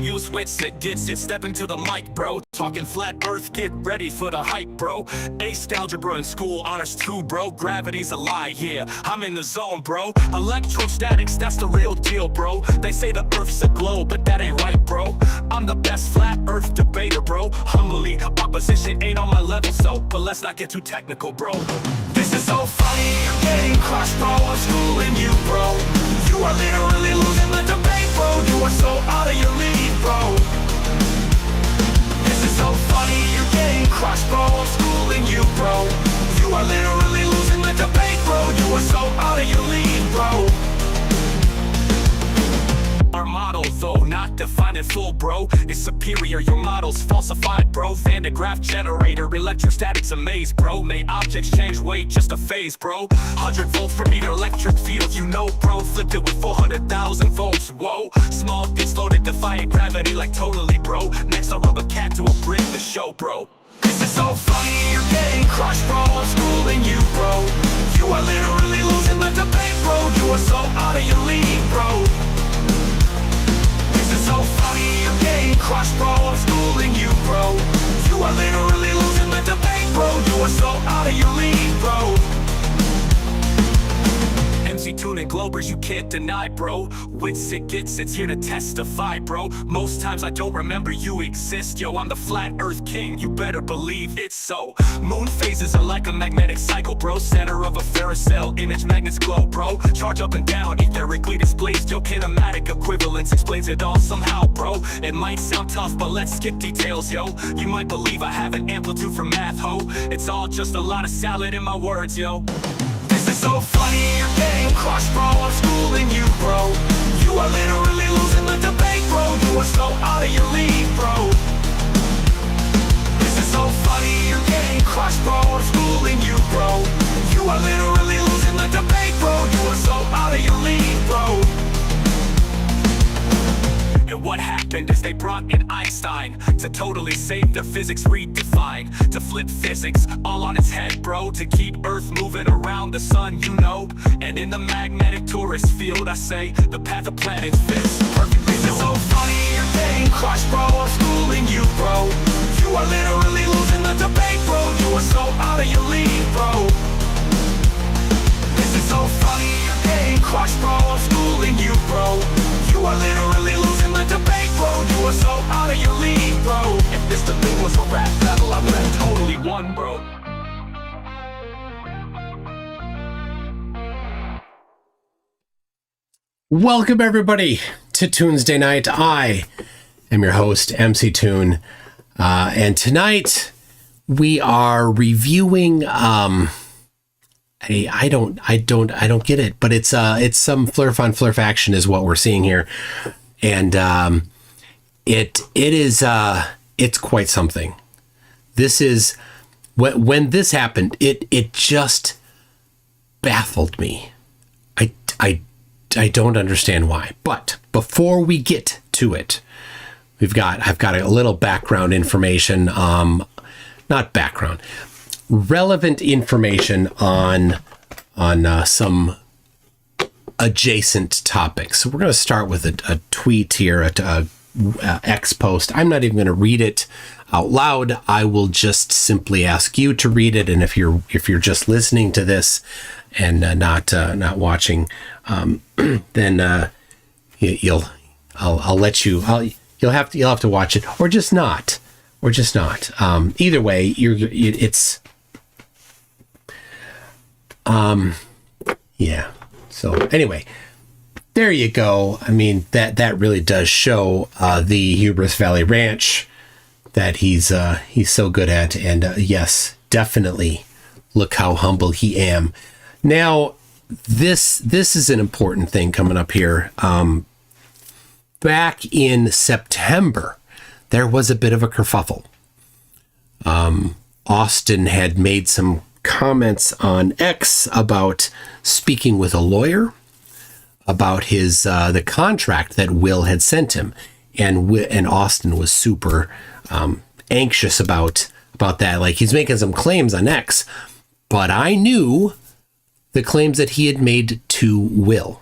Use WItsit, GetSit, step into the mic, bro. Talking flat earth, get ready for the hype, bro. Ace algebra in school, honors too, bro. Gravity's a lie, yeah, I'm in the zone, bro. Electrostatics, that's the real deal, bro. They say the earth's a globe, but that ain't right, bro. I'm the best flat earth debater, bro. Humbly, opposition ain't on my level, so, but let's not get too technical, bro. This is so funny, you're getting crushed, bro. I'm schooling you, bro. You are literally losing the debate, bro. You are so out of your league, bro. This is so funny, you're getting crushed, bro. I'm schooling you, bro. You are literally losing the debate, bro. You are so out of your league, bro. Our model, though not defined in full, bro, is superior. Your model's falsified, bro. Van de Graaff generator, electrostatics amaze, bro. May objects change weight, just a phase, bro. 100 volts per meter electric field, you know, bro. Flipped it with 400,000 volts, whoa. Small bits loaded, defying gravity like totally, bro. Next I'll rub a cat to a brick the show, bro. This is so funny, you're getting crushed, bro. I'm schooling you, bro. You are literally losing the debate, bro. You are so out of your league, bro. This is so funny, you're getting crushed, bro. I'm schooling you, bro. You are literally losing the debate, bro. You are so out of your league, bro. MC Tune and Globers, you can't deny, bro. WItsit gets it's here to testify, bro. Most times I don't remember you exist, yo. I'm the flat earth king, you better believe it's so. Moon phases are like a magnetic cycle, bro. Center of a ferrocell, image magnets glow, bro. Charge up and down, etherically displaced, yo. Kinematic equivalence explains it all somehow, bro. It might sound tough, but let's skip details, yo. You might believe I have an amplitude for math, ho. It's all just a lot of salad in my words, yo. This is so funny, you're getting crushed, bro. I'm schooling you, bro. You are literally losing the debate, bro. You are so out of your league, bro. This is so funny, you're getting crushed, bro. I'm schooling you, bro. You are literally losing the debate, bro. You are so out of your league, bro. And what happened is they brought in Einstein to totally save the physics redefined, to flip physics all on its head, bro. To keep Earth moving around the sun, you know. And in the magnetic tourist field, I say the path of planets fits perfectly. It's so funny, you're getting crushed, bro. I'm schooling you, bro. You are literally losing the debate, bro. You are so out of your league, bro. This is so funny, you're getting crushed, bro. I'm schooling you, bro. You are literally losing the debate, bro. You are so out of your league, bro. If this debate was a rap battle, I would have totally won, bro. Welcome everybody to Tuesday Night. I am your host, MC Tune, and tonight we are reviewing. I don't get it, but it's some flurf on flurf action is what we're seeing here, and it's quite something. This is when this happened. It just baffled me. I don't understand why. But before we get to it, I've got a little background information. Not background. Relevant information on some adjacent topics. So we're going to start with a tweet here, a X post. I'm not even going to read it out loud. I will just simply ask you to read it. And if you're just listening to this and not watching, then I'll let you. You'll have to watch it, or just not. Either way, it's. Yeah. So anyway, there you go. I mean, that really does show the Hubris Valley Ranch that he's so good at. And yes, definitely look how humble he am. Now, this is an important thing coming up here. Back in September, there was a bit of a kerfuffle. Austin had made some comments on X about speaking with a lawyer about his the contract that Will had sent him, and Austin was super anxious about that. Like, he's making some claims on X, but I knew the claims that he had made to Will.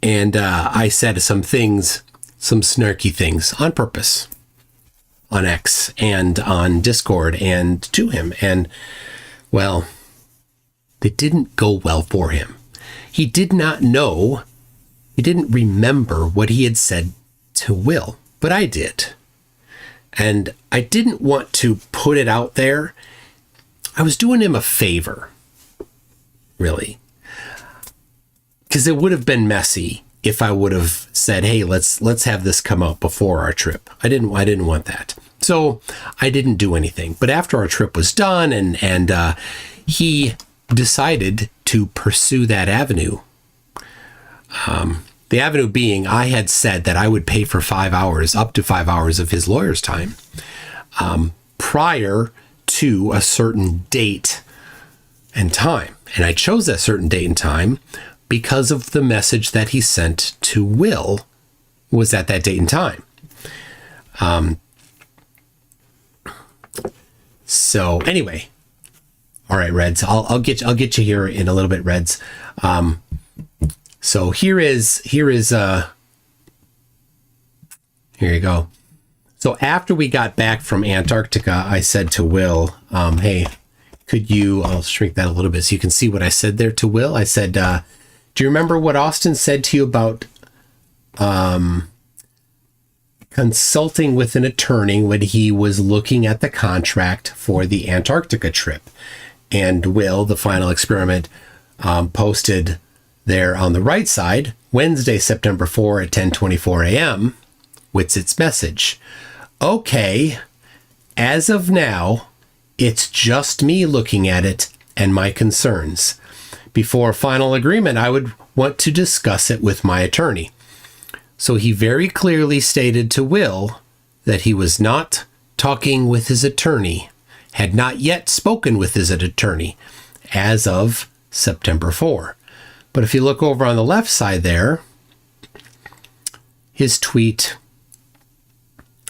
And I said some things, some snarky things on purpose on X and on Discord and to him. And, well, they didn't go well for him. He did not know, he didn't remember what he had said to Will, but I did. And I didn't want to put it out there. I was doing him a favor, really. Because it would have been messy if I would have said, hey, let's have this come out before our trip. I didn't want that. So I didn't do anything. But after our trip was done and he decided to pursue that avenue. The avenue being, I had said that I would pay for 5 hours, up to 5 hours of his lawyer's time, prior to a certain date and time. And I chose that certain date and time because of the message that he sent to Will was at that date and time. So anyway, all right, Reds, I'll get you here in a little bit, Reds. So here you go. So after we got back from Antarctica, I said to Will, hey, I'll shrink that a little bit so you can see what I said there to Will. I said, do you remember what Austin said to you about consulting with an attorney when he was looking at the contract for the Antarctica trip? And Will, the final experiment, posted there on the right side, Wednesday, September 4 at 10:24 a.m., WItSit's message. Okay, as of now, it's just me looking at it and my concerns. Before final agreement, I would want to discuss it with my attorney. So he very clearly stated to Will that he was not talking with his attorney, had not yet spoken with his attorney as of September 4. But if you look over on the left side there, his tweet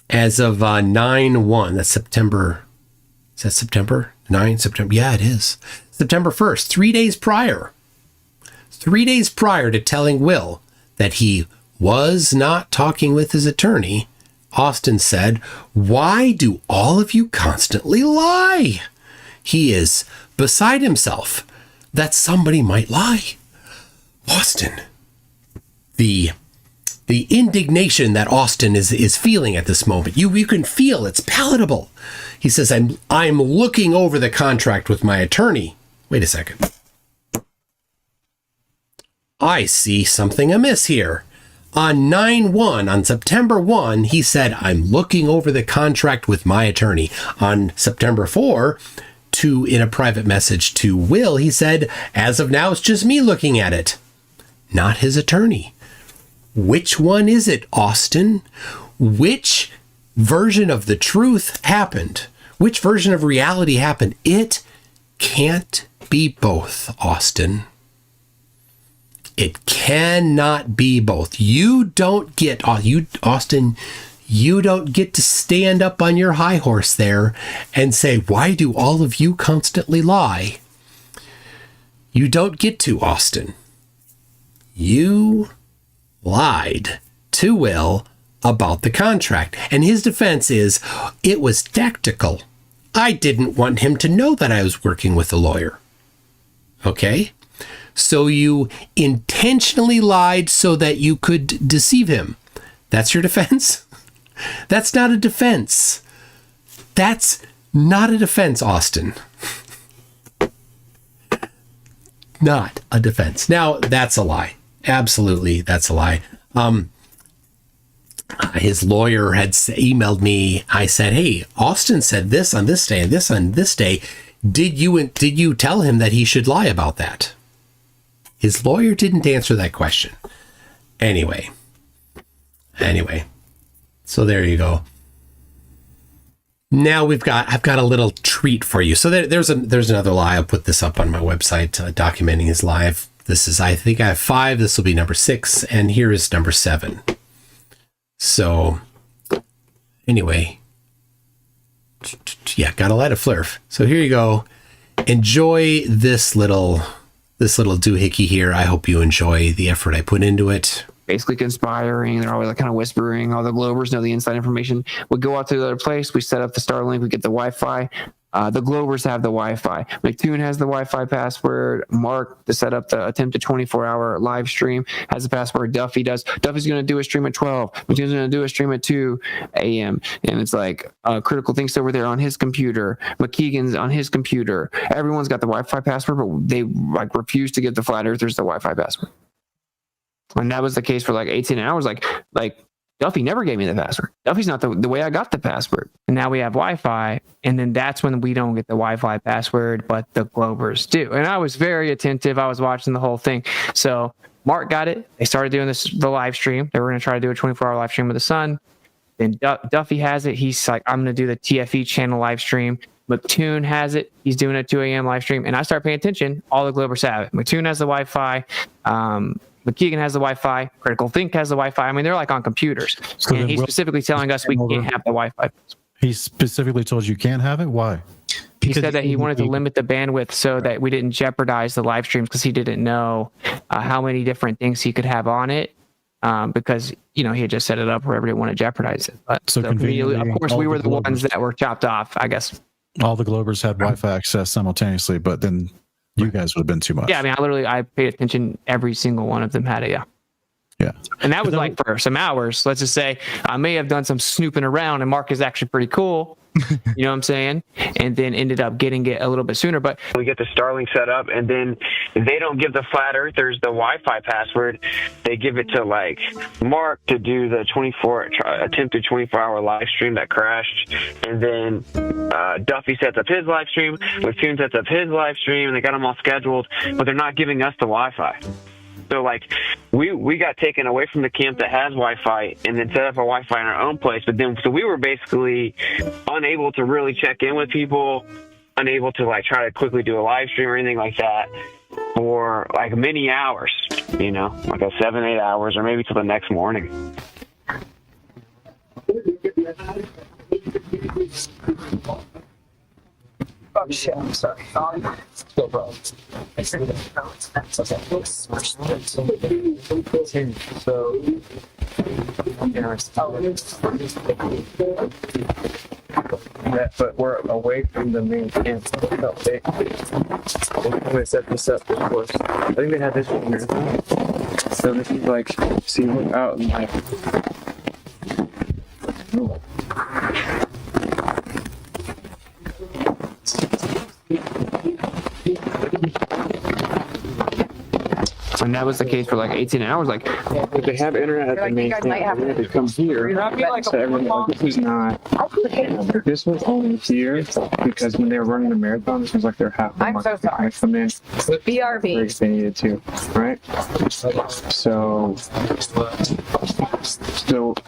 as of 9/1, that's September, is that September? 9 September? Yeah, it is. September 1st, 3 days prior. 3 days prior to telling Will that he was not talking with his attorney, Austin said, "Why do all of you constantly lie?" He is beside himself that somebody might lie. Austin, the indignation that Austin is feeling at this moment, you can feel it's palatable. He says, I'm looking over the contract with my attorney. Wait a second. I see something amiss here. On 9/1, on September 1, he said, I'm looking over the contract with my attorney. On September 4, in a private message to Will, he said, as of now, it's just me looking at it, not his attorney. Which one is it, Austin? Which version of the truth happened? Which version of reality happened? It can't be both, Austin. It cannot be both. You don't get, Austin, you don't get to stand up on your high horse there and say, why do all of you constantly lie? You don't get to, Austin. You lied to Will about the contract. And his defense is, it was tactical. I didn't want him to know that I was working with a lawyer. Okay? So you intentionally lied so that you could deceive him. That's your defense? That's not a defense. That's not a defense, Austin. Not a defense. Now, that's a lie. Absolutely, that's a lie. His lawyer had emailed me. I said, hey, Austin said this on this day and this on this day. Did you tell him that he should lie about that? His lawyer didn't answer that question. Anyway. So there you go. Now I've got a little treat for you. So there's another lie. I'll put this up on my website, documenting his live. This is, I think I have 5. This will be number 6. And here is number 7. So anyway, yeah, got a light of flurf. So here you go. Enjoy this little doohickey here. I hope you enjoy the effort I put into it. basically conspiring. They're always like kind of whispering. All the Globers know the inside information. We go out to the other place. We set up the Starlink. We get the Wi-Fi. The Globers have the Wi-Fi. McToon has the Wi-Fi password. Mark, to set up the attempted 24-hour live stream, has the password. Duffy does. Duffy's going to do a stream at 12. McToon's going to do a stream at 2 a.m. And it's like Critical Thinks over there on his computer. McKeegan's on his computer. Everyone's got the Wi-Fi password, but they like refuse to give the Flat Earthers the Wi-Fi password. And that was the case for like 18 hours. Like Duffy never gave me the password. Duffy's not the way I got the password. And now we have Wi-Fi, and then that's when we don't get the Wi-Fi password, but the Globers do. And I was very attentive. I was watching the whole thing. So Mark got it. They started doing the live stream. They were going to try to do a 24-hour live stream with the sun. Then Duffy has it. He's like, I'm going to do the TFE channel live stream. McToon has it. He's doing a 2 a.m. live stream. And I start paying attention. All the Globers have it. McToon has the Wi-Fi. McKeegan has the Wi-Fi. Critical Think has the Wi-Fi. I mean, they're like on computers. So and he's specifically telling us we can't have the Wi-Fi. He specifically told you can't have it? Why? He said that he wanted to limit the bandwidth so that we didn't jeopardize the live streams because he didn't know how many different things he could have on it because, he had just set it up where everyone didn't want to jeopardize it. But so of course, we were the ones that were chopped off, I guess. All the Globers had Wi-Fi access simultaneously, but then you guys would have been too much. Yeah, I mean, I paid attention. Every single one of them had it, yeah. Yeah. And that was like for some hours. Let's just say I may have done some snooping around, and Mark is actually pretty cool. You know what I'm saying? And then ended up getting it a little bit sooner. But we get the Starlink set up, and then they don't give the Flat Earthers the Wi-Fi password. They give it to like Mark to do the attempted 24-hour live stream that crashed, and then Duffy sets up his live stream. McToon sets up his live stream, and they got them all scheduled, but they're not giving us the Wi-Fi. So like we got taken away from the camp that has Wi-Fi and then set up a Wi-Fi in our own place. But then so we were basically unable to really check in with people, unable to like try to quickly do a live stream or anything like that for like many hours, like a 7-8 hours or maybe till the next morning. Oh shit, I'm sorry. No problem. So, but we're away from the main camp. They set this up, of course. I think they had this one here. So this is like, see, look out and like. And that was the case for like 18 hours. Like, they have internet at the main camp. They come here. So everyone's like, this is not. This was only here because when they were running the marathon, this was like their half. I'm so sorry. Come in. BRB. If they needed to, right? So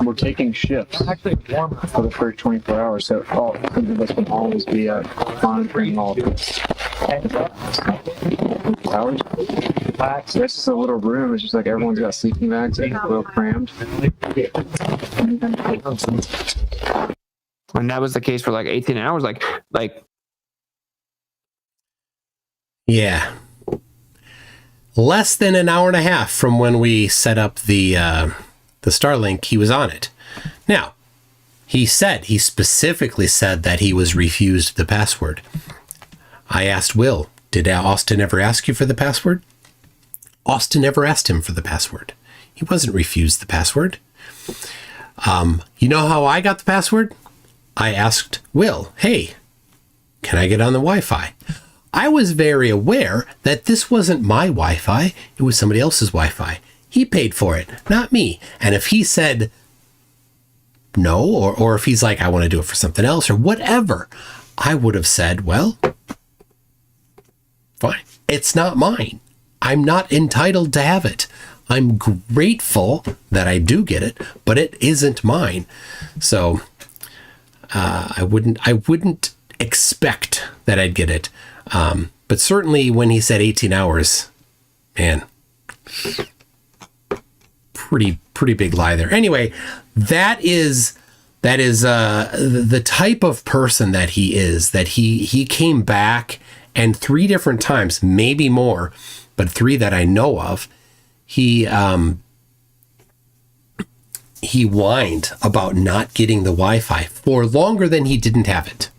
we're taking shifts for the first 24 hours. So all of us will always be monitoring all of this. Hours. So this is a little room. It's just like everyone's got sleeping bags and well crammed. and that was the case for like 18 hours. Like. Yeah. Less than an hour and a half from when we set up the Starlink, he was on it. Now, he specifically said that he was refused the password. I asked Will, did Austin ever ask you for the password? Austin never asked him for the password. He wasn't refused the password. You know how I got the password? I asked Will, hey, can I get on the Wi-Fi? I was very aware that this wasn't my Wi-Fi. It was somebody else's Wi-Fi. He paid for it, not me. And if he said no, or if he's like, I want to do it for something else or whatever, I would have said, well, fine. It's not mine. I'm not entitled to have it. I'm grateful that I do get it, but it isn't mine. So I wouldn't expect that I'd get it. But certainly when he said 18 hours, man, pretty big lie there. Anyway, that is the type of person that he is, that he came back, and 3 different times, maybe more, but 3 that I know of, he he whined about not getting the Wi-Fi for longer than he didn't have it.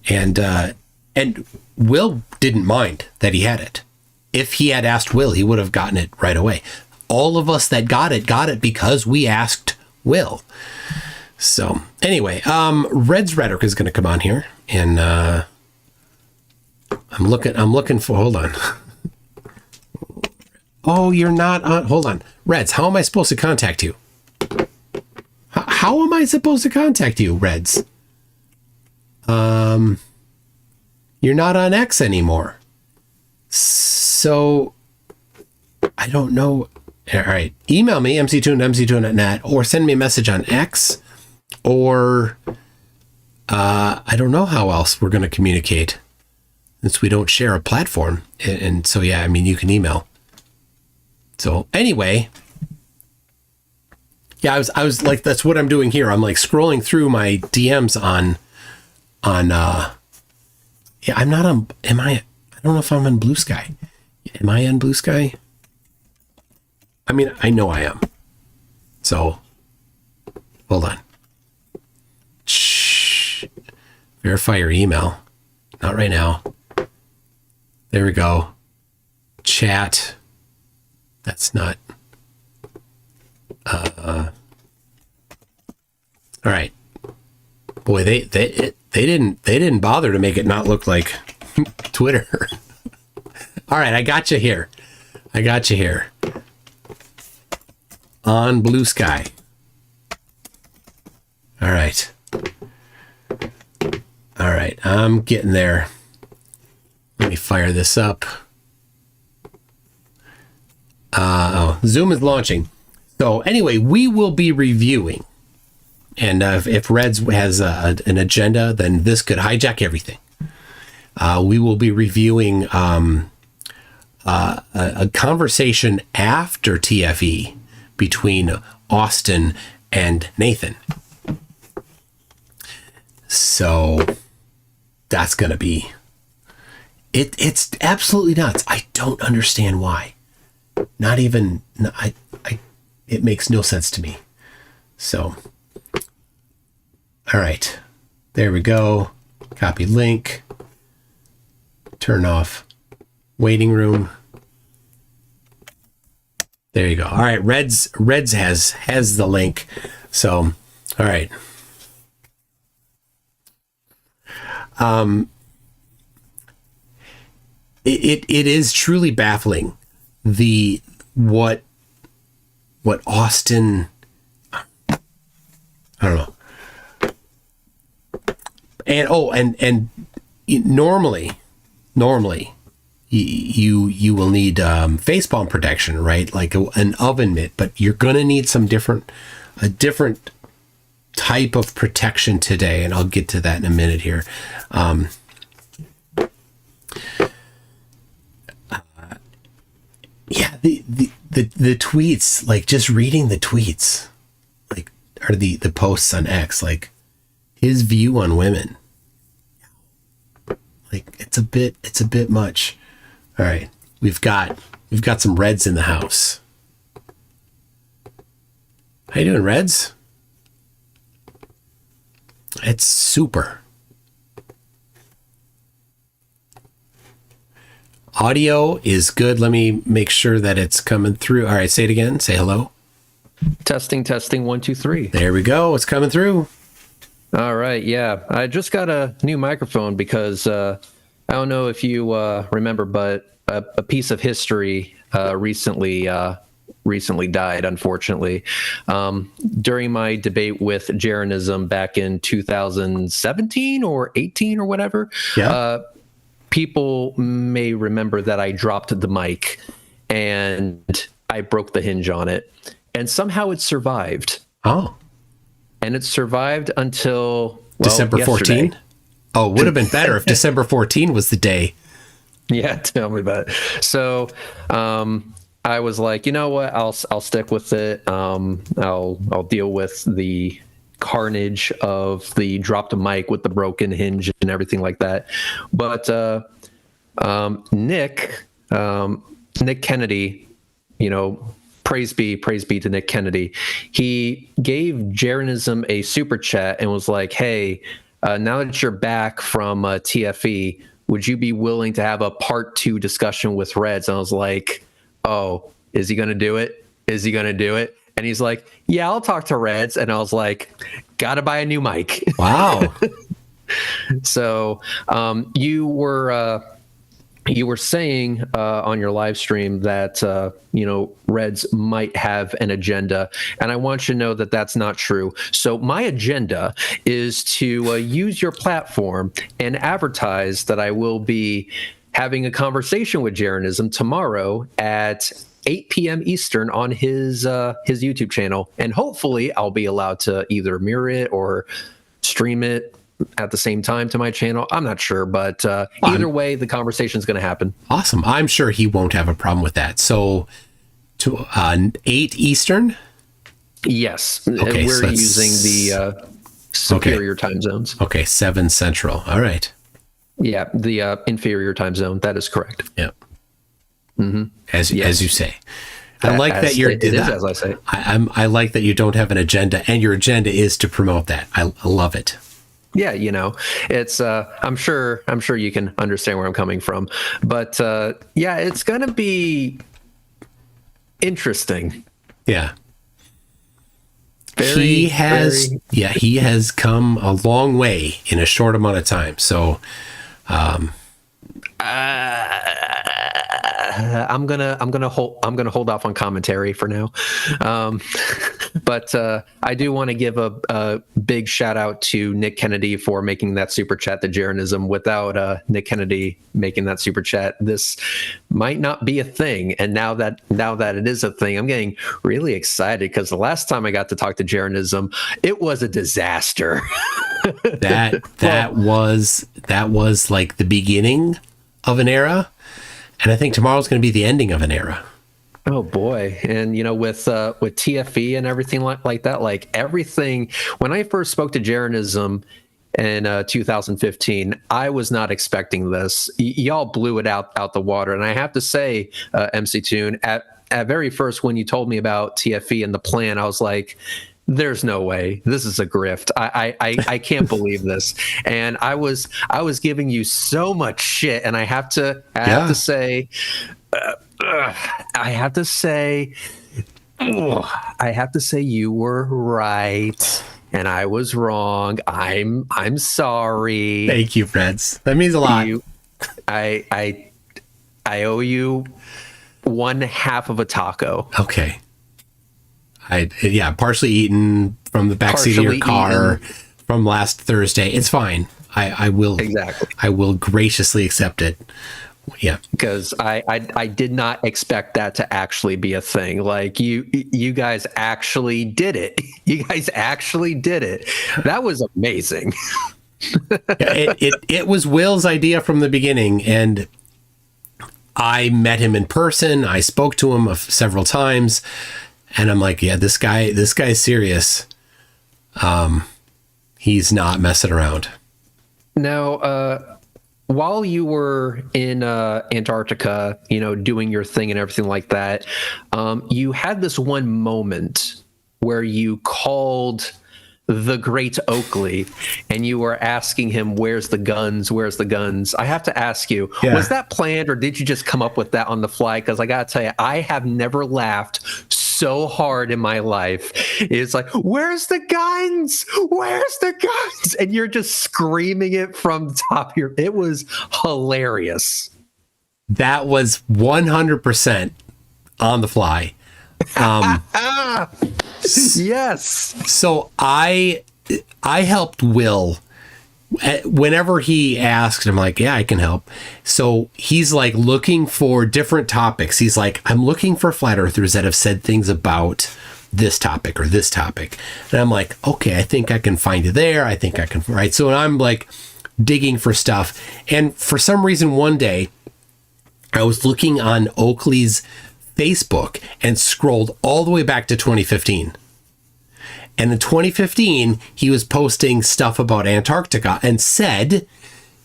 And Will didn't mind that he had it. If he had asked Will, he would have gotten it right away. All of us that got it because we asked Will. So anyway, Red's Rhetoric is going to come on here, and I'm looking for. Hold on. Oh, you're not on. Hold on, Reds. How am I supposed to contact you? How am I supposed to contact you, Reds? You're not on X anymore. So I don't know. All right. Email me, mctune@mctune.net, or send me a message on X, or I don't know how else we're going to communicate since we don't share a platform. And so, yeah, I mean, you can email. So anyway, yeah, I was like, that's what I'm doing here. I'm like scrolling through my DMs on yeah, I'm not on, I don't know if I'm on Blue Sky. Am I on Blue Sky? I mean, I know I am. So, hold on. Shh. Verify your email. Not right now. There we go. Chat. That's not. All right. Boy, they didn't bother to make it not look like Twitter. All right, I got you here. On Blue Sky. All right, I'm getting there. Let me fire this up. Zoom is launching. So anyway, we will be reviewing. And if Reds has an agenda, then this could hijack everything. We will be reviewing a conversation after TFE between Austin and Nathan. So that's going to be... It's absolutely nuts. I don't understand why. Not even... it makes no sense to me. So... All right, there we go. Copy link. Turn off waiting room. There you go. All right, Reds has the link. So, all right. It is truly baffling what Austin. I don't know. And normally you will need facepalm protection, right? Like an oven mitt, but you're gonna need a different type of protection today, and I'll get to that in a minute here. Yeah, the tweets, like just reading the tweets, like, or the posts on X, like his view on women. Like it's a bit much. All right, we've got some Reds in the house. How you doing, Reds? It's super. Audio is good. Let me make sure that it's coming through. All right, say it again. Say hello. Testing 1 2 3. There we go. It's coming through. All right, yeah. I just got a new microphone because I don't know if you remember, but a piece of history recently died, unfortunately. During my debate with Jeranism back in 2017 or 18 or whatever, people may remember that I dropped the mic and I broke the hinge on it, and somehow it survived. Oh. And it survived until December 14. Oh, would have been better if December 14 was the day. Yeah, tell me about it. So I was like, you know what? I'll stick with it. I'll deal with the carnage of the dropped mic with the broken hinge and everything like that. But Nick Kennedy, praise be to Nick Kennedy. He gave Jeranism a super chat and was like, hey, now that you're back from TFE, would you be willing to have a part 2 discussion with Reds? And I was like, oh, is he going to do it? Is he going to do it? And he's like, yeah, I'll talk to Reds. And I was like, gotta buy a new mic. Wow. So you were saying on your live stream that Reds might have an agenda, and I want you to know that that's not true. So my agenda is to use your platform and advertise that I will be having a conversation with Jeranism tomorrow at 8 p.m. Eastern on his YouTube channel, and hopefully I'll be allowed to either mirror it or stream it at the same time to my channel. I'm not sure, but either way, the conversation is going to happen. Awesome. I'm sure he won't have a problem with that. So to 8 Eastern? Yes. Okay, we're so using the superior time zones. Okay, 7 Central. All right. Yeah, the inferior time zone. That is correct. Yeah. Mm-hmm. As you say. I like that you're. It is as I say. I like that you don't have an agenda, and your agenda is to promote that. I love it. Yeah, it's. I'm sure you can understand where I'm coming from, but yeah, it's gonna be interesting. Yeah. He has come a long way in a short amount of time. So, I'm gonna hold off on commentary for now, but I do want to give a big shout out to Nick Kennedy for making that super chat to Jeranism. Without Nick Kennedy making that super chat, this might not be a thing. And now that it is a thing, I'm getting really excited because the last time I got to talk to Jeranism, it was a disaster. that was like the beginning of an era. And I think tomorrow's going to be the ending of an era. Oh boy. And with TFE and everything like that, like everything, when I first spoke to Jeranism in 2015, I was not expecting this. Y'all blew it out the water. And I have to say, MC Tune, at very first, when you told me about TFE and the plan, I was like, there's no way. This is a grift. I can't believe this. And I was giving you so much shit, and I have to say you were right and I was wrong. I'm sorry. Thank you, Freds. That means a lot. I owe you one half of a taco. Okay. Partially eaten from the backseat of your car from last Thursday. It's fine. I will graciously accept it. Yeah, because I did not expect that to actually be a thing. Like you guys actually did it. You guys actually did it. That was amazing. It was Will's idea from the beginning, and I met him in person. I spoke to him several times. And I'm like, yeah, this guy's serious. He's not messing around. Now, while you were in Antarctica, doing your thing and everything like that, you had this one moment where you called the great Oakley and you were asking him, where's the guns? I have to ask you, was that planned or did you just come up with that on the fly? Because I got to tell you, I have never laughed so hard in my life. It's like, where's the guns? And you're just screaming it from the top of your, it was hilarious. That was 100% on the fly. Yes. So I helped Will whenever he asked. I'm like, yeah, I can help. So he's like looking for different topics. He's like, I'm looking for flat earthers that have said things about this topic or this topic. And I'm like, okay, I think I can find you there. I think I can. Right. So I'm like digging for stuff. And for some reason, one day I was looking on Oakley's Facebook and scrolled all the way back to 2015. And in 2015, he was posting stuff about Antarctica and said,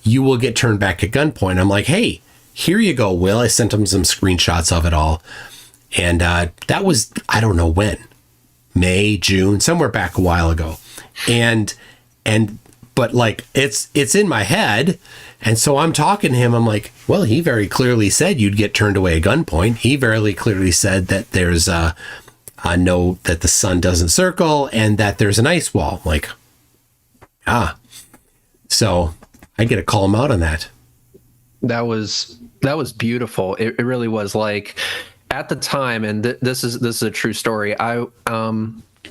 you will get turned back at gunpoint. I'm like, hey, here you go, Will. I sent him some screenshots of it all. And that was, I don't know when, May, June, somewhere back a while ago. But like, it's in my head. And so I'm talking to him. I'm like, well, he very clearly said you'd get turned away at gunpoint. He very clearly said that there's that the sun doesn't circle and that there's an ice wall. I'm like, so I get to call him out on that. That was beautiful. It really was. Like, at the time, and this is a true story. I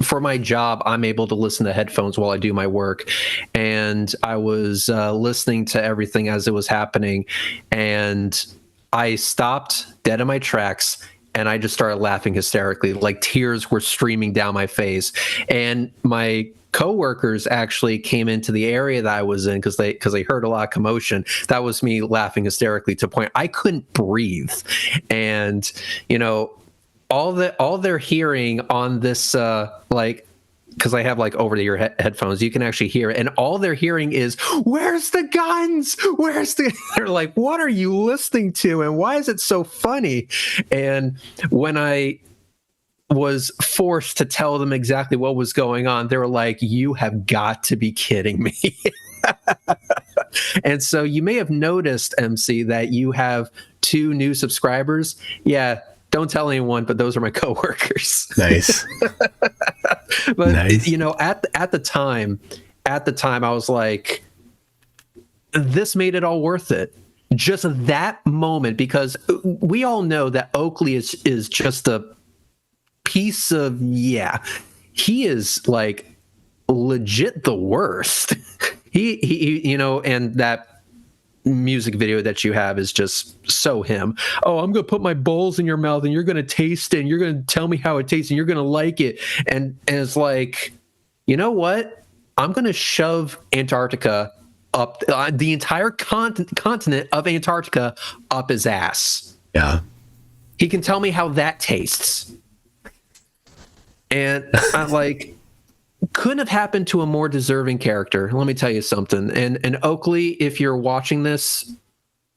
for my job, I'm able to listen to headphones while I do my work, and I was listening to everything as it was happening, and I stopped dead in my tracks, and I just started laughing hysterically. Like, tears were streaming down my face, and my coworkers actually came into the are that I was in because they heard a lot of commotion. That was me laughing hysterically to a point I couldn't breathe. And all they're hearing on this because I have like over the ear headphones, you can actually hear it, and all they're hearing is, where's the guns, they're like, what are you listening to and why is it so funny? And when I was forced to tell them exactly what was going on, they were like, you have got to be kidding me. And so you may have noticed, MC, that you have 2 new subscribers. Yeah, don't tell anyone, but those are my coworkers. Nice. But nice. At the time I was like, this made it all worth it. Just that moment, because we all know that Oakley is just a piece of, he is like legit the worst. he and that music video that you have is just so him. Oh, I'm gonna put my bowls in your mouth and you're gonna taste it and you're gonna tell me how it tastes and you're gonna like it, and it's like, you know what, I'm gonna shove Antarctica up, the entire continent of Antarctica up his ass. Yeah, he can tell me how that tastes. And I'm like, couldn't have happened to a more deserving character. Let me tell you something. And Oakley, if you're watching this,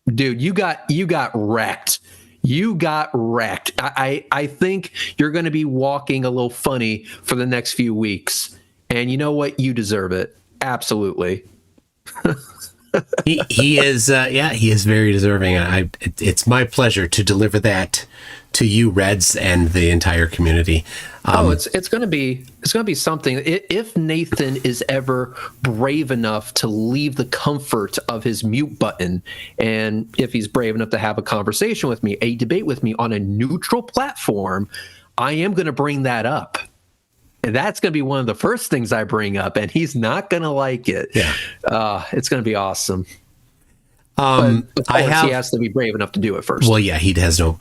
dude, you got wrecked. You got wrecked. I think you're going to be walking a little funny for the next few weeks. And you know what? You deserve it. Absolutely. he is. He is very deserving. It's my pleasure to deliver that to you, Reds, and the entire community. It's going to be something. If Nathan is ever brave enough to leave the comfort of his mute button, and if he's brave enough to have a conversation with me, a debate with me on a neutral platform, I am going to bring that up. And that's going to be one of the first things I bring up, and he's not going to like it. Yeah, it's going to be awesome. But of course, he has to be brave enough to do it first. Well, yeah, he has no.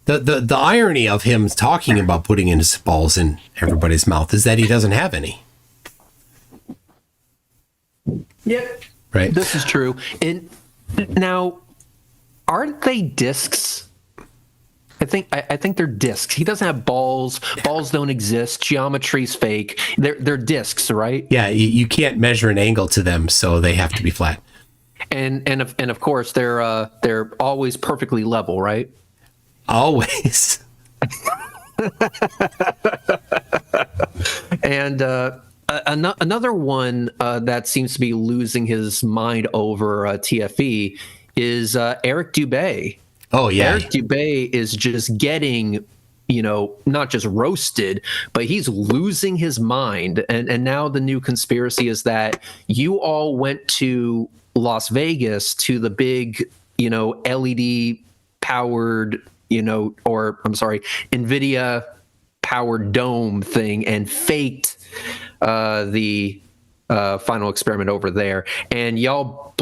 The irony of him talking about putting his balls in everybody's mouth is that he doesn't have any. Yep. Right. This is true. And now, aren't they discs? I think they're discs. He doesn't have balls. Balls don't exist. Geometry's fake. They're discs, right? Yeah, you can't measure an angle to them, so they have to be flat. And of course they're always perfectly level, right? Always. And another one that seems to be losing his mind over TFE is Eric Dubay. Oh, yeah. Eric Dubay is just getting, not just roasted, but he's losing his mind. And now the new conspiracy is that you all went to Las Vegas to the big, LED powered, NVIDIA powered dome thing and faked the final experiment over there. And y'all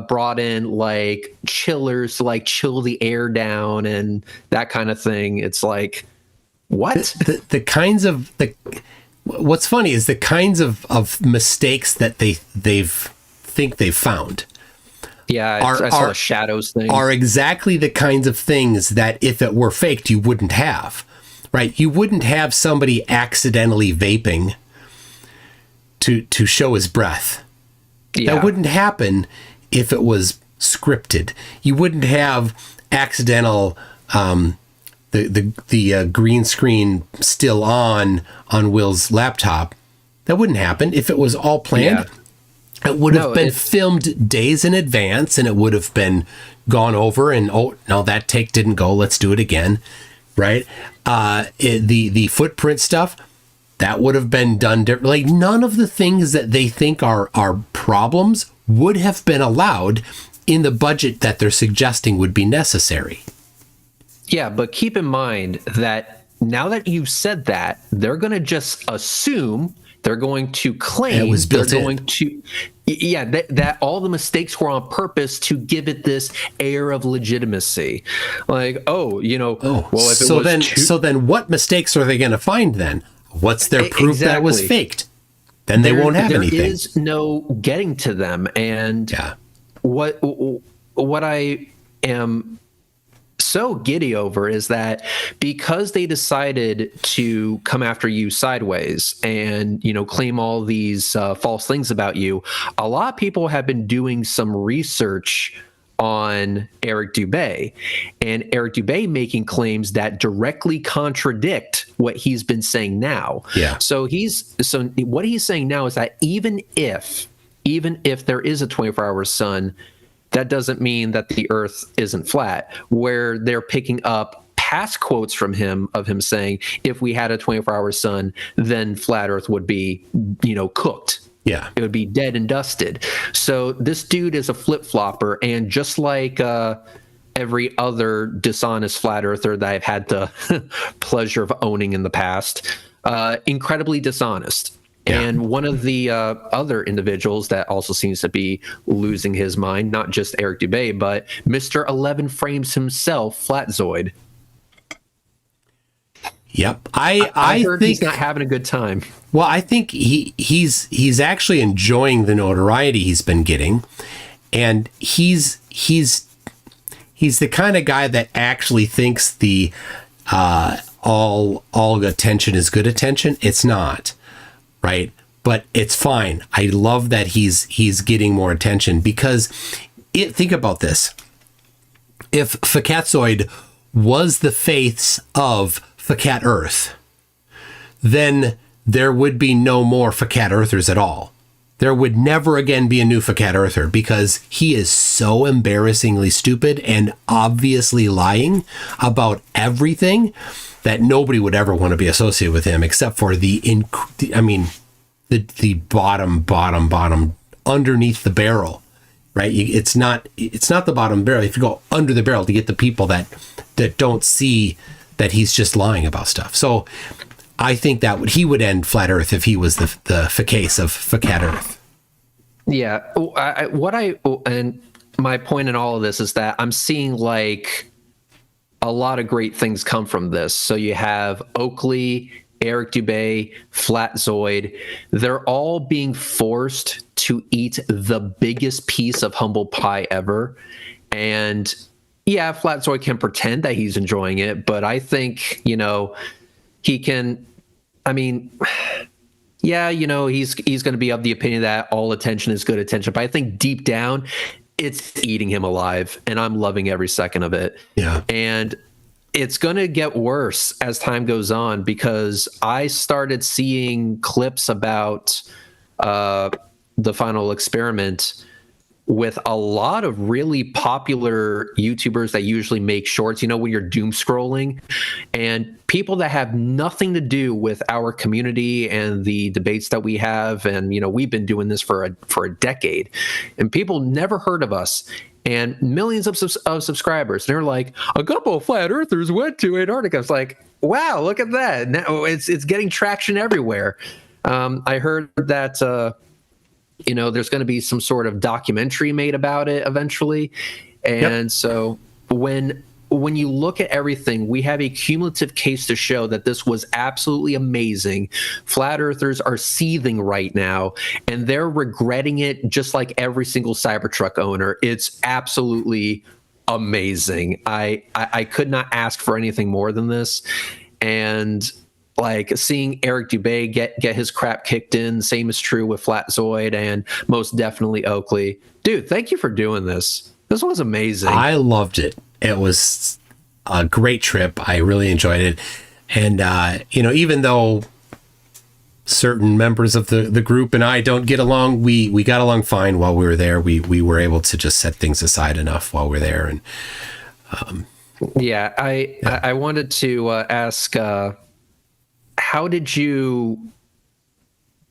brought in like chillers to like chill the air down and that kind of thing. It's like, what? The kinds of what's funny is the kinds of mistakes that they've found. Yeah, I saw the shadows thing. Are exactly the kinds of things that if it were faked, you wouldn't have, right? You wouldn't have somebody accidentally vaping to show his breath. Yeah. That wouldn't happen if it was scripted. You wouldn't have accidental the green screen still on Will's laptop. That wouldn't happen if it was all planned. Yeah. It would have been filmed days in advance, and it would have been gone over. And no, that take didn't go. Let's do it again, right? The footprint stuff, that would have been done differently. Like, none of the things that they think are problems would have been allowed in the budget that they're suggesting would be necessary. Yeah, but keep in mind that now that you've said that, they're going to just assume, they're going to claim, it was built they're in. going to, that all the mistakes were on purpose to give it this air of legitimacy. Like, well, if it so then what mistakes are they going to find then? What's their proof that it was faked? Then they won't have anything. There is no getting to them. And what I am so giddy over is that because they decided to come after you sideways and, claim all these false things about you, a lot of people have been doing some research on Eric Dubay, and Eric Dubay making claims that directly contradict what he's been saying now. Yeah. So what he's saying now is that even if there is a 24-hour sun, that doesn't mean that the Earth isn't flat. Where they're picking up past quotes from him of him saying, if we had a 24-hour sun, then flat Earth would be, cooked. Yeah. It would be dead and dusted. So this dude is a flip-flopper, and just like every other dishonest flat earther that I've had the pleasure of owning in the past, incredibly dishonest. Yeah. And one of the other individuals that also seems to be losing his mind, not just Eric Dubay, but Mr. 11 Frames himself, Flatzoid. Yep. I heard he's not having a good time. Well, I think he's actually enjoying the notoriety he's been getting, and he's the kind of guy that actually thinks the all attention is good attention. It's not, right? But it's fine. I love that he's getting more attention because think about this. If Fakatzoid was the face of Fakat Earth, then there would be no more Fakat Earthers at all. There would never again be a new Fakat Earther because he is so embarrassingly stupid and obviously lying about everything that nobody would ever want to be associated with him except for the bottom underneath the barrel, right? It's not the bottom barrel. If you go under the barrel to get the people that don't see that he's just lying about stuff. So I think that he would end Flat Earth if he was the case of Fakat Earth. Yeah. And my point in all of this is that I'm seeing like a lot of great things come from this. So you have Oakley, Eric Dubay, Flatzoid. They're all being forced to eat the biggest piece of humble pie ever. And yeah, Flatzoid can pretend that he's enjoying it, but I think, he can, he's going to be of the opinion that all attention is good attention. But I think deep down, it's eating him alive, and I'm loving every second of it. Yeah. And it's going to get worse as time goes on because I started seeing clips about the final experiment with a lot of really popular YouTubers that usually make shorts, when you're doom scrolling, and people that have nothing to do with our community and the debates that we have. And, we've been doing this for a decade, and people never heard of us, and millions of subscribers. They're like, a couple of flat earthers went to Antarctica. It's like, wow, look at that. Now it's getting traction everywhere. I heard that, there's going to be some sort of documentary made about it eventually. And so when you look at everything, we have a cumulative case to show that this was absolutely amazing. Flat earthers are seething right now, and they're regretting it just like every single Cybertruck owner. It's absolutely amazing. I could not ask for anything more than this. And like seeing Eric Dubay get his crap kicked in, same is true with Flatzoid and most definitely Oakley. Dude, thank you for doing this. This was amazing. I loved it. It was a great trip. I really enjoyed it. And, even though certain members of the group and I don't get along, we got along fine while we were there. We were able to just set things aside enough while we're there. And I wanted to ask, how did you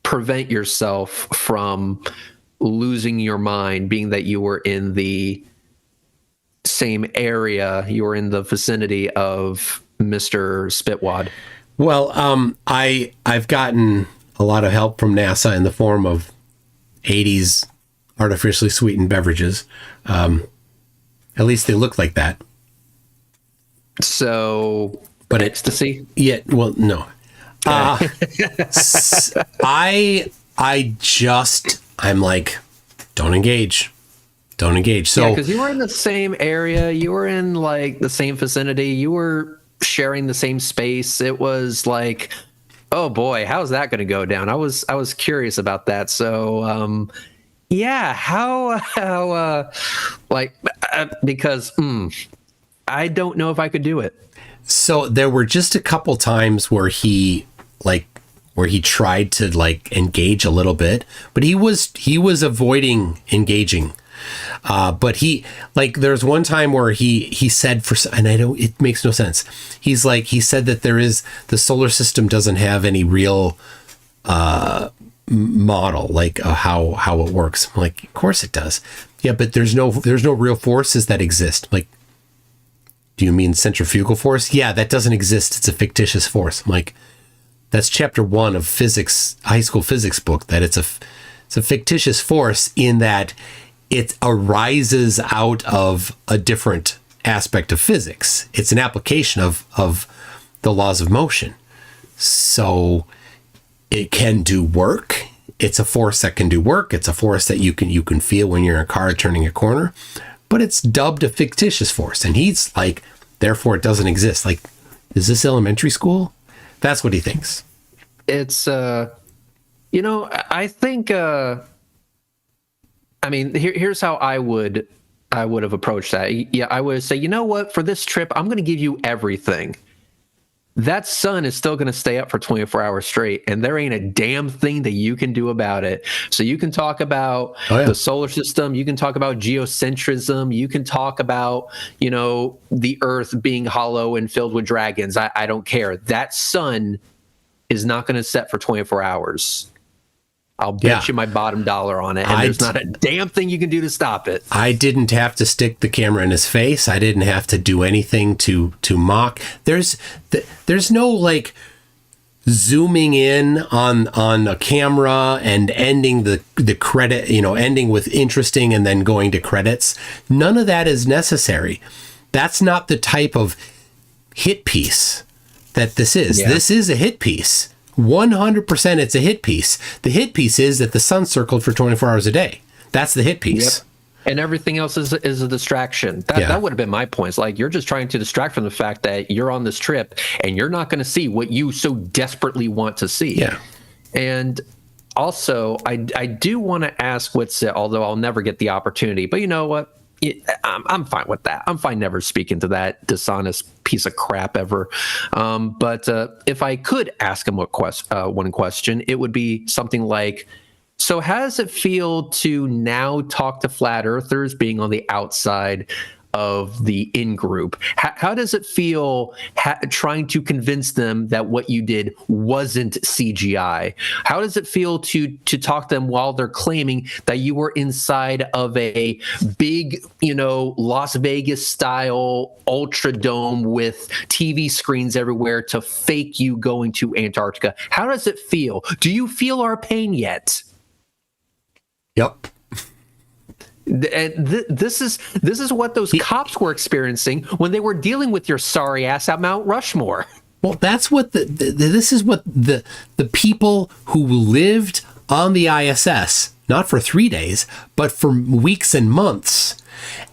prevent yourself from losing your mind, being that you were in the same area, you were in the vicinity of Mr. Spitwad? Well, I've gotten a lot of help from NASA in the form of 80s artificially sweetened beverages. At least they look like that. So, but ecstasy? Yeah. Well, no. I'm like, don't engage. So, because you were in the same area, you were in like the same vicinity, you were sharing the same space. It was like, oh boy, how's that going to go down? I was curious about that. So, because I don't know if I could do it. So there were just a couple times where he tried to like engage a little bit, but he was avoiding engaging. But there's one time where he said it makes no sense. He said that the solar system doesn't have any real model, how it works. I'm like, of course it does. Yeah, but there's no real forces that exist. Like, do you mean centrifugal force? Yeah, that doesn't exist. It's a fictitious force. I'm like, that's chapter 1 of physics, high school physics book, that it's a fictitious force in that it arises out of a different aspect of physics. It's an application of the laws of motion. So it can do work. It's a force that can do work. It's a force that you can feel when you're in a car turning a corner, but it's dubbed a fictitious force. And he's like, therefore it doesn't exist. Like, is this elementary school? That's what he thinks. It's, I think, here's how I would have approached that. Yeah, I would say, you know what, for this trip, I'm going to give you everything. That sun is still going to stay up for 24 hours straight, and there ain't a damn thing that you can do about it. So you can talk about the solar system, you can talk about geocentrism, you can talk about, the Earth being hollow and filled with dragons. I don't care. That sun is not going to set for 24 hours. I'll bet you my bottom dollar on it, and there's not a damn thing you can do to stop it. I didn't have to stick the camera in his face. I didn't have to do anything to mock. There's no like zooming in on a camera and ending the credit, ending with interesting and then going to credits. None of that is necessary. That's not the type of hit piece that this is. Yeah. This is a hit piece. 100% it's a hit piece. The hit piece is that the sun circled for 24 hours a day. That's the hit piece. Yep. And everything else is a distraction. That would have been my point. It's like, you're just trying to distract from the fact that you're on this trip and you're not going to see what you so desperately want to see. Yeah. And also, I do want to ask WItsit, although I'll never get the opportunity, but you know what? I'm fine with that. I'm fine never speaking to that dishonest piece of crap ever. But if I could ask him one question, it would be something like, so how does it feel to now talk to flat earthers being on the outside of the in-group? How does it feel trying to convince them that what you did wasn't CGI? How does it feel to talk to them while they're claiming that you were inside of a big, Las Vegas style ultra dome with TV screens everywhere to fake you going to Antarctica? How does it feel? Do you feel our pain yet? Yep. This is what those cops were experiencing when they were dealing with your sorry ass at Mount Rushmore. Well, that's what this is what the people who lived on the ISS, not for 3 days, but for weeks and months,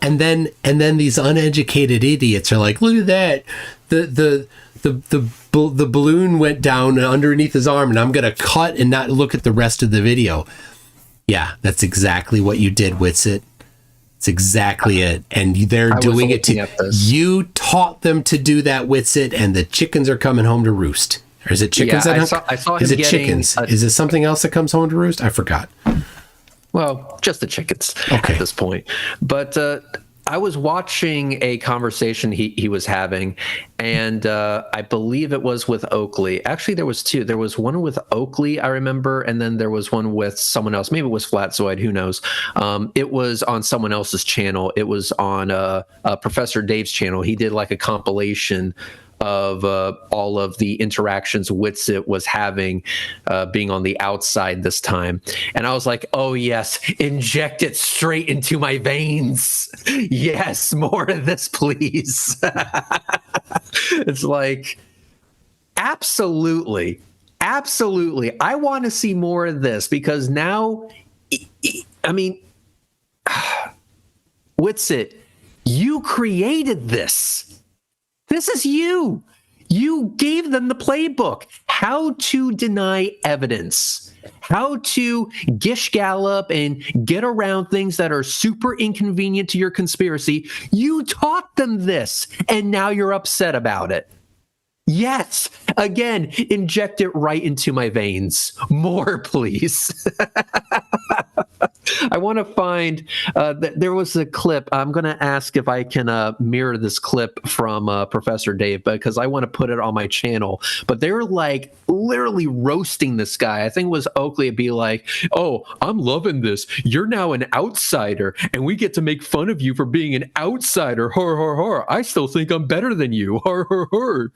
and then these uneducated idiots are like, look at that, the balloon went down underneath his arm, and I'm gonna cut and not look at the rest of the video. Yeah, that's exactly what you did, WItsit. It's exactly it. And they're I was doing it looking to at this. you. Taught them to do that, Witsit, and the chickens are coming home to roost. Or is it chickens? Yeah, that I saw is him it getting chickens? Is it something else that comes home to roost? I forgot. Well, just the chickens Okay. at this point. But I was watching a conversation he was having, and I believe it was with Oakley. Actually, there was two. There was one with Oakley, I remember, and then there was one with someone else. Maybe it was Flatzoid, who knows? It was on someone else's channel. It was on Professor Dave's channel. He did like a compilation of all of the interactions Witsit was having, being on the outside this time. And I was like, oh yes, inject it straight into my veins. Yes, more of this, please. It's like, absolutely. I want to see more of this, because now, I mean, Witsit, you created this. This is you. You gave them the playbook. How to deny evidence. How to gish gallop and get around things that are super inconvenient to your conspiracy. You taught them this, and now you're upset about it. Yes. Again, inject it right into my veins. More, please. I want to find, there was a clip. I'm going to ask if I can mirror this clip from Professor Dave, because I want to put it on my channel. But they were like literally roasting this guy. I think it was Oakley. It'd be like, oh, I'm loving this. You're now an outsider, and we get to make fun of you for being an outsider. Har, har, har. I still think I'm better than you. Har, har, har.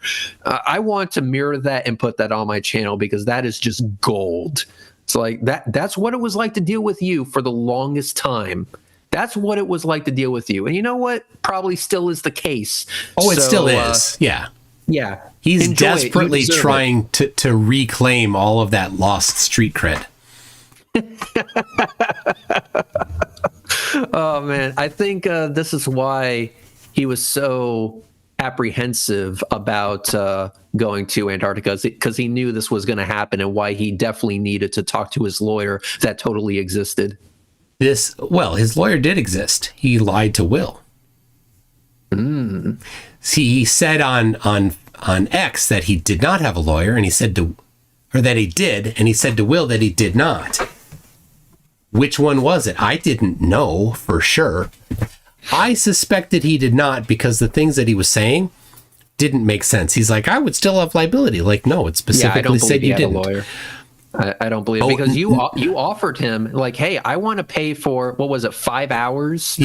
I want to mirror that and put that on my channel, because that is just gold. It's like that's what it was like to deal with you for the longest time. That's what it was like to deal with you. And you know what? Probably still is the case. Oh, it still is. Yeah. Yeah. He's Enjoy it. You desperately deserve trying to reclaim all of that lost street cred. Oh, man. I think this is why he was so apprehensive about going to Antarctica, because he knew this was going to happen, and why he definitely needed to talk to his lawyer that totally existed. His lawyer did exist. He lied to Will. See, he said on X that he did not have a lawyer, and that he did, and he said to Will that he did not. Which one was it? I didn't know for sure. I suspected he did not, because the things that he was saying didn't make sense. He's like, I would still have liability. Like, no, it specifically said you didn't. A lawyer. I don't believe it, because you offered him, like, hey, I want to pay for, what was it, 5 hours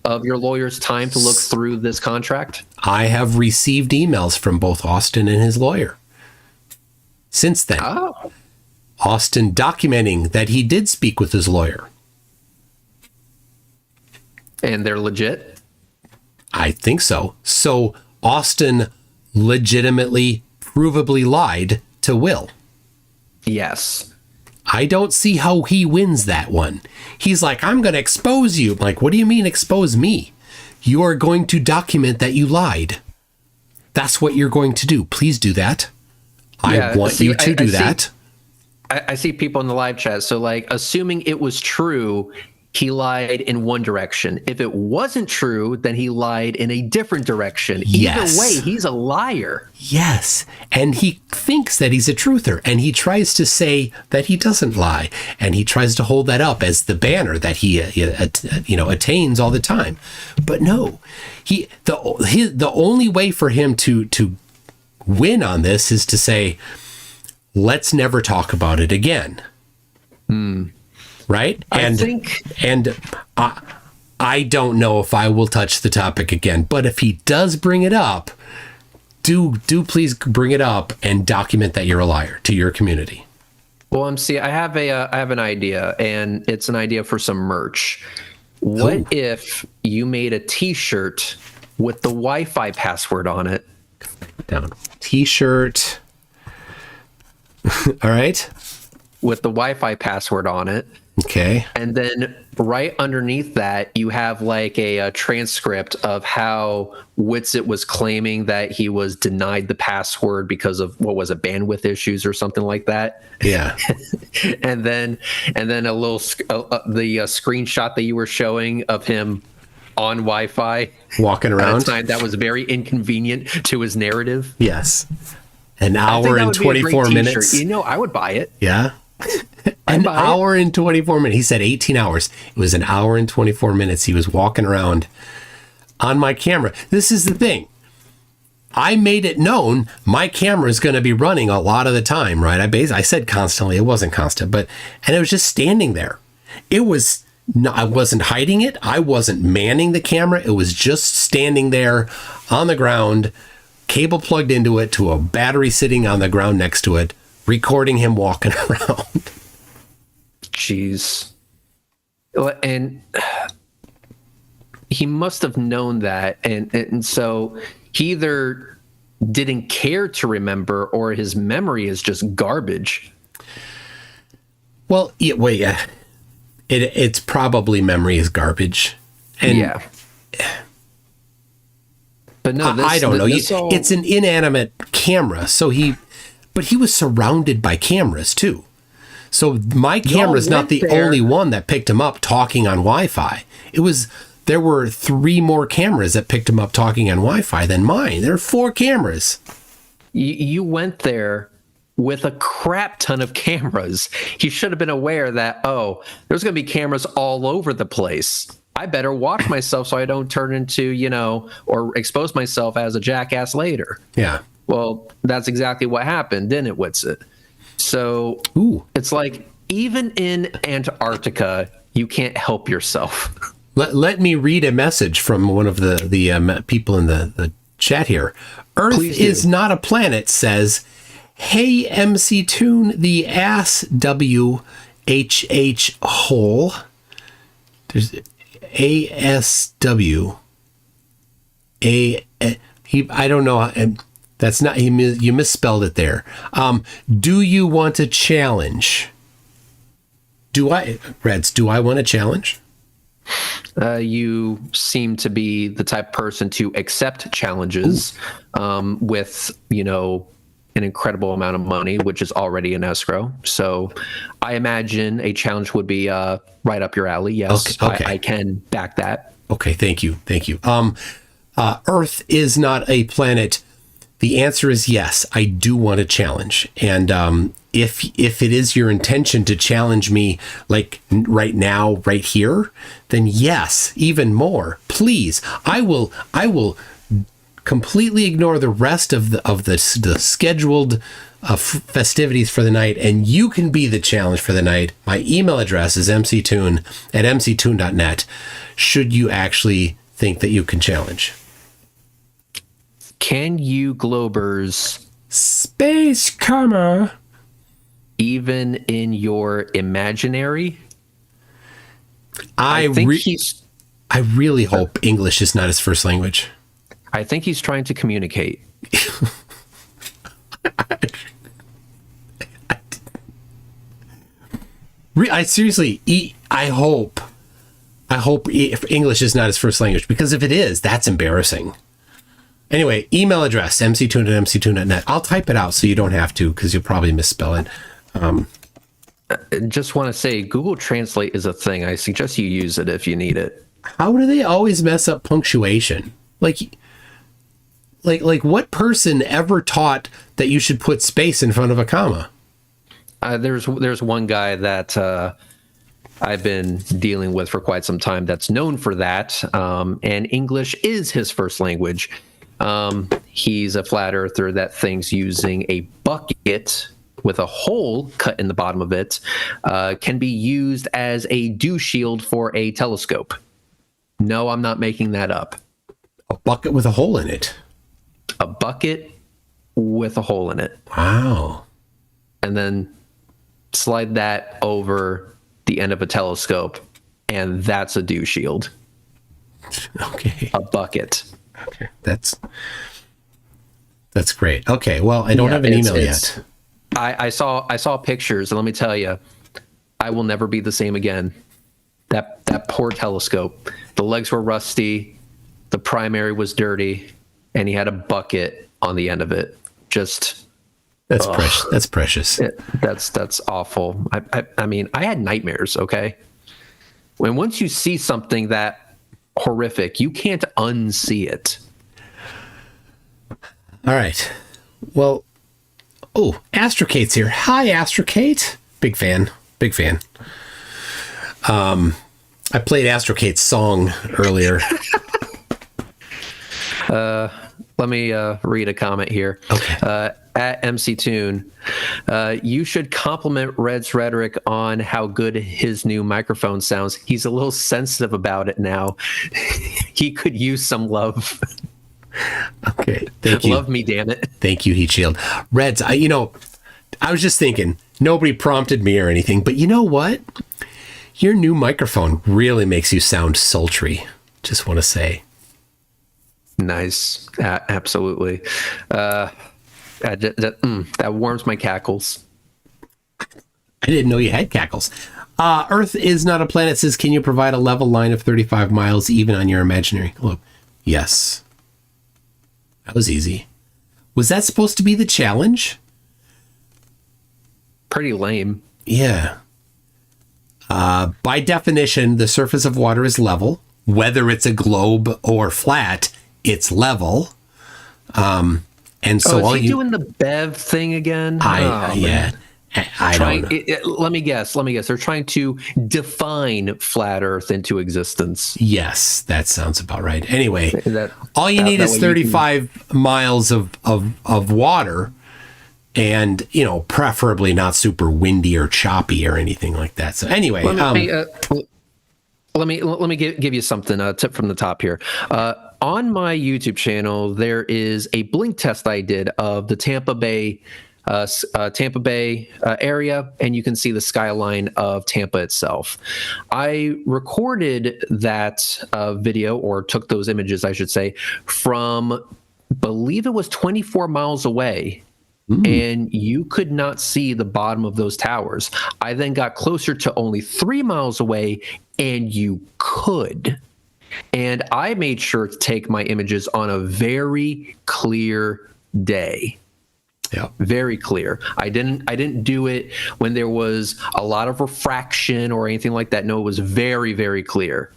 of your lawyer's time to look through this contract? I have received emails from both Austin and his lawyer since then. Oh. Austin documenting that he did speak with his lawyer. And they're legit? I think so. So Austin legitimately, provably lied to Will. Yes. I don't see how he wins that one. He's like, I'm going to expose you. I'm like, what do you mean expose me? You are going to document that you lied. That's what you're going to do. Please do that. I want you to do that. I see people in the live chat. So, like, assuming it was true, he lied in one direction. If it wasn't true, then he lied in a different direction. Yes. Either way, he's a liar. Yes. And he thinks that he's a truther, and he tries to say that he doesn't lie. And he tries to hold that up as the banner that he attains all the time. But no, the only way for him to win on this is to say, let's never talk about it again. Right? I don't know if I will touch the topic again, but if he does bring it up, do please bring it up and document that you're a liar to your community. Well, MC, I have an idea, and it's an idea for some merch. What if you made a T-shirt with the Wi-Fi password on it? Down. T-shirt. All right. With the Wi-Fi password on it. Okay. And then right underneath that, you have like a transcript of how Witsit was claiming that he was denied the password because of, what was it, bandwidth issues or something like that. Yeah. and then a little the screenshot that you were showing of him on Wi-Fi, walking at around. a time that was very inconvenient to his narrative. Yes. An I think hour that and would be a great 24 t-shirt. minutes. You know, I would buy it. Yeah. I'd An buy it. hour and 24 minutes. He said 18 hours. It was an hour and 24 minutes. He was walking around on my camera. This is the thing. I made it known my camera is going to be running a lot of the time, right? I said constantly. It wasn't constant, and it was just standing there. It was, I wasn't hiding it. I wasn't manning the camera. It was just standing there on the ground, cable plugged into it to a battery sitting on the ground next to it, recording him walking around. Jeez. And he must have known that. And so he either didn't care to remember or his memory is just garbage. Well, yeah. It's probably memory is garbage. And yeah. But no, I don't know. It's an inanimate camera. But he was surrounded by cameras too. So my camera's not the only one that picked him up talking on Wi-Fi. There were 3 more cameras that picked him up talking on Wi-Fi than mine. There are 4 cameras. You went there with a crap ton of cameras. You should have been aware that, there's going to be cameras all over the place. I better watch myself so I don't turn into, or expose myself as a jackass later. Yeah. Well, that's exactly what happened, didn't it, Witsit? So It's like, even in Antarctica, you can't help yourself. Let me read a message from one of the people in the chat here. Earth is not a planet says, hey, MC Tune, the ass WHH hole. There's ASW. I don't know. That's not, you misspelled it there. Do you want a challenge? Reds, do I want a challenge? You seem to be the type of person to accept challenges with, an incredible amount of money, which is already in escrow. So I imagine a challenge would be right up your alley. Yes, okay. I can back that. Okay, thank you. Earth is not a planet. The answer is yes, I do want a challenge. And if it is your intention to challenge me like right now, right here, then yes, even more. Please, I will completely ignore the rest of the scheduled festivities for the night, and you can be the challenge for the night. My email address is mctoon@mctoon.net. Should you actually think that you can challenge? Can you Globers space comma even in your imaginary? I really hope English is not his first language. I think he's trying to communicate. I seriously, I hope if English is not his first language, because if it is, that's embarrassing. Anyway, email address, mctoon@mctoon.net. I'll type it out so you don't have to, because you'll probably misspell it. Just want to say, Google Translate is a thing. I suggest you use it if you need it. How do they always mess up punctuation? Like what person ever taught that you should put space in front of a comma? There's one guy that I've been dealing with for quite some time that's known for that, and English is his first language. He's a flat earther that thinks using a bucket with a hole cut in the bottom of it can be used as a dew shield for a telescope. No, I'm not making that up. A bucket with a hole in it. A bucket with a hole in it. Wow. And then slide that over the end of a telescope, and that's a dew shield. Okay. A bucket. Okay. That's great. Okay. Well, I don't have an email yet. I saw pictures, and let me tell you, I will never be the same again. That poor telescope. The legs were rusty, the primary was dirty, and he had a bucket on the end of it. Just that's precious. That's precious. That's awful. I mean, I had nightmares. Okay, when once you see something that horrific. You can't unsee it. All right. Well, Astrokate's here. Hi, Astrokate. Big fan. Big fan. I played Astrokate's song earlier. Let me read a comment here. Okay. At MC Tune, you should compliment Red's rhetoric on how good his new microphone sounds. He's a little sensitive about it now. He could use some love. Okay. Thank you. Love me, damn it. Thank you, Heat Shield. Reds, I was just thinking, nobody prompted me or anything, but you know what? Your new microphone really makes you sound sultry. Just want to say. Nice. Absolutely. That warms my cackles. I didn't know you had cackles. Earth is not a planet says, can you provide a level line of 35 miles even on your imaginary globe? Yes. That was easy. Was that supposed to be the challenge? Pretty lame. Yeah. By definition, the surface of water is level. Whether it's a globe or flat, it's level. And so is he doing the Bev thing again? I don't know. Let me guess. They're trying to define flat Earth into existence. Yes, that sounds about right. Anyway, all you need is 35 miles of water, and preferably not super windy or choppy or anything like that. So anyway, let me give you something. A tip from the top here. On my YouTube channel, there is a blink test I did of the Tampa Bay area, and you can see the skyline of Tampa itself. I recorded that video, or took those images, I should say, from, believe it was 24 miles away. And you could not see the bottom of those towers. I then got closer to only 3 miles away, and you could. And I made sure to take my images on a very clear day. Yeah, very clear. I didn't do it when there was a lot of refraction or anything like that. No, it was very, very clear.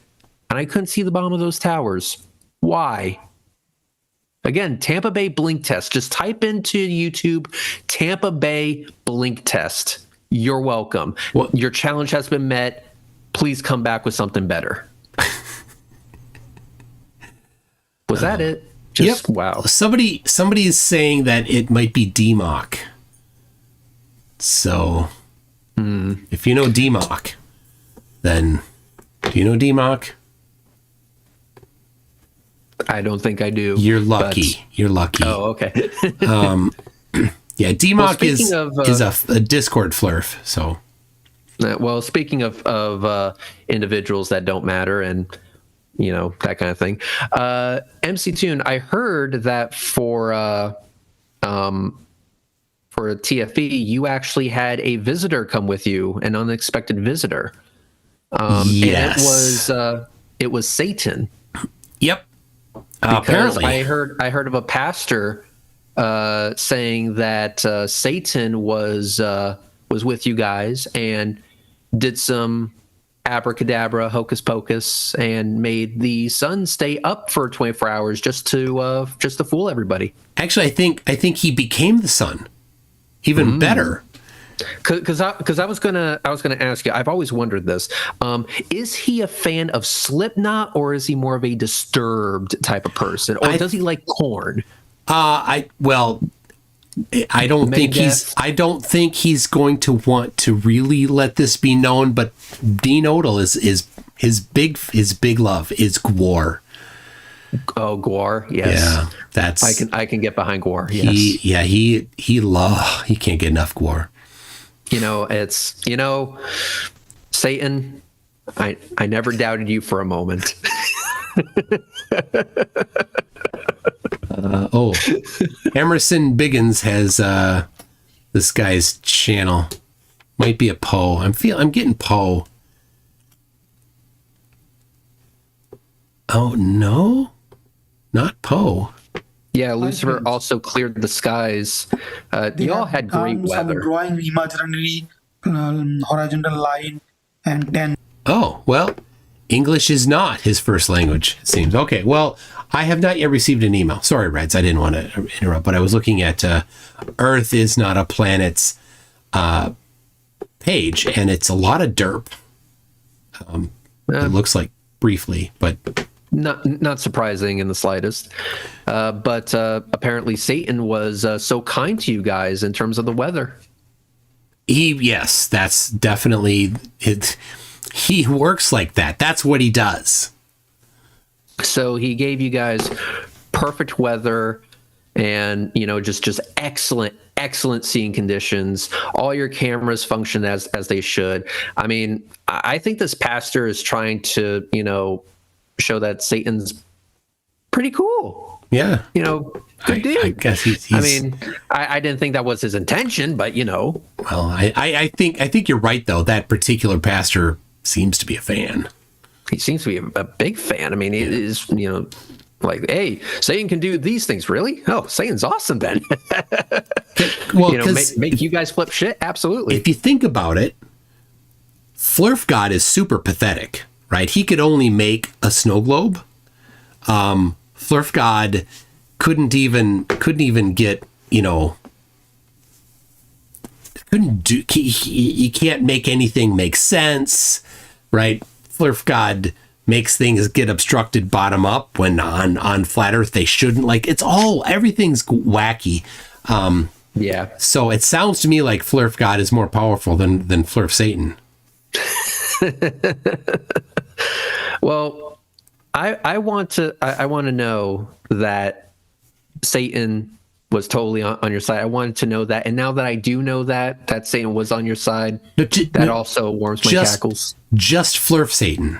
And I couldn't see the bottom of those towers. Why? Again, Tampa Bay blink test. Just type into YouTube Tampa Bay blink test. You're welcome. Well, your challenge has been met. Please come back with something better. Was that it? Just, yep. Wow. Somebody is saying that it might be DMOC. So, if you know DMOC, then do you know DMOC? I don't think I do. You're lucky. But... You're lucky. Oh, okay. Yeah, DMOC well, is a Discord flurf. So, well, speaking of individuals that don't matter and that kind of thing, MC Tune, I heard that for TFE, you actually had a visitor come with you, an unexpected visitor. Yes. And it was Satan. Yep. Because Apparently, I heard of a pastor saying that Satan was with you guys and did some abracadabra, hocus pocus, and made the sun stay up for 24 hours just to fool everybody. Actually, I think he became the sun. Even better. Because I was gonna ask you. I've always wondered this. Is he a fan of Slipknot, or is he more of a Disturbed type of person, or does he like Korn? I don't think he's going to want to really let this be known. But Dean Odell is his big love is Gwar. Oh, Gwar, yes. Yeah, that's I can get behind Gwar. Yes. He can't get enough Gwar. It's Satan, I never doubted you for a moment. Emerson Biggins has this guy's channel. Might be a Poe. I'm getting Poe. Oh no, not Poe. Yeah, Lucifer also cleared the skies. You all had great weather. Drawing imaginary horizontal line and then. Oh well, English is not his first language, it seems. Okay, well, I have not yet received an email. Sorry, Reds, I didn't want to interrupt, but I was looking at Earth is Not a Planet's page, and it's a lot of derp. It looks like briefly, but not surprising in the slightest. But apparently Satan was so kind to you guys in terms of the weather. Yes, that's definitely it. He works like that. That's what he does. So he gave you guys perfect weather and, just excellent seeing conditions. All your cameras function as they should. I mean, I think this pastor is trying to, show that Satan's pretty cool. Yeah. Good dude. I guess he's I mean, I didn't think that was his intention, but Well, I think you're right though. That particular pastor seems to be a fan. He seems to be a big fan. I mean, he is, like, hey, Satan can do these things. Really? Oh, Satan's awesome then. Well, make you guys flip shit. Absolutely. If you think about it, Flurf God is super pathetic, right? He could only make a snow globe. Flurf God couldn't even get, he can't make anything make sense, right? Flurf God makes things get obstructed bottom up when on flat Earth they shouldn't. Like, everything's wacky. Yeah. So it sounds to me like Flurf God is more powerful than Flurf Satan. Well, I want to know that Satan was totally on your side. I wanted to know that, and now that I do know that Satan was on your side, that also warms my cackles. Just Flurf Satan.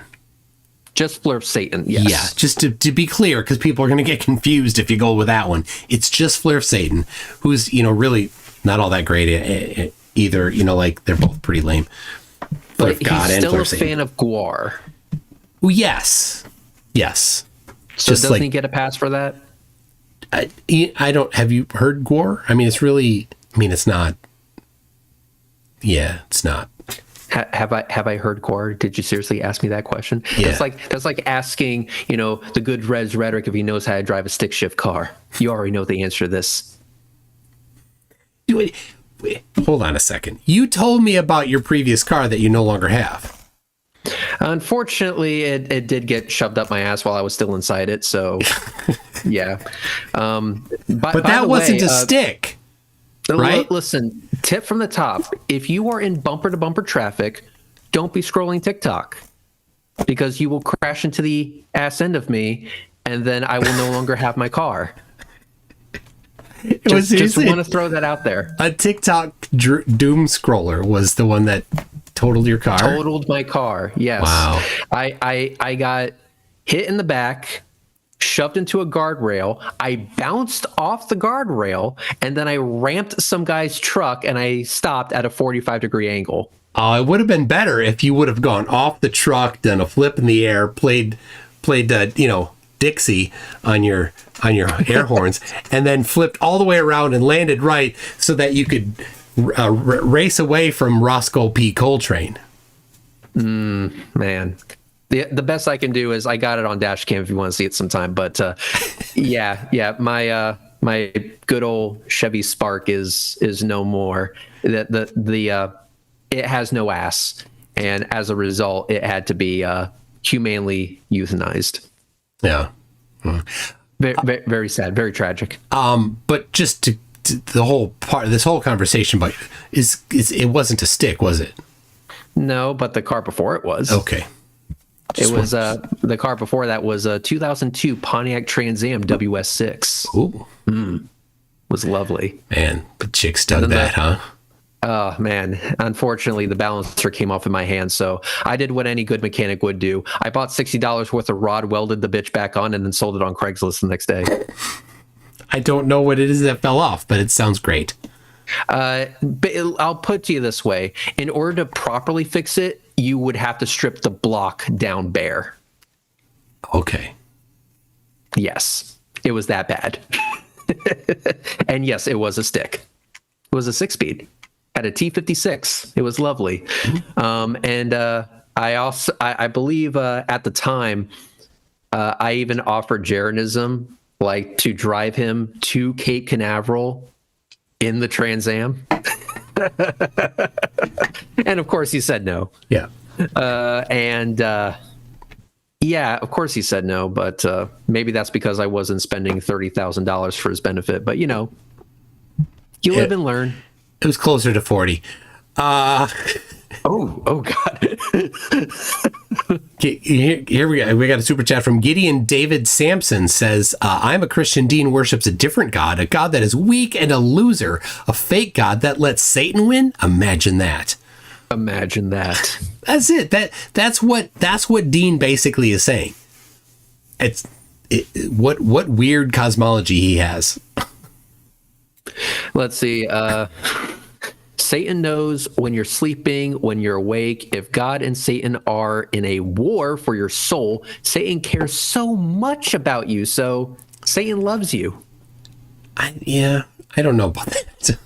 Just Flurf Satan, yes. Yeah, just to be clear, because people are going to get confused if you go with that one. It's just Flurf Satan, who's, really not all that great either. Like, they're both pretty lame. But he's still a fan of Gwar. Well, yes. So doesn't he get a pass for that? I don't. Have you heard Gwar? I mean, it's not. Yeah, it's not. Have I heard Gwar? Did you seriously ask me that question? Yeah. That's like asking, the good Reds rhetoric if he knows how to drive a stick shift car. You already know the answer to this. Wait, hold on a second. You told me about your previous car that you no longer have. Unfortunately, it did get shoved up my ass while I was still inside it. So, yeah. But that wasn't a stick, right? Listen, tip from the top. If you are in bumper-to-bumper traffic, don't be scrolling TikTok because you will crash into the ass end of me, and then I will no longer have my car. Just want to throw that out there. A TikTok doom scroller was the one that totaled your car? Totaled my car, yes. Wow. I got hit in the back, shoved into a guardrail. I bounced off the guardrail, and then I ramped some guy's truck, and I stopped at a 45-degree angle. It would have been better if you would have gone off the truck, done a flip in the air, played Dixie on your air horns, and then flipped all the way around and landed right so that you could race away from Roscoe P. Coltrane. Man, the best I can do is I got it on dash cam if you want to see it sometime. But yeah, my good old Chevy Spark is no more. It has no ass, and as a result, it had to be humanely euthanized. Yeah. Very, very, very sad, very tragic. But just to the whole part of this whole conversation, but is it wasn't a stick, was it? No, but the car before it was. Okay. The car before that was a 2002 Pontiac Trans Am WS6. Ooh. Was lovely. Man, but chicks dug that, huh? Oh, man. Unfortunately, the balancer came off in my hand, so I did what any good mechanic would do. I bought $60 worth of rod, welded the bitch back on, and then sold it on Craigslist the next day. I don't know what it is that fell off, but it sounds great. But I'll put it to you this way. In order to properly fix it, you would have to strip the block down bare. Okay. Yes. It was that bad. And yes, it was a stick. It was a 6-speed. Had a T56. It was lovely. And I believe at the time, I even offered Jeranism, like to drive him to Cape Canaveral in the Trans Am. And of course he said no. Yeah. Yeah, of course he said no, but maybe that's because I wasn't spending $30,000 for his benefit. But you live and learn. It was closer to 40. Oh God. Here we go. We got a super chat from Gideon David Sampson says, I'm a Christian. Dean worships a different God, a God that is weak and a loser, a fake God that lets Satan win. Imagine that. Imagine that. That's it. That's what Dean basically is saying. What weird cosmology he has. Let's see. Satan knows when you're sleeping, when you're awake. If God and Satan are in a war for your soul, Satan cares so much about you. So Satan loves you. I don't know about that.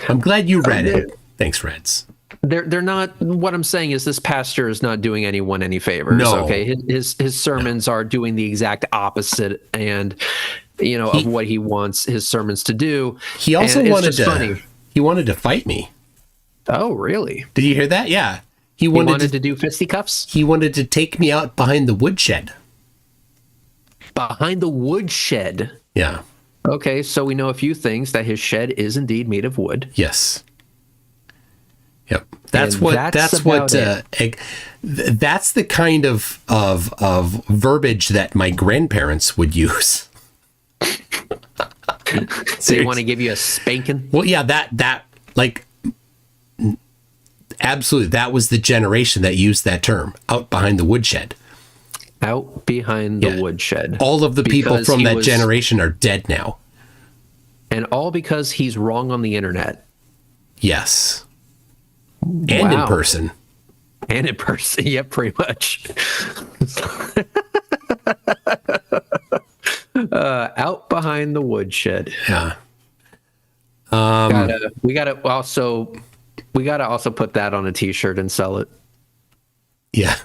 I'm glad you read it. Thanks, Reds. They're not. What I'm saying is this pastor is not doing anyone any favors. No. Okay, his sermons are doing the exact opposite, and of what he wants his sermons to do. He also wanted to. He wanted to fight me. Oh, really? Did you hear that? Yeah. He wanted to do fisticuffs? He wanted to take me out behind the woodshed. Behind the woodshed? Yeah. Okay, so we know a few things, that his shed is indeed made of wood. Yes. Yep. That's the kind of verbiage that my grandparents would use. They want to give you a spanking? Well, yeah, that absolutely. That was the generation that used that term, out behind the woodshed. Out behind the woodshed. All of the people from that generation are dead now. And all because he's wrong on the internet. Yes. And in person. And in person, yeah, pretty much. Out behind the woodshed. Yeah. We gotta also put that on a t-shirt and sell it. Yeah.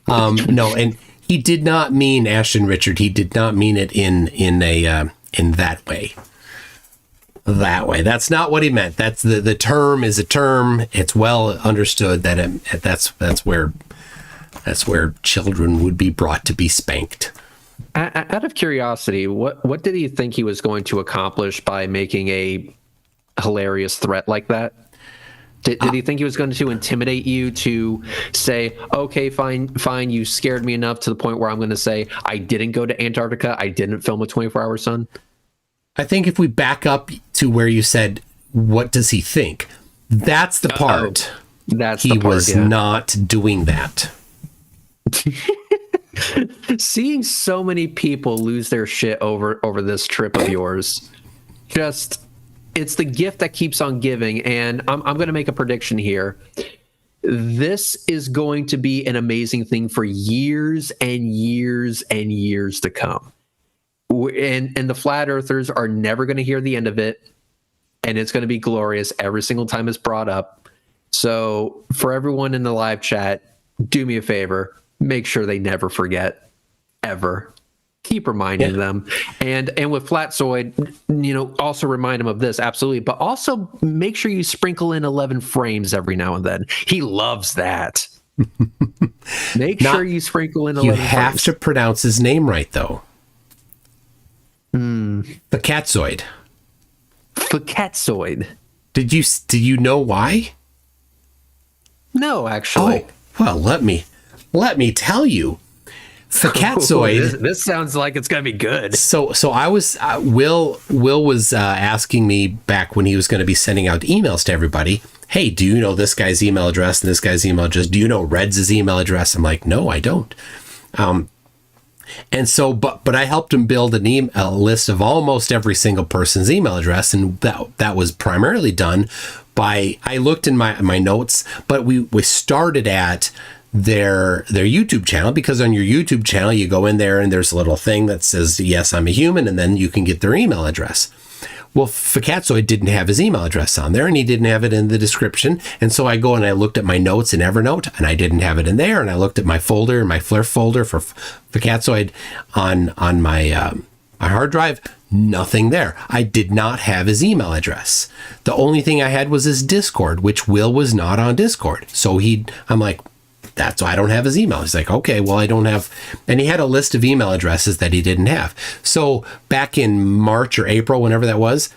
No, and he did not mean Ashton Richard. He did not mean it in that way. That way. That's not what he meant. That's the term is a term. It's well understood that that's where children would be brought to be spanked. Out of curiosity, what did he think he was going to accomplish by making a hilarious threat like that? Did he think he was going to intimidate you to say, okay, fine, you scared me enough to the point where I'm going to say, I didn't go to Antarctica, I didn't film a 24-hour sun? I think if we back up to where you said, what does he think? That's the part. He was not doing that. Seeing so many people lose their shit over this trip of yours, it's the gift that keeps on giving. And I'm going to make a prediction here. This is going to be an amazing thing for years and years and years to come. And the flat earthers are never going to hear the end of it. And it's going to be glorious every single time it's brought up. So for everyone in the live chat, do me a favor. Make sure they never forget, ever. Keep reminding them. And with Flatzoid, also remind him of this, absolutely. But also make sure you sprinkle in 11 frames every now and then. He loves that. Make sure you sprinkle in 11 frames. You have to pronounce his name right, though. The Catzoid. Fakatzoid. Did you know why? No, actually. Oh, well, let me tell you. Fakatzoid. This sounds like it's going to be good. So I was Will was asking me back when he was going to be sending out emails to everybody. Hey, do you know this guy's email address and this guy's email address? Do you know Red's email address? I'm like, no, I don't. And so, but I helped him build an email list of almost every single person's email address, and that was primarily done by, I looked in my notes, but we started at their YouTube channel, because on your YouTube channel you go in there and there's a little thing that says, yes, I'm a human, and then you can get their email address. Well, Facatzoid didn't have his email address on there, and he didn't have it in the description. And so I go and I looked at my notes in Evernote, and I didn't have it in there. And I looked at my folder, my Flare folder for Facatzoid on my my hard drive. Nothing there. I did not have his email address. The only thing I had was his Discord, which Will was not on Discord. So I'm like, that's why I don't have his email. He's like, okay, well, I don't have, and he had a list of email addresses that he didn't have. So back in March or April, whenever that was,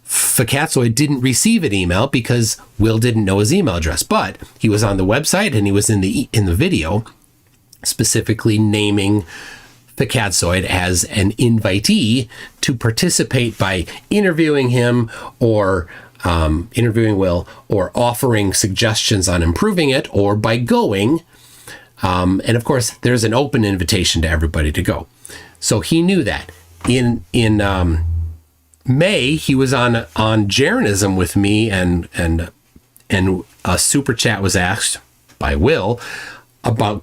Facatzoid didn't receive an email because Will didn't know his email address, but he was on the website and he was in the video specifically naming Facatzoid as an invitee to participate by interviewing him or interviewing Will, or offering suggestions on improving it, or by going. And of course, there's an open invitation to everybody to go. So he knew that. In May, he was on Jeranism with me, and a super chat was asked by Will about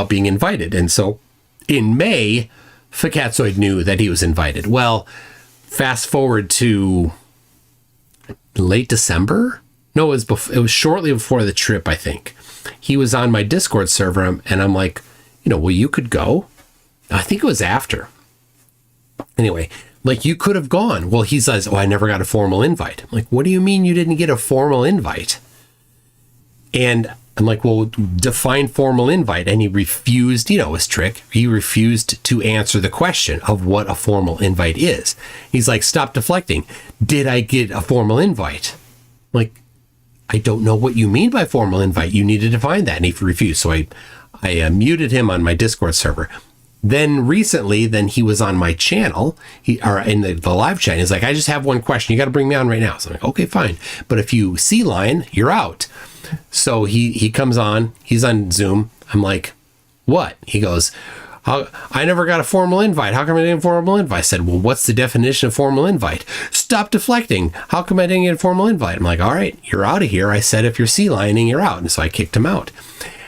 being invited. And so in May, Facatzoid knew that he was invited. Well, fast forward to late December. No, it was shortly before the trip, I think. He was on my Discord server, and I'm like, well, you could go. I think it was after. Anyway, like, you could have gone. Well, he says, I never got a formal invite. I'm like, what do you mean you didn't get a formal invite? And I'm like, well, define formal invite. And he refused, his trick. He refused to answer the question of what a formal invite is. He's like, stop deflecting. Did I get a formal invite? I'm like, I don't know what you mean by formal invite. You need to define that. And he refused. So I muted him on my Discord server. Then recently, he was on my channel, or in the live chat. He's like, I just have one question. You got to bring me on right now. So I'm like, okay, fine. But if you sea lion, you're out. So he comes on, he's on Zoom. I'm like, what? He goes, I never got a formal invite. How come I didn't get a formal invite? I said, well, what's the definition of formal invite? Stop deflecting. How come I didn't get a formal invite? I'm like, all right, you're out of here. I said, if you're sea lioning, you're out. And so I kicked him out.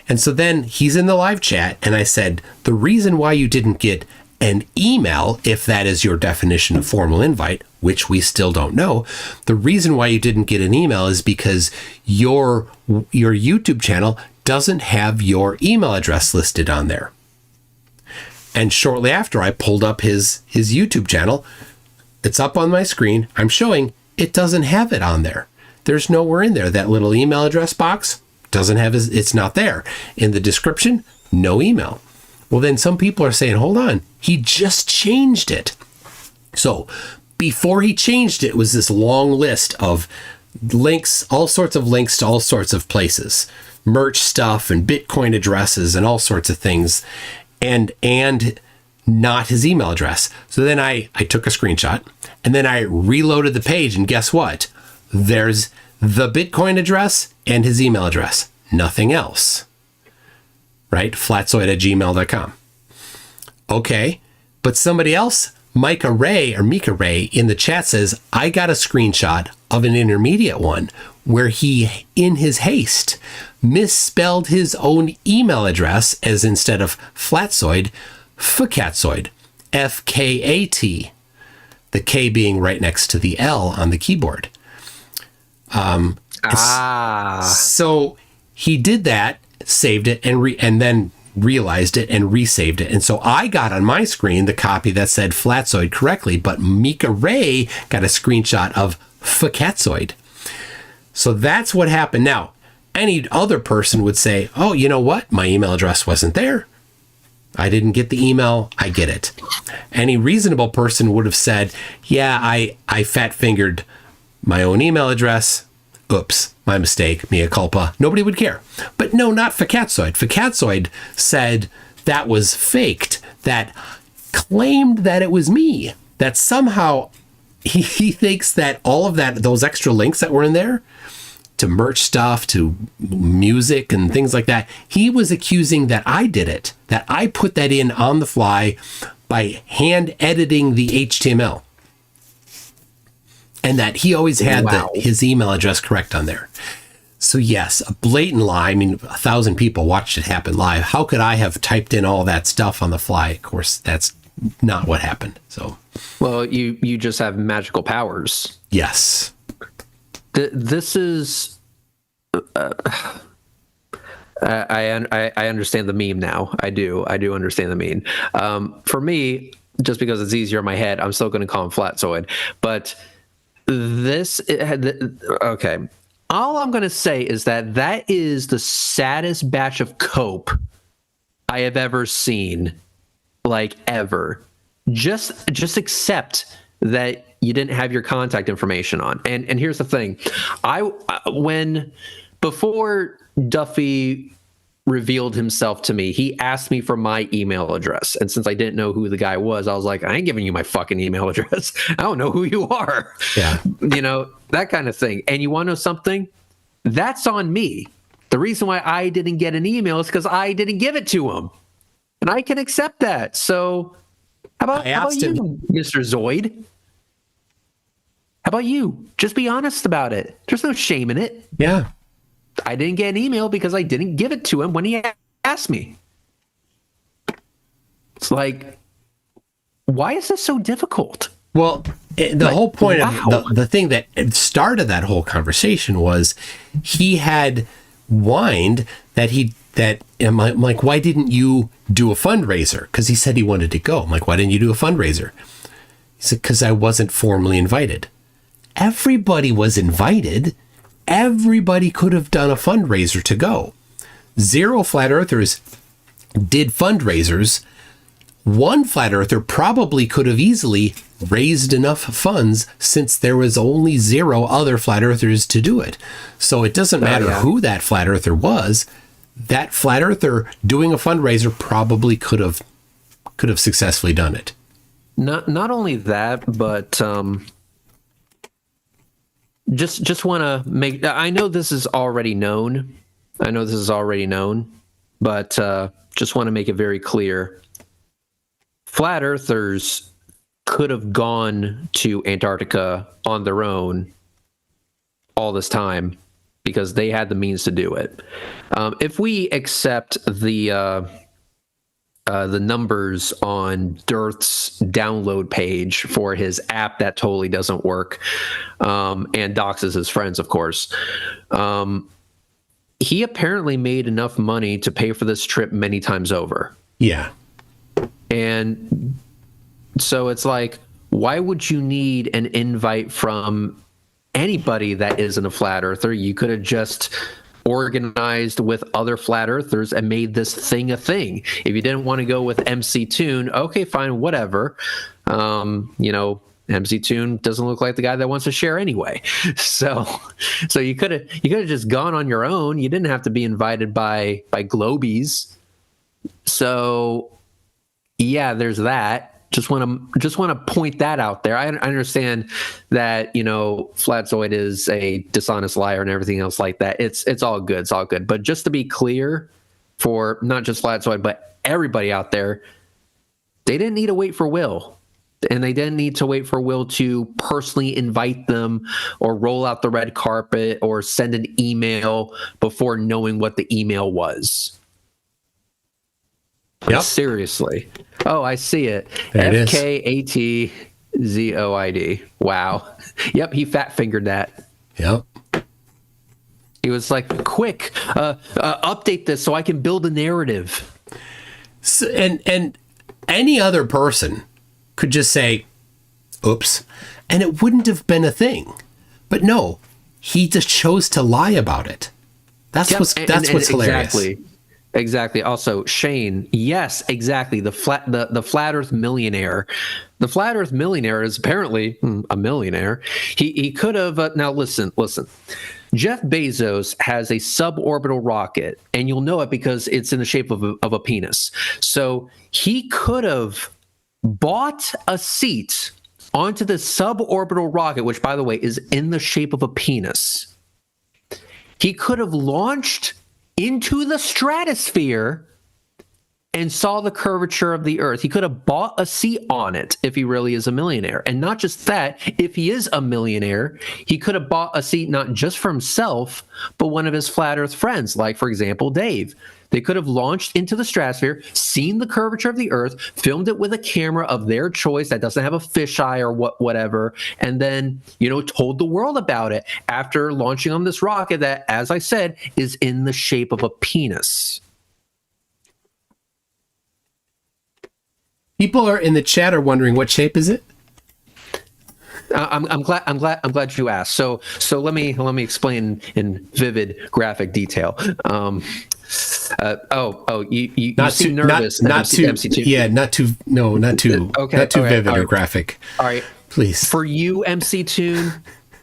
And so then he's in the live chat, and I said, the reason why you didn't get an email, if that is your definition of formal invite, which we still don't know, the reason why you didn't get an email is because your YouTube channel doesn't have your email address listed on there. And shortly after, I pulled up his YouTube channel. It's up on my screen. I'm showing it doesn't have it on there. There's nowhere in there. That little email address box doesn't have it's not there. In the description, no email. Well, then some people are saying, hold on, he just changed it. So before he changed it, was this long list of links, all sorts of links to all sorts of places, merch stuff and Bitcoin addresses and all sorts of things, and not his email address. So then I took a screenshot, and then I reloaded the page, and guess what? There's the Bitcoin address and his email address, nothing else. Right? Flatzoid@gmail.com. Okay. But somebody else, Mika Ray in the chat says, I got a screenshot of an intermediate one where he, in his haste, misspelled his own email address as instead of Flatzoid, Facatzoid, Fkat, the K being right next to the L on the keyboard. So he did that, saved it, and then realized it and resaved it. And so I got on my screen the copy that said Flatzoid correctly, but Mika Ray got a screenshot of Facatzoid. So that's what happened. Now, any other person would say, oh, you know what? My email address wasn't there. I didn't get the email. I get it. Any reasonable person would have said, yeah, I fat-fingered my own email address. Oops, my mistake, mea culpa. Nobody would care. But no, not Facatzoid. Facatzoid said that was faked, that claimed that it was me, that somehow he thinks that all of that, those extra links that were in there to merch stuff, to music and things like that, he was accusing that I did it, that I put that in on the fly by hand editing the HTML. And that he always had his email address correct on there. So yes, a blatant lie. I mean, 1,000 people watched it happen live. How could I have typed in all that stuff on the fly? Of course, that's not what happened. So, well, you just have magical powers. yes. This is. I understand the meme now. I do understand the meme. For me, just because it's easier in my head, I'm still going to call him Flatzoid. But okay. All I'm going to say is that is the saddest batch of cope I have ever seen, like ever. Just accept that you didn't have your contact information on. And here's the thing. Before Duffy revealed himself to me, he asked me for my email address. And since I didn't know who the guy was, I was like, I ain't giving you my fucking email address. I don't know who you are. Yeah. That kind of thing. And you want to know something? That's on me. The reason why I didn't get an email is because I didn't give it to him. And I can accept that. So how about you, Mr. Zoid? How about you? Just be honest about it. There's no shame in it. Yeah. I didn't get an email because I didn't give it to him when he asked me. It's like, why is this so difficult? Well, the whole point of the thing that started that whole conversation was he had whined that I'm like, why didn't you do a fundraiser? Because he said he wanted to go. I'm like, why didn't you do a fundraiser? He said, because I wasn't formally invited. Everybody was invited. Everybody could have done a fundraiser to go. 0 flat earthers did fundraisers. 1 flat earther probably could have easily raised enough funds since there was only 0 other flat earthers to do it. So it doesn't matter who that flat earther was. That flat earther doing a fundraiser probably could have successfully done it. Not only that, but just want to make, I know this is already known, but just want to make it very clear. Flat earthers could have gone to Antarctica on their own all this time because they had the means to do it. If we accept the numbers on Dirth's download page for his app that totally doesn't work, and doxes his friends, of course, he apparently made enough money to pay for this trip many times over. Yeah. And so it's like, why would you need an invite from anybody that isn't a flat earther? You could have just organized with other flat earthers and made this thing a thing. If you didn't want to go with MC Toon, okay, fine, whatever. MC Toon doesn't look like the guy that wants to share anyway. So you could have just gone on your own. You didn't have to be invited by Globies. So yeah, there's that. Just want to point that out there. I understand that, Flatzoid is a dishonest liar and everything else like that. It's all good. It's all good. But just to be clear, for not just Flatzoid, but everybody out there, they didn't need to wait for Will. And they didn't need to wait for Will to personally invite them or roll out the red carpet or send an email before knowing what the email was. Yep. Seriously. Oh, I see it. FKATZOID. Wow. Yep, he fat fingered that. Yep. He was like, quick, update this so I can build a narrative. So, and any other person could just say, oops, and it wouldn't have been a thing. But no, he just chose to lie about it. That's what's hilarious. Exactly. Also, Shane, yes, exactly. The flat Earth millionaire. The flat Earth millionaire is apparently a millionaire. He could have. Now listen. Jeff Bezos has a suborbital rocket, and you'll know it because it's in the shape of a penis. So he could have bought a seat onto the suborbital rocket, which, by the way, is in the shape of a penis. He could have launched into the stratosphere and saw the curvature of the earth. He could have bought a seat on it if he really is a millionaire. And not just that, if he is a millionaire, he could have bought a seat not just for himself, but one of his flat earth friends, like, for example, Dave. They could have launched into the stratosphere, seen the curvature of the earth, filmed it with a camera of their choice that doesn't have a fisheye or whatever, and then, told the world about it after launching on this rocket that, as I said, is in the shape of a penis. People are in the chat are wondering what shape is it? I'm glad you asked. So let me explain in vivid graphic detail. You Not seem too nervous. not too MC2. Yeah, not too Okay, not too okay, vivid all or right. graphic. All right. Please. For you, MC Tune,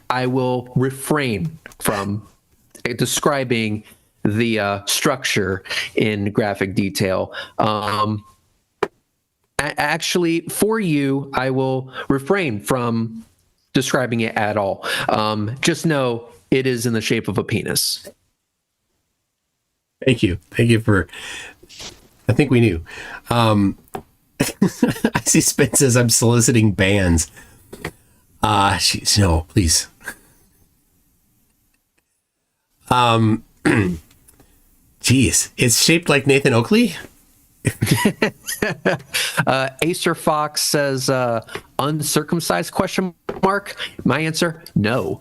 I will refrain from describing the structure in graphic detail. Actually, for you, I will refrain from describing it at all. Just know it is in the shape of a penis. Thank you for. I think we knew. I see Spence says I'm soliciting bans. No, please. Geez, it's shaped like Nathan Oakley. Acer Fox says uncircumcised question mark. My answer, no.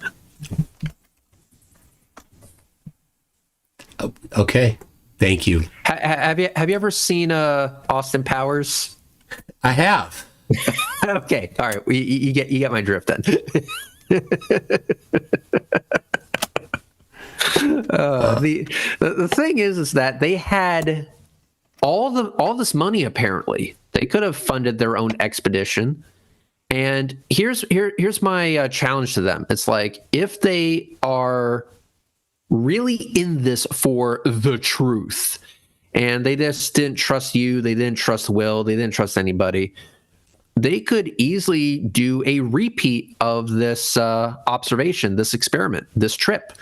Okay, thank you. Have you ever seen Austin Powers? I have. Okay, all right. You get my drift then. The thing is that they had all this money. Apparently, they could have funded their own expedition. And here's my challenge to them. It's like, if they are really in this for the truth, and they just didn't trust you, they didn't trust Will, they didn't trust anybody, they could easily do a repeat of this observation, this experiment, this trip.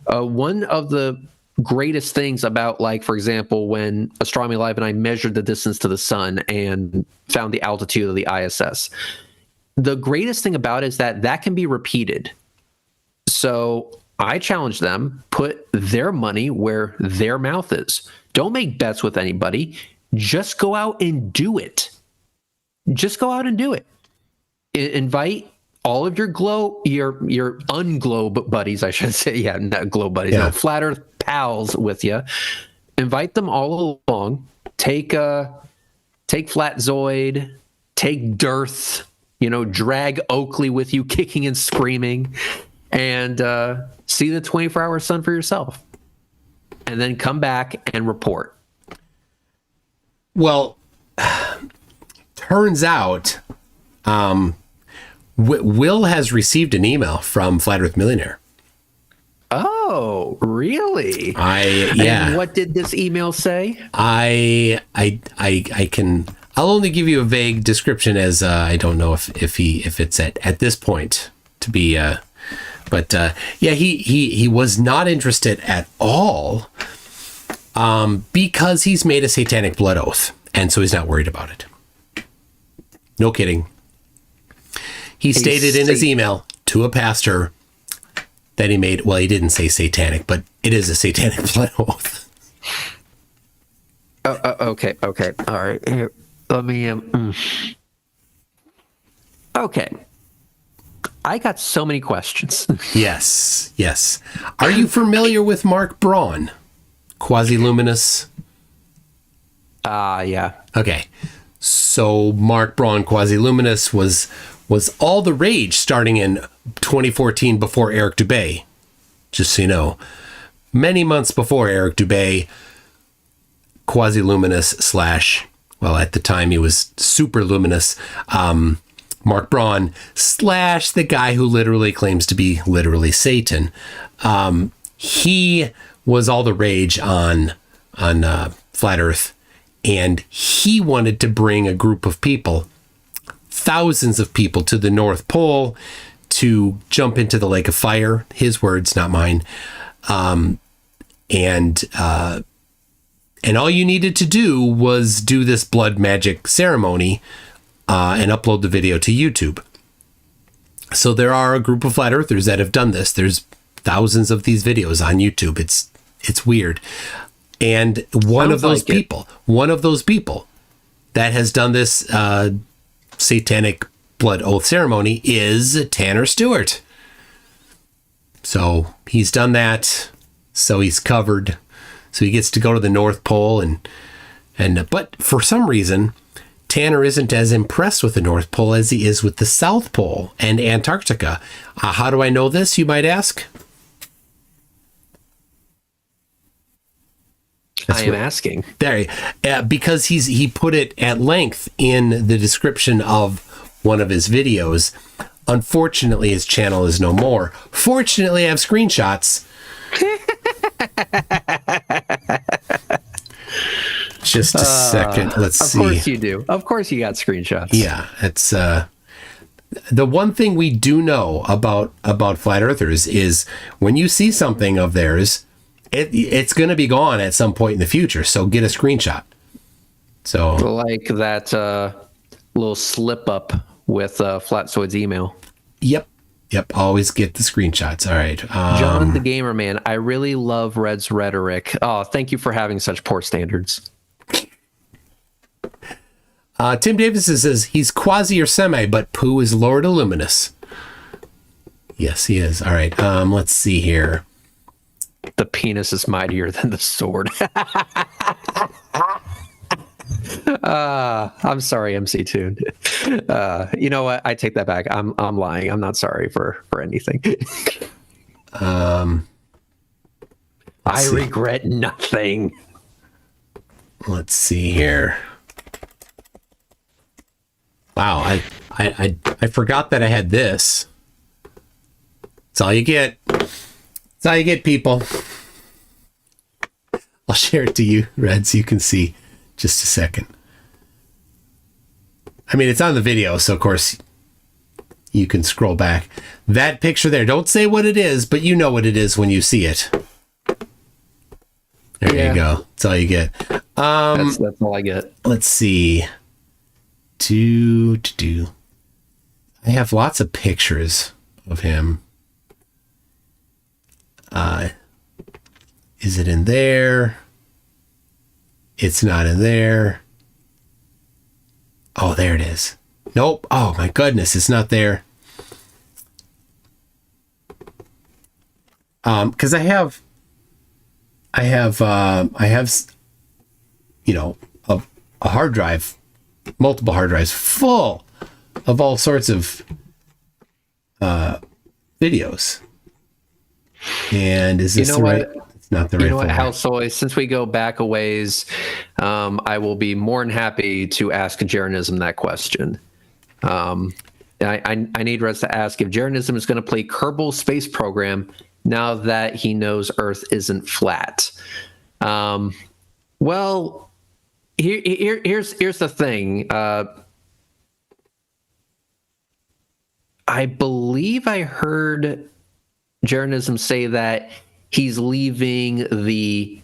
One of the greatest things about, like, for example, when Astronomy Live and I measured the distance to the sun and found the altitude of the ISS, the greatest thing about it is that can be repeated. So I challenge them, put their money where their mouth is. Don't make bets with anybody. Just go out and do it. Just go out and do it. Invite all of your unglobe buddies, I should say. Yeah, not globe buddies. Yeah. No, flat Earth pals with you. Invite them all along. Take Flatzoid. Take Dearth. Drag Oakley with you, kicking and screaming, and see the 24-hour sun for yourself, and then come back and report. Well, turns out Will has received an email from Flat Earth Millionaire. Oh, really? Yeah. And what did this email say? I'll only give you a vague description, as I don't know if it's at this point to be but he was not interested at all, because he's made a satanic blood oath, and so he's not worried about it. No kidding. He stated in his email to a pastor that he made, well, he didn't say satanic, but it is a satanic blood oath. Okay. All right. Here, let me. Okay. I got so many questions. Yes. Are you familiar with Mark Braun, Quasi-Luminous? Yeah. Okay. So Mark Braun, Quasi-Luminous was all the rage starting in 2014 before Eric Dubay. Just so you know, many months before Eric Dubay, Quasi-Luminous / well, at the time he was super luminous, Mark Braun / the guy who literally claims to be literally Satan. He was all the rage on Flat Earth, and he wanted to bring a group of people, thousands of people, to the North Pole to jump into the Lake of Fire. His words, not mine. And And all you needed to do was do this blood magic ceremony and upload the video to YouTube. So there are a group of flat earthers that have done this. There's thousands of these videos on YouTube. It's weird. And one of those people that has done this satanic blood oath ceremony is Tanner Stewart. So he's done that. So he's covered. So he gets to go to the North Pole but for some reason, Tanner isn't as impressed with the North Pole as he is with the South Pole and Antarctica. How do I know this, you might ask? I am asking. There, because he put it at length in the description of one of his videos. Unfortunately, his channel is no more. Fortunately, I have screenshots. Just a second. Let's see. Of course you do. Of course you got screenshots. Yeah, it's the one thing we do know about flat earthers is when you see something of theirs, it's going to be gone at some point in the future. So get a screenshot. So like that little slip up with Flatsoid's email. Yep. Always get the screenshots. All right. John the Gamer Man, I really love Red's rhetoric. Oh, thank you for having such poor standards. Tim Davis says he's quasi or semi, but Pooh is Lord Illuminous. Yes, he is. All right. Let's see here. The penis is mightier than the sword. I'm sorry, MC Toon. You know what? I take that back. I'm lying. I'm not sorry for anything. I regret nothing. Let's see here. Wow, I forgot that I had this. That's all you get. That's all you get, people. I'll share it to you, Red, so you can see. Just a second. I mean, it's on the video, so of course you can scroll back. That picture there, don't say what it is, but you know what it is when you see it. There you go. That's all you get. That's all I get. Let's see. I have lots of pictures of him. Is it in there? It's not in there. Oh, there it is. Nope. Oh my goodness, it's not there. Because I have, you know, a hard drive, multiple hard drives full of all sorts of videos. And is this the right? It's not the right. You know what, folder. Houseoy, since we go back a ways, I will be more than happy to ask Jeranism that question. I need Rez to ask if Jeranism is going to play Kerbal Space Program now that he knows Earth isn't flat. Well, here's the thing. I believe I heard Jeranism say that he's leaving the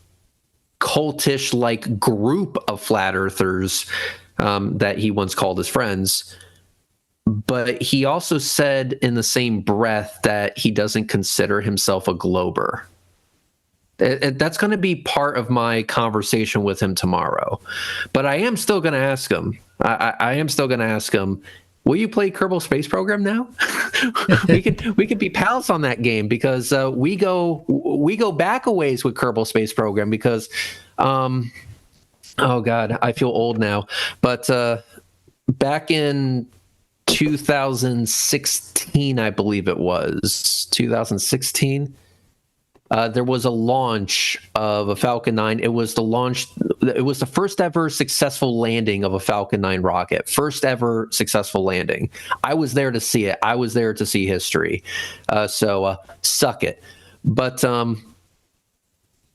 cultish-like group of flat earthers that he once called his friends. But he also said in the same breath that he doesn't consider himself a glober. That's going to be part of my conversation with him tomorrow. But I am still going to ask him. I am still going to ask him, will you play Kerbal Space Program now? we could be pals on that game because we go back a ways with Kerbal Space Program because oh God, I feel old now. But back in 2016, I believe it was 2016. There was a launch of a Falcon 9. It was the first ever successful landing of a Falcon 9 rocket. First ever successful landing. I was there to see it. I was there to see history. So suck it. But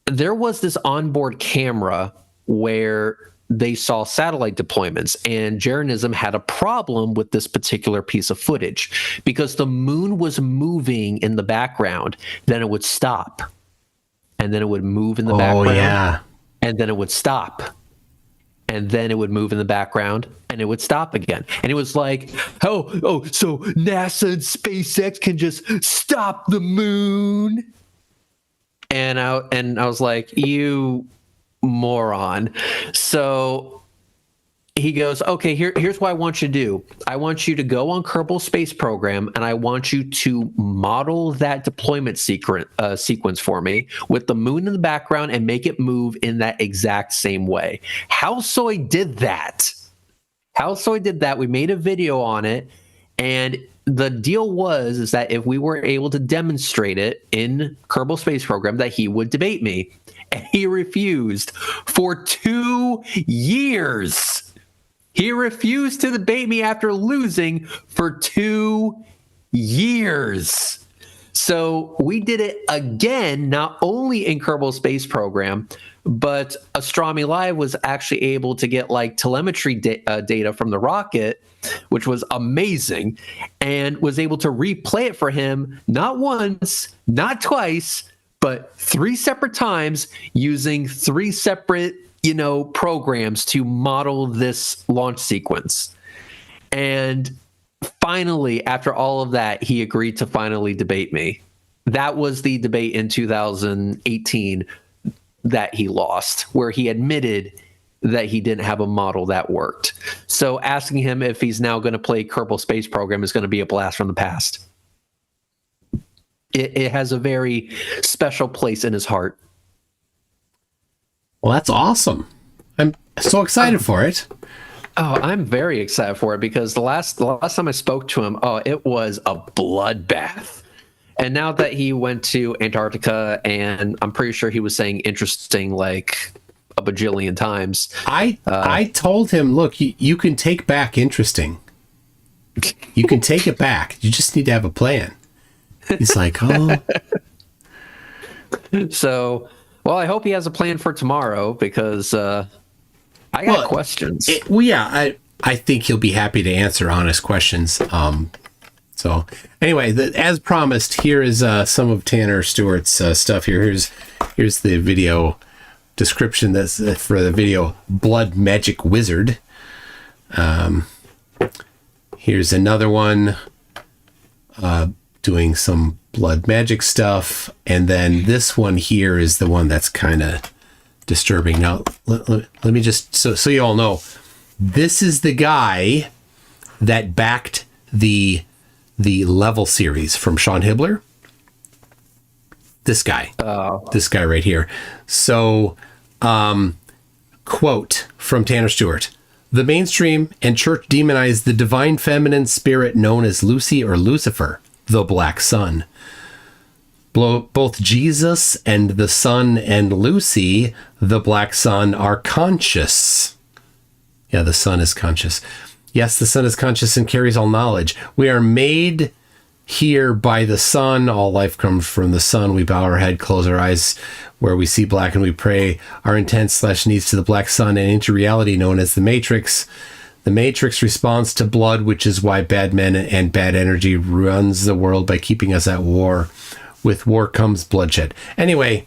there was this onboard camera where they saw satellite deployments, and Jeranism had a problem with this particular piece of footage because the moon was moving in the background, then it would stop, and then it would move in the background. Yeah. and then it would stop. And then it would move in the background and it would stop again. And it was like, so NASA and SpaceX can just stop the moon. And I was like, you moron. So he goes, okay, here's what I want you to do. I want you to go on Kerbal Space Program, and I want you to model that deployment sequence for me with the moon in the background and make it move in that exact same way. Halsoy did that. We made a video on it, and the deal is that if we were able to demonstrate it in Kerbal Space Program, that he would debate me. And he refused for 2 years. He refused to debate me after losing for 2 years. So we did it again, not only in Kerbal Space Program, but Astronomy Live was actually able to get like telemetry data from the rocket, which was amazing, and was able to replay it for him not once, not twice, but 3 separate times using 3 separate programs to model this launch sequence. And finally, after all of that, he agreed to finally debate me. That was the debate in 2018 that he lost, where he admitted that he didn't have a model that worked. So asking him if he's now going to play Kerbal Space Program is going to be a blast from the past. It has a very special place in his heart. Well, that's awesome. I'm so excited for it. Oh, I'm very excited for it because the last time I spoke to him, it was a bloodbath. And now that he went to Antarctica, and I'm pretty sure he was saying interesting like a bajillion times. I told him, look, you can take back interesting. You can take it back. You just need to have a plan. He's like, oh. So... well, I hope he has a plan for tomorrow because I got questions. I think he'll be happy to answer honest questions. So anyway, as promised, here is some of Tanner Stewart's stuff here. Here's the video description that's for the video Blood Magic Wizard. Here's another one doing some blood magic stuff, and then this one here is the one that's kind of disturbing. Now let me just so you all know, this is the guy that backed the level series from Sean Hibbler. This guy right here. So quote from Tanner Stewart: the mainstream and church demonize the divine feminine spirit known as Lucy or Lucifer, the Black Sun. Both Jesus and the Sun and Lucy, the Black Sun, are conscious. Yeah, the Sun is conscious. Yes, the Sun is conscious and carries all knowledge. We are made here by the Sun. All life comes from the Sun. We bow our head, close our eyes where we see black, and we pray our intent / needs to the Black Sun and into reality known as the Matrix. The Matrix responds to blood, which is why bad men and bad energy runs the world by keeping us at war. With war comes bloodshed. Anyway,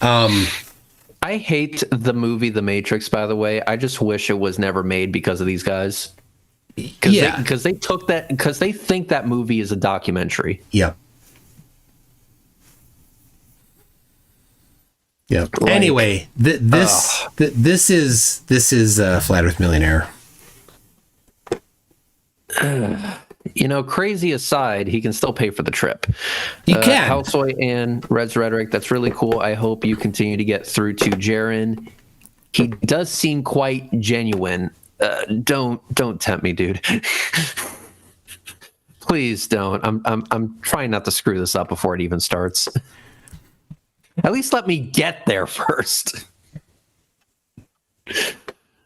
I hate the movie The Matrix, by the way. I just wish it was never made because of these guys. Because they took that, because they think that movie is a documentary. Yep. Yep. Like, anyway, this is Flat Earth Millionaire. Crazy aside, he can still pay for the trip. He can. Halsoy and Red's Rhetoric, that's really cool. I hope you continue to get through to Jaren. He does seem quite genuine. Don't tempt me, dude. Please don't. I'm trying not to screw this up before it even starts. At least let me get there first.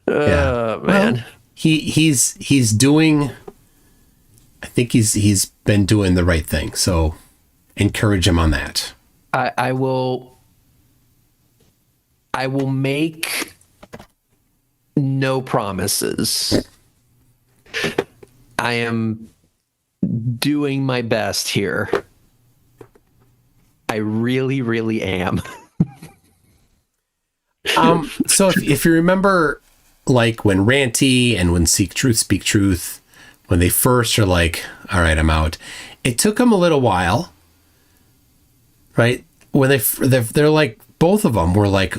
Man. Well, he's doing. I think he's been doing the right thing. So encourage him on that. I will make no promises. I am doing my best here. I really, really am. So if you remember, like when Ranty and when Seek Truth, Speak Truth, when they first are like, all right, I'm out. It took them a little while, right? When they're like, both of them were like,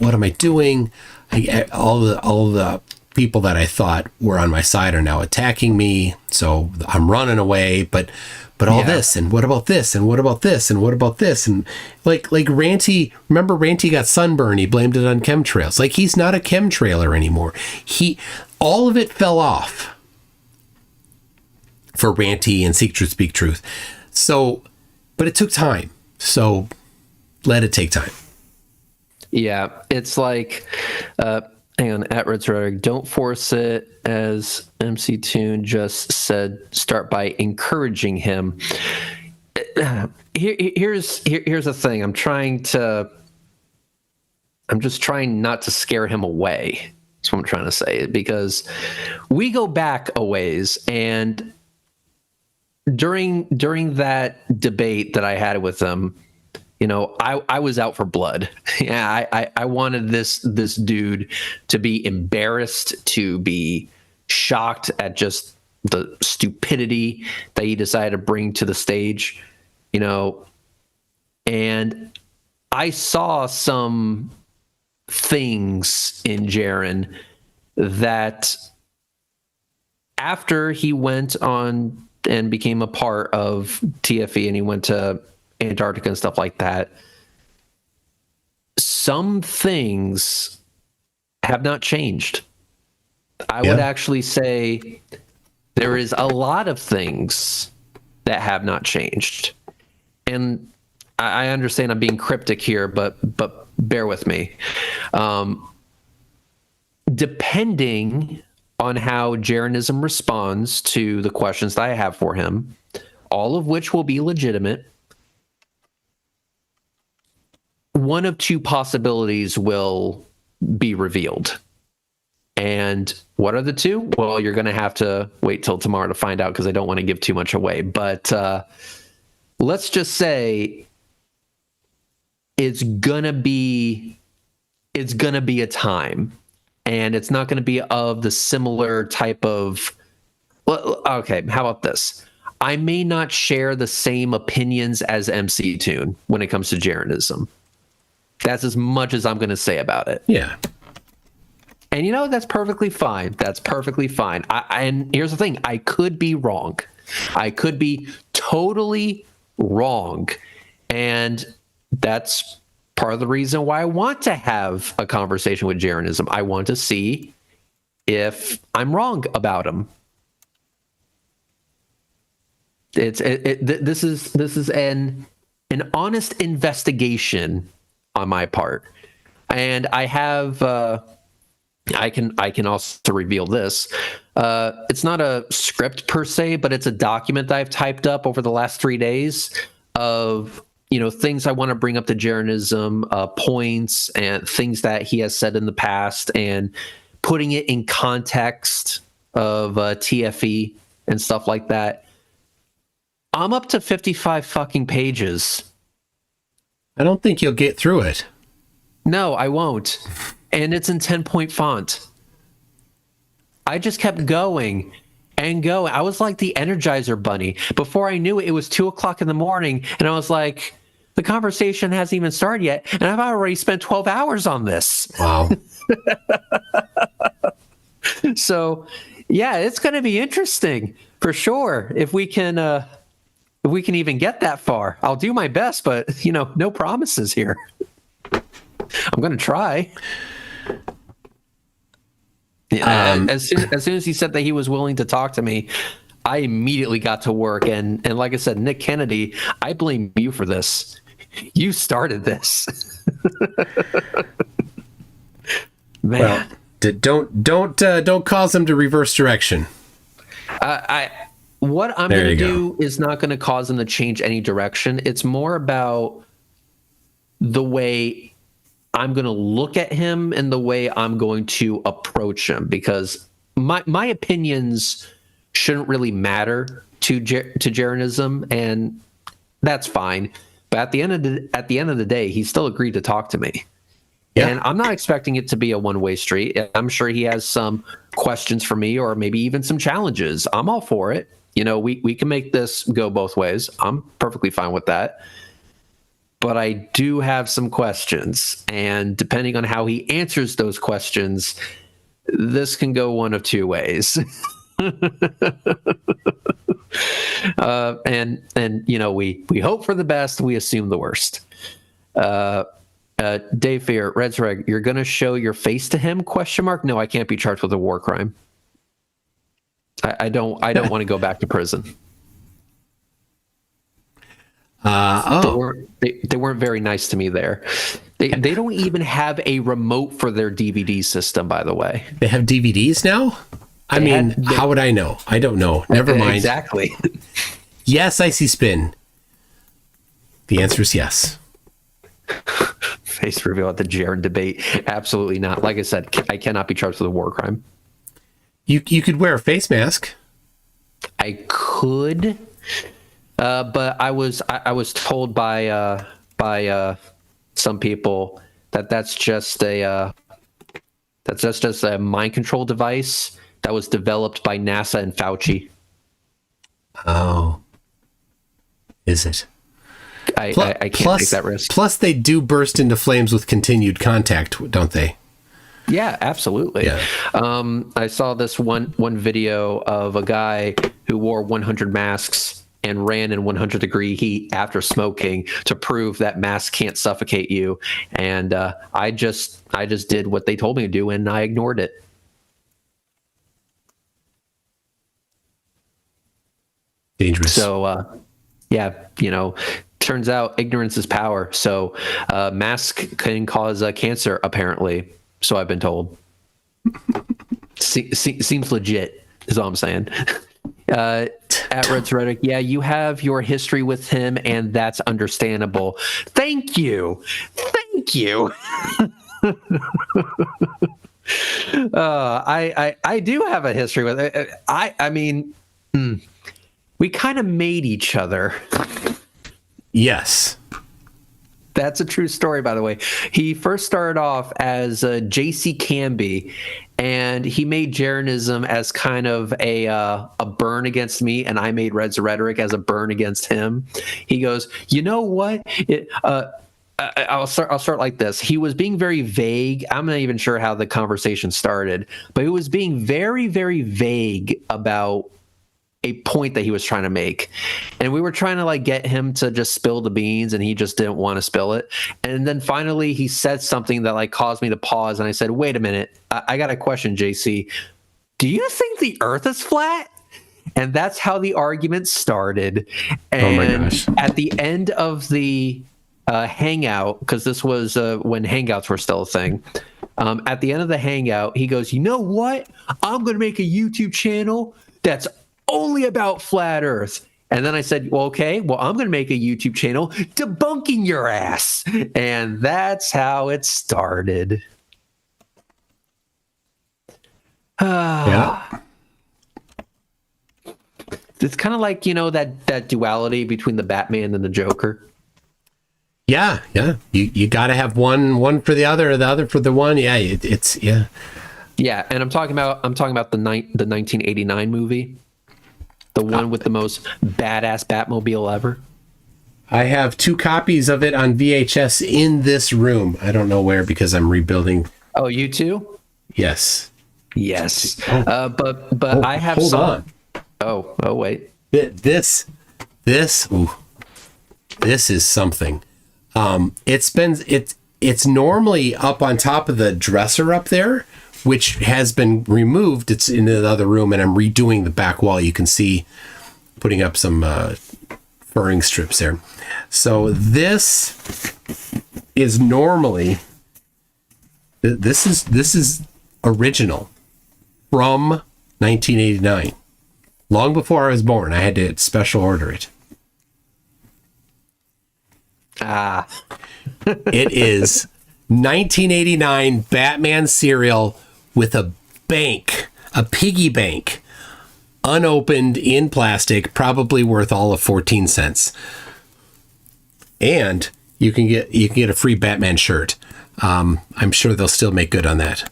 what am I doing? All the people that I thought were on my side are now attacking me. So I'm running away, but all this, and what about this, and what about this, and what about this, and like Ranty. Remember, Ranty got sunburn. He blamed it on chemtrails. Like, he's not a chemtrailer anymore. All of it fell off for Ranty and Seek Truth, Speak Truth. So, but it took time. So let it take time. Yeah, it's like, hang on, at Reds Rhetoric, don't force it, as MC Toon just said, start by encouraging him. Here's the thing. I'm just trying not to scare him away. That's what I'm trying to say, because we go back a ways, and during that debate that I had with him, you know, I was out for blood. Yeah, I wanted this dude to be embarrassed, to be shocked at just the stupidity that he decided to bring to the stage, you know. And I saw some things in Jaren that, after he went on and became a part of TFE and he went to Antarctica and stuff like that, some things have not changed. I would actually say there is a lot of things that have not changed. And I understand I'm being cryptic here, but bear with me. Depending on how Jeranism responds to the questions that I have for him, all of which will be legitimate, one of two possibilities will be revealed. And what are the two? Well, you're going to have to wait till tomorrow to find out, because I don't want to give too much away. But let's just say it's going to be a time, and it's not going to be of the similar type of, well, okay, how about this? I may not share the same opinions as MC Toon when it comes to Jeranism. That's as much as I'm going to say about it. Yeah. And, you know, that's perfectly fine. That's perfectly fine. And here's the thing. I could be wrong. I could be totally wrong. And that's part of the reason why I want to have a conversation with Jeranism. I want to see if I'm wrong about him. This is an honest investigation on my part. And I have... I can also reveal this. It's not a script per se, but it's a document that I've typed up over the last 3 days of, you know, things I want to bring up to Jeranism, points and things that he has said in the past, and putting it in context of TFE and stuff like that. I'm up to 55 fucking pages. I don't think you'll get through it. No, I won't. And it's in 10-point font. I just kept going and going. I was like the Energizer Bunny. Before I knew it, it was 2:00 in the morning, and I was like, the conversation hasn't even started yet, and I've already spent 12 hours on this. Wow. So, yeah, it's going to be interesting for sure. If we can even get that far, I'll do my best, but, you know, no promises here. I'm going to try. As soon as he said that he was willing to talk to me, I immediately got to work. And like I said, Nick Kennedy, I blame you for this. You started this. Man. Well, don't cause them to reverse direction. What I'm going to do is not going to cause them to change any direction. It's more about the way I'm going to look at him and the way I'm going to approach him, because my opinions shouldn't really matter to Jeranism, and that's fine. But at the end of the day, he still agreed to talk to me. Yeah. And I'm not expecting it to be a one-way street. I'm sure he has some questions for me, or maybe even some challenges. I'm all for it. We can make this go both ways. I'm perfectly fine with that. But I do have some questions. And depending on how he answers those questions, this can go one of two ways. And we hope for the best. We assume the worst. Dave Fear, Red's Reg, you're going to show your face to him? ? No, I can't be charged with a war crime. I don't want to go back to prison. They weren't very nice to me there. They don't even have a remote for their DVD system, by the way. They have DVDs now? How would I know? I don't know. Never mind. Exactly. Yes, I see spin. The answer is yes. Face reveal at the Jaron debate. Absolutely not. Like I said, I cannot be charged with a war crime. You could wear a face mask. I could, but I was told by some people that that's just a mind control device that was developed by NASA and Fauci. Oh, is it? I can't take that risk. Plus, they do burst into flames with continued contact, don't they? Yeah, absolutely. Yeah. I saw this one video of a guy who wore 100 masks and ran in 100-degree heat after smoking to prove that masks can't suffocate you. And I just did what they told me to do, and I ignored it. Dangerous. So, turns out ignorance is power. So masks can cause cancer, apparently. So I've been told. Seems legit, is all I'm saying. At Red's Rhetoric, yeah, you have your history with him, and that's understandable. Thank you. I do have a history with it. We kind of made each other. Yes. That's a true story, by the way. He first started off as J.C. Canby, and he made Jaronism as kind of a burn against me, and I made Red's Rhetoric as a burn against him. He goes, you know what? I'll start like this. He was being very vague. I'm not even sure how the conversation started, but he was being very, very vague about a point that he was trying to make, and we were trying to get him to just spill the beans, and he just didn't want to spill it. And then finally he said something that caused me to pause, and I said, wait a minute, I got a question, JC. Do you think the earth is flat? And that's how the argument started. And oh my gosh. At the end of the hangout, because this was when hangouts were still a thing, at the end of the hangout, he goes, you know what? I'm going to make a YouTube channel that's only about flat earth. And then I said, well, okay, well, I'm going to make a YouTube channel debunking your ass. And that's how it started. Yeah. It's kind of like, that duality between the Batman and the Joker. Yeah. You got to have one for the other for the one. Yeah, it's yeah. Yeah, and I'm talking about the 1989 movie. The one with the most badass Batmobile ever. I have 2 copies of it on VHS in this room. I don't know where because I'm rebuilding. Oh, you too? Yes. But I have hold some. On. Oh, wait. This is something. It's normally up on top of the dresser up there, which has been removed. It's in the other room, and I'm redoing the back wall. You can see putting up some furring strips there. So this is normally, this is original from 1989. Long before I was born, I had to special order it. It is 1989 Batman cereal with a piggy bank, unopened in plastic, probably worth all of 14 cents. And you can get a free Batman shirt. I'm sure they'll still make good on that.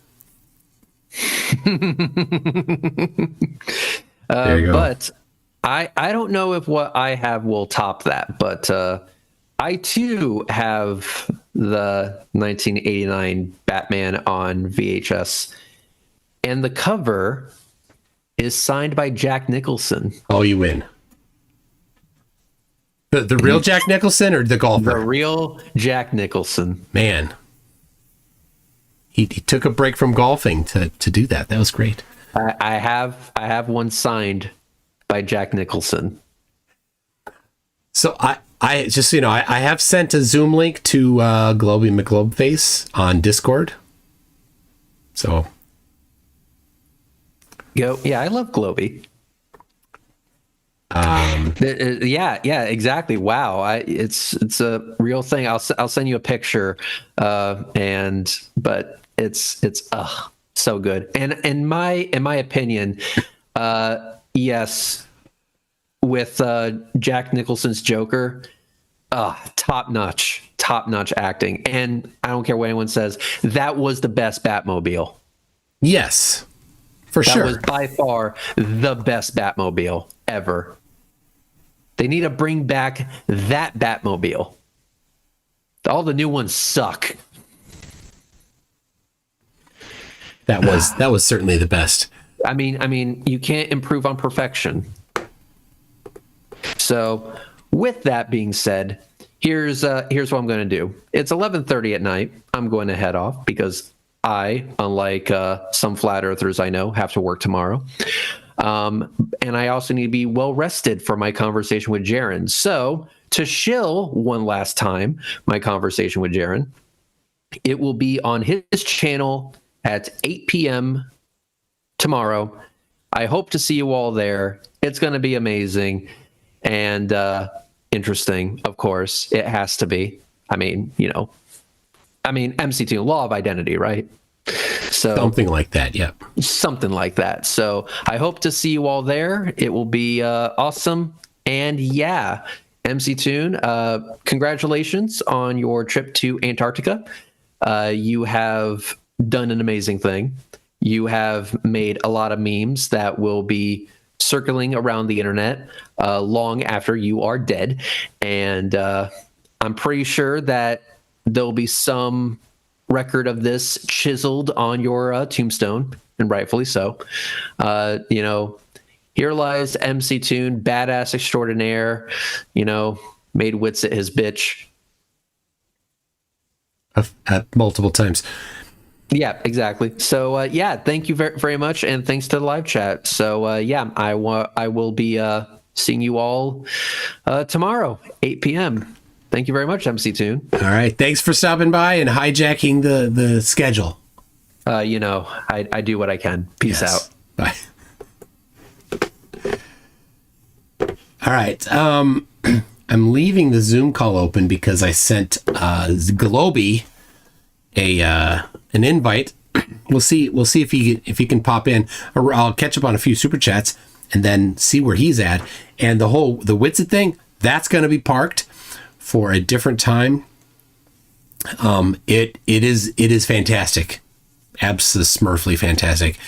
There you go. But I don't know if what I have will top that, but I too have the 1989 Batman on VHS, and the cover is signed by Jack Nicholson. Oh, you win. The real Jack Nicholson or the golfer? The real Jack Nicholson. Man. He took a break from golfing to do that. That was great. I have one signed by Jack Nicholson. So I just, I have sent a Zoom link to GlobeyMcGlobeface on Discord. So. Yeah, I love Globey. Yeah, exactly. Wow, it's a real thing. I'll send you a picture, but it's so good. And in my opinion, yes, with Jack Nicholson's Joker, top notch acting. And I don't care what anyone says, that was the best Batmobile. Yes, for sure. That was by far the best Batmobile ever. They need to bring back that Batmobile. All the new ones suck. That was certainly the best. I mean, you can't improve on perfection. So, with that being said, here's what I'm going to do. It's 11:30 at night. I'm going to head off because I, unlike some flat earthers I know, have to work tomorrow. And I also need to be well rested for my conversation with Jaron. So, to shill one last time my conversation with Jaron, it will be on his channel at 8 p.m. tomorrow. I hope to see you all there. It's going to be amazing and interesting, of course. It has to be. I mean, MC2, law of identity, right? So something like that, yeah. Something like that. So I hope to see you all there. It will be awesome. And yeah, MC Toon, congratulations on your trip to Antarctica. You have done an amazing thing. You have made a lot of memes that will be circling around the internet long after you are dead. And I'm pretty sure that there'll be some record of this chiseled on your tombstone, and rightfully so. Here lies MC Toon, badass extraordinaire, made WItsit his bitch. Multiple times. Yeah, exactly. So, thank you very, very much, and thanks to the live chat. So, I will be seeing you all tomorrow, 8 p.m. Thank you very much, MC Toon. All right. Thanks for stopping by and hijacking the schedule. I do what I can. Peace out. Bye. All right. I'm leaving the Zoom call open because I sent Globey an invite. We'll see if he can pop in. Or I'll catch up on a few super chats and then see where he's at. And the WItsit thing, that's going to be parked for a different time. It is fantastic, absolutely fantastic.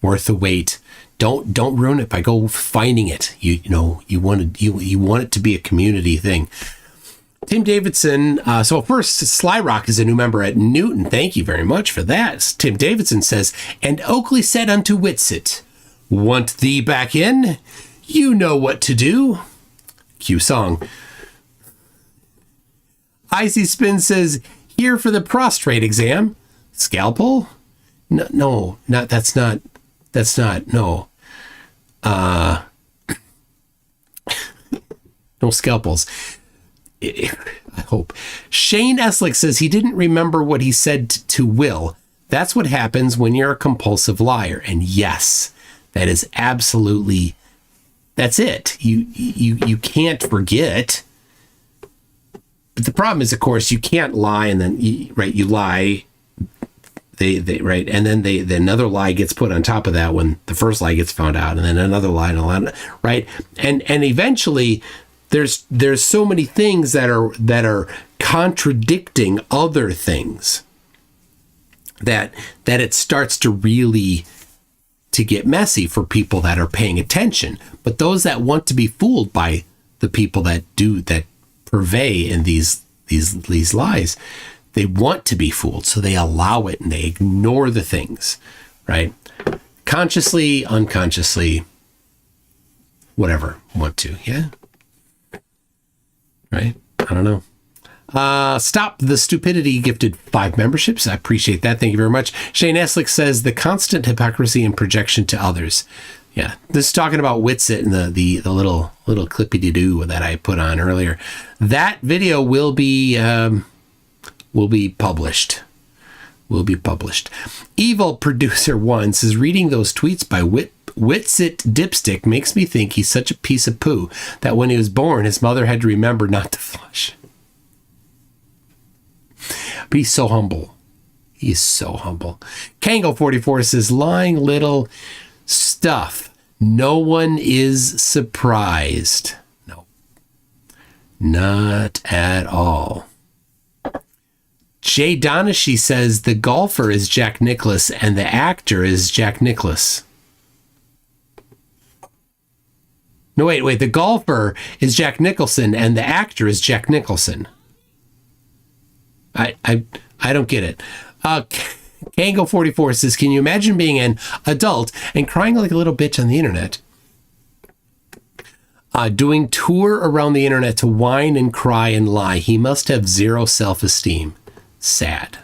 Worth the wait. Don't ruin it by go finding it. You want it to be a community thing. Tim Davidson. So first, Sly Rock is a new member at Newton. Thank you very much for that. Tim Davidson says, and Oakley said unto WItsit, "Want thee back in? You know what to do." Cue song. Icy Spin says, here for the prostrate exam. Scalpel? No, that's not, no. No scalpels. I hope. Shane Eslick says he didn't remember what he said to Will. That's what happens when you're a compulsive liar. And yes, that is absolutely, that's it. You can't forget. But the problem is, of course, you can't lie and then you lie. They right, and then another lie gets put on top of that when the first lie gets found out, and then another lie, and eventually there's so many things that are contradicting other things that it starts to really to get messy for people that are paying attention. But those that want to be fooled by the people that purvey in these lies, they want to be fooled, so they allow it and they ignore the things, right? Consciously, unconsciously, whatever, want to, yeah? Right? I don't know. Stop the Stupidity gifted 5 memberships. I appreciate that. Thank you very much. Shane Eslick says the constant hypocrisy and projection to others. Yeah, this is talking about Witsit and the little clippy-doo that I put on earlier. That video will be published. Will be published. Evil Producer 1 says, reading those tweets by Witsit Dipstick makes me think he's such a piece of poo that when he was born, his mother had to remember not to flush. But he's so humble. He's so humble. Kango44 says, lying little stuff. No one is surprised. No. Not at all. Jay Donashi says the golfer is Jack Nicklaus and the actor is Jack Nicklaus. No, wait. The golfer is Jack Nicholson and the actor is Jack Nicholson. I don't get it. Kango44 says, can you imagine being an adult and crying like a little bitch on the internet? Doing tour around the internet to whine and cry and lie. He must have zero self-esteem. Sad.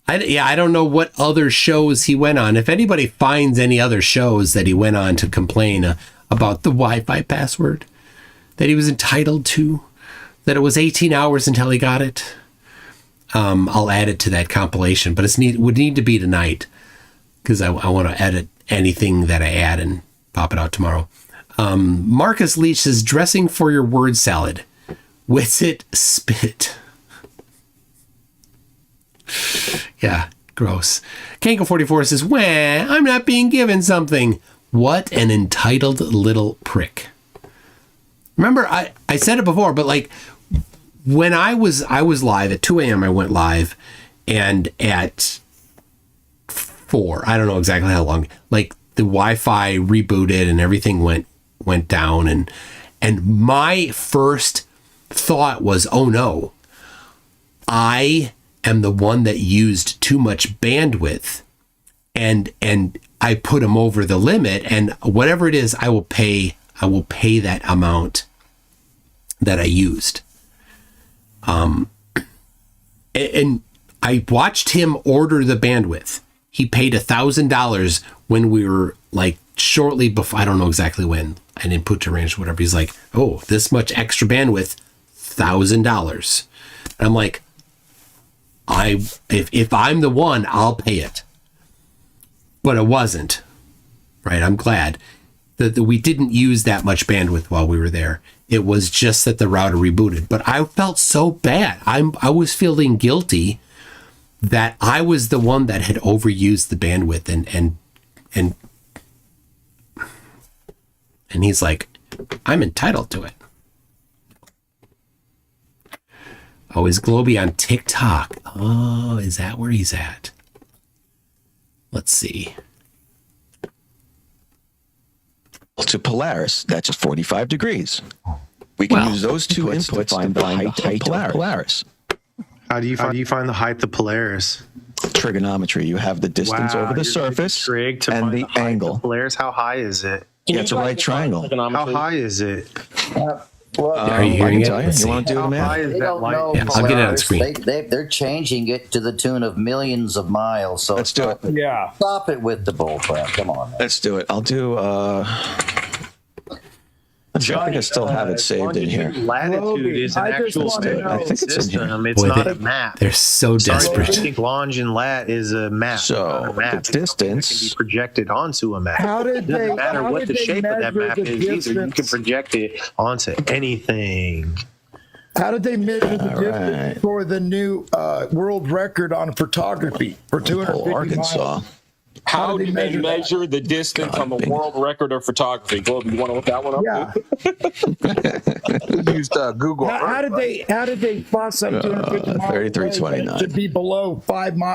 I don't know what other shows he went on. If anybody finds any other shows that he went on to complain about the Wi-Fi password that he was entitled to, that it was 18 hours until he got it, I'll add it to that compilation. But would need to be tonight because I want to edit anything that I add and pop it out tomorrow. Marcus Leach says, dressing for your word salad. Witsit spit. Yeah, gross. Kango44 says, wah, I'm not being given something. What an entitled little prick. Remember, I said it before, but like when I was live at 2 a.m., I went live, and at 4, I don't know exactly how long, like the Wi-Fi rebooted and everything went down, and my first thought was, oh no, I am the one that used too much bandwidth, and I put him over the limit, and whatever it is, I will pay that amount that I used. And I watched him order the bandwidth. He paid $1,000 when we were like shortly before, I don't know exactly when, I didn't put to range, whatever. He's like, oh, this much extra bandwidth, $1,000. And I'm like, if I'm the one, I'll pay it. But it wasn't, right? I'm glad that we didn't use that much bandwidth while we were there. It was just that the router rebooted. But I felt so bad. I was feeling guilty that I was the one that had overused the bandwidth, and he's like, I'm entitled to it. Oh, is Globey on TikTok? Oh, is that where he's at? Let's see. To Polaris, that's just 45 degrees. We can use those two inputs to find the height of Polaris. How do you find the height of Polaris? Trigonometry. You have the distance over the surface and the angle. Polaris, how high is it? Yeah, it's a right triangle. How high is it? Are you hearing it? You want to do the math? Is that light? Yeah, I'll get it on screen. They're changing it to the tune of millions of miles. So let's do it. Yeah. Stop it with the bullcrap. Come on. Let's do it. I'll do. I think I still have it saved in here. Latitude is an actual I think it's in here. It's not a map. They're so desperate. I think longe and lat is a map. So the distance can be projected onto a map. It doesn't matter what the shape of that map is either. You can project it onto anything. How did they measure the distance for the new world record on photography for 250 Arkansas. miles? How do they measure the distance on the world record of photography? Globe, you want to look that one up? Yeah. Used Google. How did they fuss up 250 miles 3329 to be below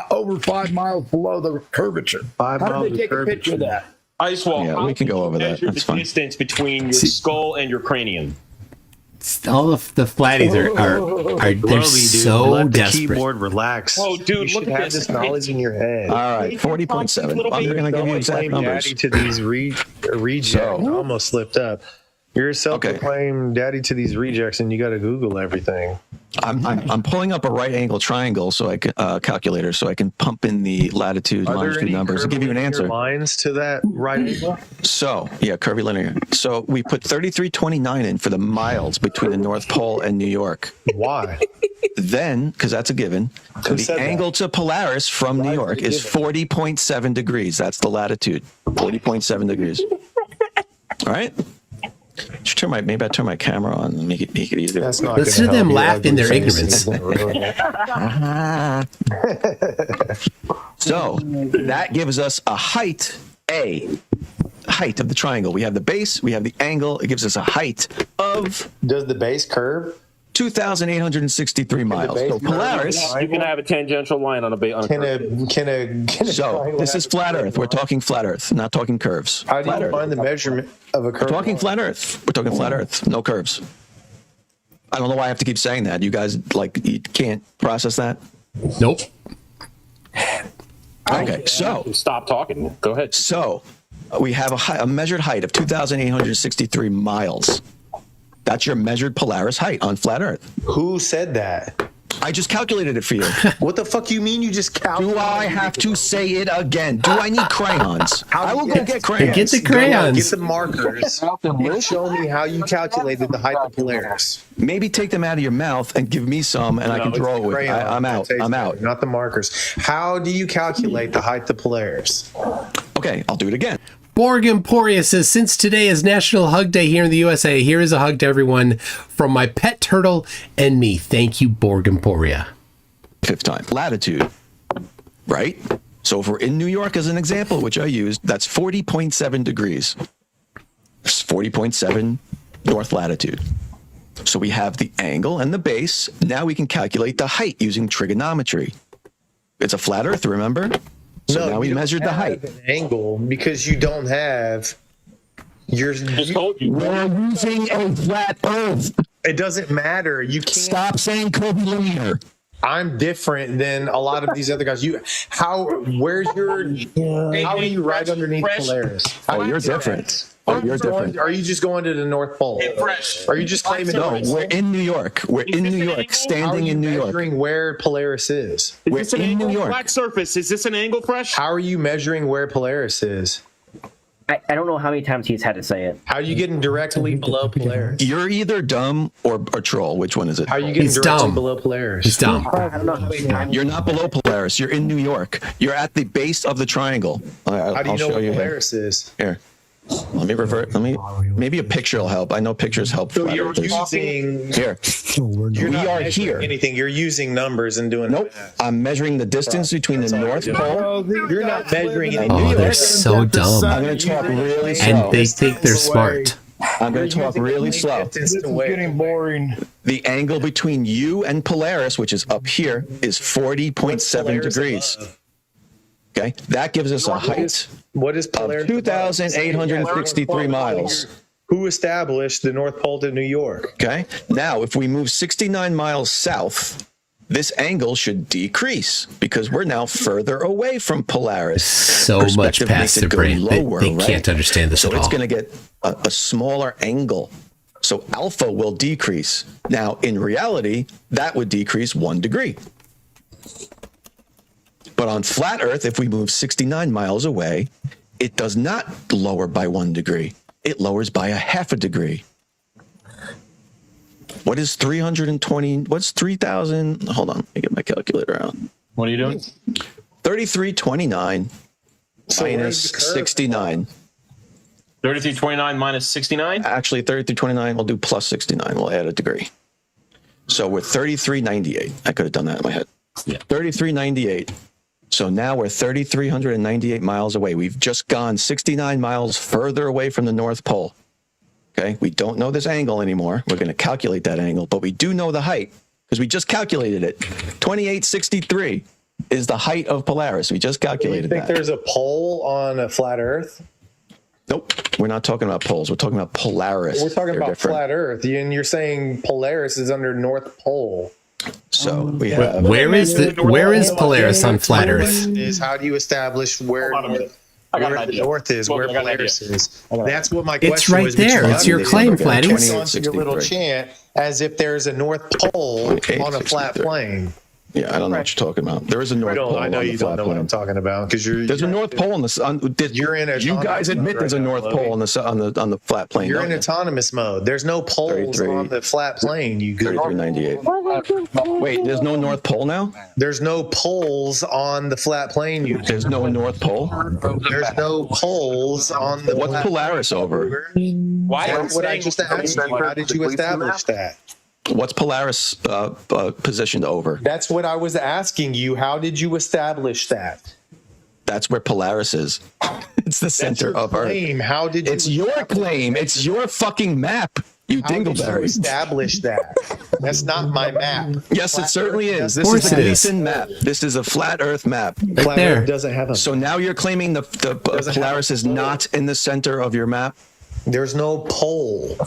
over 5 miles below the curvature? How did they take a picture of that? Ice wall. Yeah, we can go over that. That's the fine. distance between your skull and your cranium. All of the flatties are they're so Let the desperate. keyboard relax. Oh, dude, you look should at have this. this knowledge in your head. All right, 40.7. I'm going to give you exact numbers. Daddy to these rejects. I almost slipped up. You're a self-proclaimed daddy to these rejects, and you got to Google everything. I'm pulling up a right angle triangle so I can calculator so I can pump in the latitude, longitude numbers and give you an answer. Lines to that right angle. So yeah, curvy linear. So we put 3329 in for the miles between the North Pole and New York. Why? Then, because that's a given, the angle to Polaris from New York is 40.7 degrees. That's the latitude, 40.7 degrees. All right. Maybe I turn my camera on and make it easier. That's not Listen to them laugh in their ignorance. So that gives us a height of the triangle. We have the base, we have the angle. It gives us a height of. Does the base curve? 2,863 miles. So Polaris. You can have a tangential line on a base. So this is flat Earth. We're talking flat Earth, not talking curves. How do you find the measurement of a curve? We're talking flat Earth. We're talking flat Earth, no curves. I don't know why I have to keep saying that. You guys you can't process that? Nope. Okay, so stop talking. Go ahead. So we have a measured height of 2,863 miles. That's your measured Polaris height on flat Earth. Who said that? I just calculated it for you. What the fuck you mean you just calculated? Do I have to say it again? Do I need crayons? I will go get crayons. Get the crayons. Get the markers. And show me how you calculated the height of Polaris. Maybe take them out of your mouth and give me some, and I can draw with it. I'm out. I'm out. Not the markers. How do you calculate the height of Polaris? Okay, I'll do it again. Borg Emporia says, since today is National Hug Day here in the USA, here is a hug to everyone from my pet turtle and me. Thank you, Borg Emporia. Fifth time. Latitude, right? So if we're in New York as an example, which I used, that's 40.7 degrees. It's 40.7 north latitude. So we have the angle and the base. Now we can calculate the height using trigonometry. It's a flat Earth, remember? So now we measured the height. An angle because you don't have. We're using a flat Earth. It doesn't matter. You can't stop saying curvilinear. I'm different than a lot of these other guys. How do you ride underneath Polaris? Oh, you're different. You're different. Are you just going to the North Pole? Are you just claiming? No, we're in New York. We're in New York, standing in New York. Measuring where Polaris is. We're in New York. Flat surface. Is this an angle, Fresh? How are you measuring where Polaris is? I don't know how many times he's had to say it. How are you getting directly below Polaris? You're either dumb or troll. Which one is it? How are you getting directly below Polaris? He's dumb. I don't know how many times. You're not below Polaris. You're in New York. You're at the base of the triangle. How do you know where Polaris is? Here. Let me revert. Maybe a picture will help. I know pictures help. So you're using here. We are here. Anything. You're using numbers and doing. Nope. I'm measuring the distance between the North Pole. You're not measuring anything. Oh, they're so dumb. I'm going to talk really slow. And they think they're smart. I'm going to talk really slow. This is getting boring. The angle between you and Polaris, which is up here, is 40.7 degrees. Okay, that gives us a height of 2,863 miles. Who established the North Pole to New York? Okay, now if we move 69 miles south, this angle should decrease because we're now further away from Polaris. So much past their brain. They can't understand this at all. So it's going to get a smaller angle. So alpha will decrease. Now, in reality, that would decrease 1 degree. But on flat Earth, if we move 69 miles away, it does not lower by 1 degree. It lowers by a half a degree. What is 320? What's 3,000? Hold on, let me get my calculator out. What are you doing? 3329 minus 69. 3329 minus 69? Actually, 3329, we'll do plus 69. We'll add a degree. So we're 3398. I could have done that in my head. Yeah. 3398. So now we're 3,398 miles away. We've just gone 69 miles further away from the North Pole. Okay, we don't know this angle anymore. We're going to calculate that angle, but we do know the height because we just calculated it. 2863 is the height of Polaris. We just calculated that. Do you think there's a pole on a flat Earth? Nope, we're not talking about poles. We're talking about Polaris. We're talking They're about different. flat Earth, and you're saying Polaris is under North Pole. So we have. Where is Polaris on flat Earth? Is how do you establish where the North is, where Polaris is? That's what my question It's right was. there. It's your claim, Flatty. It's on your little chant as if there's a North Pole on a flat plane. Yeah, I don't know what you're talking about. There is a North Pole. I know you don't know what I'm talking about because there's a North Pole on the sun. You're in you guys admit there's a North Pole on the flat plane. You're in autonomous mode. There's no poles on the flat plane. You go 3398. Wait, there's no North Pole now? There's no poles on the flat plane. There's no North Pole? There's no poles on the What's Polaris over? Why? That's what I just asked you. How did you establish that? What's Polaris positioned over? That's what I was asking you. How did you establish that? That's where Polaris is. It's the center of Earth. How did you? It's your claim. It's your fucking map. You dingleberry. How did you establish that? That's not my map. Yes, it certainly is. This is the Gleason map. This is a flat Earth map. Flat Earth doesn't have a. So now you're claiming the Polaris is not in the center of your map? There's no pole.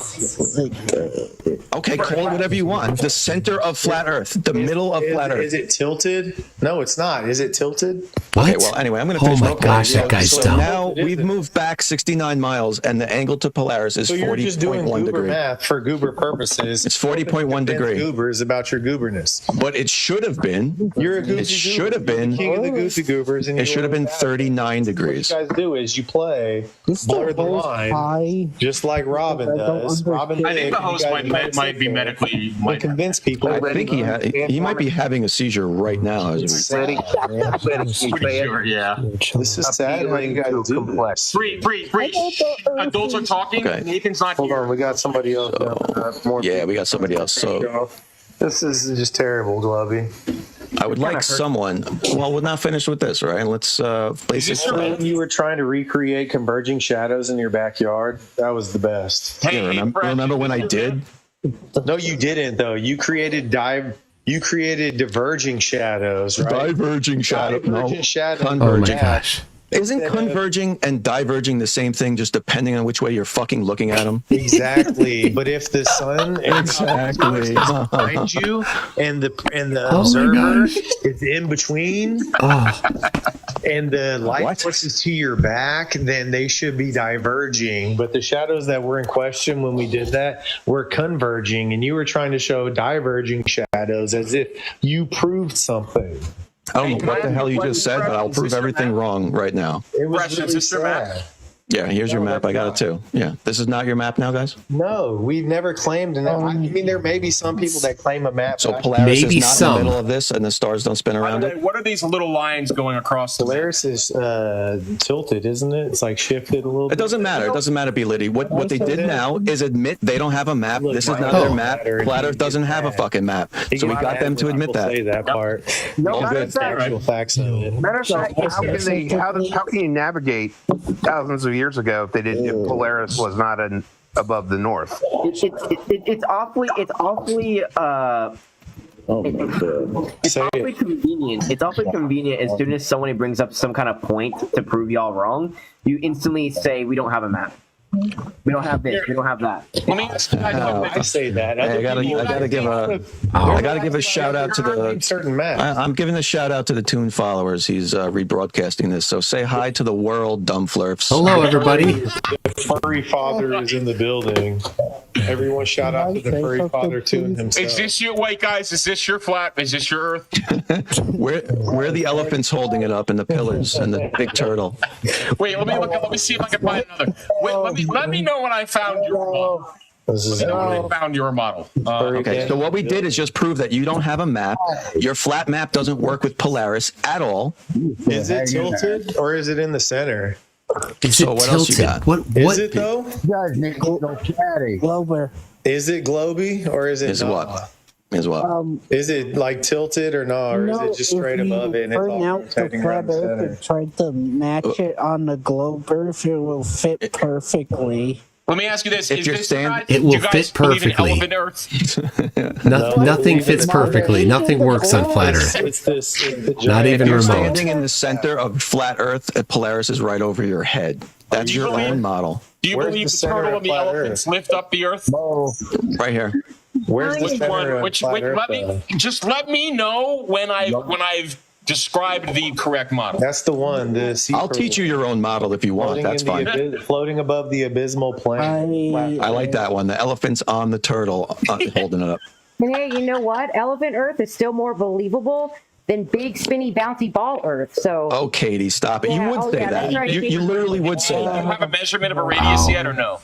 Okay, call it whatever you want. The center of flat Earth, the middle of flat Earth. Is it tilted? No, it's not. Is it tilted? What? Okay, well, anyway, I'm going to finish my gosh, that guy's so dumb. now we've moved back 69 miles, and the angle to Polaris is 40.1 degrees. Math for goober purposes. It's 40.1 degrees. Goobers about your gooberness. But it should have been. You're a goofy It should have been. king of the goofy goobers. And It should have been 39 degrees. What you guys do is you play blur the line, just like Robin does. Robin, I think the host might be medically might convince people. I think he might be having a seizure right now. Pretty sure, yeah. This is sad how you guys do this. Free. Adults are talking. Okay. Nathan's not Hold here. on, we got somebody else. Yeah, we got somebody else. So this is just terrible, Globey. I would like someone. Well, we're not finished with this, right? Let's place Is this when you were trying to recreate converging shadows in your backyard? That was the best. Yeah, remember when I did? No, you didn't though. You created diverging shadows, right? Diverging shadow. Divergent shadows. Converging. Oh my gosh. Isn't converging and diverging the same thing, just depending on which way you're fucking looking at them? Exactly. But if the sun is behind you and the observer is in between and the light forces to your back, then they should be diverging. But the shadows that were in question when we did that were converging, and you were trying to show diverging shadows as if you proved something. I don't know what the hell you just said, but I'll prove everything wrong right now. It was really sad. Yeah, here's your map. I got it too. Yeah, this is not your map now, guys? No, we've never claimed an. I mean, there may be some people that claim a map. So Polaris is not in the middle of this, and the stars don't spin around it? What are these little lines going across? Polaris is tilted, isn't it? It's like shifted a little bit. It doesn't matter. It doesn't matter, B-Liddy. What they did now is admit they don't have a map. This is not their map. Flat Earth doesn't have a fucking map. So we got them to admit that. Say that part. No, All good. Actual facts of it. Matter of fact, how can you navigate thousands of years ago if they didn't? If Polaris was not above the north, It's awfully convenient. It's awfully convenient as soon as somebody brings up some kind of point to prove y'all wrong, you instantly say we don't have a map. We don't have this. We don't have that. Let me ask you guys I say that. I gotta give a shout out to the certain maps. I'm giving a shout out to the Toon followers. He's rebroadcasting this, so say hi to the world, dumb flurfs. Hello, everybody. The furry father is in the building. Everyone shout out to the furry father Toon himself. Is this your wait, guys? Is this your flat? Is this your Earth? Where are the elephants holding it up and the pillars and the big turtle? Wait, let me look. Let me see if I can find another. Wait, let me know when I found your model. Okay, so what we did is just prove that you don't have a map. Your flat map doesn't work with Polaris at all. Is it tilted or is it in the center? So what else you got? What Is it though? You guys need to go chatty. Is it Globey or is it Is what? as well. Is it like tilted or not, or is it just straight above it and it's all Burn out the rotating around flat the Earth center? and try to match it on the globe Earth, it will fit perfectly. Let me ask you this: If Is you're this standing- do It will you guys fit believe in perfectly. elephant Earth? Nothing fits perfectly. Nothing works on flat Earth. It's this. It's the Not giant- even If you're remote. standing in the center of flat Earth, Polaris is right over your head. That's you your believe- own model. Do you Where's believe the the center turtle of and the flat elephants Earth? lift up the Earth? Right here. Where's the Which center one? of Which? flat Earth, Let me though? just let me know when I've described the correct model. That's the one. The sea I'll turtle teach you your own model if you want. floating That's in the fine. floating above the abysmal plain. I like that one. The elephant's on the turtle, holding it up. Hey, you know what? Elephant Earth is still more believable than big, spinny, bouncy ball Earth. So. Oh, Katie, stop it. Yeah, You would oh, say yeah, that's that. right, You Katie. literally would say Do you that. have a measurement of a radius yet, or no?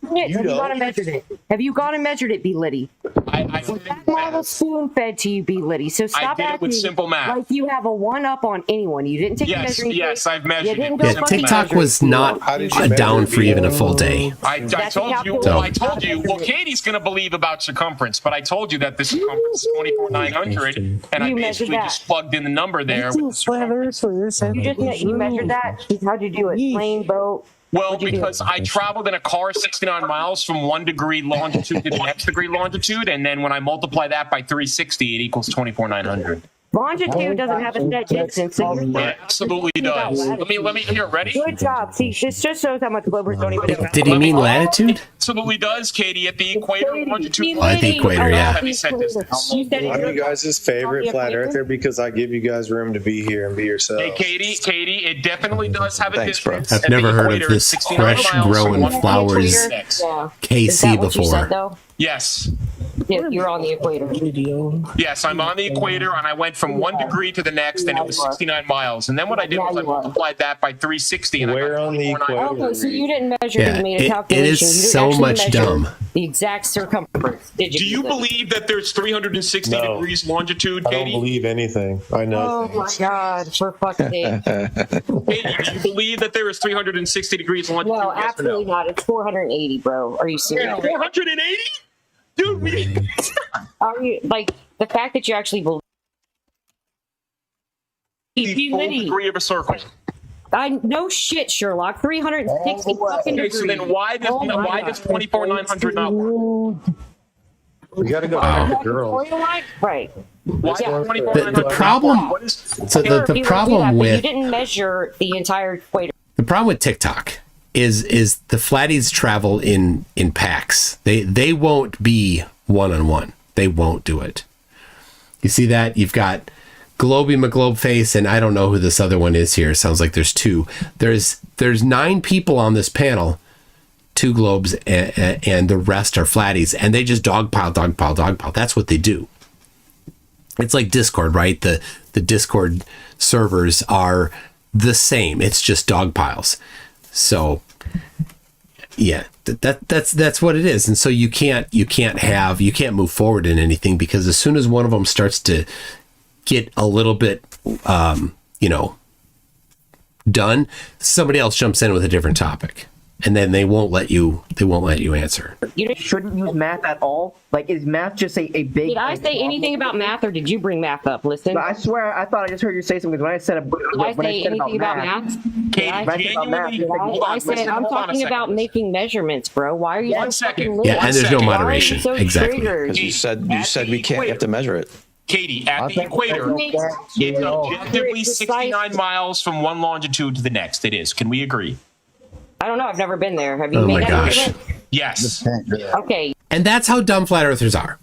Have you gone and measured it? Have you gone and measured it, B. Liddy? That model spoon fed to you, B. Liddy. So stop did it acting with simple math. like you have a one up on anyone. You didn't take the Yes, measuring yes, tape. I've measured You didn't it. go Yeah, fucking TikTok measure was it. not down for even a full day. I That's told you. calculated. I told you. Well, Katie's going to believe about circumference, but I told you that the circumference is 24,900, and I You measured basically that. just plugged in the number there. You You measured that? How'd you do it? Plane, boat? Well, because I traveled in a car 69 miles from 1 degree longitude to the next degree longitude, and then when I multiply that by 360, it equals 24,900. Longitude doesn't have a set distance, so you're It absolutely does. Let me hear. Ready? Good job. See, this just shows how much Globers don't even know. Did he mean latitude? Absolutely does, Katie. At the equator, longitude. Oh, at the equator, yeah. Heavy set distance. You said I'm you guys' favorite flat earther because I give you guys room to be here and be yourselves. Hey, Katie, it definitely does have a Thanks, bro. distance. I've At the never heard of equator, this 69 fresh miles from growing 1 flowers to the next. Yeah. KC Is that what you before. said, though? Yes. Yeah, you're on the equator. Yes, I'm on the equator, and I went from 1 degree to the next, and it was 69 miles. And then what I did was I multiplied that by 360, and Where I got on the 24,900. Okay, so you didn't measure Yeah, you made a it calculation. is You didn't so actually much measure dumb. The exact circumference. Did you? Do you believe that there's 360 No. degrees longitude, I don't Katie? believe anything. I know. Oh my God! For fuck's sake! Katie, do you believe that there is 360 degrees longitude? No, yes or absolutely not. It's 480, bro. Are you serious? 480? Dude, Are you like the fact that you actually believe? the full degree of a circle. I no shit, Sherlock. 360 fucking Okay, degrees. so then why does 24,900 not work? We got to go back to girls. Right. Why is Yeah. 24,900 The problem- What is, So Sure, the you would do problem that, but you with didn't measure the entire equator. the problem with TikTok is the flatties travel in packs. They won't be one-on-one. They won't do it. You see that? You've got GlobeyMcGlobeface, and I don't know who this other one is here. It sounds like there's two. There's 9 people on this panel, 2 globes, and the rest are flatties, and they just dogpile. That's what they do. It's like Discord, right? The Discord servers are the same. It's just dog piles. So yeah, that's what it is. And so you can't move forward in anything, because as soon as one of them starts to get a little bit done, somebody else jumps in with a different topic, and then they won't let you answer. You shouldn't use math at all. Like, is math just a big? Did I say anything about math, or did you bring math up? Listen. I swear, I thought I just heard you say something, because when I said Did I say anything about math? I said I'm talking about making measurements, bro. Why are you? One second. Yeah, and there's no moderation. So Exactly. triggered? Because you said we can't. You have to measure it. Katie, at the equator, it's objectively 69 miles from one longitude to the next. It is. Can we agree? I don't know. I've never been there. Have you Oh made my that gosh. measurement? Yes. Okay. And that's how dumb flat earthers are.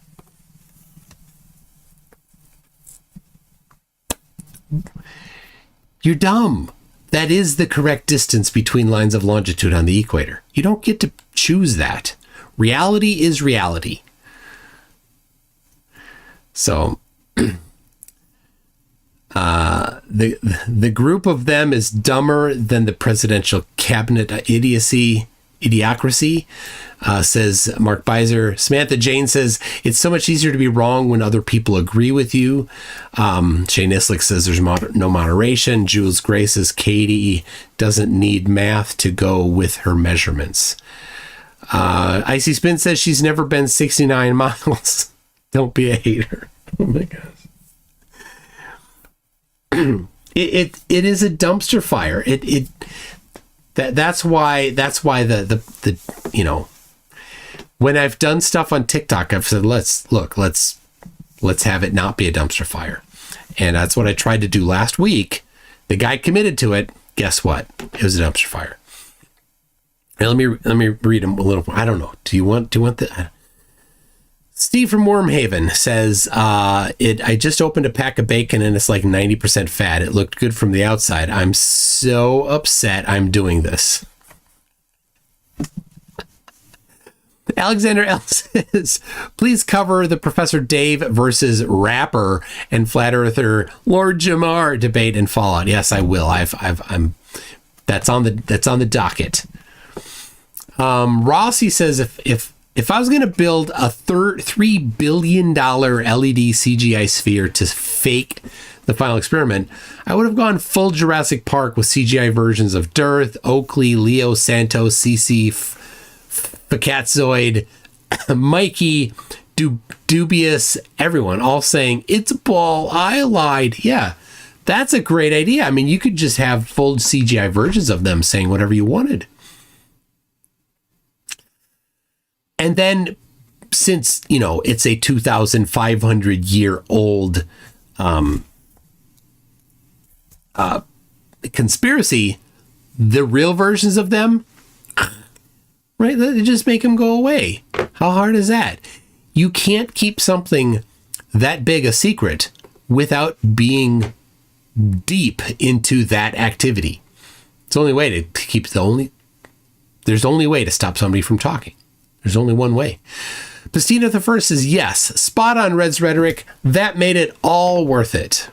You're dumb. That is the correct distance between lines of longitude on the equator. You don't get to choose that. Reality is reality. So the group of them is dumber than the presidential cabinet idiocracy, says Mark Beiser. Samantha Jane says, it's so much easier to be wrong when other people agree with you. Shane Islick says there's no moderation. Jules Gray says Katie doesn't need math to go with her measurements. Icy Spin says she's never been 69 miles. Don't be a hater. Oh my gosh. It is a dumpster fire. That's why the you know, when I've done stuff on TikTok, I've said let's have it not be a dumpster fire. And that's what I tried to do last week. The guy committed to it. Guess what? It was a dumpster fire. Now, let me read him a little. I don't know. Do you want the? Steve from Wormhaven says, I just opened a pack of bacon and it's like 90% fat. It looked good from the outside. I'm so upset I'm doing this. Alexander L says, please cover the Professor Dave versus rapper and flat earther Lord Jamar debate and Fallout. Yes, I will. That's on the docket. Rossi says, if I was going to build a $3 billion LED CGI sphere to fake the final experiment, I would have gone full Jurassic Park with CGI versions of Dearth, Oakley, Leo Santos, CC, Facatzoid, Mikey, Dubious, everyone all saying, it's a ball, I lied. Yeah, that's a great idea. I mean, you could just have full CGI versions of them saying whatever you wanted. And then, since, you know, it's a 2,500-year-old conspiracy, the real versions of them, right, they just make them go away. How hard is that? You can't keep something that big a secret without being deep into that activity. It's the only way to keep there's only way to stop somebody from talking. There's only one way. Pastina the First says, yes, spot on Red's rhetoric. That made it all worth it.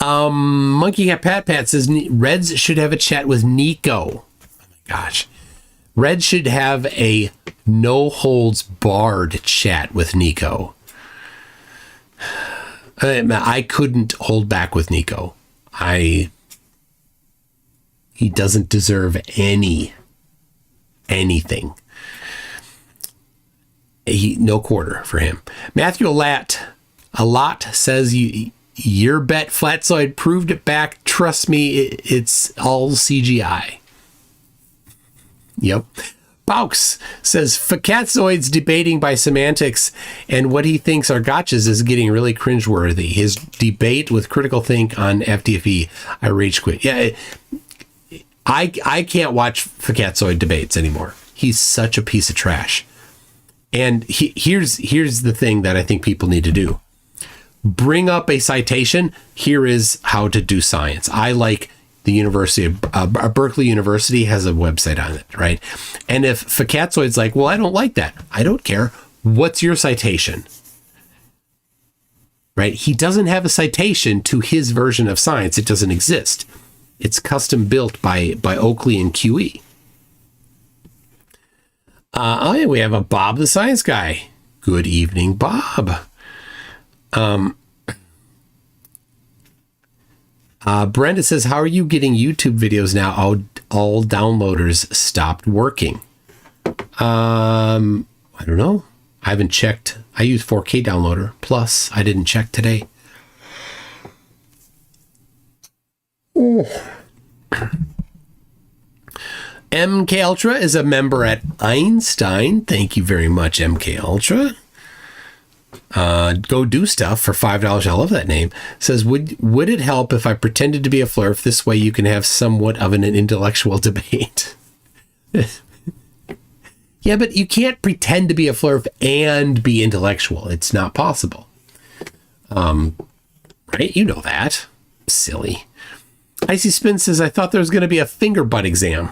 Monkey Cat Pat says, Reds should have a chat with Nico. Oh my gosh. Red should have a no holds barred chat with Nico. I couldn't hold back with Nico. He doesn't deserve anything. No quarter for him. Matthew a lot says, your bet Flatzoid proved it back. Trust me, it's all CGI. Yep. Baux says, Facatzoid's debating by semantics and what he thinks are gotchas is getting really cringeworthy. His debate with Critical Think on FDFE, I rage quit. Yeah, I can't watch Facatzoid debates anymore. He's such a piece of trash. And here's the thing that I think people need to do. Bring up a citation. Here is how to do science. I like the University of Berkeley University has a website on it, right? And if Facatzoid's like, well, I don't like that. I don't care. What's your citation? Right? He doesn't have a citation to his version of science. It doesn't exist. It's custom built by Oakley and QE. Yeah, we have a Bob the Science Guy. Good evening, Bob. Brenda says, how are you getting YouTube videos now? All downloaders stopped working. I don't know. I haven't checked. I use 4K downloader. Plus, I didn't check today. MK Ultra is a member at Einstein. Thank you very much, MK Ultra. Go do stuff for $5. I love that name. Says, would it help if I pretended to be a flurf? This way you can have somewhat of an intellectual debate. Yeah, but you can't pretend to be a flurf and be intellectual. It's not possible. Right? You know that. Silly. Icy Spin says, I thought there was going to be a finger butt exam.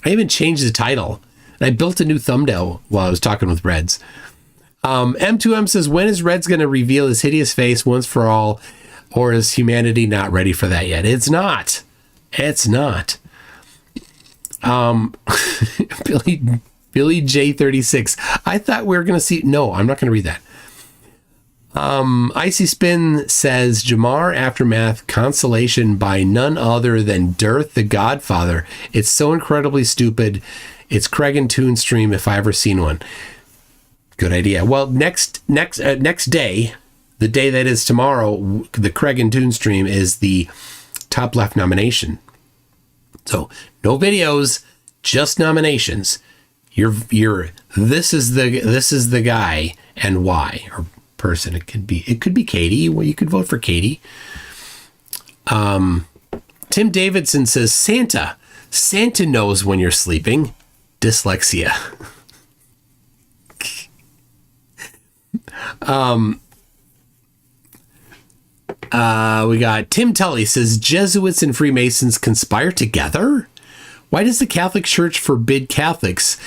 I even changed the title. And I built a new thumbnail while I was talking with Reds. M2M says, when is Reds going to reveal his hideous face once for all? Or is humanity not ready for that yet? It's not. It's not. Billy J36. I thought we were going to see... No, I'm not going to read that. Icy Spin says Jamar Aftermath consolation by none other than Dirth the Godfather. It's so incredibly stupid. It's Craig and Toon stream if I ever seen one. Good idea. Well, next day, the day that is tomorrow, the Craig and Toon stream is the top left nomination. So no videos, just nominations. This is the guy and why, or person. It could be Katie. Well, you could vote for Katie. Tim Davidson says Santa knows when you're sleeping. Dyslexia. We got Tim Tully says Jesuits and Freemasons conspire together. Why does the Catholic Church forbid Catholics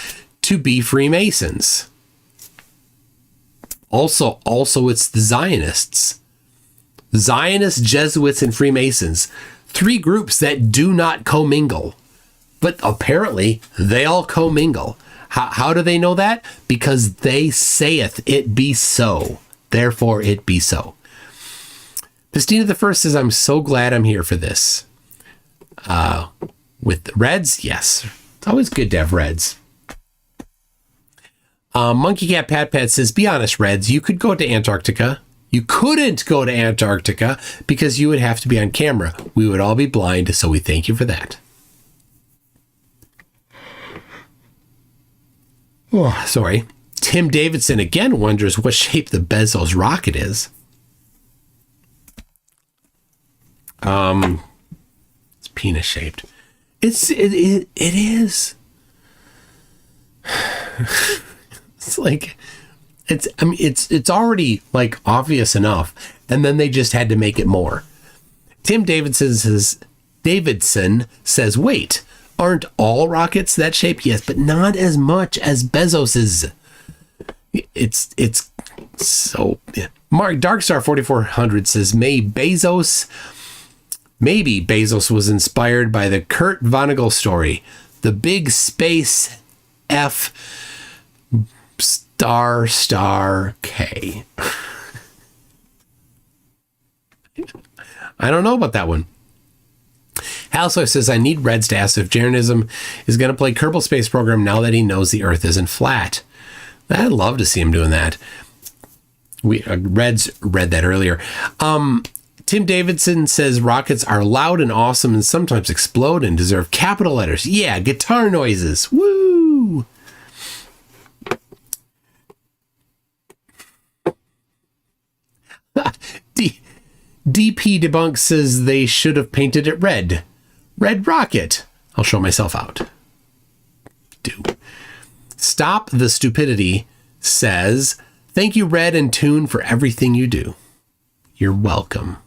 to be Freemasons? Also, it's the Zionists. Zionists, Jesuits, and Freemasons. 3 groups that do not commingle. But apparently, they all commingle. How do they know that? Because they saith it be so. Therefore, it be so. Festina the First says, I'm so glad I'm here for this. With the Reds, yes. It's always good to have Reds. Monkey Cat Pat Pat says, be honest, Reds, you could go to Antarctica. You couldn't go to Antarctica because you would have to be on camera. We would all be blind, so we thank you for that. Oh, sorry. Tim Davidson again wonders what shape the Bezos rocket is. It's penis shaped. It is. It's like it's already like obvious enough, and then they just had to make it more. Tim Davidson says, wait, aren't all rockets that shape? Yes, but not as much as Bezos's. It's so yeah. Mark Darkstar 4400 says maybe Bezos was inspired by the Kurt Vonnegut story, the big space F star K. I don't know about that one. Halsoy says, I need Reds to ask if Jeranism is going to play Kerbal Space Program now that he knows the Earth isn't flat. I'd love to see him doing that. We Reds read that earlier. Tim Davidson says rockets are loud and awesome and sometimes explode and deserve capital letters. Yeah, guitar noises. Woo! DP Debunk says they should have painted it red. Red rocket. I'll show myself out. Stop the Stupidity says, thank you, Red and Toon, for everything you do. You're welcome.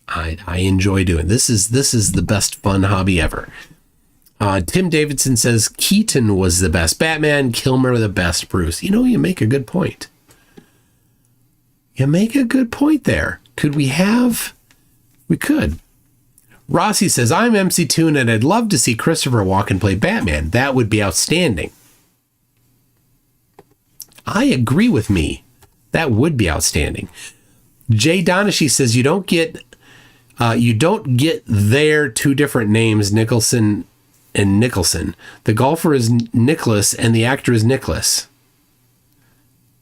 I enjoy doing this. Is the best fun hobby ever. Tim Davidson says Keaton was the best Batman, Kilmer the best Bruce. You know, you make a good point. You make a good point there. Could we have? We could. Rossi says, I'm MC Toon and I'd love to see Christopher walk and play Batman. That would be outstanding. I agree with me. That would be outstanding. Jay Donashi says you don't get their 2 different names, Nicholson and Nicholson. The golfer is Nicholas and the actor is Nicholas.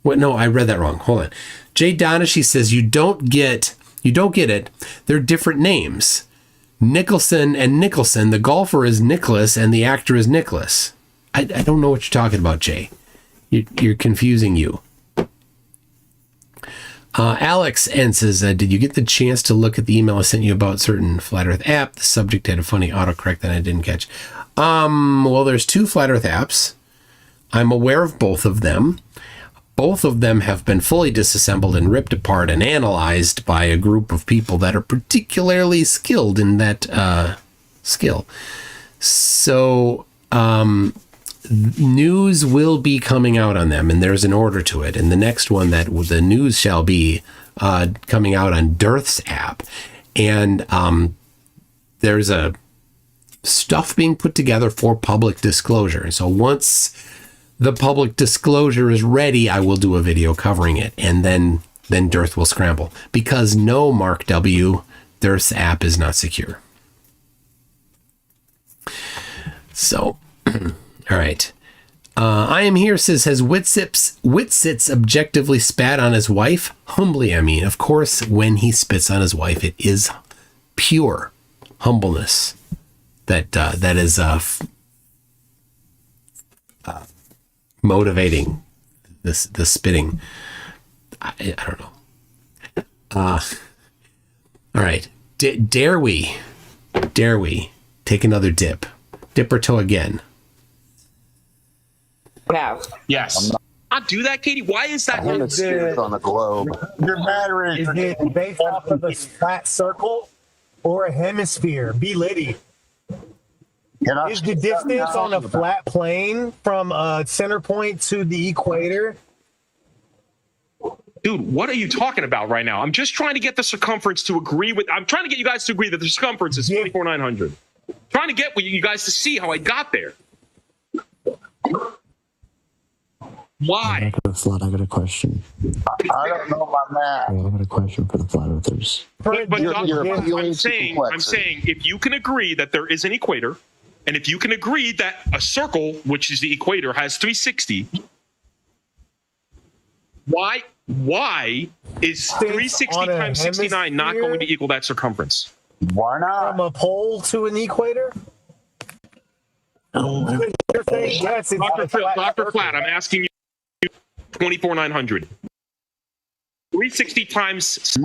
What? No, I read that wrong. Hold on. Jay Donashi says you don't get it. They're different names. Nicholson and Nicholson. The golfer is Nicholas and the actor is Nicholas. I don't know what you're talking about, Jay. You're confusing you. Alex N says, did you get the chance to look at the email I sent you about certain Flat Earth app? The subject had a funny autocorrect that I didn't catch. Well, there's 2 Flat Earth apps. I'm aware of both of them. Both of them have been fully disassembled and ripped apart and analyzed by a group of people that are particularly skilled in that skill. So, news will be coming out on them, and there's an order to it. And the next one that the news shall be coming out on Dirth's app. And there's a stuff being put together for public disclosure. So once the public disclosure is ready, I will do a video covering it. And then then Dearth will scramble. Because no, Mark W., Dearth's app is not secure. So, all right. I am here says, has Witsits objectively spat on his wife? Humbly, I mean. Of course, when he spits on his wife, it is pure humbleness that is motivating the spitting. I don't know. All right. Dare we take another dip? Dip or toe again? No. Yes. Not do that, Katie. Why is that? Hemispheres on the globe. Your battery is it based off of a flat circle or a hemisphere? Be litty. Is the distance on a flat plane from a center point to the equator? Dude, what are you talking about right now? I'm just trying to get the circumference to agree with. I'm trying to get you guys to agree that the circumference is 24,900. Trying to get you guys to see how I got there. Why? I got a question. I don't know my math. I got a question for the flat earthers. But I'm saying, if you can agree that there is an equator, and if you can agree that a circle, which is the equator, has 360, why is 360 times 69 not going to equal that circumference? Why not? From a pole to an equator? You're saying yes, it's Dr. Flat, I'm asking you 24,900. 360 times.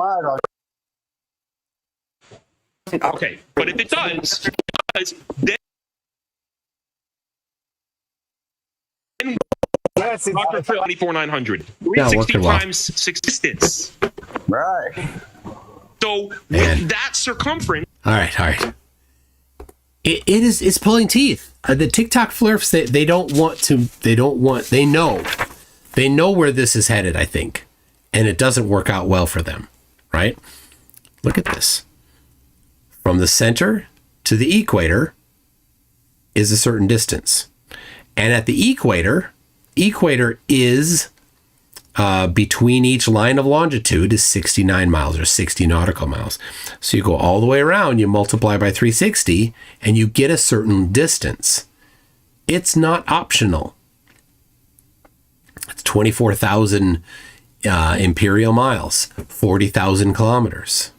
Okay, but if it does, then yes, it's Dr. 24,900. 360 times 6 distance. Right. So with that circumference. All right. It's pulling teeth. The TikTok flirts, they know where this is headed, I think. And it doesn't work out well for them, right? Look at this. From the center to the equator is a certain distance. And at the equator is between each line of longitude is 69 miles or 60 nautical miles. So you go all the way around, you multiply by 360, and you get a certain distance. It's not optional. It's 24,000 imperial miles, 40,000 kilometers.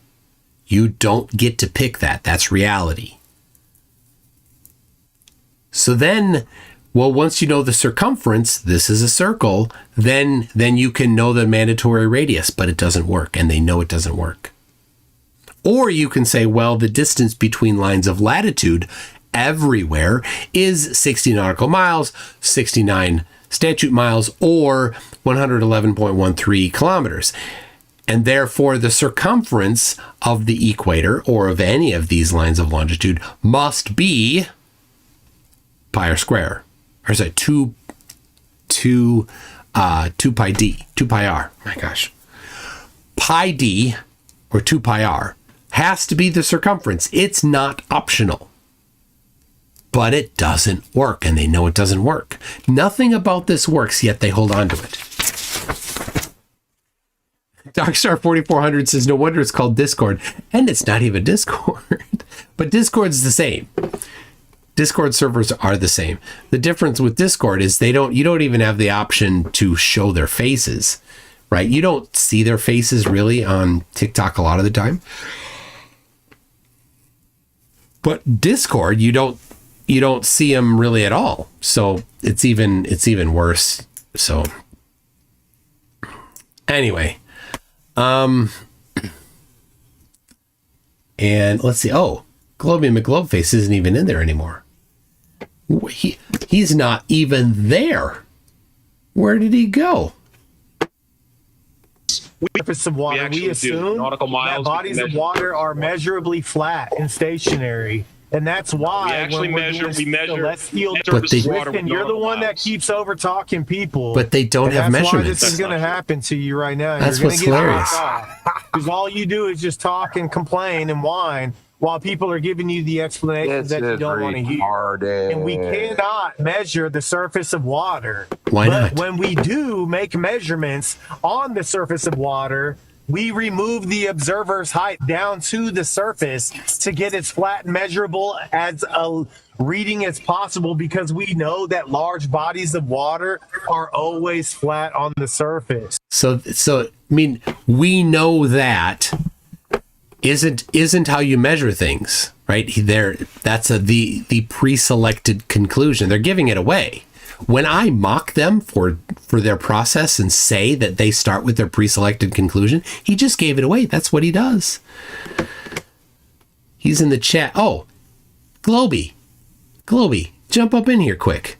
You don't get to pick that. That's reality. So then, well, once you know the circumference, this is a circle, then you can know the mandatory radius, but it doesn't work, and they know it doesn't work. Or you can say, well, the distance between lines of latitude everywhere is 60 nautical miles, 69 statute miles, or 111.13 kilometers. And therefore, the circumference of the equator or of any of these lines of longitude must be pi r square. Or sorry, 2 pi d, 2 pi r. My gosh. Pi d, or 2 pi r, has to be the circumference. It's not optional. But it doesn't work, and they know it doesn't work. Nothing about this works, yet they hold on to it. Darkstar 4400 says, no wonder it's called Discord. And it's not even Discord. But Discord's the same. Discord servers are the same. The difference with Discord is you don't even have the option to show their faces, right? You don't see their faces really on TikTok a lot of the time. But Discord, you don't see them really at all. So it's even worse. So anyway, and let's see. Oh, GlobeyMcGlobeface isn't even in there anymore. He's not even there. Where did he go? Surface of water. We assume that bodies of water are measurably flat and stationary. And that's why we actually measure celestial water. And you're the one that keeps over talking people. But they don't have measurements. That's why this is going to happen to you right now. That's what's hilarious. Because all you do is just talk and complain and whine, while people are giving you the explanations that you don't want to hear. And we cannot measure the surface of water. Why not? But when we do make measurements on the surface of water, we remove the observer's height down to the surface to get as flat and measurable as a reading as possible, because we know that large bodies of water are always flat on the surface. So I mean, we know that isn't how you measure things, right? That's the pre-selected conclusion. They're giving it away. When I mock them for their process and say that they start with their pre-selected conclusion, he just gave it away. That's what he does. He's in the chat. Oh, Globey, jump up in here quick.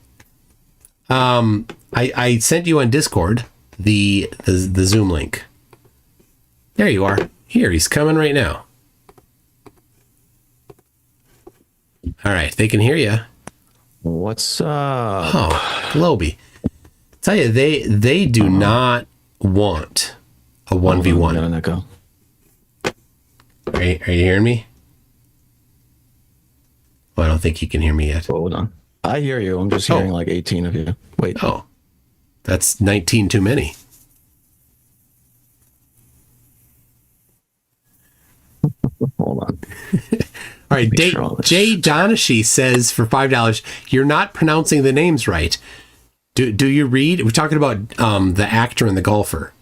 I sent you on Discord the Zoom link. There you are. Here, he's coming right now. All right, they can hear you. What's up? Oh, Globey. Tell you, they do not want a 1v1. Go. Are you hearing me? Well, I don't think you can hear me yet. Hold on. I hear you. I'm just hearing like 18 of you. Wait. Oh, that's 19 too many. Hold on. All right, Jay Donashi says for $5, you're not pronouncing the names right. Do you read? We're talking about the actor and the golfer.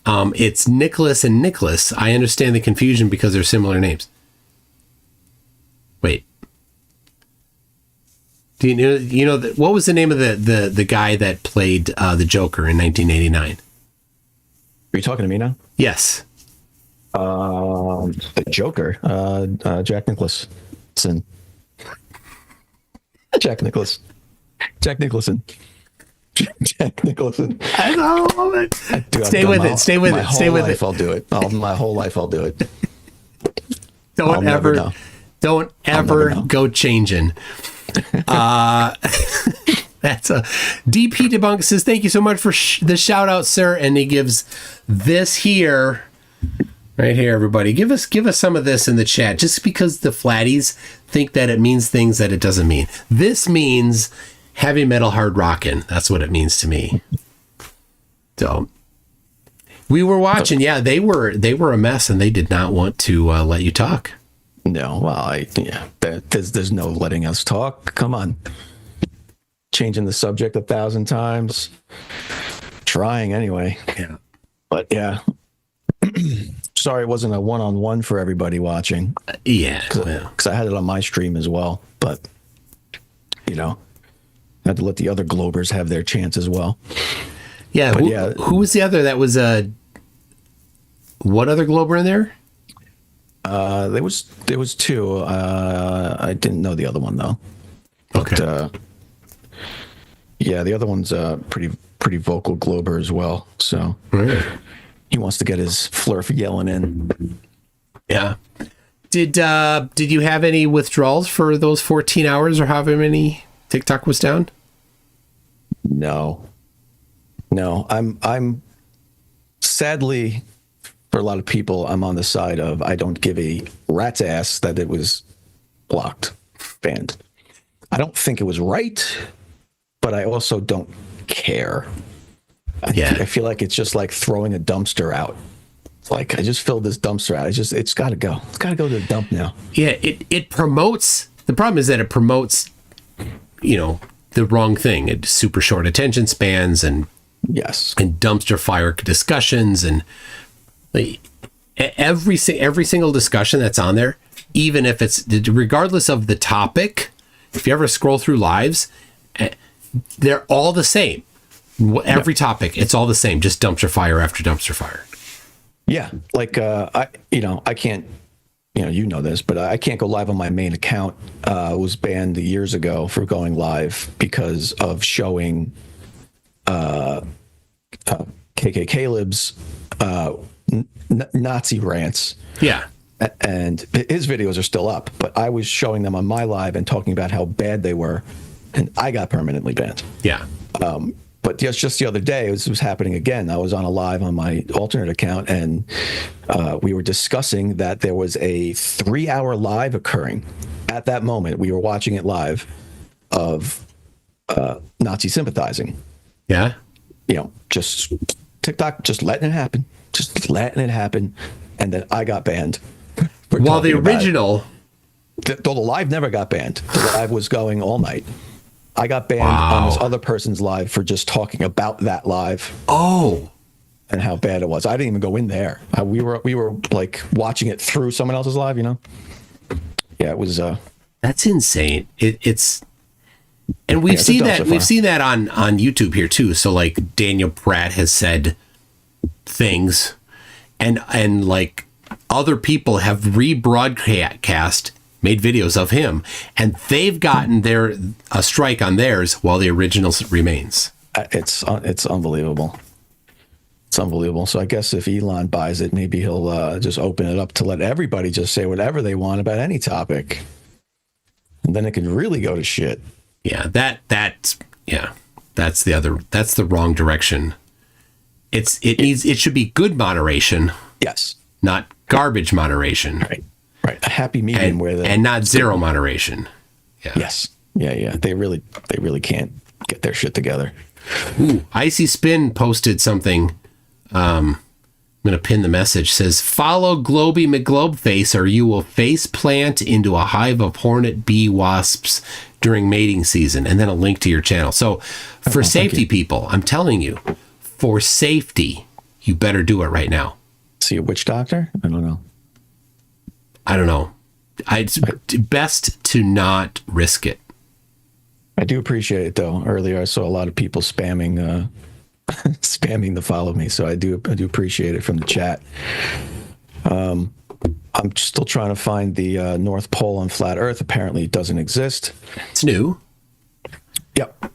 It's Nicholas and Nicholas. I understand the confusion because they're similar names. Wait. Do you know what was the name of the guy that played the Joker in 1989? Are you talking to me now? Yes. The Joker, Jack Nicholson. Jack Nicholson. Jack Nicholson. I love it. Stay with it. Stay with it. Stay with it. I'll do it. My whole life I'll do it. Don't ever go changing. That's a DP Debunk says, thank you so much for the shout out, sir. And he gives this here. Right here, everybody. Give us some of this in the chat, just because the flatties think that it means things that it doesn't mean. This means heavy metal hard rockin'. That's what it means to me. So we were watching. Yeah, they were a mess, and they did not want to let you talk. No, well, there's no letting us talk. Come on, changing the subject 1,000 times, trying anyway. Yeah, but yeah. Sorry, it wasn't a one-on-one for everybody watching. Yeah, because I had it on my stream as well. But I had to let the other Globers have their chance as well. Yeah, who was the other? That was what other Glober in there? There was two. I didn't know the other one though. Okay. But, yeah, the other one's pretty vocal Glober as well. So. Right. He wants to get his flurf yelling in. Yeah. Did you have any withdrawals for those 14 hours or however many TikTok was down? No. I'm sadly, for a lot of people, I'm on the side of I don't give a rat's ass that it was blocked, banned. I don't think it was right, but I also don't care. I feel like it's just like throwing a dumpster out. It's like, I just filled this dumpster out. It's got to go. It's got to go to the dump now. Yeah, it promotes. The problem is that it promotes, the wrong thing. It's super short attention spans and and dumpster fire discussions and every single discussion that's on there, even if it's regardless of the topic. If you ever scroll through lives, they're all the same. Every topic, it's all the same, just dumpster fire after dumpster fire. Yeah, like I can't, you know this, but I can't go live on my main account. Was banned years ago for going live because of showing KKK libs Nazi rants. Yeah, and his videos are still up, but I was showing them on my live and talking about how bad they were, and I got permanently banned. Yeah. But just the other day, this was happening again. I was on a live on my alternate account, and we were discussing that there was a 3-hour live occurring at that moment. We were watching it live of Nazi sympathizing. Yeah. You know, just TikTok, just letting it happen. Just letting it happen. And then I got banned. While the original... The live never got banned. The live was going all night. I got banned on this other person's live for just talking about that live. Oh. And how bad it was. I didn't even go in there. We were like watching it through someone else's live, you know? Yeah, it was... That's insane. It's... And we've seen that. We've seen that on YouTube here too. So like Daniel Pratt has said things, and like other people have rebroadcast, made videos of him, and they've gotten a strike on theirs while the original remains. It's unbelievable. It's unbelievable. So I guess if Elon buys it, maybe he'll just open it up to let everybody just say whatever they want about any topic, and then it can really go to shit. Yeah, that's the wrong direction. It should be good moderation. Yes. Not garbage moderation. Right. A happy medium and not zero moderation. Yeah. Yes. Yeah. They really can't get their shit together. Ooh, Icy Spin posted something. I'm going to pin the message. Says, follow GlobeyMcGlobeface or you will face plant into a hive of hornet bee wasps during mating season. And then a link to your channel. So for safety people, I'm telling you, for safety, you better do it right now. See a witch doctor? I don't know. It's best to not risk it. I do appreciate it though. Earlier I saw a lot of people spamming spamming to follow me, so I do appreciate it from the chat. I'm still trying to find the North Pole on flat Earth. Apparently it doesn't exist. It's new. Yep.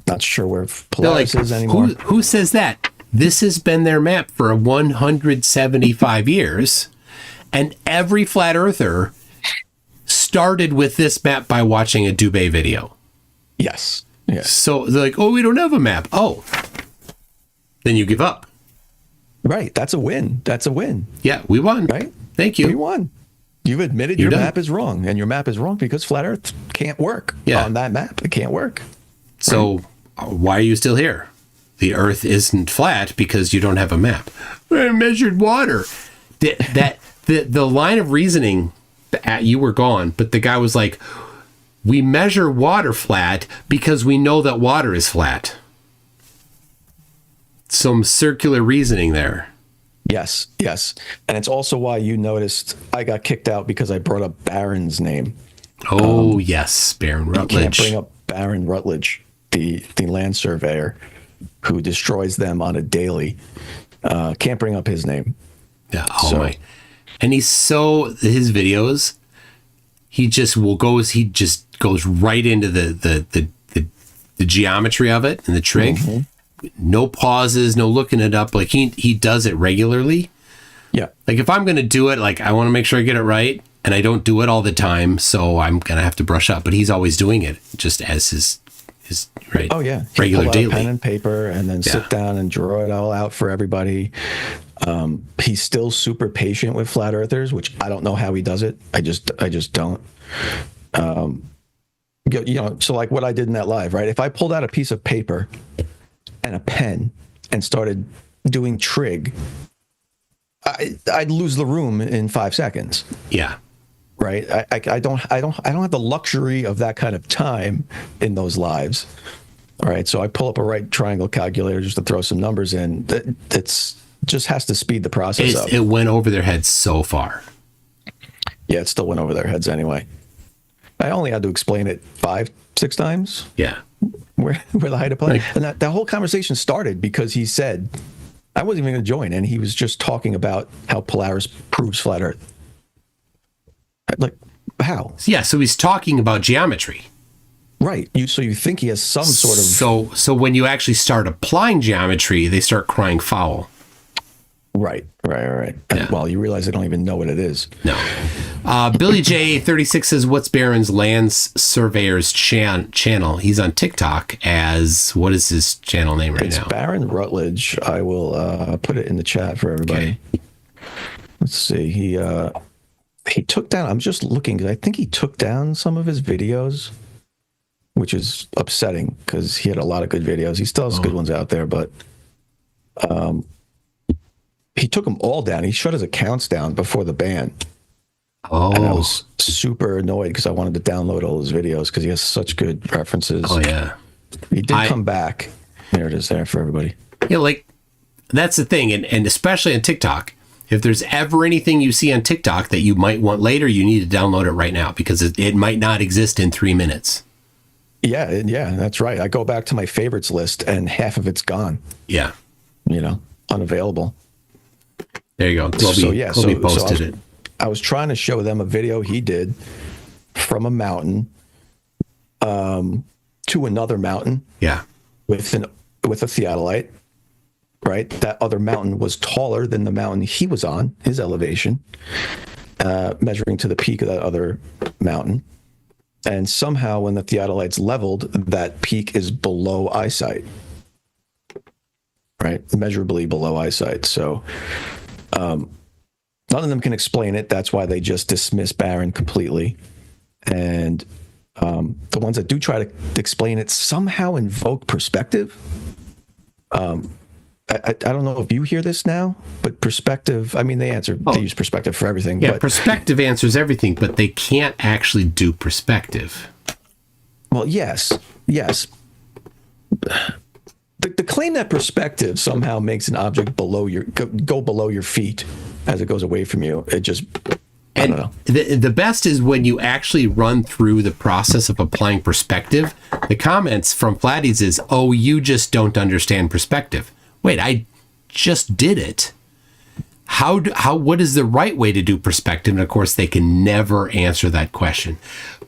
Not sure where Polaris is anymore. Who says that? This has been their map for 175 years, and every flat earther started with this map by watching a Dubé video. Yes. So they're like, oh, we don't have a map. Oh, then you give up. Right. That's a win. Yeah, we won. Right. Thank you. We won. You've admitted your map is wrong, and your map is wrong because flat Earth can't work on that map. It can't work. So why are you still here? The Earth isn't flat because you don't have a map. I measured water. The line of reasoning, you were gone, but the guy was like, we measure water flat because we know that water is flat. Some circular reasoning there. Yes. And it's also why you noticed I got kicked out because I brought up Barron's name. Oh, yes, Baron Rutledge. You can't bring up Baron Rutledge, the land surveyor who destroys them on a daily. Can't bring up his name. Yeah. Oh, my. And his videos, he just goes right into the geometry of it and the trig. Mm-hmm. No pauses, no looking it up. Like he does it regularly. Yeah. Like if I'm going to do it, like I want to make sure I get it right, and I don't do it all the time, so I'm going to have to brush up. But he's always doing it just as his right. Oh yeah. Regular pull out daily pen and paper and then sit down and draw it all out for everybody. He's still super patient with flat earthers, which I don't know how he does it. I just don't. So like what I did in that live, right? If I pulled out a piece of paper and a pen and started doing trig, I'd lose the room in 5 seconds. Yeah. Right. I don't have the luxury of that kind of time in those lives. All right. So I pull up a right triangle calculator just to throw some numbers in. It's just has to speed the process up. It went over their heads so far. Yeah, it still went over their heads anyway. I only had to explain it 5-6 times. Yeah. Where the height of planet. And that whole conversation started because he said, I wasn't even going to join, and he was just talking about how Polaris proves flat Earth. Like, how? Yeah, so he's talking about geometry. Right. So you think he has some sort of... So when you actually start applying geometry, they start crying foul. Right. Right. And, well, you realize they don't even know what it is. No. Billy J36 says, what's Barron's land surveyor's channel? He's on TikTok as, what is his channel name right now? It's Barron Rutledge. I will put it in the chat for everybody. Okay. Let's see. He took down, I'm just looking, because I think he took down some of his videos, which is upsetting because he had a lot of good videos. He still has good ones out there, but he took them all down. He shut his accounts down before the ban. Oh. And I was super annoyed because I wanted to download all his videos because he has such good references. Oh, yeah. He did come back. There it is there for everybody. Yeah, like, that's the thing. And especially on TikTok, if there's ever anything you see on TikTok that you might want later, you need to download it right now because it might not exist in 3 minutes. Yeah, that's right. I go back to my favorites list and half of it's gone. Yeah. Unavailable. There you go. Globey posted it. I was trying to show them a video he did from a mountain to another mountain. Yeah. With a theodolite, right? That other mountain was taller than the mountain he was on, his elevation, measuring to the peak of that other mountain. And somehow when the theodolite's leveled, that peak is below eyesight, right? Measurably below eyesight. So none of them can explain it. That's why they just dismiss Barron completely. And the ones that do try to explain it somehow invoke perspective. I don't know if you hear this now, but perspective, I mean, they use perspective for everything. Yeah, but perspective answers everything, but they can't actually do perspective. Well, yes. The claim that perspective somehow makes an object go below your feet as it goes away from you, I don't know. The best is when you actually run through the process of applying perspective. The comments from Flatties is, oh, you just don't understand perspective. Wait, I just did it. What is the right way to do perspective? And of course, they can never answer that question.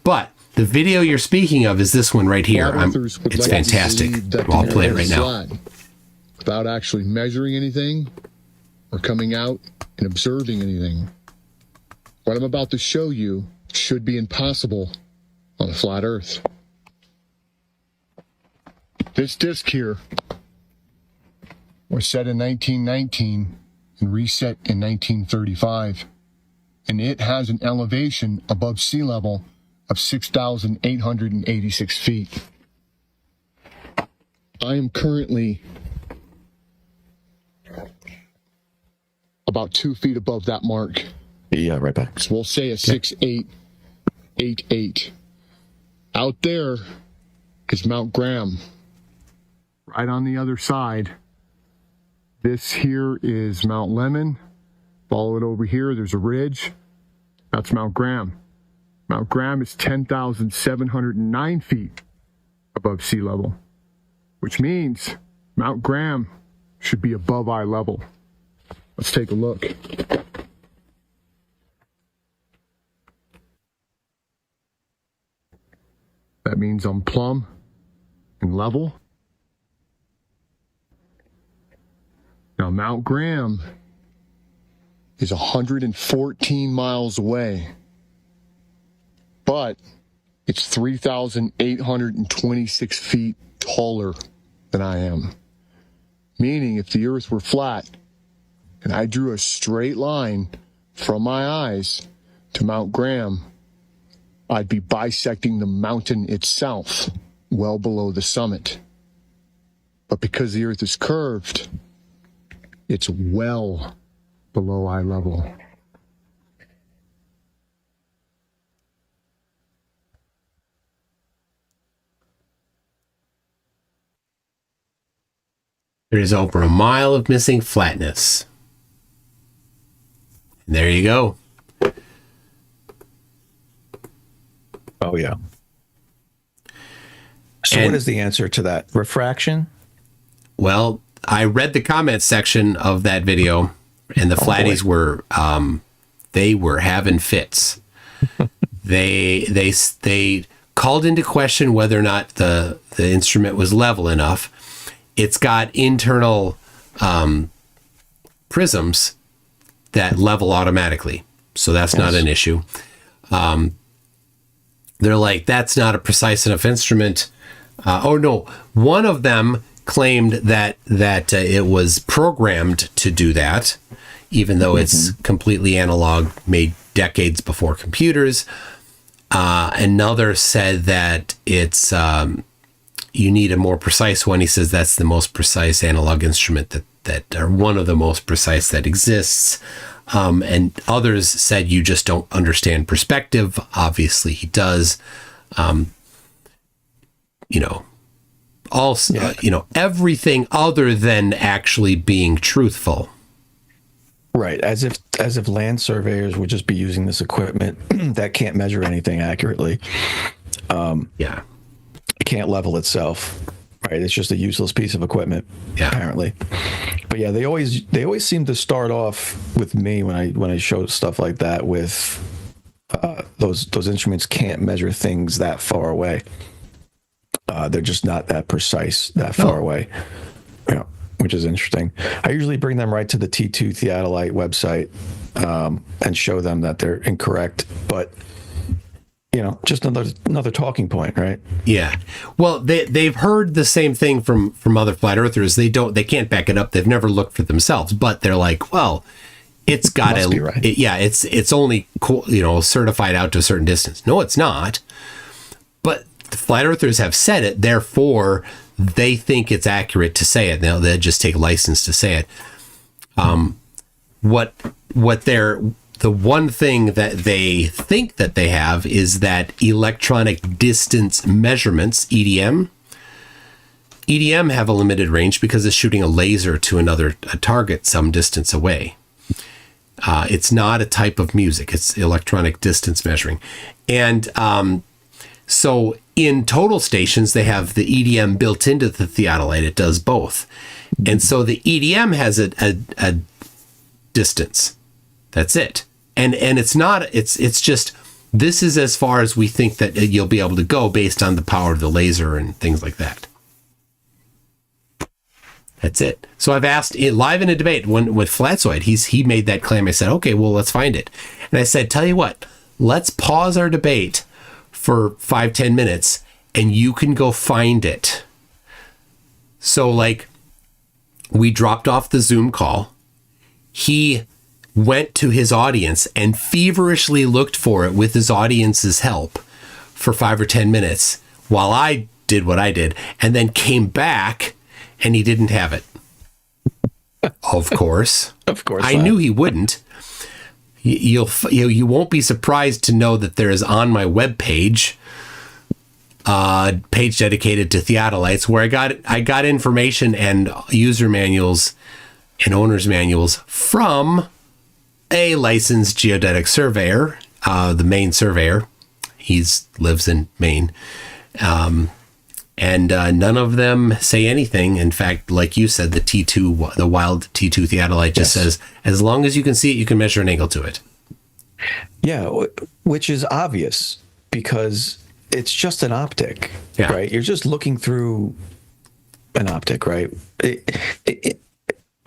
But the video you're speaking of is this one right here. It's fantastic. I'll play it right now. Without actually measuring anything or coming out and observing anything. What I'm about to show you should be impossible on a flat Earth. This disc here was set in 1919 and reset in 1935, and it has an elevation above sea level of 6,886 feet. I am currently about 2 feet above that mark. Yeah, right back. So we'll say a 6,888. Out there is Mount Graham. Right on the other side, this here is Mount Lemon. Follow it over here, there's a ridge. That's Mount Graham. Mount Graham is 10,709 feet above sea level, which means Mount Graham should be above eye level. Let's take a look. That means I'm plumb and level. Now, Mount Graham is 114 miles away, but it's 3,826 feet taller than I am. Meaning, if the Earth were flat and I drew a straight line from my eyes to Mount Graham, I'd be bisecting the mountain itself, well below the summit. But because the Earth is curved, it's well below eye level. There is over a mile of missing flatness. And there you go. Oh, yeah. So what is the answer to that? Refraction? Well, I read the comments section of that video, and the flatties were they were having fits. They called into question whether or not the instrument was level enough. It's got internal prisms that level automatically. So that's not an issue. They're like, that's not a precise enough instrument. Oh no, one of them claimed that it was programmed to do that, even though it's completely analog, made decades before computers. Another said that it's you need a more precise one. He says that's the most precise analog instrument that or one of the most precise that exists. And others said you just don't understand perspective. Obviously, he does. Everything other than actually being truthful. Right, as if land surveyors would just be using this equipment that can't measure anything accurately. It can't level itself. Right, it's just a useless piece of equipment. Apparently, but yeah, they always seem to start off with me when I show stuff like that with those instruments can't measure things that far away. They're just not that precise that far away. Yeah, which is interesting. I usually bring them right to the T2 theodolite website and show them that they're incorrect, but just another talking point, right? Yeah. Well, they've heard the same thing from other flat earthers. They can't back it up. They've never looked for themselves, but they're like, well, it's got to be right. It's only certified out to a certain distance. No, it's not. But the flat earthers have said it, therefore they think it's accurate to say it. Now they just take license to say it. The one thing that they think that they have is that electronic distance measurements, EDM. EDM have a limited range because it's shooting a laser to a target some distance away. It's not a type of music. It's electronic distance measuring. And so in total stations, they have the EDM built into the theodolite. It does both. And so the EDM has a distance. That's it. And it's not, it's just, this is as far as we think that you'll be able to go based on the power of the laser and things like that. That's it. So I've asked live in a debate with Flatzoid, he made that claim. I said, okay, well, let's find it. And I said, tell you what, let's pause our debate for 5-10 minutes and you can go find it. So we dropped off the Zoom call. He went to his audience and feverishly looked for it with his audience's help for 5 or 10 minutes while I did what I did, and then came back and he didn't have it. Of course. I knew he wouldn't. You won't be surprised to know that there is on my webpage page dedicated to theodolites where I got information and user manuals and owner's manuals from a licensed geodetic surveyor, the Maine surveyor. He lives in Maine. And none of them say anything. In fact, like you said, the wild T2 theodolite just says, as long as you can see it, you can measure an angle to it. Yeah, which is obvious because it's just an optic, right? You're just looking through an optic, right?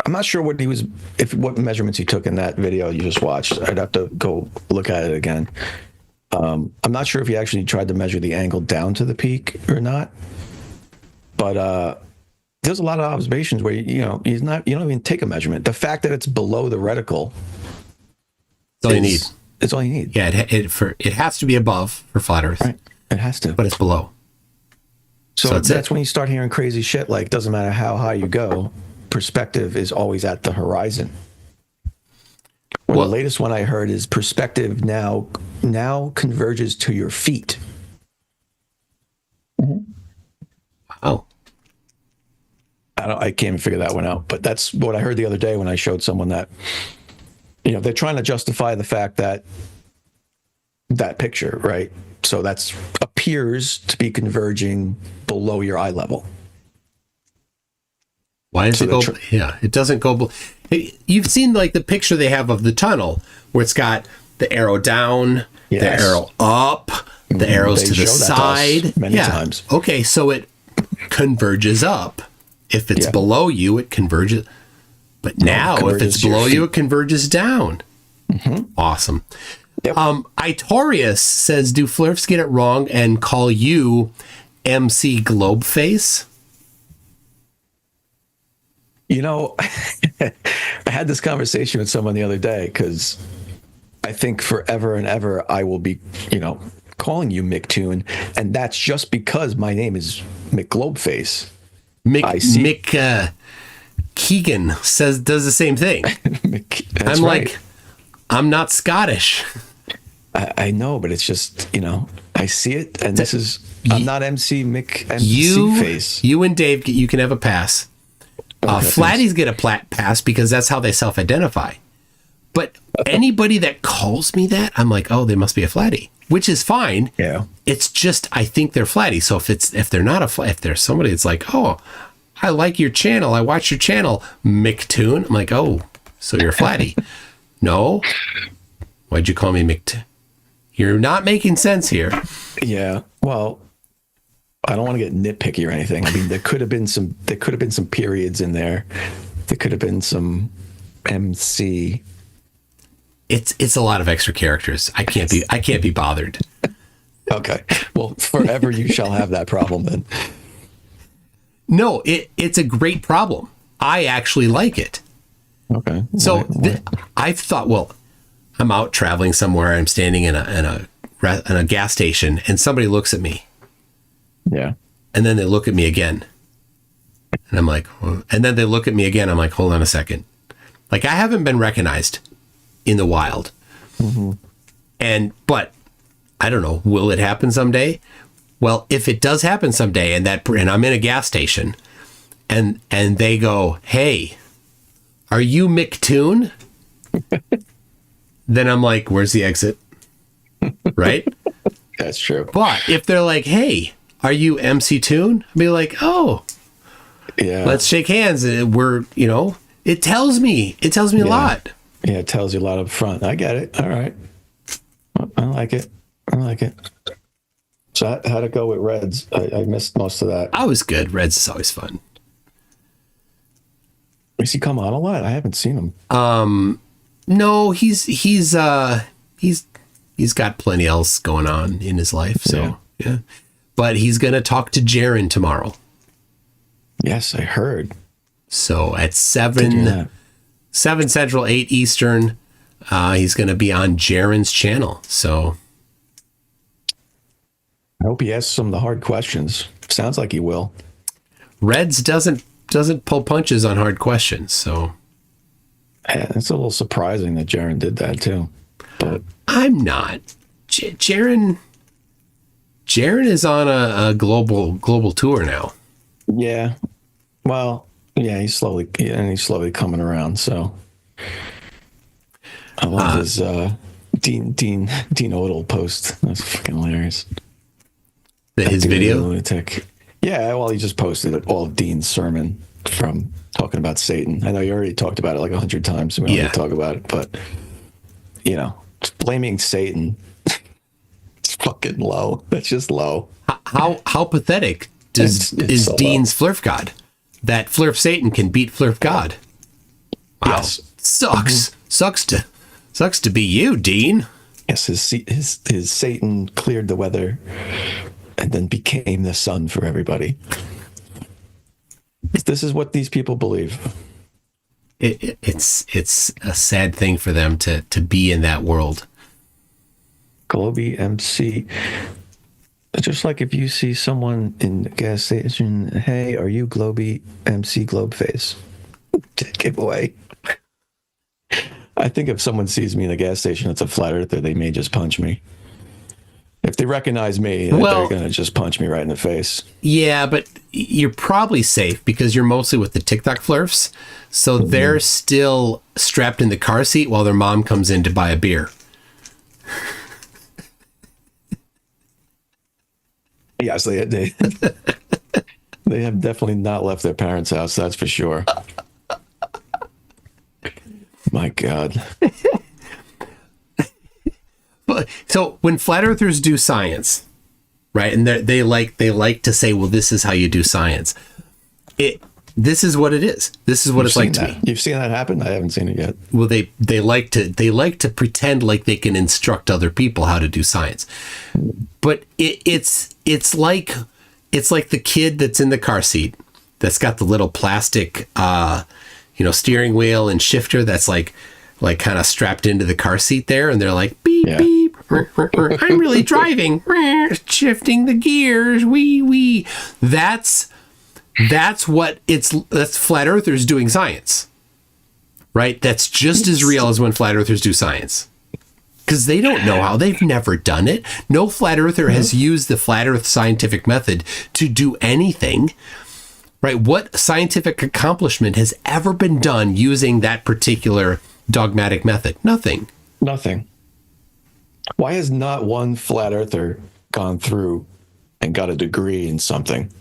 I'm not sure what measurements he took in that video you just watched. I'd have to go look at it again. I'm not sure if he actually tried to measure the angle down to the peak or not. But there's a lot of observations where you don't even take a measurement. The fact that it's below the reticle, that's all you need. It's all you need. Yeah, it has to be above for flat Earth. Right, it has to, but it's below. So that's when you start hearing crazy shit like, doesn't matter how high you go, perspective is always at the horizon. The latest one I heard is perspective now converges to your feet. Oh, I can't even figure that one out, but that's what I heard the other day when I showed someone that, they're trying to justify the fact that picture, right? So that's appears to be converging below your eye level. Why does it go? It doesn't go. You've seen the picture they have of the tunnel where it's got the arrow down, the arrow up, the arrows to the side. Many times. Okay, so it converges up. If it's below you, it converges. But now, if it's below you, it converges down. Awesome. Yep. Itorius says, do flirfs get it wrong and call you MC Globeface? You know, I had this conversation with someone the other day because I think forever and ever I will be, calling you McToon, and that's just because my name is McGlobeface. Mick Keegan does the same thing. I'm right. Like, I'm not Scottish. I know, but it's just, I see it, and this is, I'm not MC Face. You and Dave, you can have a pass. Flatties get a pass because that's how they self-identify. But anybody that calls me that, I'm like, oh, they must be a flatty, which is fine. Yeah. It's just, I think they're flatty. So if they're not if there's somebody that's like, oh, I like your channel, I watch your channel, McToon. I'm like, oh, so you're a flatty. No. Why'd you call me McToon? You're not making sense here. Yeah. Well, I don't want to get nitpicky or anything. I mean, there could have been some periods in there. There could have been some MC. It's a lot of extra characters. I can't be bothered. Okay. Well, forever you shall have that problem then. No, it's a great problem. I actually like it. Okay. So I've thought, well, I'm out traveling somewhere. I'm standing in a gas station, and somebody looks at me. Yeah. And then they look at me again. And I'm like, and then they look at me again. I'm like, hold on a second. Like, I haven't been recognized in the wild. But I don't know, will it happen someday? Well, if it does happen someday and I'm in a gas station and they go, hey, are you McToon? Then I'm like, where's the exit? Right? That's true. But if they're like, hey, are you MC Toon? I'd be like, oh, yeah, let's shake hands. It tells me a lot. Yeah, it tells you a lot up front. I get it. All right. I like it. So how'd it go with Reds? I missed most of that. I was good. Reds is always fun. Does he come on a lot? I haven't seen him. No, he's got plenty else going on in his life. So yeah. But he's gonna talk to Jaron tomorrow. Yes, I heard. So at 7 Central, 8 Eastern, he's gonna be on Jaron's channel. So I hope he asks some of the hard questions. Sounds like he will. Reds doesn't pull punches on hard questions, so yeah, it's a little surprising that Jaron did that too. But I'm not. Jaron is on a global tour now. Yeah. Well, yeah, he's slowly coming around. So I love his Dean Odell post. That's fucking hilarious. His video? Lunatic. Yeah, well, he just posted all of Dean's sermon from talking about Satan. I know you already talked about it like 100 times, so we don't need to talk about it, but just blaming Satan, it's fucking low. That's just low. How pathetic is so Dean's Flurf God? That Flurf Satan can beat Flurf God. Wow. Yes. Sucks. Sucks to be you, Dean. Yes, his Satan cleared the weather and then became the sun for everybody. This is what these people believe. It's a sad thing for them to be in that world. Globey MC. Just like if you see someone in the gas station, hey, are you Globey MC Globeface? Giveaway. I think if someone sees me in a gas station that's a flat earther, they may just punch me. If they recognize me, they're going to just punch me right in the face. Yeah, but you're probably safe because you're mostly with the TikTok flurfs. So they're still strapped in the car seat while their mom comes in to buy a beer. Yes, they have definitely not left their parents' house, that's for sure. My God. So when flat earthers do science, right, and they like to say, well, this is how you do science. This is what it is. This is what it's like to me. You've seen that happen? I haven't seen it yet. Well, they like to pretend like they can instruct other people how to do science, but it's like the kid that's in the car seat that's got the little plastic steering wheel and shifter that's like kind of strapped into the car seat there, and they're like beep beep. I'm really driving, shifting the gears. Wee. That's flat earthers doing science, right? That's just as real as when flat earthers do science, because they don't know how. They've never done it. No flat earther has used the flat earth scientific method to do anything, right? What scientific accomplishment has ever been done using that particular dogmatic method? Nothing. Why has not one flat earther gone through and got a degree in something?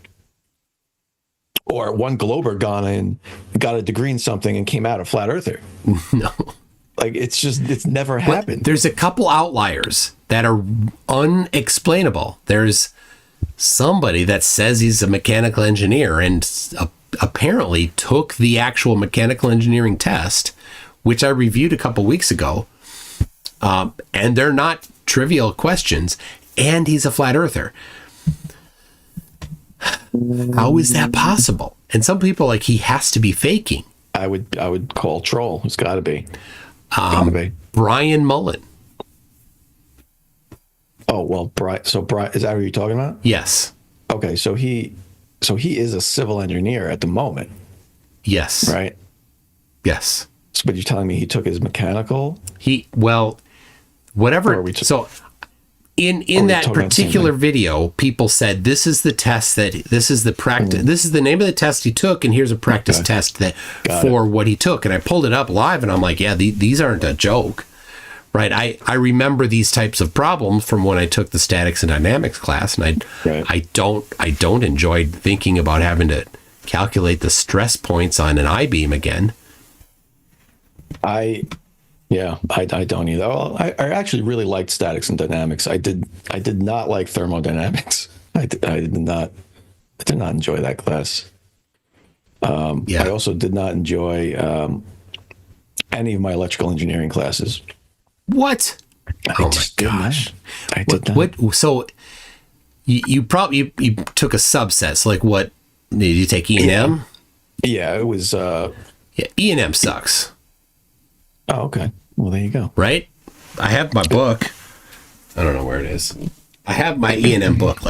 Or one glober gone in, got a degree in something and came out a flat earther? No. Like, it's never happened. There's a couple outliers that are unexplainable. There's somebody that says he's a mechanical engineer and apparently took the actual mechanical engineering test, which I reviewed a couple weeks ago. And they're not trivial questions. And he's a flat earther. How is that possible? And some people he has to be faking. I would call troll. It's got to be. Brian Mullen. Oh well, Brian. So Brian, is that what you're talking about? Yes. Okay, so he is a civil engineer at the moment. Yes. Right. Yes. So, but you're telling me he took his mechanical? Whatever. So in that particular video, people said this is the test this is the practice. This is the name of the test he took, and here's a practice test for what he took. And I pulled it up live, and I'm like, yeah, these aren't a joke, right? I remember these types of problems from when I took the statics and dynamics class, and I don't enjoy thinking about having to calculate the stress points on an I-beam again. I don't either. Well, I actually really liked statics and dynamics. I did not like thermodynamics. I did not enjoy that class. I also did not enjoy any of my electrical engineering classes. What? Oh my gosh! I did not. What? So you probably you took a subset. So what did you take? E&M? Yeah, it was. E&M sucks. Oh, okay. Well, there you go. Right? I have my book. I don't know where it is. I have my E&M book.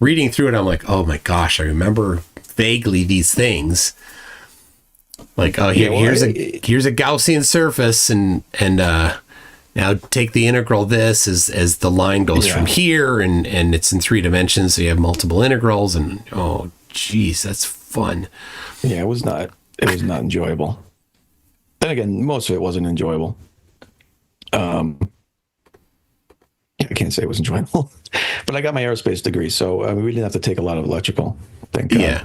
Reading through it, I'm like, oh my gosh, I remember vaguely these things. Here's a Gaussian surface, and now take the integral this as the line goes from here, and it's in 3 dimensions, so you have multiple integrals, and oh geez, that's fun. Yeah, it was not enjoyable. Then again, most of it wasn't enjoyable. I can't say it was enjoyable, but I got my aerospace degree, so we didn't have to take a lot of electrical. Thank God. Yeah.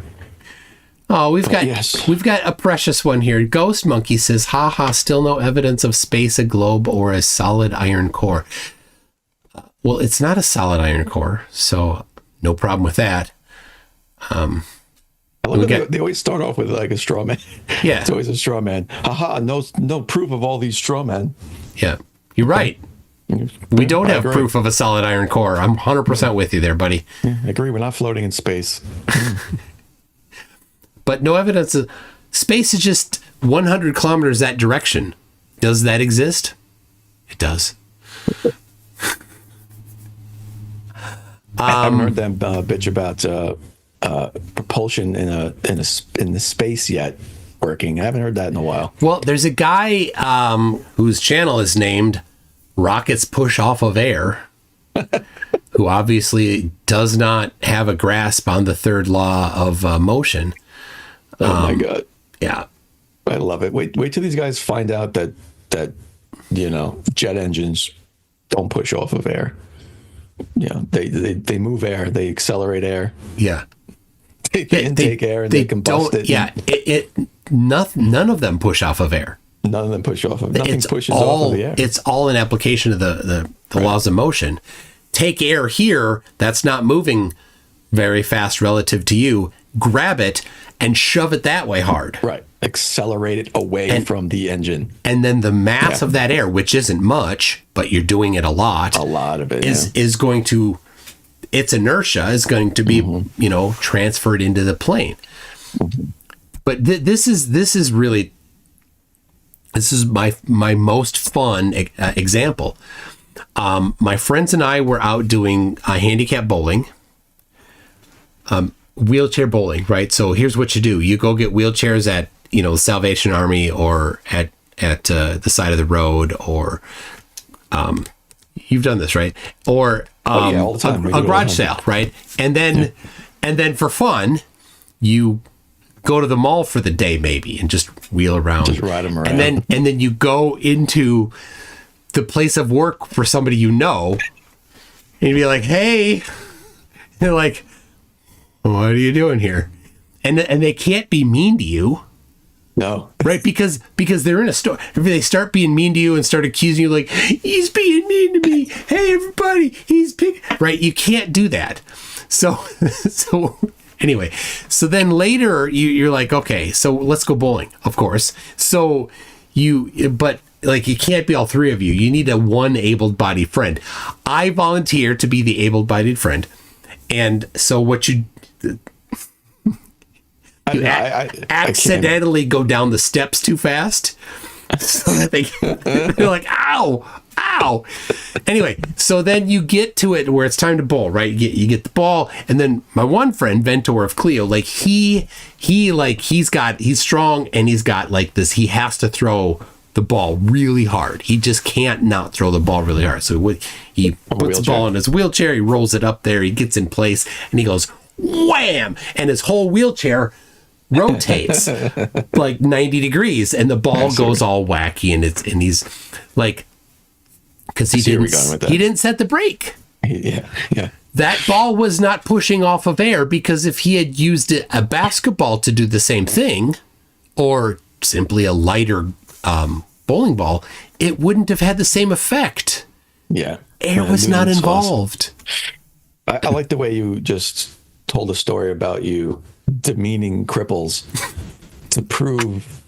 Oh, we've got a precious one here. Ghost Monkey says, "Haha, still no evidence of space, a globe, or a solid iron core." Well, it's not a solid iron core, so no problem with that. They always start off with a straw man. Yeah. It's always a straw man. Haha, no proof of all these straw men. Yeah, you're right. We don't have proof of a solid iron core. I'm 100% with you there, buddy. I agree. We're not floating in space. But no evidence of space is just 100 kilometers that direction. Does that exist? It does. I haven't heard them bitch about propulsion in the space yet working. I haven't heard that in a while. Well, there's a guy whose channel is named Rockets Push Off of Air, who obviously does not have a grasp on the third law of motion. Oh my God. Yeah. I love it. Wait till these guys find out that jet engines don't push off of air. Yeah, they move air, they accelerate air. Yeah. They intake air and they combust it. Yeah, none of them push off of air. None of them push off of nothing pushes off of the air. It's all an application of the laws of motion. Take air here, that's not moving very fast relative to you. grab it and shove it that way hard. Right. Accelerate it away from the engine. And then the mass of that air, which isn't much, but you're doing it a lot of it is going to, its inertia is going to be, transferred into the plane. But this is really, this is my most fun example. My friends and I were out doing handicap bowling, wheelchair bowling, right? So here's what you do. You go get wheelchairs at, Salvation Army or at the side of the road, or you've done this, right? Or all the time. A garage sale, right? And then for fun, you go to the mall for the day maybe and just wheel around. Just ride them around. And then you go into the place of work for somebody and you'd be like, hey, they're like, what are you doing here? And they can't be mean to you. No. Right? Because they're in a store. If they start being mean to you and start accusing you like, he's being mean to me. Hey, everybody, he's right? You can't do that. So anyway, so then later you're like, okay, so let's go bowling, of course. So but you can't be all three of you. You need a one able-bodied friend. I volunteer to be the able-bodied friend. And so what you accidentally go down the steps too fast so that they're like, ow. Anyway, so then you get to it where it's time to bowl, right? You get the ball, and then my one friend, Ventor of Clio, he's strong, and he's got this, he has to throw the ball really hard. He just can't not throw the ball really hard. So he puts the ball in his wheelchair, he rolls it up there, he gets in place, and he goes wham, and his whole wheelchair rotates 90 degrees, and the ball goes all wacky, and he's like, because he didn't set the brake. Yeah. That ball was not pushing off of air, because if he had used a basketball to do the same thing, or simply a lighter bowling ball, it wouldn't have had the same effect. Yeah. Air was not involved. Awesome. I like the way you just told a story about you demeaning cripples to prove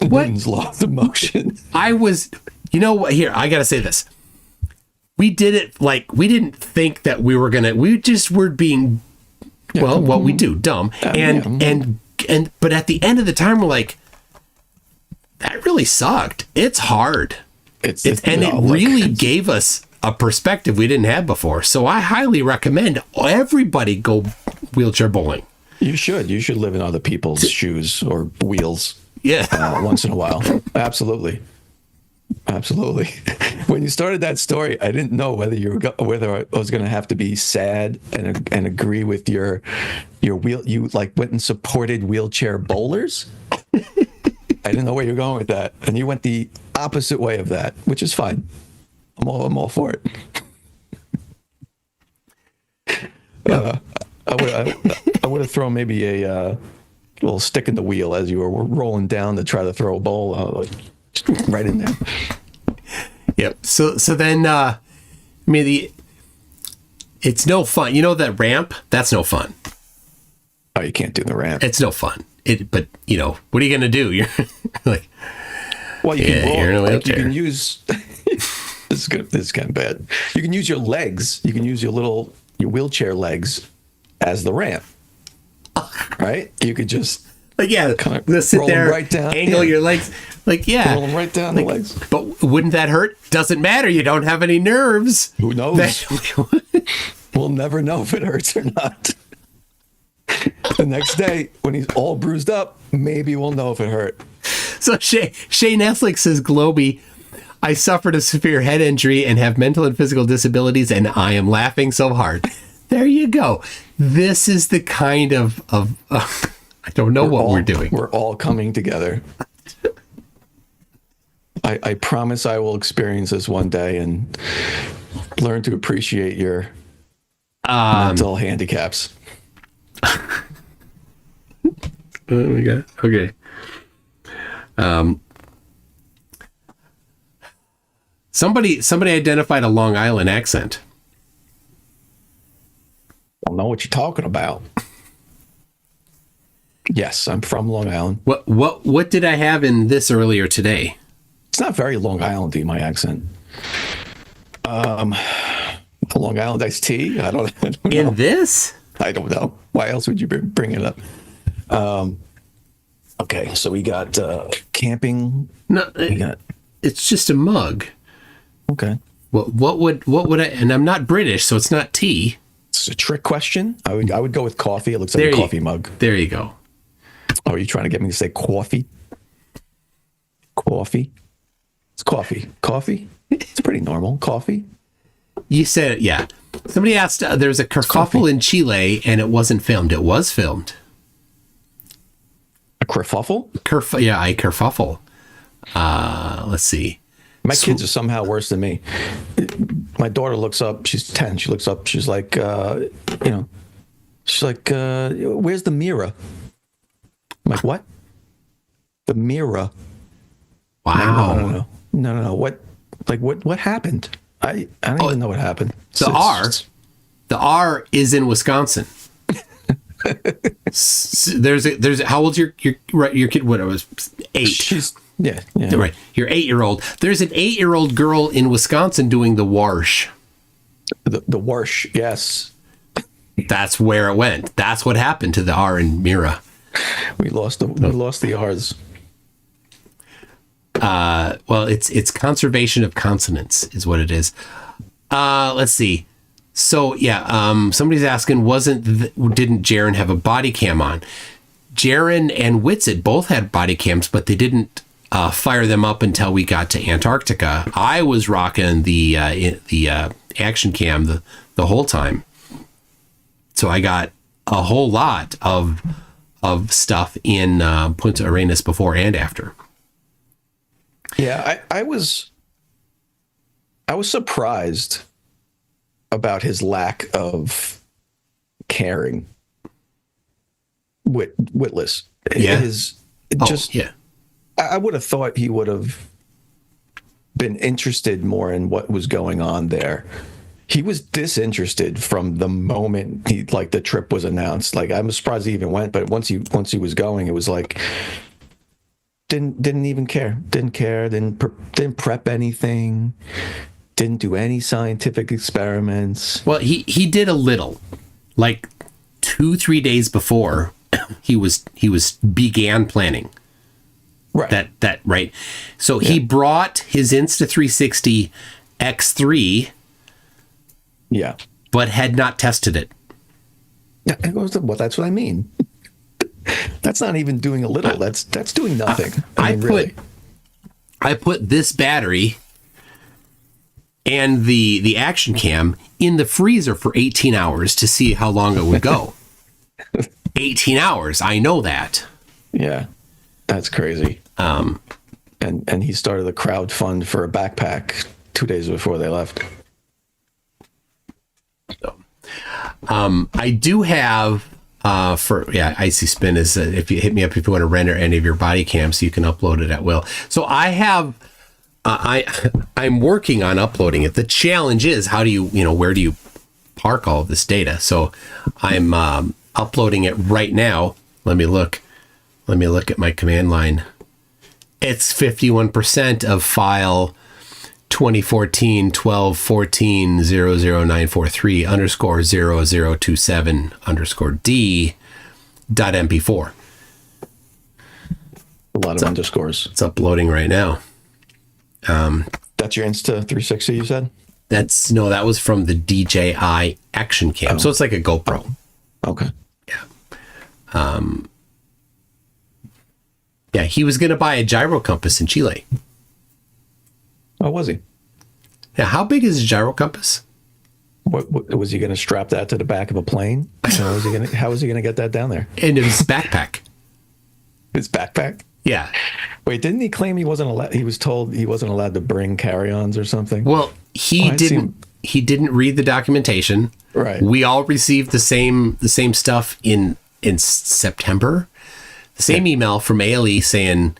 Newton's law of motion. I was, here, I got to say this. We did it we didn't think that we were we just were being, what we do, dumb. But at the end of the time, we're like, that really sucked. It's hard. It really gave us a perspective we didn't have before. So I highly recommend everybody go wheelchair bowling. You should live in other people's shoes or wheels. Yeah. Once in a while. Absolutely. When you started that story, I didn't know whether I was going to have to be sad and agree with your wheel. You went and supported wheelchair bowlers. I didn't know where you were going with that, and you went the opposite way of that, which is fine. I'm all for it. I would have thrown maybe a little stick in the wheel as you were rolling down to try to throw a bowl, right in there. Yep. So then, it's no fun. That ramp? That's no fun. Oh, you can't do the ramp. It's no fun. But what are you gonna do? You're like, well, you you can use. This is kind of bad. You can use your legs. You can use your wheelchair legs as the ramp. Right? You could just let's sit there, right down, angle your legs, roll them right down the legs. But wouldn't that hurt? Doesn't matter. You don't have any nerves. Who knows? We'll never know if it hurts or not. The next day, when he's all bruised up, maybe we'll know if it hurt. So Shay Neslick says, Globey, I suffered a severe head injury and have mental and physical disabilities, and I am laughing so hard. There you go. This is the kind of I don't know what we're doing. We're all coming together. I promise I will experience this one day and learn to appreciate your mental handicaps. We got okay. Somebody identified a Long Island accent. I don't know what you're talking about. Yes, I'm from Long Island. What did I have in this earlier today? It's not very Long Island-y, my accent. A Long Island iced tea? I don't know. In this? I don't know. Why else would you bring it up? Okay, so we got camping. No, it's just a mug. Okay. What would I? And I'm not British, so it's not tea. It's a trick question. I would go with coffee. It looks like a coffee mug. There you go. Oh, are you trying to get me to say coffee? Coffee? It's coffee. Coffee? It's pretty normal. Coffee? You said it, yeah. Somebody asked, there's a kerfuffle in Chile, and it wasn't filmed. It was filmed. A kerfuffle? Yeah, a kerfuffle. Let's see. My kids are somehow worse than me. My daughter looks up. She's 10. She looks up. She's like, she's like, where's the mirror? I'm like, what? The mirror. Wow. Like, no. What happened? I don't even know what happened. The R is in Wisconsin. There's how old's your kid? What, it was 8. Yeah. Right. Your 8-year-old. There's an 8-year-old girl in Wisconsin doing the Warsh. The Warsh, yes. That's where it went. That's what happened to the R in Mira. We lost the R's. Well, it's conservation of consonants is what it is. Let's see. So yeah, somebody's asking, didn't Jaron have a body cam on? Jaron and Witsit both had body cams, but they didn't fire them up until we got to Antarctica. I was rocking the action cam the whole time, so I got a whole lot of stuff in Punta Arenas before and after. Yeah, I was surprised about his lack of caring. Witless. Yeah. I would have thought he would have been interested more in what was going on there. He was disinterested from the moment the trip was announced. Like, I'm surprised he even went, but once he was going, it was like didn't even care. Didn't prep anything. Didn't do any scientific experiments. Well, he did a little, like 2-3 days before he began planning. Right. That right. So he brought his Insta360 X3. Yeah. But had not tested it. Well, that's what I mean. That's not even doing a little. That's doing nothing. I put this battery and the action cam in the freezer for 18 hours to see how long it would go. 18 hours. I know that. Yeah. That's crazy. And he started a crowd fund for a backpack 2 days before they left. So, I do have Icy Spin is if you hit me up if you want to render any of your body cams, so you can upload it at will. So I have I'm working on uploading it. The challenge is how do you where do you park all of this data? So I'm uploading it right now. Let me look at my command line. It's 51% of file 2014 12 14 00943 underscore 0027 underscore D dot MP4. A lot of underscores. It's uploading right now. That's your Insta 360 you said? That was from the DJI action cam. So it's like a GoPro. Okay. Yeah. Yeah, he was going to buy a gyro compass in Chile. Oh, was he? Yeah, how big is a gyro compass? What was he going to strap that to the back of a plane? How was he going to get that down there? In his backpack. His backpack? Yeah. Wait, didn't he claim he wasn't allowed? He was told he wasn't allowed to bring carry-ons or something. Well, he didn't read the documentation. Right. We all received the same stuff in September. The same email from ALE saying,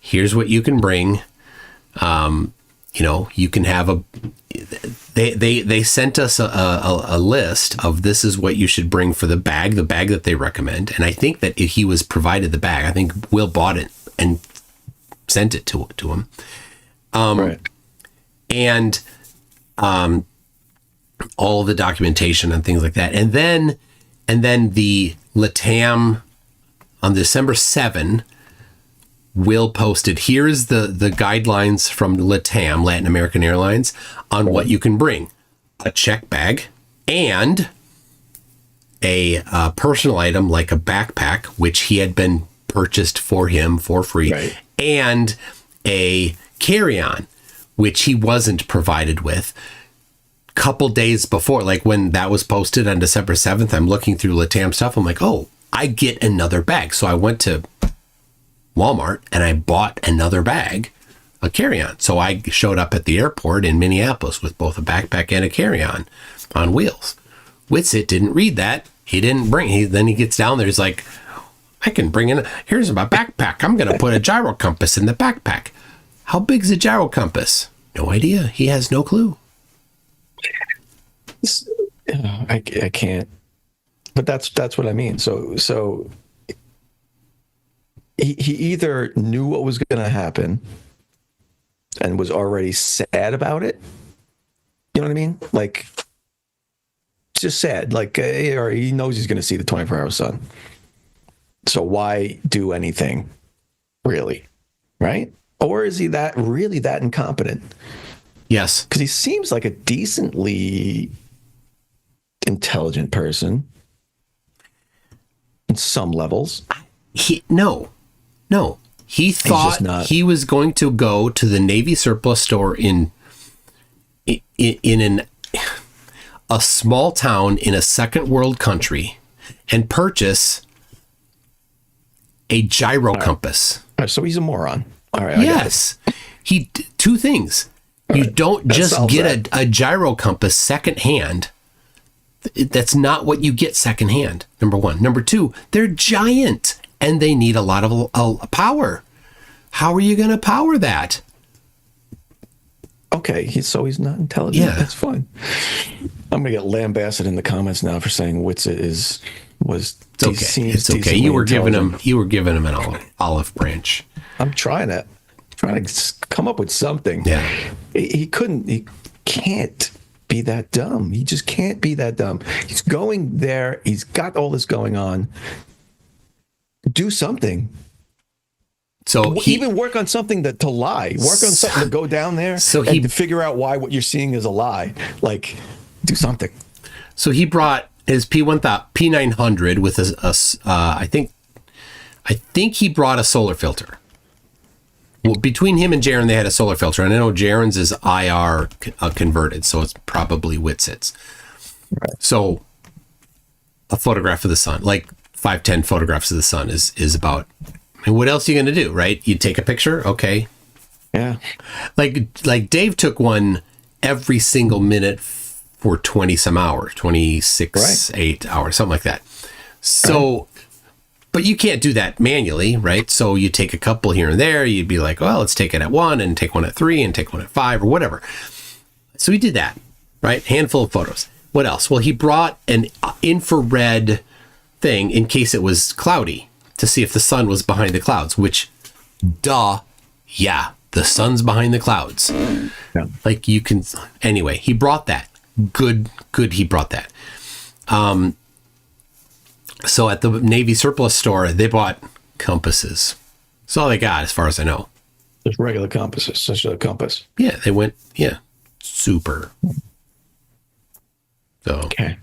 "Here's what you can bring. you can have they sent us a list of this is what you should bring for the bag that they recommend. And I think that if he was provided the bag, I think Will bought it and sent it to him. Right. And all the documentation and things like that. And then the LATAM on December 7, Will posted, here's the guidelines from LATAM, Latin American Airlines, on what you can bring. A check bag and a personal item like a backpack, which he had been purchased for him for free, right, and a carry-on, which he wasn't provided with. Couple days before, like when that was posted on December 7th, I'm looking through LATAM stuff. I'm like, oh, I get another bag. So I went to Walmart and I bought another bag, a carry-on. So I showed up at the airport in Minneapolis with both a backpack and a carry-on on wheels. WItsit didn't read that. He didn't bring, then he gets down there. He's like, I can bring in, here's my backpack. I'm going to put a gyro compass in the backpack. How big's a gyro compass? No idea. He has no clue. I can't. But that's what I mean. So he either knew what was going to happen and was already sad about it. You know what I mean? Like, just sad. Like, or he knows he's going to see the 24-hour sun. So why do anything, really? Right? Or is he really that incompetent? Yes. Because he seems like a decently intelligent person in some levels. No. He thought he was going to go to the Navy surplus store in a small town in a second world country and purchase a gyro compass. All right, so he's a moron. All right. Yes. Two things. You don't just get a gyro compass secondhand. That's not what you get secondhand, number one. Number two, they're giant and they need a lot of power. How are you going to power that? Okay, so he's not intelligent. Yeah. That's fine. I'm going to get lambasted in the comments now for saying WItsit was. It's okay. It's okay. You were giving him an olive branch. I'm trying to come up with something. Yeah. He can't be that dumb. He just can't be that dumb. He's going there. He's got all this going on. Do something. So even work on something to lie. Work on something to go down there and to figure out why what you're seeing is a lie. Like, do something. So he brought his P900 with I think he brought a solar filter. Well, between him and Jaron, they had a solar filter. And I know Jaron's is IR converted, so it's probably WITSIT's. Right. So a photograph of the sun, like 5-10 photographs of the sun is about, I mean, what else are you going to do, right? You take a picture? Okay. Yeah. Like Dave took one every single minute for 20 some hours, 26, 8 hours, something like that. So, but you can't do that manually, right? So you take a couple here and there. You'd be like, well, let's take it at 1 and take one at 3 and take one at 5 or whatever. So he did that, right? Handful of photos. What else? Well, he brought an infrared thing in case it was cloudy to see if the sun was behind the clouds, which, yeah, the sun's behind the clouds. Yeah. Like you can, anyway, he brought that. Good, he brought that. So at the Navy surplus store, they bought compasses. That's all they got, as far as I know. Just regular compasses, just a compass. Yeah, they went, super. So okay.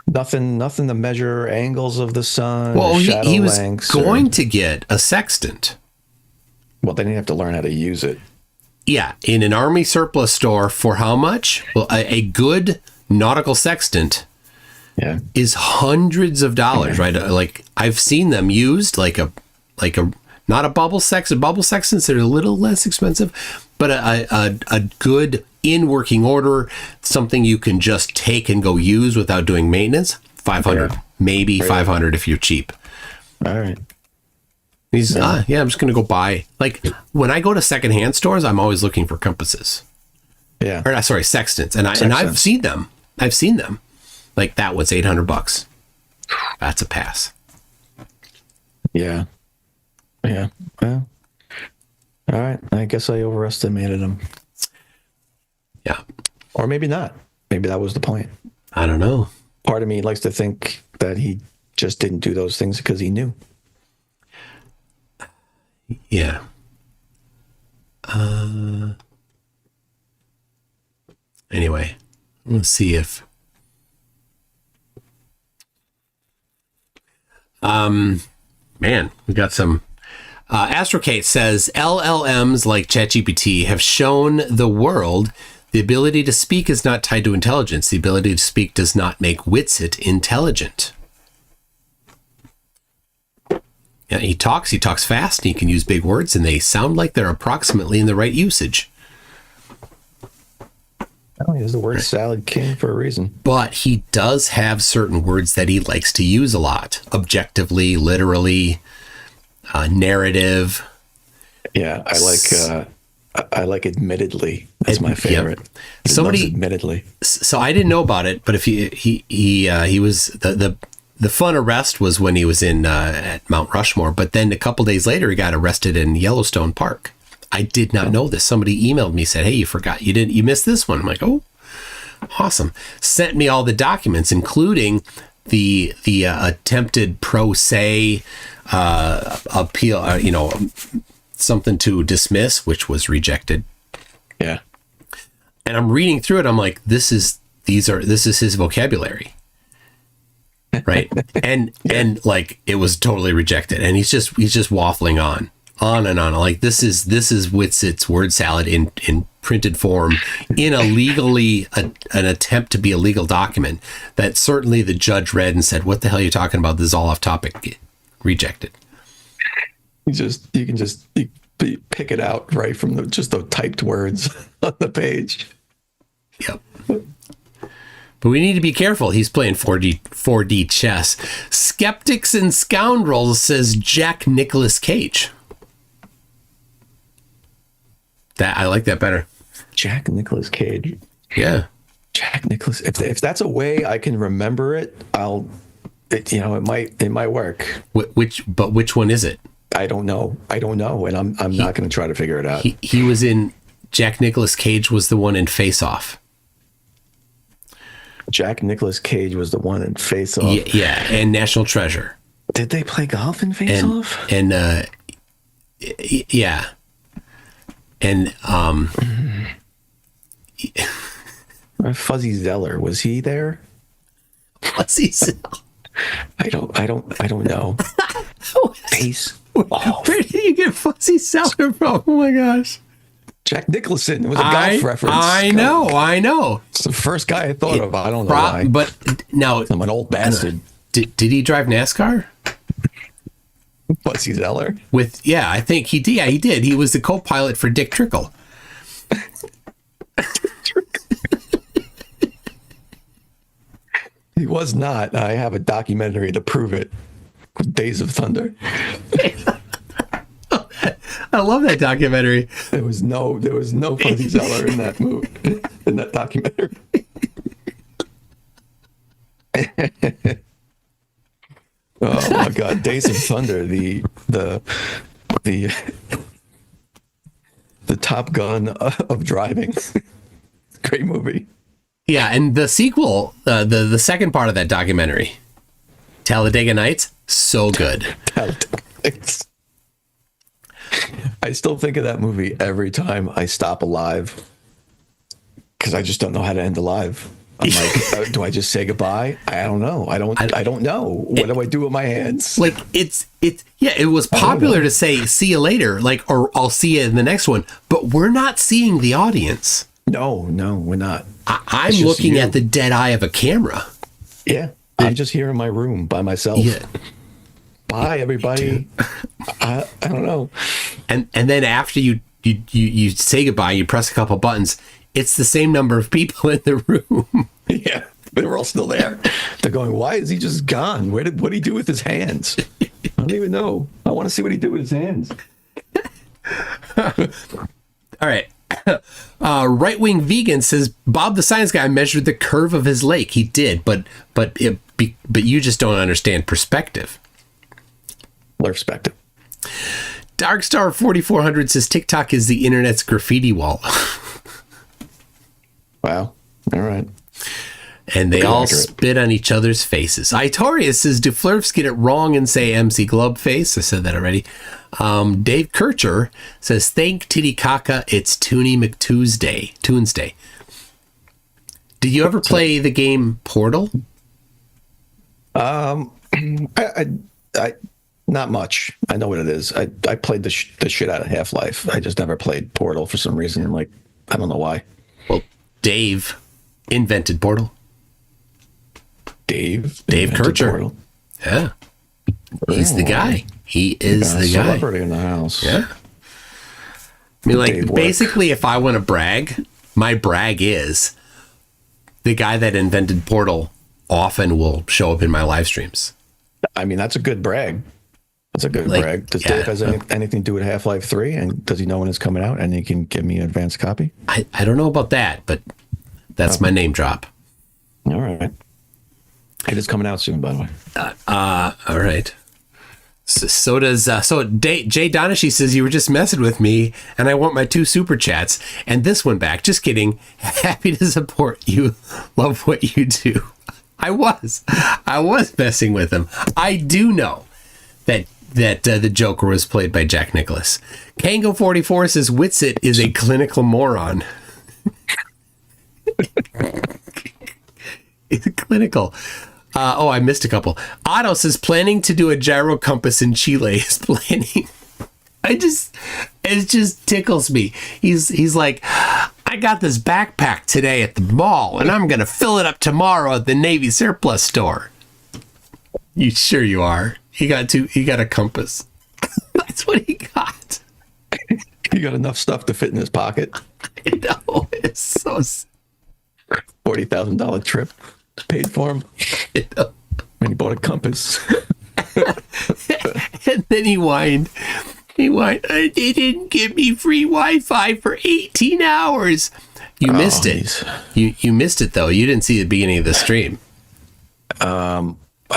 Nothing to measure angles of the sun. Well, he was lengths going to get a sextant. Well, then you have to learn how to use it. Yeah, in an Army surplus store for how much? Well, a good nautical sextant is hundreds of dollars, right? Like I've seen them used like a not a bubble sextants, they're a little less expensive, but a good in working order, something you can just take and go use without doing maintenance, $500, maybe $500 if you're cheap. All right. He's I'm just gonna go buy. Like when I go to secondhand stores, I'm always looking for compasses. Yeah. Or sorry, sextants, and I've seen them. Like that was $800. That's a pass. Yeah. Yeah. Well. All right. I guess I overestimated him. Yeah. Or maybe not. Maybe that was the point. I don't know. Part of me likes to think that he just didn't do those things because he knew. Yeah. Anyway, let's see if man, we got some Astrocate says LLMs like ChatGPT have shown the world the ability to speak is not tied to intelligence. The ability to speak does not make WItsit intelligent. Yeah, he talks fast, and he can use big words, and they sound like they're approximately in the right usage. Oh, he has the word salad king for a reason. But he does have certain words that he likes to use a lot. Objectively, literally, narrative. Yeah, I like admittedly. That's my favorite. Yep. Somebody admittedly. So I didn't know about it, but if he was the fun arrest was when he was in at Mount Rushmore, but then a couple days later he got arrested in Yellowstone Park. I did not know this. Somebody emailed me, said, "Hey, you missed this one." I'm like, "Oh, awesome." Sent me all the documents, including the attempted pro se appeal, something to dismiss, which was rejected. Yeah. And I'm reading through it. I'm like, this is his vocabulary. Right. and like it was totally rejected. And he's just waffling on and on. Like this is WItSit's word salad in printed form in a legally an attempt to be a legal document that certainly the judge read and said, "What the hell are you talking about? This is all off topic." Rejected. You can just pick it out right from the typed words on the page. Yep. But we need to be careful. He's playing 4D chess. Skeptics and Scoundrels says Jack Nicolas Cage. That I like that better. Jack Nicolas Cage. Yeah. Jack Nicolas. If that's a way I can remember it, it might work. Which one is it? I don't know, and I'm not going to try to figure it out. He was in Jack Nicolas Cage was the one in Face Off. Jack Nicolas Cage was the one in Face Off. Yeah, and National Treasure. Did they play golf in Face Off? And yeah. And Fuzzy Zeller, was he there? Fuzzy Zeller. I don't know. Face Off. Where did you get Fuzzy Zeller from? Oh my gosh. Jack Nicholson. It was a golf reference. I know. It's the first guy I thought of. I don't know why. But now I'm an old bastard. Did he drive NASCAR? Fuzzy Zeller? I think he did. Yeah, he did. He was the co-pilot for Dick Trickle. He was not. I have a documentary to prove it. Days of Thunder. I love that documentary. There was no Fuzzy Zeller in that movie, in that documentary. Oh my God, Days of Thunder, the Top Gun of driving. Great movie. Yeah, and the sequel, the second part of that documentary, Talladega Nights, so good. Talladega Nights. I still think of that movie every time I stop alive because I just don't know how to end alive. I'm like, do I just say goodbye? I don't know. I don't know. What do I do with my hands? Like it was popular to say see you later, like, or I'll see you in the next one, but we're not seeing the audience. No, we're not. I'm looking at the dead eye of a camera. Yeah. I'm just here in my room by myself. Yeah. Bye, everybody. I don't know. And then after you say goodbye, you press a couple buttons. It's the same number of people in the room. Yeah, but we're all still there. They're going, why is he just gone? What did he do with his hands? don't even know. I want to see what he did with his hands. All right. Right-wing vegan says Bob the science guy measured the curve of his lake. He did, but you just don't understand perspective. Perspective. Darkstar 4400 says TikTok is the internet's graffiti wall. Wow. All right. And they all spit on each other's faces. Itorius says, do Flurfs get it wrong and say MC Globeface? I said that already. Dave Kircher says, thank Titicaca, it's Toonie McTuesday. Did you ever play the game Portal? I not much. I know what it is. I played the shit out of Half-Life. I just never played Portal for some reason. Like, I don't know why. Well, Dave invented Portal. Dave Kircher. Portal. Yeah. He's the guy. He is the guy. Celebrity in the house. Yeah. I mean, like, basically, if I want to brag, my brag is the guy that invented Portal often will show up in my live streams. I mean, that's a good brag. That's a good brag. Does Dave has anything to do with Half-Life 3? And does he know when it's coming out? And he can give me an advanced copy? I don't know about that, but that's my name drop. All right. It is coming out soon, by the way. All right. So does Jay Donashi says, you were just messing with me and I want my 2 super chats and this one back. Just kidding. Happy to support you. Love what you do. I was messing with him. I do know that the Joker was played by Jack Nicklaus. Kango 44 says WItsit is a clinical moron. It's clinical. I missed a couple. Otto says planning to do a gyro compass in Chile is planning. It just tickles me. He's like, I got this backpack today at the mall and I'm gonna fill it up tomorrow at the Navy surplus store. You sure you are? He got a compass. That's what he got. He got enough stuff to fit in his pocket. I know. It's so $40,000 trip paid for him. And he bought a compass. And then he whined. They didn't give me free Wi-Fi for 18 hours. You missed it. You missed it though. You didn't see the beginning of the stream. I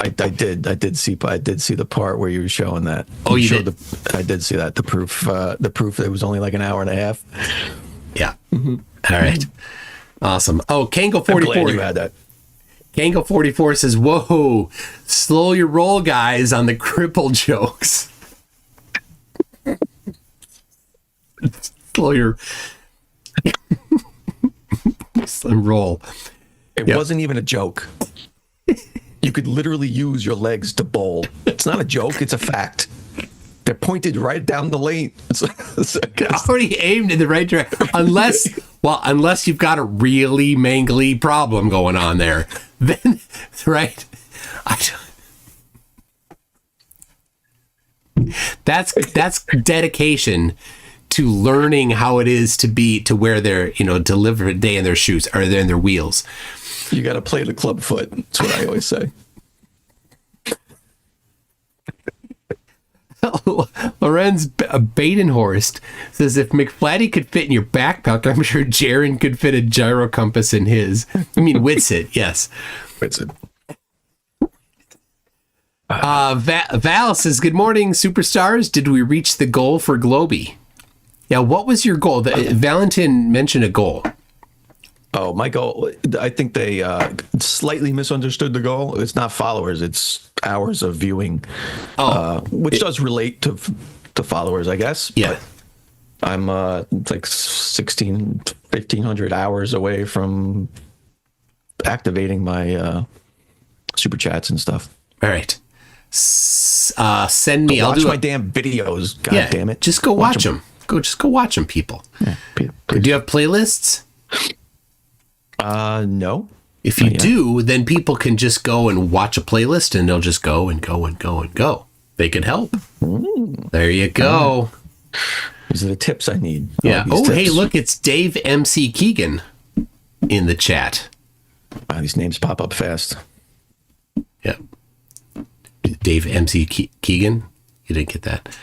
did see the part where you were showing that. Oh, you did. I did see that. The proof that it was only like an hour and a half. Yeah. Mm-hmm. All right. Awesome. Oh, Kango 44. You had that. Kango 44 says, "Whoa, slow your roll, guys, on the cripple jokes." Slow your roll. It wasn't even a joke. You could literally use your legs to bowl. It's not a joke. It's a fact. They're pointed right down the lane. It's already aimed in the right direction. Unless you've got a really mangly problem going on there, then right. That's dedication to learning how it is to wear their deliver a day in their shoes or in their wheels. You got to play the club foot. That's what I always say. Lorenz Badenhorst says, if McFlatty could fit in your backpack, I'm sure Jaron could fit a gyro compass in his. I mean, WItsit, yes. WItsit. Val says, good morning, superstars. Did we reach the goal for Globey? Yeah, what was your goal? Valentin mentioned a goal. Oh, my goal, I think they slightly misunderstood the goal. It's not followers, it's hours of viewing, which does relate to followers, I guess. Yeah. But I'm like 1,500 hours away from activating my super chats and stuff. All right. Send me. I'll do my damn videos. God damn it. Just go watch them. Just go watch them, people. Yeah, do you have playlists? No. If you do, then people can just go and watch a playlist and they'll just go and go and go and go. They can help. There you go. These are the tips I need. Yeah. Oh, hey, look, it's Dave MC Keegan in the chat. Wow, these names pop up fast. Yeah. Dave MC Keegan. You didn't get that.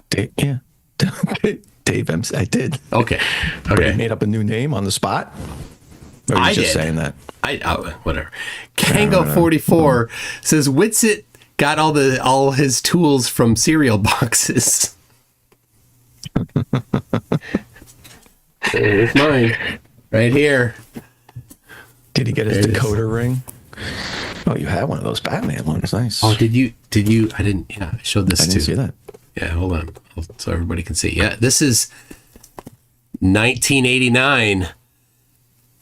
Dave, yeah. Dave MC. I did. Okay. But Okay. you made up a new name on the spot? Or are you just saying that? Whatever. Kango44 says Witsit got all his tools from cereal boxes. Here's mine. Right here. Did he get his decoder ring? Oh, you had one of those Batman ones. Nice. Oh, did you? I didn't. Yeah, I showed this I too. didn't see that. Yeah, hold on. So everybody can see. Yeah, this is 1989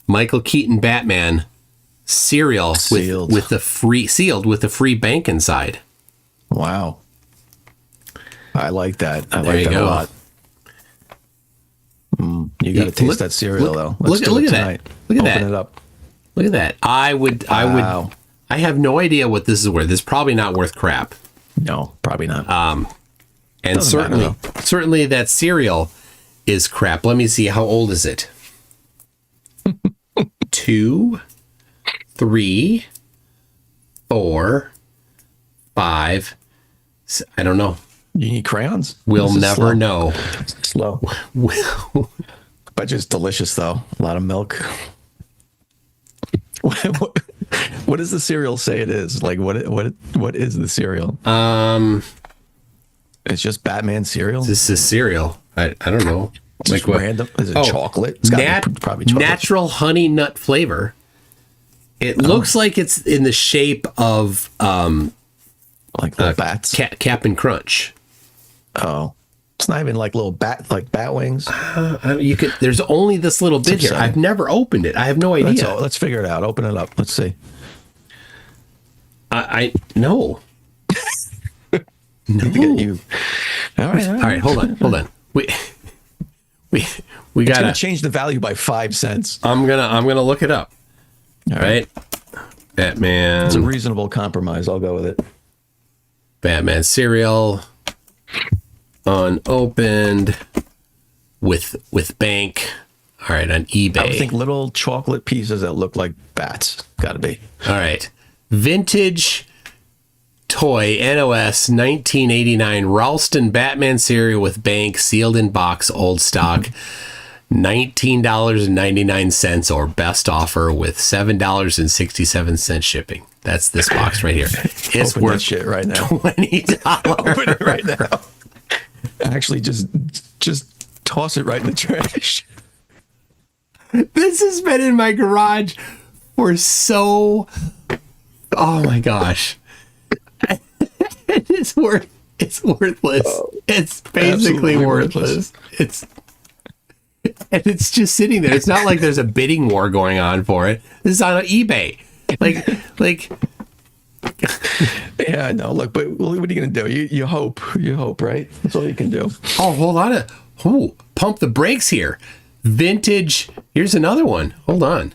Michael Keaton Batman cereal with the free bank inside. Wow. I like that. I There like you that go. a lot. You got to taste that cereal though. Let's do look it at tonight. that. Look at Open that. it up. Look at that. I have no idea what this is worth. This is probably not worth crap. No, probably not. And Doesn't matter, certainly that cereal is crap. Let me see. How old is it? 2, 3, 4, 5. I don't know. You need crayons? We'll This is never slow. know. Slow. But just delicious though. A lot of milk. What does the cereal say it is? Like what is the cereal? It's just Batman cereal. This is cereal. I don't know. Just what? random. Is it chocolate? It's gotta be probably chocolate. Natural honey nut flavor. It looks like it's in the shape of like little bats. Cap'n Crunch. Oh, it's not even like little bat wings. You could. There's only this little bit here. I've never opened it. I have no idea. Let's figure it out. Open it up. Let's see. I no. No. You. All right. Hold on. We It's gotta gonna change the value by 5 cents. I'm gonna look it up. All right. Batman. It's a reasonable compromise. I'll go with it. Batman cereal unopened with bank. All right, on eBay. I would think little chocolate pieces that look like bats. Got to be. All right. Vintage toy NOS 1989 Ralston Batman cereal with bank, sealed in box, old stock. $19.99 or best offer with $7.67 shipping. That's this box right here. It's Open worth that shit right now. $20. Open it right now. Actually, just toss it right in the trash. This has been in my garage for oh my gosh. It's worthless. It's basically worthless. And it's just sitting there. It's not like there's a bidding war going on for it. This is on eBay. Like Yeah, no, look, but what are you going to do? You hope, right? That's all you can do. Oh, hold on. Pump the brakes here. Vintage. Here's another one. Hold on.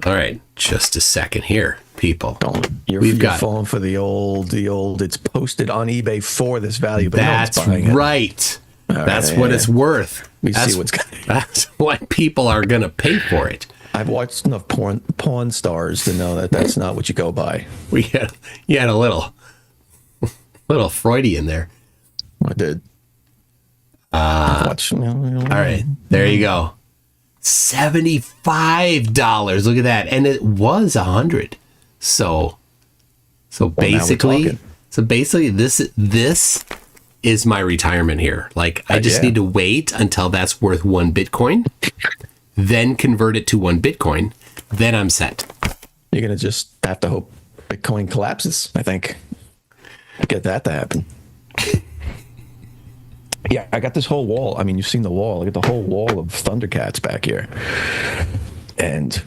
All right. Just a second here, people. You're falling for the old, it's posted on eBay for this value, but that's no one's buying it. right. All that's right, what yeah. it's worth. We see what's going on. That's what people are going to pay for it. I've watched enough Pawn Stars to know that that's not what you go by. You had a little Freudian there. I did. All right, there you go. $75. Look at that, and it was $100. So basically, this is my retirement here. Like I just need to wait until that's worth 1 Bitcoin, then convert it to 1 Bitcoin, then I'm set. You're gonna just have to hope Bitcoin collapses, I think, to get that to happen. Yeah, I got this whole wall. I mean, you've seen the wall. I got the whole wall of Thundercats back here. And,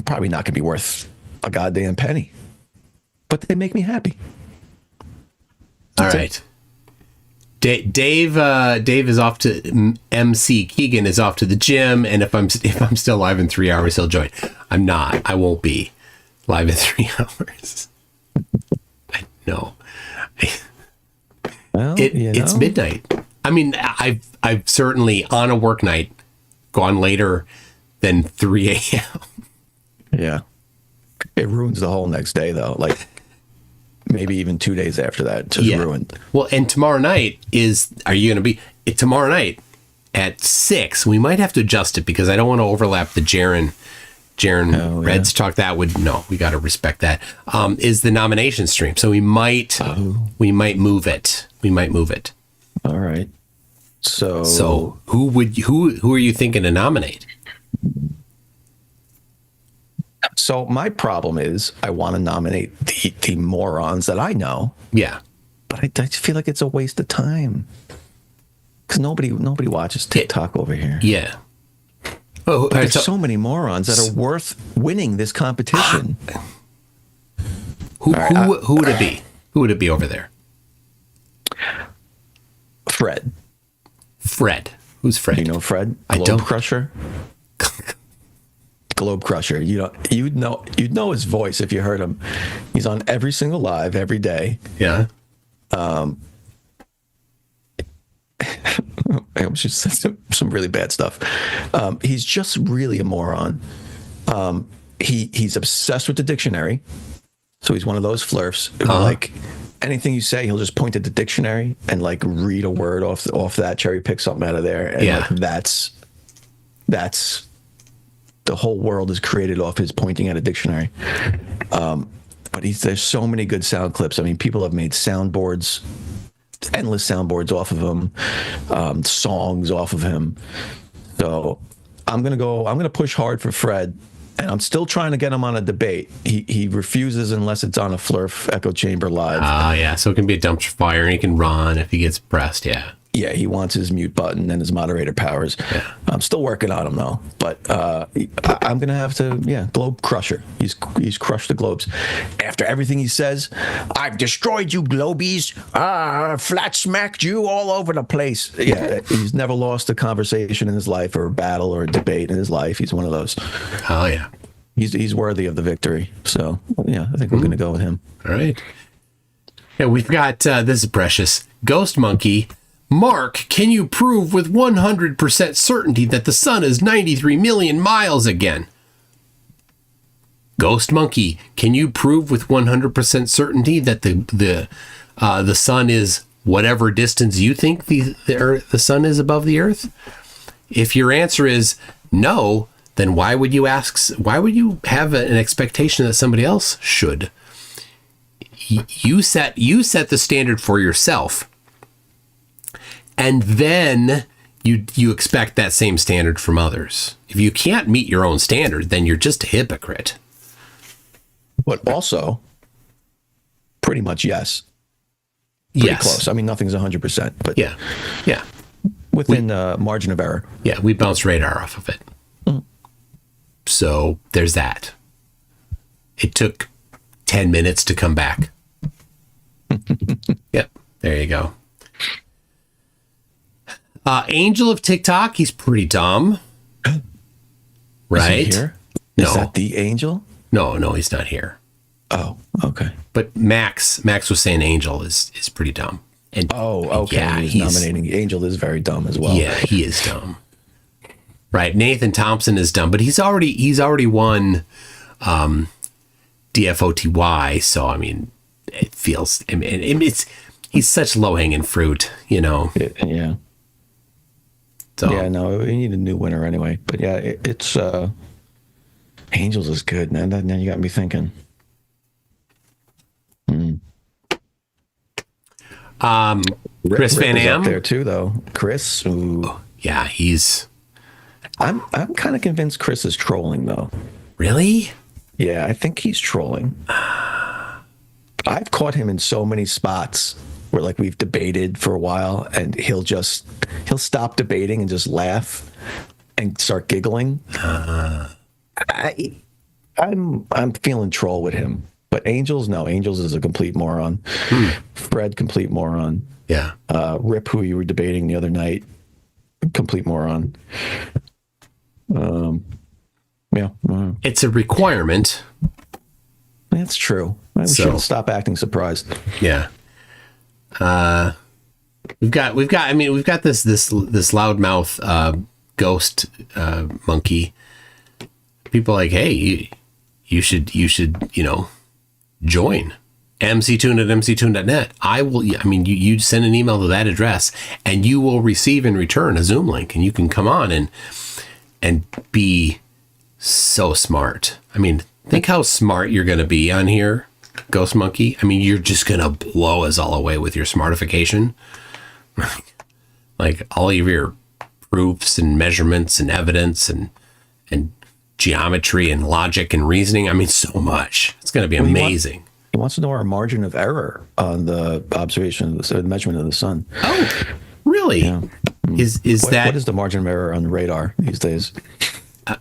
probably not going to be worth a goddamn penny. But they make me happy. All right. Dave is off to MC. Keegan is off to the gym. And if I'm still live in 3 hours, he'll join. I'm not. I won't be live in 3 hours. No. Well, it's midnight. I mean, I've certainly on a work night gone later than 3 a.m. Yeah. It ruins the whole next day, though. Like, maybe even 2 days after that, just ruined. Well, and tomorrow night are you going to be tomorrow night at 6? We might have to adjust it because I don't want to overlap the Jaron Reds talk. That would we got to respect that. Is the nomination stream, so we might move it. All right. So who are you thinking to nominate? So my problem is I want to nominate the morons that I know. Yeah. But I just feel like it's a waste of time. Because nobody watches TikTok over here. Yeah. Oh, there's so many morons that are worth winning this competition. Who would it be? Who would it be over there? Fred. Fred. Who's Fred? You know Fred? Globe Crusher. Globe Crusher. You'd know his voice if you heard him. He's on every single live every day. Yeah. I almost just said some really bad stuff. He's just really a moron. He's obsessed with the dictionary. So he's one of those flirfs who, like, anything you say, he'll just point at the dictionary and like read a word off that, cherry pick something out of there. And like, that's the whole world is created off his pointing at a dictionary. But there's so many good sound clips. I mean, people have made soundboards, endless soundboards off of him, songs off of him. So I'm gonna push hard for Fred, and I'm still trying to get him on a debate. He refuses unless it's on a Flurf Echo Chamber live. Yeah, so it can be a dumpster fire, and he can run if he gets pressed. Yeah, he wants his mute button and his moderator powers. Yeah. I'm still working on him though, but I'm gonna have to. Globe Crusher. He's crushed the globes. After everything he says, I've destroyed you, Globies. Flat smacked you all over the place. Yeah, he's never lost a conversation in his life or a battle or a debate in his life. He's one of those. Oh yeah, he's worthy of the victory. So yeah, I think we're gonna go with him. All right. Yeah, we've got this is precious. Ghost Monkey. Mark, can you prove with 100% certainty that the sun is 93 million miles again? Ghost Monkey, can you prove with 100% certainty that the sun is whatever distance you think the sun is above the Earth? If your answer is no, then why would you have an expectation that somebody else should? You set the standard for yourself. And then you expect that same standard from others. If you can't meet your own standard, then you're just a hypocrite. But also, pretty much yes. Pretty close. I mean, nothing's 100%, but yeah, within margin of error. Yeah, we bounced radar off of it. So there's that. It took 10 minutes to come back. Yep, there you go. Angel of TikTok, he's pretty dumb. Right? Is he here? Is that the Angel? No, he's not here. Oh, okay. But Max was saying Angel is pretty dumb. And okay. Yeah, he's nominating Angel is very dumb as well. Yeah, he is dumb. Right. Nathan Thompson is dumb, but he's already won DFOTY, so I mean it feels he's such low-hanging fruit, you know. Yeah. So. Yeah, no, we need a new winner anyway. But yeah, it's Angels is good. Now you got me thinking. Chris Van Am up there too, though. Chris, ooh. Yeah, he's. I'm kind of convinced Chris is trolling though. Really? Yeah, I think he's trolling. I've caught him in so many spots where like we've debated for a while and he'll stop debating and just laugh and start giggling. I'm feeling troll with him. But Angels is a complete moron. Fred, complete moron. Yeah. Rip, who you were debating the other night, complete moron. Yeah. It's a requirement. That's true. We should stop acting surprised. Yeah. We've got this loudmouth ghost monkey. People are like, hey, you should join. mctune at mctune.net. You send an email to that address and you will receive in return a Zoom link, and you can come on and be so smart. I mean, think how smart you're going to be on here, Ghost Monkey. I mean, you're just going to blow us all away with your smartification. Like all of your proofs and measurements and evidence and geometry and logic and reasoning. I mean, so much. It's going to be amazing. He wants to know our margin of error on the observation of the measurement of the sun. Oh, really? Yeah. What is the margin of error on radar these days?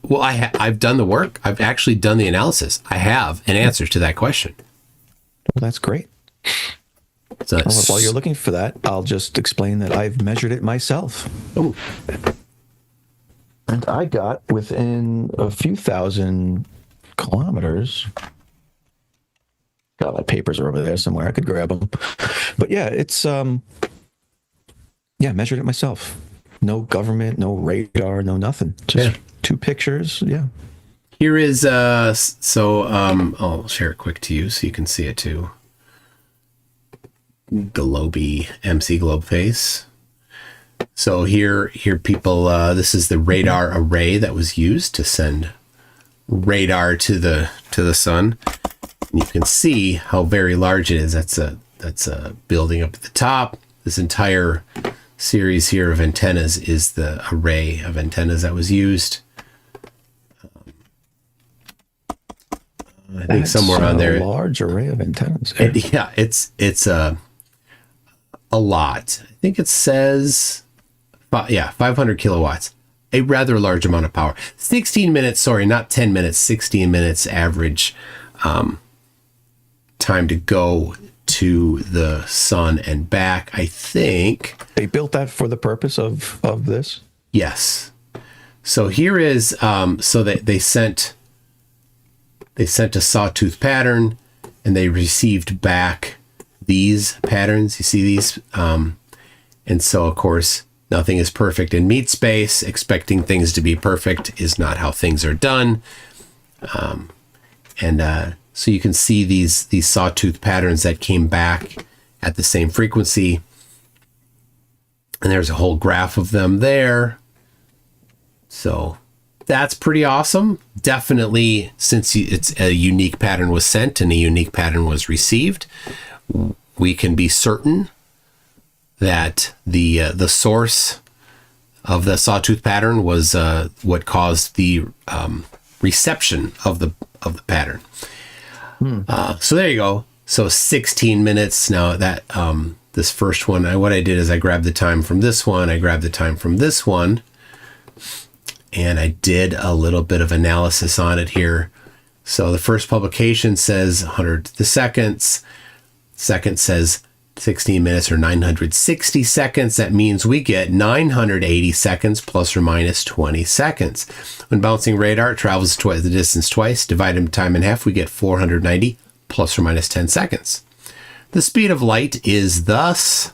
Well, I've done the work. I've actually done the analysis. I have an answer to that question. Well, that's great. While you're looking for that, I'll just explain that I've measured it myself. Oh. And I got within a few thousand kilometers. God, my papers are over there somewhere. I could grab them. But yeah, it's measured it myself. No government, no radar, no nothing. Just 2 pictures. Yeah. Here is I'll share it quick to you so you can see it too. WIGlobeface. So here people, this is the radar array that was used to send radar to the sun. And you can see how very large it is. That's a building up at the top. This entire series here of antennas is the array of antennas that was used. I think somewhere on there. A large array of antennas. It's a lot. I think it says, 500 kilowatts. A rather large amount of power. 16 minutes, sorry, not 10 minutes, 16 minutes average time to go to the sun and back. I think they built that for the purpose of this. Yes. So here is so that they sent a sawtooth pattern, and they received back these patterns. You see these, and so of course nothing is perfect in meat space. Expecting things to be perfect is not how things are done. So you can see these sawtooth patterns that came back at the same frequency. And there's a whole graph of them there. So that's pretty awesome. Definitely, since it's a unique pattern was sent and a unique pattern was received, we can be certain that the source of the sawtooth pattern was what caused the reception of the pattern. So there you go. So 16 minutes. Now that this first one, what I did is I grabbed the time from this one, I grabbed the time from this one, and I did a little bit of analysis on it here. So the first publication says 100 to the seconds. Second says 16 minutes or 960 seconds. That means we get 980 seconds plus or minus 20 seconds. When bouncing radar, it travels the distance twice. Divide time in half, we get 490 plus or minus 10 seconds. The speed of light is thus,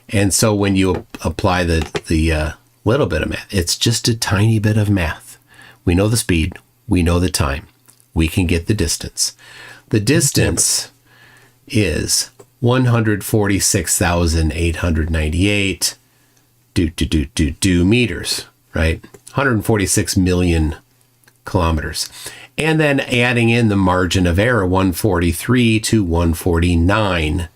and so when you apply the little bit of math, it's just a tiny bit of math. We know the speed, we know the time, we can get the distance. The distance is 146,898 meters, right? 146 million kilometers. And then adding in the margin of error, 143 to 149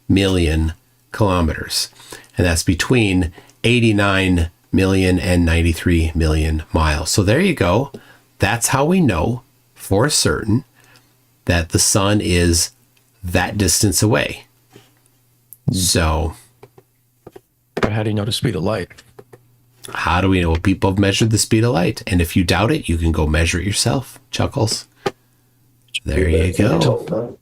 million kilometers. And that's between 89 million and 93 million miles. So there you go. That's how we know for certain that the sun is that distance away. So, but how do you know the speed of light? How do we know? People have measured the speed of light, and if you doubt it, you can go measure it yourself. Chuckles. There you go.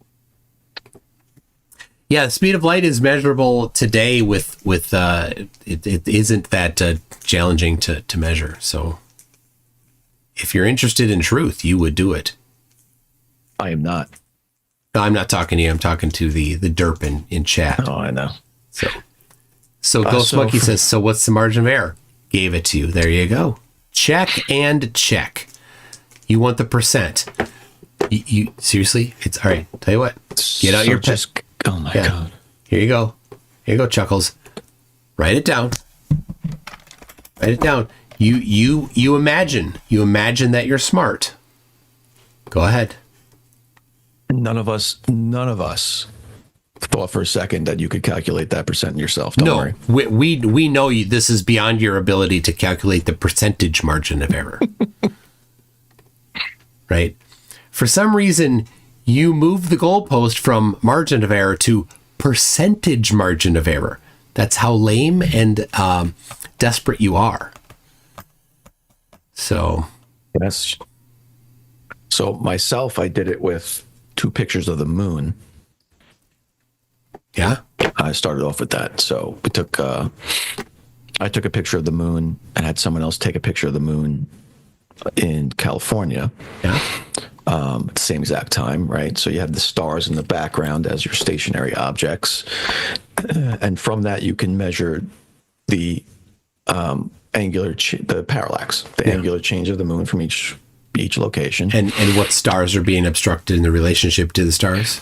Yeah, the speed of light is measurable today with it isn't that challenging to measure. So, if you're interested in truth, you would do it. I am not. No, I'm not talking to you. I'm talking to the derp in chat. Oh, I know. So Ghost Monkey says, so what's the margin of error? Gave it to you. There you go. Check and check. You want the percent. You seriously? It's all right. Tell you what. Get out your pen. Oh my God. Here you go. Here you go, Chuckles. Write it down. Write it down. You imagine. You imagine that you're smart. Go ahead. None of us thought for a second that you could calculate that percent yourself. Don't worry. We know this is beyond your ability to calculate the percentage margin of error. Right? For some reason, you moved the goalpost from margin of error to percentage margin of error. That's how lame and desperate you are. So, yes. So myself, I did it with 2 pictures of the moon. Yeah, I started off with that. So we took. I took a picture of the moon and had someone else take a picture of the moon in California. Yeah. At the same exact time, right? So you have the stars in the background as your stationary objects, and from that you can measure the the parallax, the angular change of the moon from each location, and what stars are being obstructed in the relationship to the stars.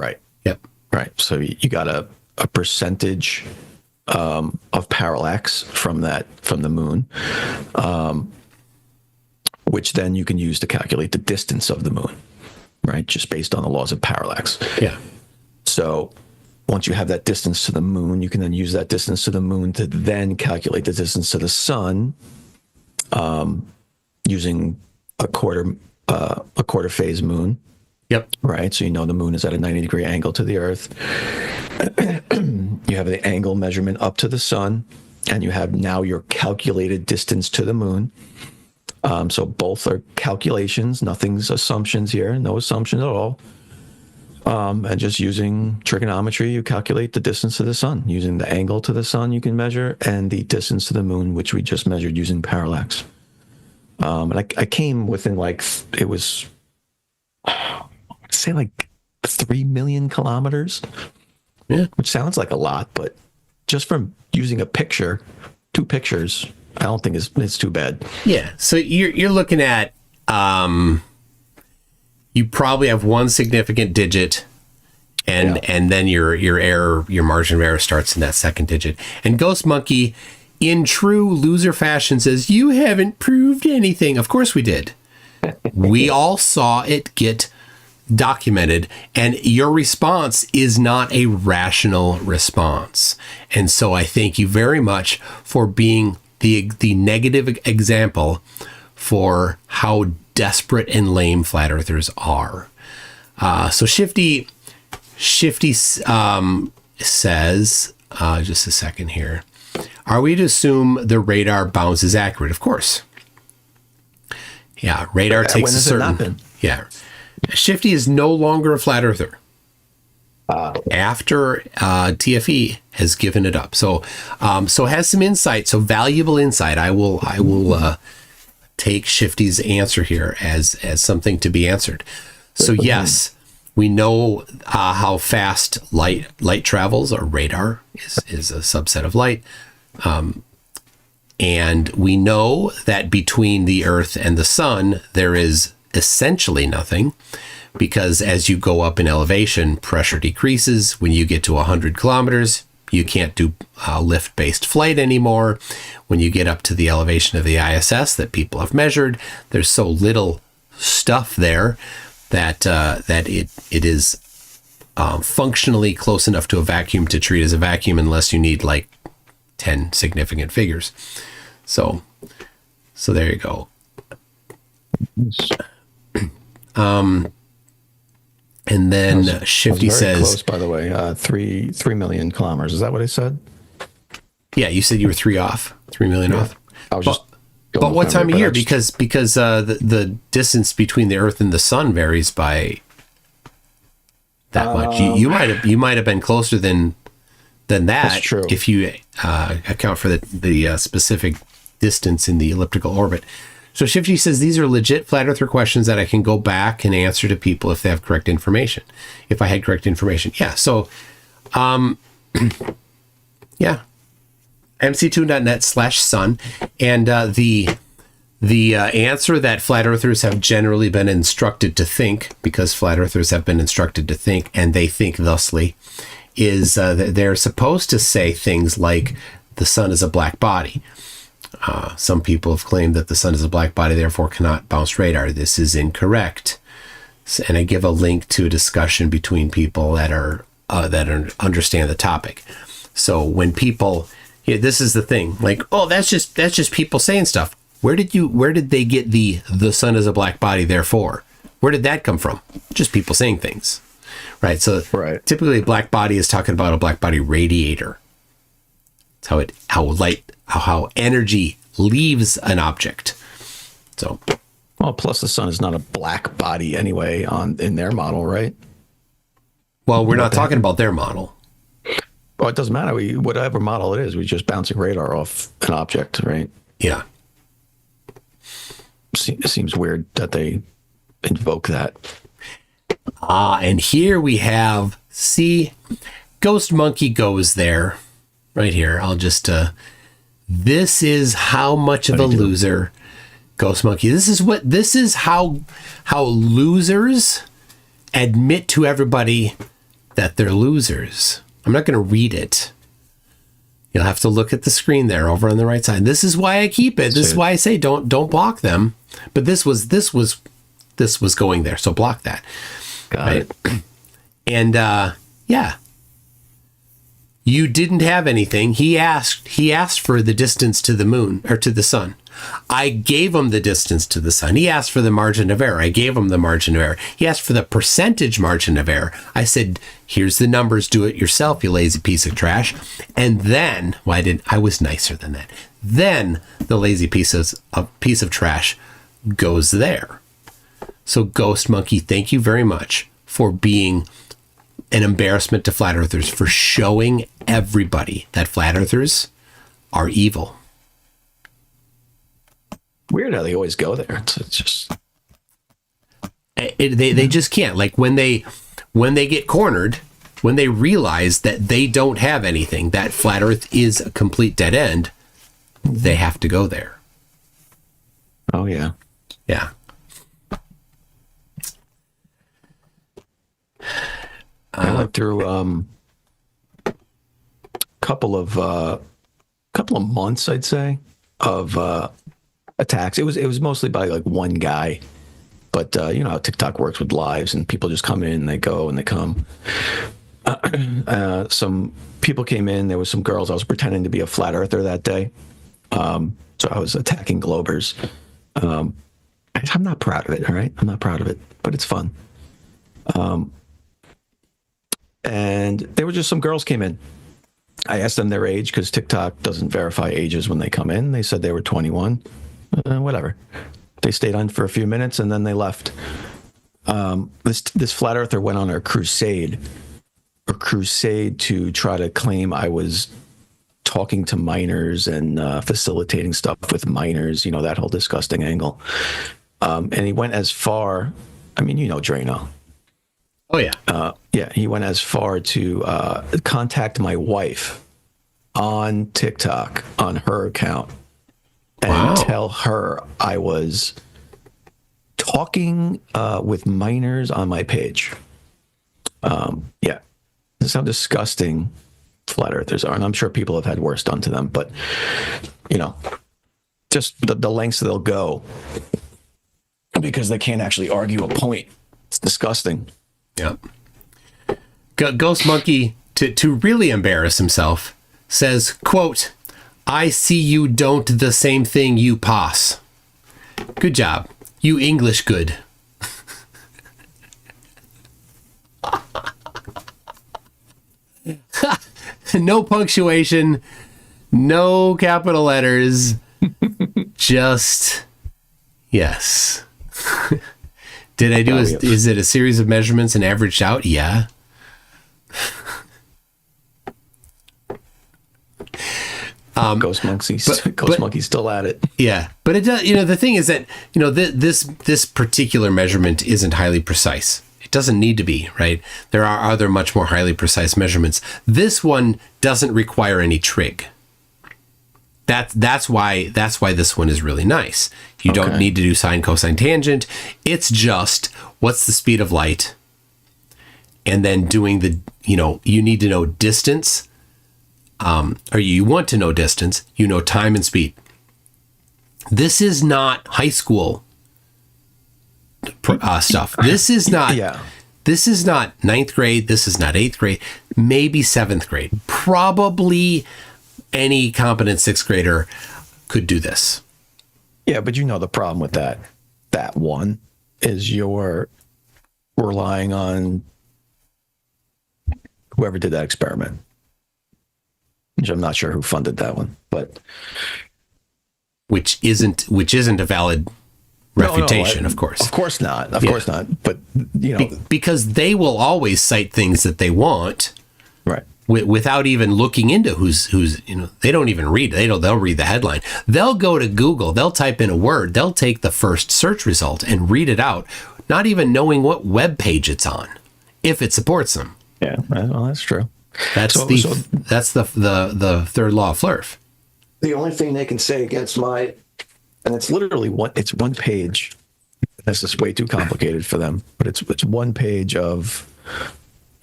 Right. Yep. Right. So you got a percentage of parallax from the moon, which then you can use to calculate the distance of the moon, right? Just based on the laws of parallax. Yeah. So once you have that distance to the moon, you can then use that distance to the moon to then calculate the distance to the sun, using a quarter phase moon. Yep. Right. So you know the moon is at a 90-degree angle to the Earth. You have the angle measurement up to the sun, and you have now your calculated distance to the moon. So both are calculations. Nothing's assumptions here. No assumption at all. And just using trigonometry, you calculate the distance to the sun. Using the angle to the sun, you can measure, and the distance to the moon, which we just measured using parallax. And I came within it was, say 3 million kilometers. Yeah. Which sounds like a lot, but just from using a picture, 2 pictures, I don't think it's too bad. Yeah. So you're looking at you probably have one significant digit, and then your error, your margin of error starts in that second digit. And Ghost Monkey, in true loser fashion, says, "You haven't proved anything." Of course we did. We all saw it get documented, and your response is not a rational response. And so I thank you very much for being the negative example for how desperate and lame flat earthers are. So Shifty says, just a second here. Are we to assume the radar bounce is accurate? Of course. Yeah, radar takes a certain. Yeah. Shifty is no longer a flat earther. After TFE has given it up, so has some insight, so valuable insight. I will take Shifty's answer here as something to be answered. So yes, we know how fast light travels, or radar is a subset of light, and we know that between the Earth and the sun there is essentially nothing, because as you go up in elevation, pressure decreases. When you get to 100 kilometers, you can't do lift-based flight anymore. When you get up to the elevation of the ISS that people have measured, there's so little stuff there that it is functionally close enough to a vacuum to treat as a vacuum, unless you need 10 significant figures. So there you go. And then Shifty says, close, by the way, 3 million kilometers. Is that what I said? Yeah, you said you were 3 million off. I was just. But what time of year? Because the distance between the Earth and the sun varies by that much. You might have been closer than that. That's true. If you account for the specific distance in the elliptical orbit. So Shifty says these are legit flat earther questions that I can go back and answer to people if they have correct information. If I had correct information. Yeah. So, yeah. mc2.net/sun. And the The answer that flat earthers have generally been instructed to think, because flat earthers have been instructed to think, and they think thusly, is that they're supposed to say things like the sun is a black body. Some people have claimed that the sun is a black body, therefore cannot bounce radar. This is incorrect. And I give a link to a discussion between people that understand the topic. So when people, this is the thing, like, oh, that's just people saying stuff. Where did they get the sun is a black body, therefore? Where did that come from? Just people saying things, right? So typically a black body is talking about a black body radiator. It's how energy leaves an object. So, well, plus the sun is not a black body anyway in their model, right? Well, we're not talking about their model. Well, it doesn't matter. Whatever model it is, we're just bouncing radar off an object, right? Yeah. It seems weird that they invoke that. And here we have, see, Ghost Monkey goes there. Right here. I'll just, this is how much of a loser Ghost Monkey. This is how losers admit to everybody that they're losers. I'm not going to read it. You'll have to look at the screen there over on the right side. This is why I keep it. This is why I say don't block them. But this was going there, so block that. Got it. And yeah. You didn't have anything. He asked for the distance to the moon or to the sun. I gave him the distance to the sun. He asked for the margin of error. I gave him the margin of error. He asked for the percentage margin of error. I said, here's the numbers, do it yourself, you lazy piece of trash. And then, I was nicer than that. Then the lazy piece of trash goes there. So Ghost Monkey, thank you very much for being an embarrassment to flat earthers, for showing everybody that flat earthers are evil. Weird how they always go there. It's just they just can't. Like when they get cornered, when they realize that they don't have anything, that flat earth is a complete dead end, they have to go there. Oh yeah. Yeah. I went through a couple of months, I'd say, of attacks. It was mostly by like one guy, but you know how TikTok works with lives, and people just come in, they go, and they come. Some people came in. There was some girls. I was pretending to be a flat earther that day, so I was attacking Globers. I'm not proud of it. All right, I'm not proud of it, but it's fun. And there were just some girls came in. I asked them their age because TikTok doesn't verify ages when they come in. They said they were 21. Whatever. They stayed on for a few minutes and then they left. This flat earther went on a crusade to try to claim I was talking to minors and facilitating stuff with minors. You know, that whole disgusting angle. And he went as far. I mean, you know, Drano. Oh, yeah. Yeah, he went as far to contact my wife on TikTok, on her account, and tell her I was talking with minors on my page. Yeah, this is how disgusting flat earthers are. And I'm sure people have had worse done to them, but, you know, just the lengths they'll go because they can't actually argue a point. It's disgusting. Yeah. Ghost Monkey, to really embarrass himself, says, quote, I see you don't the same thing you pass. Good job. You English good. No punctuation, no capital letters, just yes. Did I do is it a series of measurements and averaged out? Yeah. Ghost Monkey's still at it. Yeah, but it does. You know, the thing is that, you know, this particular measurement isn't highly precise. It doesn't need to be, right? There are other much more highly precise measurements. This one doesn't require any trig. That's why this one is really nice. You don't need to do sine, cosine, tangent. It's just what's the speed of light, and then doing the, you need to know distance, or you want to know distance. You know time and speed. This is not high school stuff. This is not. Yeah. This is not ninth grade. This is not eighth grade. Maybe seventh grade. Probably any competent sixth grader could do this. Yeah, but the problem with that one is you're relying on whoever did that experiment, which I'm not sure who funded that one, but which isn't a valid refutation, of course. Of course not. Of course not. But because they will always cite things that they want, right? Without even looking into who's they don't even read. They'll read the headline. They'll go to Google. They'll type in a word. They'll take the first search result and read it out, not even knowing what web page it's on, if it supports them. Yeah, well, that's true. That's the third law of Flurf. The only thing they can say against and it's literally one page. This is way too complicated for them, but it's one page of,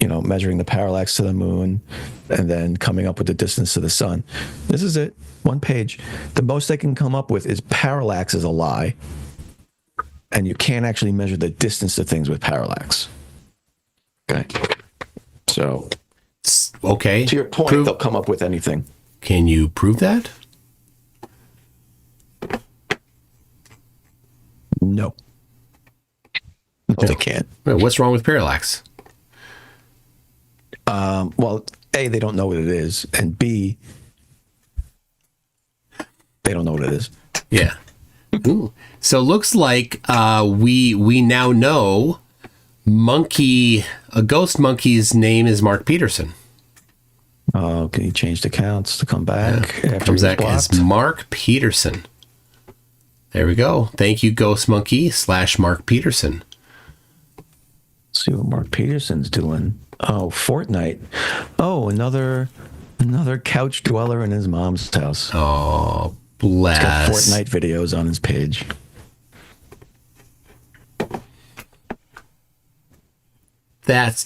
measuring the parallax to the moon and then coming up with the distance to the sun. This is it. One page. The most they can come up with is parallax is a lie. And you can't actually measure the distance to things with parallax. Okay. So, okay. To your point, they'll come up with anything. Can you prove that? No. No, they can't. What's wrong with parallax? Well, A, they don't know what it is, and B, they don't know what it is. Yeah. Ooh. So looks like we now know a ghost monkey's name is Mark Peterson. Oh, can you change the accounts to come back? Yeah. After Comes back as Mark Peterson. There we go. Thank you, Ghost Monkey / Mark Peterson. Let's see what Mark Peterson's doing. Oh, Fortnite. Oh, another couch dweller in his mom's house. Oh, bless. He's got Fortnite videos on his page.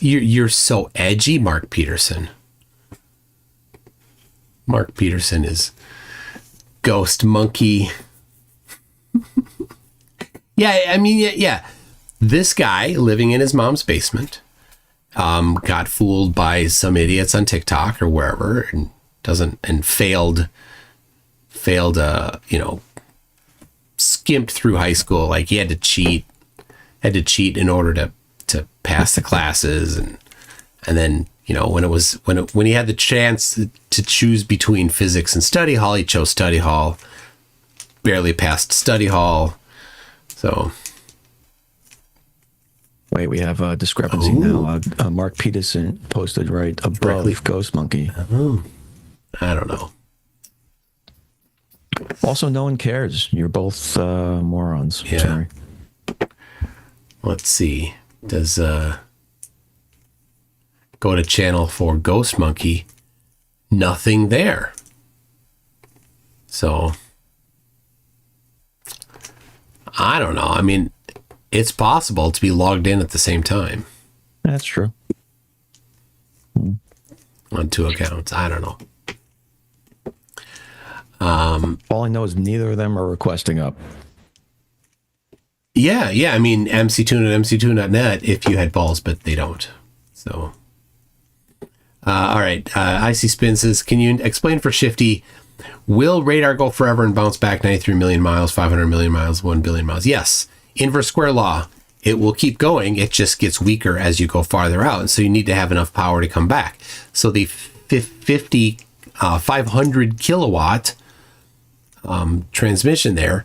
You're so edgy, Mark Peterson. Mark Peterson is Ghost Monkey. Yeah. This guy living in his mom's basement got fooled by some idiots on TikTok or wherever, and failed. Skimped through high school. Like he had to cheat in order to pass the classes, and then when he had the chance to choose between physics and study hall, he chose study hall. Barely passed study hall. So, wait, we have a discrepancy now. Mark Peterson posted right above Ghost Monkey. Oh, I don't know. Also, no one cares. You're both morons. Yeah. Sorry. Let's see. Does go to channel for Ghost Monkey? Nothing there. So, I don't know. I mean, it's possible to be logged in at the same time. That's true. On two accounts. I don't know. All I know is neither of them are requesting up. Yeah. I mean, MCTune and MCTune.net if you had balls, but they don't. So, all right. Icy Spin says, can you explain for Shifty, will radar go forever and bounce back 93 million miles, 500 million miles, 1 billion miles? Yes. Inverse square law. It will keep going. It just gets weaker as you go farther out. And so you need to have enough power to come back. So the 500 kilowatt transmission there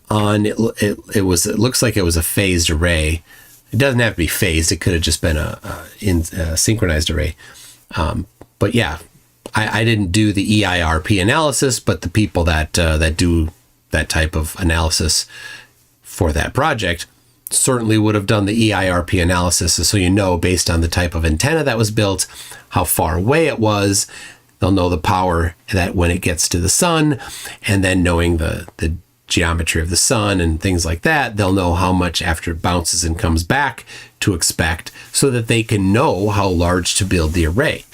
on it looks like it was a phased array. It doesn't have to be phased. It could have just been a synchronized array. But yeah, I didn't do the EIRP analysis, but the people that do that type of analysis for that project certainly would have done the EIRP analysis, so based on the type of antenna that was built, how far away it was, They'll know the power that when it gets to the sun, and then knowing the geometry of the sun and things like that, they'll know how much after it bounces and comes back to expect, so that they can know how large to build the array.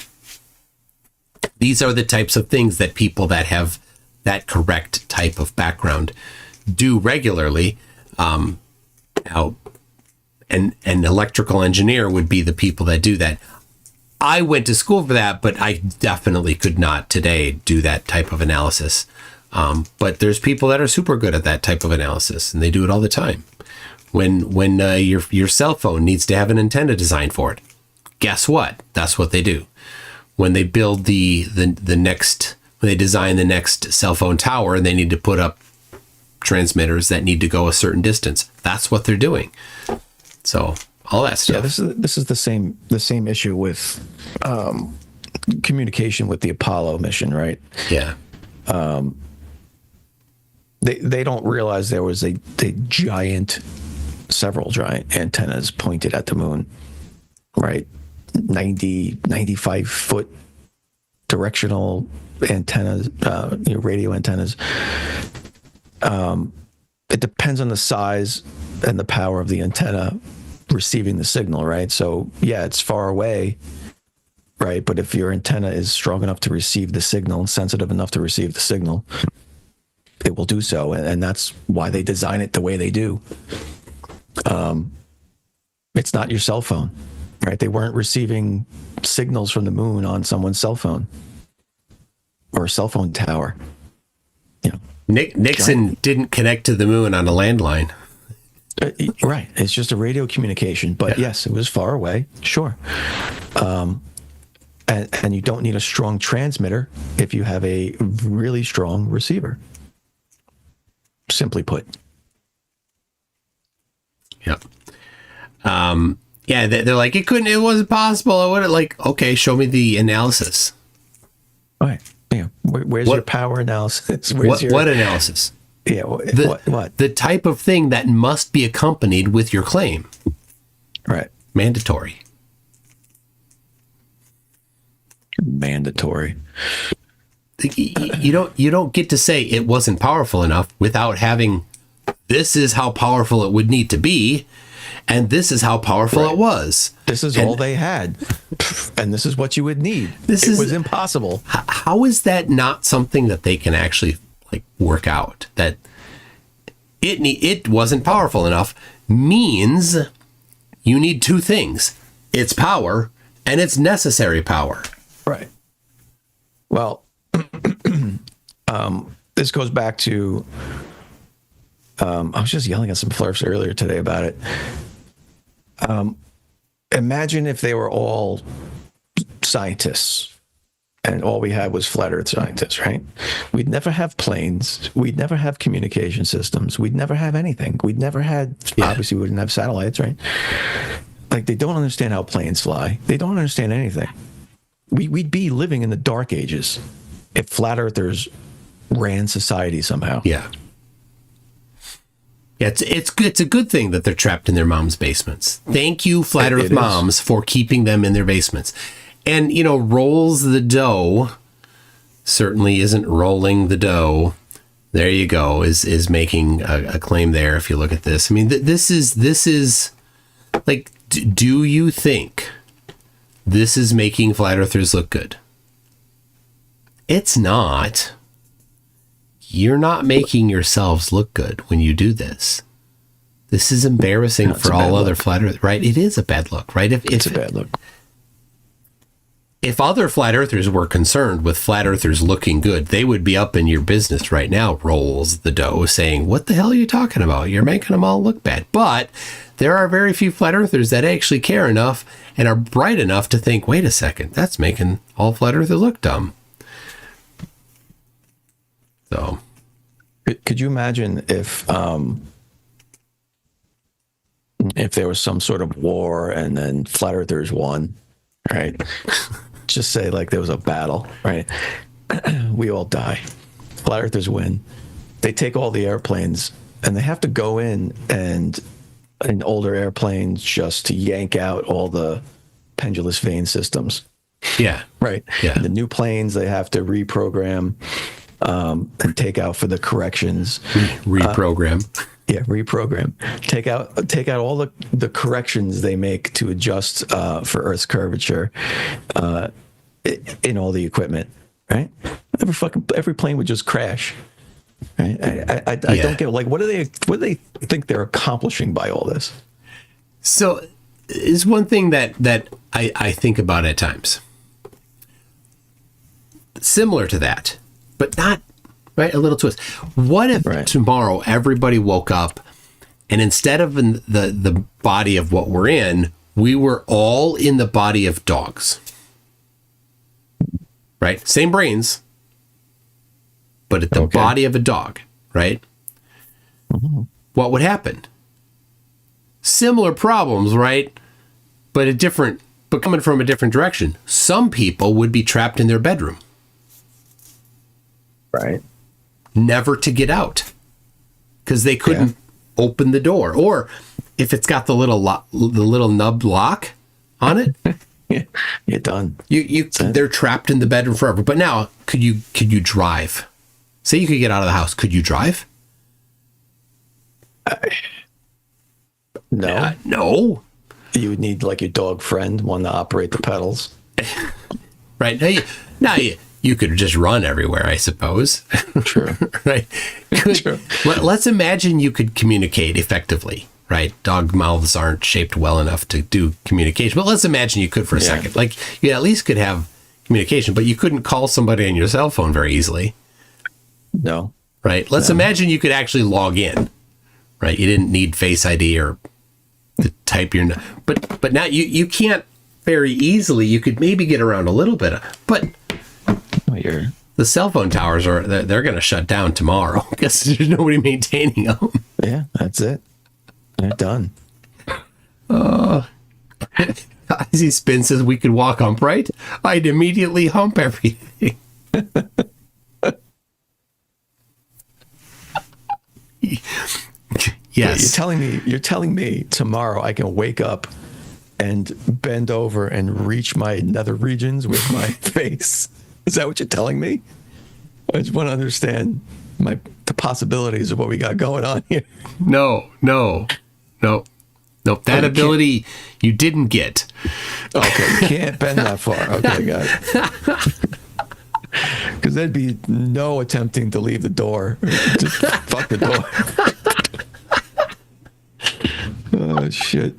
These are the types of things that people that have that correct type of background do regularly. Now, an electrical engineer would be the people that do that. I went to school for that, but I definitely could not today do that type of analysis. But there's people that are super good at that type of analysis, and they do it all the time. When your cell phone needs to have an antenna designed for it, guess what? That's what they do. When they build the next, when they design the next cell phone tower, and they need to put up transmitters that need to go a certain distance, that's what they're doing. So all that stuff. Yeah, this is the same issue with communication with the Apollo mission, right? Yeah. They don't realize there was several giant antennas pointed at the moon, right? 95 foot directional antennas, radio antennas. It depends on the size and the power of the antenna receiving the signal, right? So yeah, it's far away, right? But if your antenna is strong enough to receive the signal and sensitive enough to receive the signal, it will do so. And that's why they design it the way they do. It's not your cell phone, right? They weren't receiving signals from the moon on someone's cell phone or a cell phone tower. Nixon didn't connect to the moon on a landline. Right. It's just a radio communication. But yes, it was far away. Sure. And you don't need a strong transmitter if you have a really strong receiver. Simply put. Yep. Yeah, they're like, it wasn't possible. I would have, like, okay, show me the analysis. All right. Yeah. Where's your power analysis? What analysis? Yeah. What? The type of thing that must be accompanied with your claim. Right. Mandatory. You don't get to say it wasn't powerful enough without having, this is how powerful it would need to be, and this is how powerful it was. This is all they had, and this is what you would need. It was impossible. How is that not something that they can actually work out? That it wasn't powerful enough means you need two things: its power and its necessary power. Right. Well, this goes back to, I was just yelling at some flirts earlier today about it. Imagine if they were all scientists and all we had was flat earth scientists, right? We'd never have planes. We'd never have communication systems. We'd never have anything. We'd never had, obviously we wouldn't have satellites, right? Like, they don't understand how planes fly. They don't understand anything. We'd be living in the dark ages if flat earthers ran society somehow. Yeah. Yeah, it's a good thing that they're trapped in their moms' basements. Thank you, flat earth moms, for keeping them in their basements. And, rolls the dough certainly isn't rolling the dough. There you go, is making a claim there. If you look at this, I mean, this is like, do you think this is making flat earthers look good? It's not. You're not making yourselves look good when you do this. This is embarrassing for all other flat earthers, right? It is a bad look, right? It's a bad look. If other flat earthers were concerned with flat earthers looking good, they would be up in your business right now, rolls the dough, saying, what the hell are you talking about? You're making them all look bad. But there are very few flat earthers that actually care enough and are bright enough to think, wait a second, that's making all flat earthers look dumb. So, could you imagine if there was some sort of war and then flat earthers won, right? Just say like there was a battle, right? We all die. Flat earthers win. They take all the airplanes and they have to go in older airplanes just to yank out all the pendulous vein systems Yeah. Right. Yeah. The new planes they have to reprogram and take out for the corrections. Reprogram. Reprogram. Take out all the corrections they make to adjust for Earth's curvature in all the equipment. Right. Every plane would just crash. Right? I don't get, like, what do they think they're accomplishing by all this? So is one thing that I think about at times. Similar to that, but not, right? A little twist. What if tomorrow everybody woke up and instead of in the body of what we're in, we were all in the body of dogs? Right? Same brains, but at the body of a dog, right? Mm-hmm. What would happen? Similar problems, right? But coming from a different direction. Some people would be trapped in their bedroom. Right. Never to get out because they couldn't open the door. Or if it's got the little nub lock on it, you're done. They're trapped in the bedroom forever. But now, could you drive? Say you could get out of the house. Could you drive? No. No. You would need like your dog friend, one to operate the pedals. Right. Now you could just run everywhere, I suppose. True. Right. True. Let's imagine you could communicate effectively. Right. Dog mouths aren't shaped well enough to do communication. But let's imagine you could for a second. Like you at least could have communication, but you couldn't call somebody on your cell phone very easily. No. Right. Let's imagine you could actually log in. Right. You didn't need Face ID or to type your... But now you can't very easily. You could maybe get around a little bit. But the cell phone towers they're going to shut down tomorrow because there's nobody maintaining them. Yeah, that's it. They're done. Ozzy Spin says we could walk upright. I'd immediately hump everything. Yes. You're telling me tomorrow I can wake up and bend over and reach my nether regions with my face. Is that what you're telling me? I just want to understand the possibilities of what we got going on here. No. That ability you didn't get. Okay, you can't bend that far. Okay, got it. Because there'd be no attempting to leave the door. Just fuck the door. Oh, shit.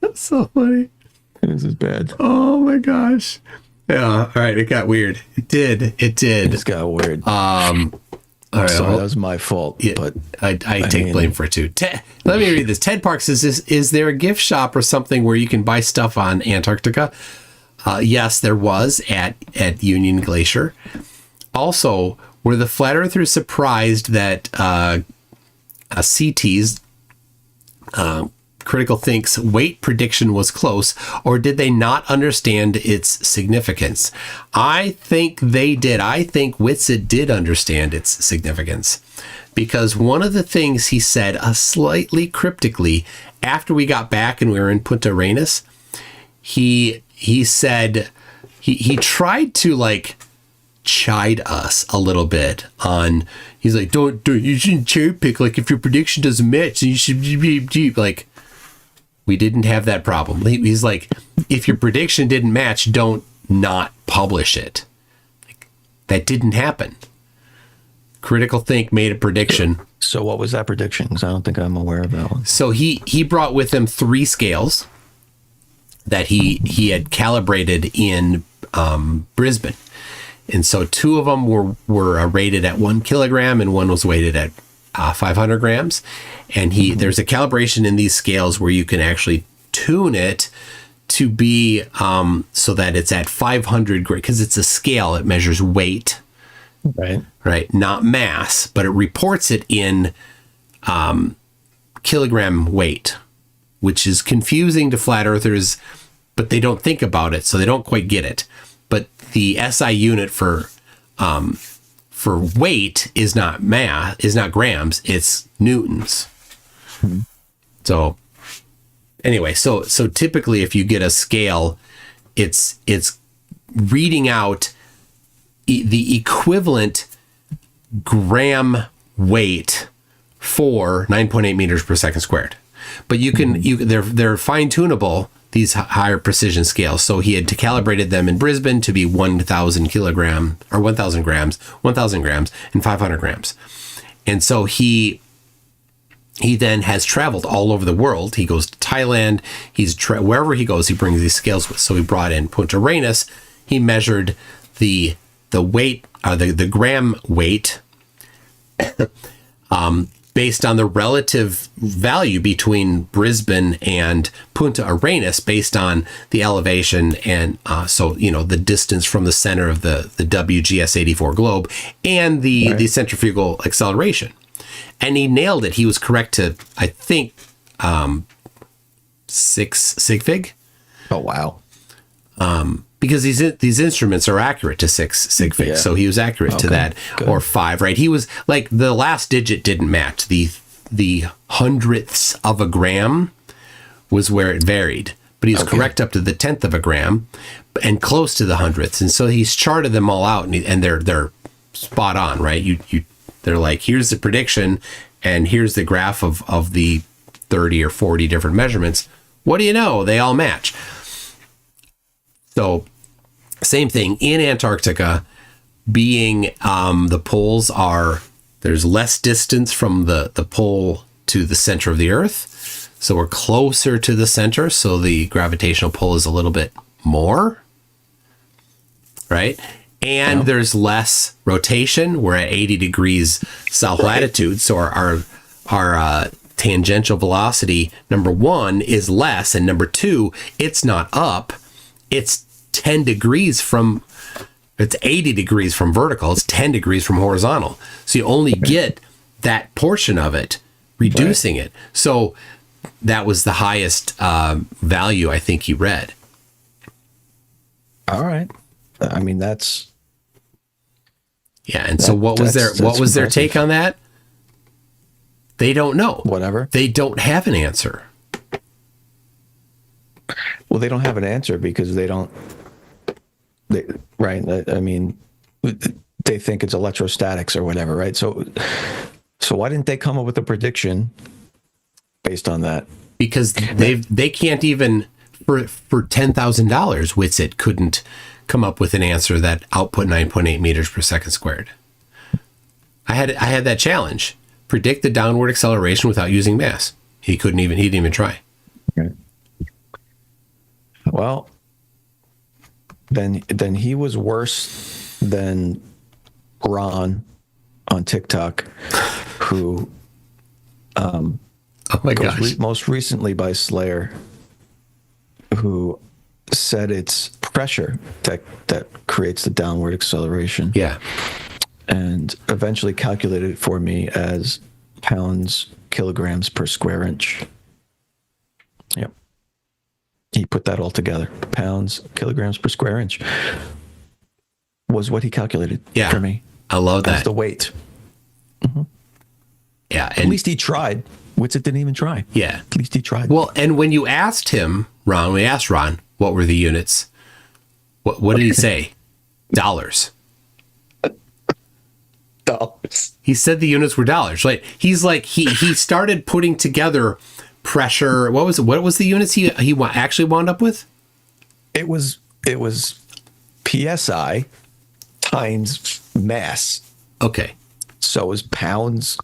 That's so funny. This is bad. Oh, my gosh. Yeah, all right, it got weird. It did. It just got weird. All right, sorry, that was my fault. Yeah, but I take blame for it too. Let me read this. Ted Park says, is there a gift shop or something where you can buy stuff on Antarctica? Yes, there was at Union Glacier. Also, were the flat earthers surprised that CT's Critical Think's weight prediction was close, or did they not understand its significance? I think they did. I think WItsit did understand its significance, because one of the things he said slightly cryptically after we got back and we were in Punta Arenas, he said he tried to like chide us a little bit on. He's like, don't you shouldn't cherry pick. Like if your prediction doesn't match, then you should be like. We didn't have that problem. He's like, if your prediction didn't match, don't not publish it. Like, that didn't happen. Critical Think made a prediction. So what was that prediction? Because I don't think I'm aware of that one. So he brought with him 3 scales that he had calibrated in Brisbane. And so 2 of them were rated at 1 kilogram and one was weighted at 500 grams. And there's a calibration in these scales where you can actually tune it to be so that it's at 500 grams, because it's a scale. It measures weight, right, not mass, but it reports it in kilogram weight, which is confusing to flat earthers, but they don't think about it, so they don't quite get it. But the SI unit for weight is not grams, it's newtons. So anyway, so typically if you get a scale, it's reading out the equivalent gram weight for 9.8 meters per second squared. But they're fine tunable, these higher precision scales. So he had calibrated them in Brisbane to be 1,000 grams, and 500 grams. And so he then has traveled all over the world. He goes to Thailand. Wherever he goes, he brings these scales with. So he brought in Punta Arenas. He measured the weight, the gram weight, based on the relative value between Brisbane and Punta Arenas, based on the elevation and the distance from the center of the WGS-84 globe and the centrifugal acceleration. And he nailed it. He was correct to, I think, 6 sig fig. Oh, wow. Because these instruments are accurate to 6 sig fig. So he was accurate to that. Good. Or 5, right? He was like, the last digit didn't match. The hundredths of a gram was where it varied. But he was correct up to the 10th of a gram and close to the hundredths. And so he's charted them all out, and they're spot on, right? They're like, here's the prediction, and here's the graph of the 30 or 40 different measurements. What do you know? They all match. So, same thing in Antarctica, being the poles there's less distance from the pole to the center of the Earth. So we're closer to the center, so the gravitational pull is a little bit more, right? And there's less rotation. We're at 80 degrees south latitude, so our tangential velocity, number 1, is less, and number 2, it's not up. It's 10 degrees from, it's 80 degrees from vertical. It's 10 degrees from horizontal. So you only get that portion of it, reducing it. So that was the highest value I think he read. All right. I mean, that's. Yeah. And so what was their take on that? They don't know. Whatever. They don't have an answer. Well, they don't have an answer because right. I mean, they think it's electrostatics or whatever, right? So why didn't they come up with a prediction based on that? Because they can't even, for $10,000, WItsit couldn't come up with an answer that output 9.8 meters per second squared. I had that challenge. Predict the downward acceleration without using mass. He didn't even try. Right. Well, then he was worse than Ron on TikTok, who oh my gosh, most recently by Slayer, who said it's pressure that creates the downward acceleration. Yeah. And eventually calculated it for me as pounds, kilograms per square inch. Yep. He put that all together. Pounds, kilograms per square inch was what he calculated for me. I love that. That's the weight. Mm-hmm. Yeah. At least he tried. WItsit didn't even try. Yeah. At least he tried. Well, and when you asked him, Ron, what were the units? What did he say? Dollars. Dollars. He said the units were dollars. Like he's like he started putting together pressure. What was the units he actually wound up with? It was PSI times mass. Okay. So it was pounds,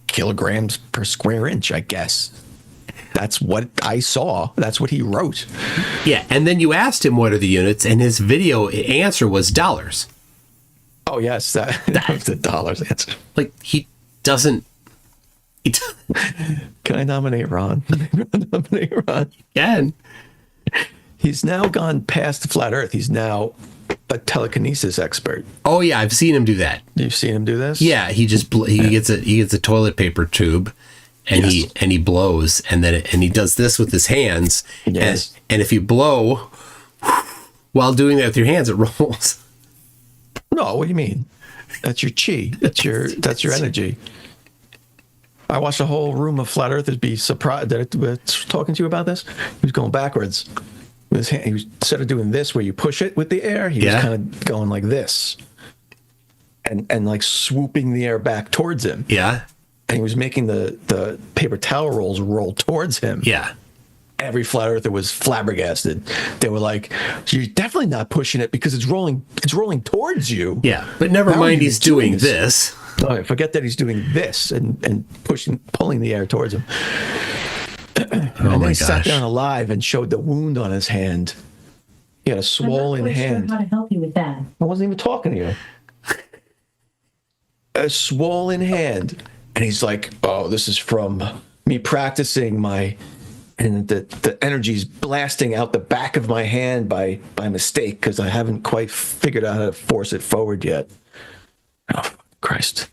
kilograms per square inch, I guess. That's what I saw. That's what he wrote. Yeah, and then you asked him what are the units, and his video answer was dollars. Oh yes, that was the dollars answer. Like he doesn't. Can I nominate Ron? Nominate Ron. Again. He's now gone past the flat Earth. He's now a telekinesis expert. Oh yeah, I've seen him do that. You've seen him do this? Yeah, he gets a toilet paper tube, and he blows, and he does this with his hands. Yes. And if you blow while doing that with your hands, it rolls. No, what do you mean? That's your chi. That's your energy. I watched a whole room of flat earthers be surprised that I was talking to you about this. He was going backwards with his hand. He was, instead of doing this where you push it with the air, he was kind of going like this and like swooping the air back towards him. Yeah. And he was making the paper towel rolls roll towards him. Yeah. Every flat earther was flabbergasted. They were like, "You're definitely not pushing it because it's rolling towards you." Yeah, but never mind, he's doing this. No, forget that he's doing this and pulling the air towards him. And then he sat down alive and showed the wound on his hand. He had a swollen hand. How to help you with that? I wasn't even talking to you. A swollen hand. And he's like, "Oh, this is from me practicing my..." And the energy's blasting out the back of my hand by mistake because I haven't quite figured out how to force it forward yet. Oh, Christ.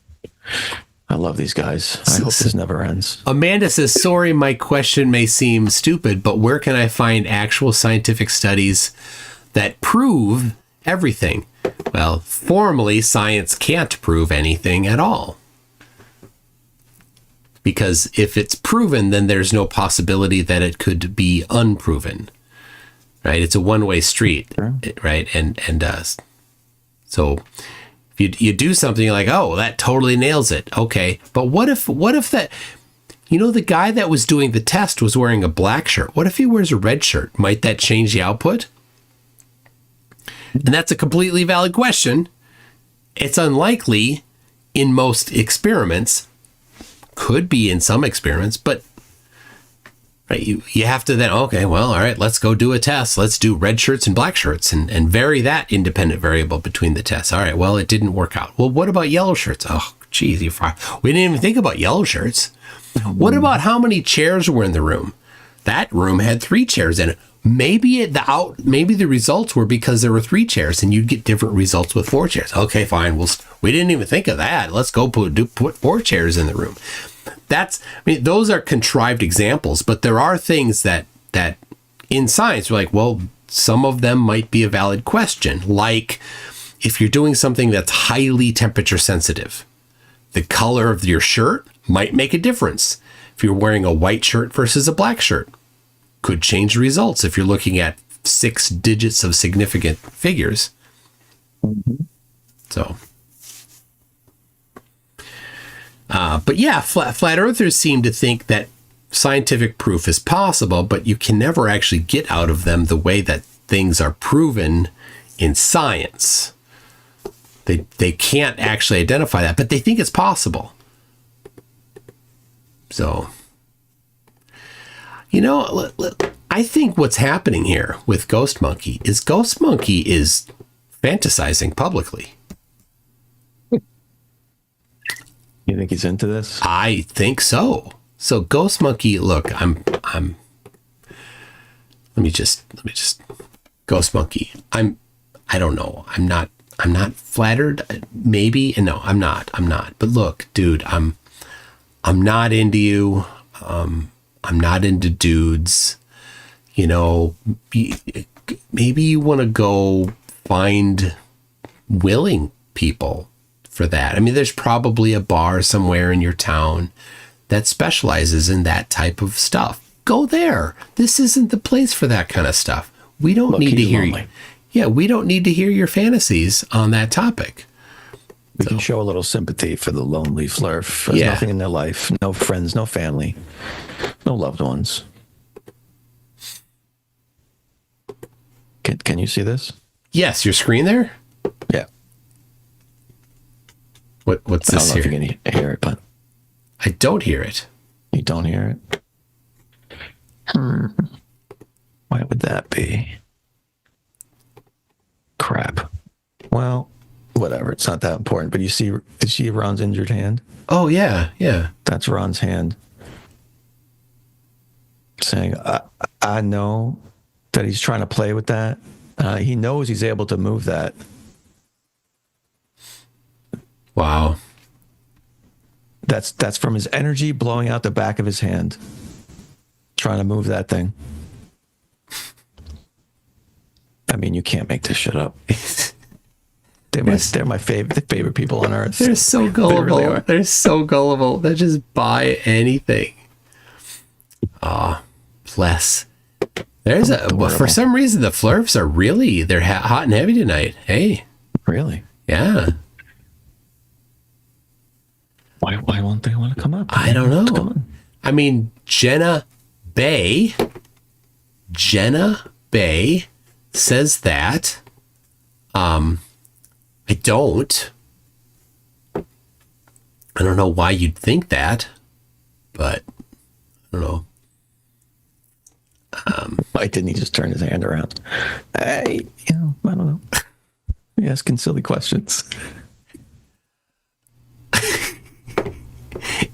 I love these guys. I hope this never ends. Amanda says, sorry, my question may seem stupid, but where can I find actual scientific studies that prove everything? Well, formally, science can't prove anything at all. Because if it's proven, then there's no possibility that it could be unproven, right? It's a one-way street, right? And so if you do something like, oh, that totally nails it, okay. But what if that, the guy that was doing the test was wearing a black shirt? What if he wears a red shirt? Might that change the output? And that's a completely valid question. It's unlikely in most experiments. Could be in some experiments, but right, you have to then, okay, well, all right, let's go do a test. Let's do red shirts and black shirts and vary that independent variable between the tests. All right, well, it didn't work out. Well, what about yellow shirts? Oh, geez, we didn't even think about yellow shirts. What about how many chairs were in the room? That room had 3 chairs in it. Maybe the results were because there were 3 chairs and you'd get different results with 4 chairs. Okay, fine. We didn't even think of that. Let's go put 4 chairs in the room. Those are contrived examples, but there are things that in science we're like, well, some of them might be a valid question. Like if you're doing something that's highly temperature sensitive, the color of your shirt might make a difference. If you're wearing a white shirt versus a black shirt, could change results if you're looking at 6 digits of significant figures. So, but yeah, flat earthers seem to think that scientific proof is possible, but you can never actually get out of them the way that things are proven in science. They can't actually identify that, but they think it's possible. So, I think what's happening here with Ghost Monkey is fantasizing publicly. You think he's into this? I think so. So Ghost Monkey, look, let me just Ghost Monkey. I don't know. I'm not flattered. Maybe. No, I'm not. But look, dude, I'm not into you. I'm not into dudes. Maybe you want to go find willing people for that. There's probably a bar somewhere in your town that specializes in that type of stuff. Go there. This isn't the place for that kind of stuff. We don't need to hear you. Yeah, we don't need to hear your fantasies on that topic. We can show a little sympathy for the lonely flurf. There's nothing in their life. No friends, no family, no loved ones. Can you see this? Yes, your screen there? Yeah. What's this here? I don't know if you can hear it, but... I don't hear it. You don't hear it? Why would that be? Crap. Well, whatever. It's not that important. But you see Ron's injured hand? Oh, yeah. That's Ron's hand. Saying, I know that he's trying to play with that. He knows he's able to move that. Wow. That's from his energy blowing out the back of his hand. Trying to move that thing. You can't make this shit up. They're my favorite people on earth. They're so gullible. They really They're so gullible. They just buy anything. Ah, bless. There's for some reason the Flurfs are really hot and heavy tonight. Hey, really? Yeah. Why won't they want to come up? I don't know. I mean, Jenna Bay says that. I don't know why you'd think that, but I don't know. Why didn't he just turn his hand around? I don't know. You're asking silly questions.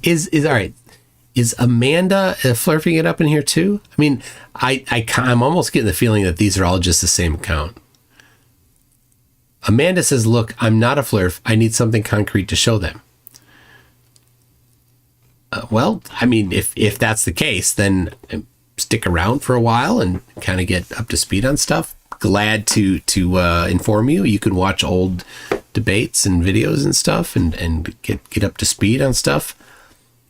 Is all right. Is Amanda flirting it up in here too? I mean, I'm almost getting the feeling that these are all just the same account. Amanda says, "Look, I'm not a flurf. I need something concrete to show them." Well, I mean, if that's the case, then stick around for a while and kind of get up to speed on stuff. Glad to inform you. You can watch old debates and videos and stuff and get up to speed on stuff.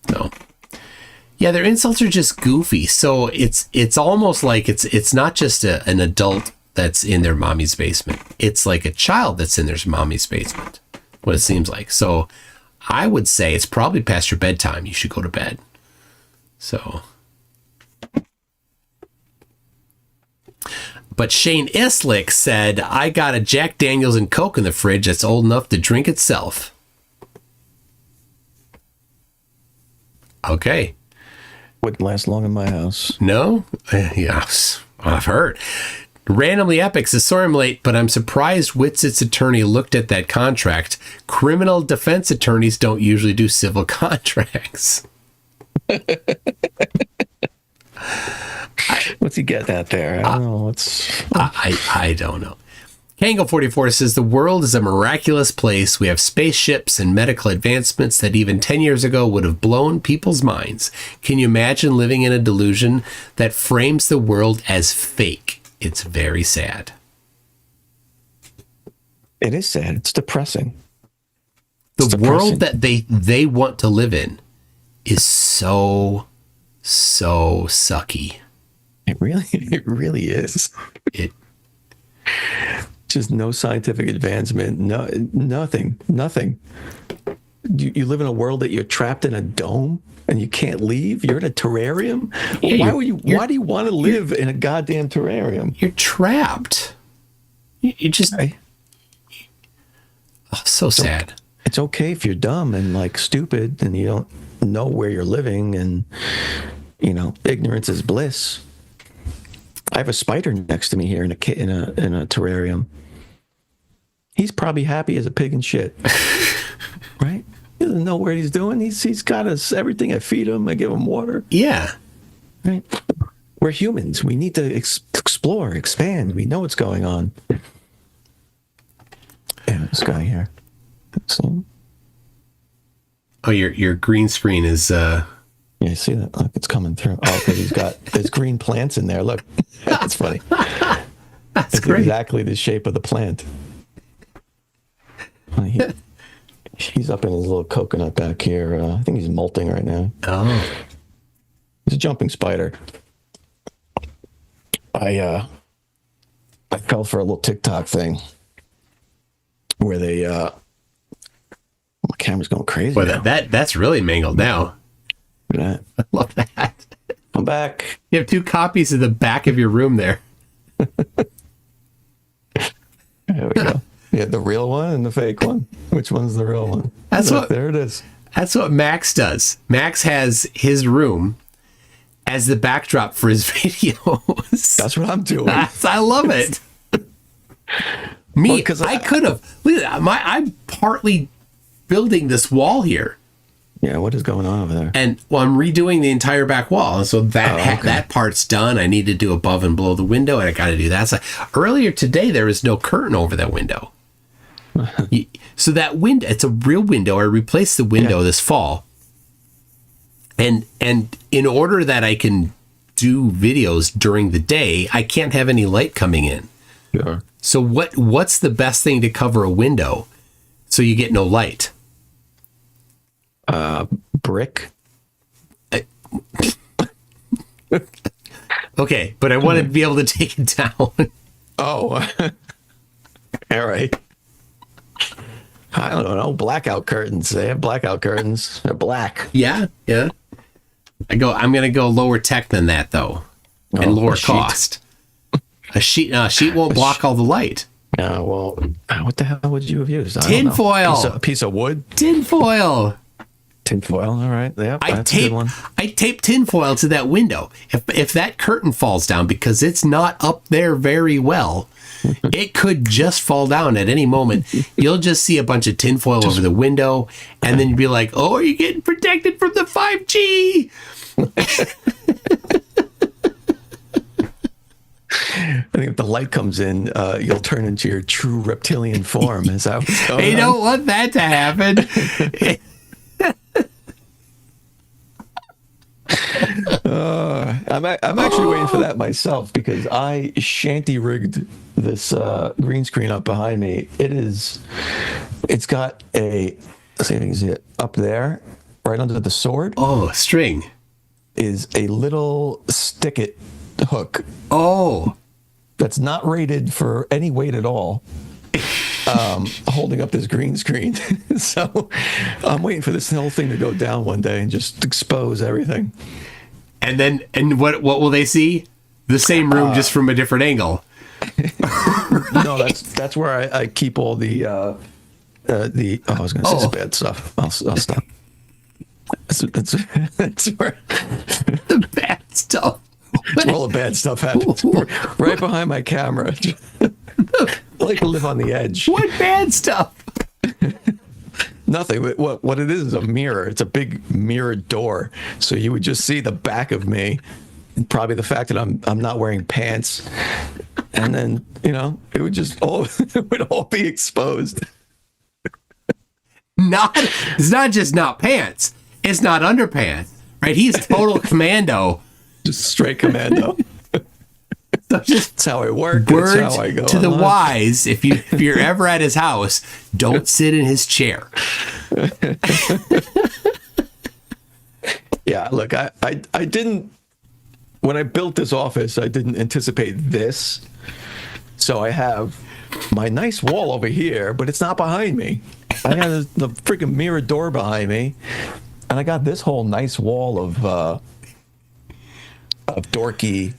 So, yeah, their insults are just goofy. So it's almost like it's not just an adult that's in their mommy's basement. It's like a child that's in their mommy's basement. What it seems like. So I would say it's probably past your bedtime. You should go to bed. So. But Shane Islick said, I got a Jack Daniels and Coke in the fridge that's old enough to drink itself. Okay. Wouldn't last long in my house. No? Yes, I've heard. Randomly Epic says, sorry I'm late, but I'm surprised WItSit's attorney looked at that contract. Criminal defense attorneys don't usually do civil contracts. What's he getting at there? I don't know. I don't know. Kango44 says, the world is a miraculous place. We have spaceships and medical advancements that even 10 years ago would have blown people's minds. Can you imagine living in a delusion that frames the world as fake? It's very sad. It is sad. It's depressing. The world that they want to live in is so sucky. It really is. It just no scientific advancement, nothing. You live in a world that you're trapped in a dome and you can't leave. You're in a terrarium. Yeah, why do you want to live in a goddamn terrarium? You're trapped. You just so sad. It's okay if you're dumb and like stupid and you don't know where you're living, and ignorance is bliss. I have a spider next to me here in a terrarium. He's probably happy as a pig in shit, right? He doesn't know what he's doing. He's got us everything. I feed him. I give him water. Yeah, right. We're humans. We need to explore, expand. We know what's going on. Yeah, this guy here. See? Oh, your green screen is. Yeah, see that? Look, it's coming through. Oh, because there's green plants in there. Look, that's funny. It's great. Exactly the shape of the plant. He's up in his little coconut back here. I think he's molting right now. Oh. He's a jumping spider. I fell for a little TikTok thing where they my camera's going crazy. Well, that's really mangled now. Look at that. I love that. I'm back. You have 2 copies of the back of your room there. There we go. Yeah, the real one and the fake one. Which one's the real one? There it is. That's what Max does. Max has his room as the backdrop for his videos. That's what I'm doing. I love it. Me, I could have. Look at that. I'm partly building this wall here. Yeah, what is going on over there? And I'm redoing the entire back wall. And so that part's done. I need to do above and below the window, and I got to do that. So earlier today, there was no curtain over that window. So that window, it's a real window. I replaced the window this fall. And in order that I can do videos during the day, I can't have any light coming in. Sure. So what's the best thing to cover a window so you get no light? Brick. Okay, but I wanted to be able to take it down. Oh, all right. I don't know. Blackout curtains. They have blackout curtains. They're black. Yeah. I'm going to go lower tech than that though, and lower cost. A sheet won't block all the light. Well, what the hell would you have used? Tinfoil. A piece of wood. Tinfoil. Tinfoil. All right. Yeah, that's a good one. I tape tinfoil to that window. If that curtain falls down, because it's not up there very well, it could just fall down at any moment. You'll just see a bunch of tinfoil over the window, and then you'd be like, "Oh, are you getting protected from the 5G?" I think if the light comes in, you'll turn into your true reptilian form. Is that what's going on? They don't want that to happen. I'm actually waiting for that myself because I shanty rigged this green screen up behind me. It's got let's see if you can see it up there, right under the sword. Oh, string is a little stick-it hook. Oh, that's not rated for any weight at all. Holding up this green screen. So I'm waiting for this whole thing to go down one day and just expose everything. And what will they see? The same room, just from a different angle. No, that's where I keep all the I was going to say some bad stuff. I'll stop. That's where the bad stuff. That's where all the bad stuff happens. Right behind my camera. I like to live on the edge. What bad stuff? Nothing. What it is a mirror. It's a big mirrored door. So you would just see the back of me, and probably the fact that I'm not wearing pants, and then it would just all be exposed. It's not just not pants. It's not underpants. Right? He's total commando. Just straight commando. So just that's how I work. Word that's how I go to the online. wise: if you're ever at his house, don't sit in his chair. Yeah, look, I didn't, when I built this office, I didn't anticipate this. So I have my nice wall over here, but it's not behind me. I got the freaking mirror door behind me, and I got this whole nice wall of dorky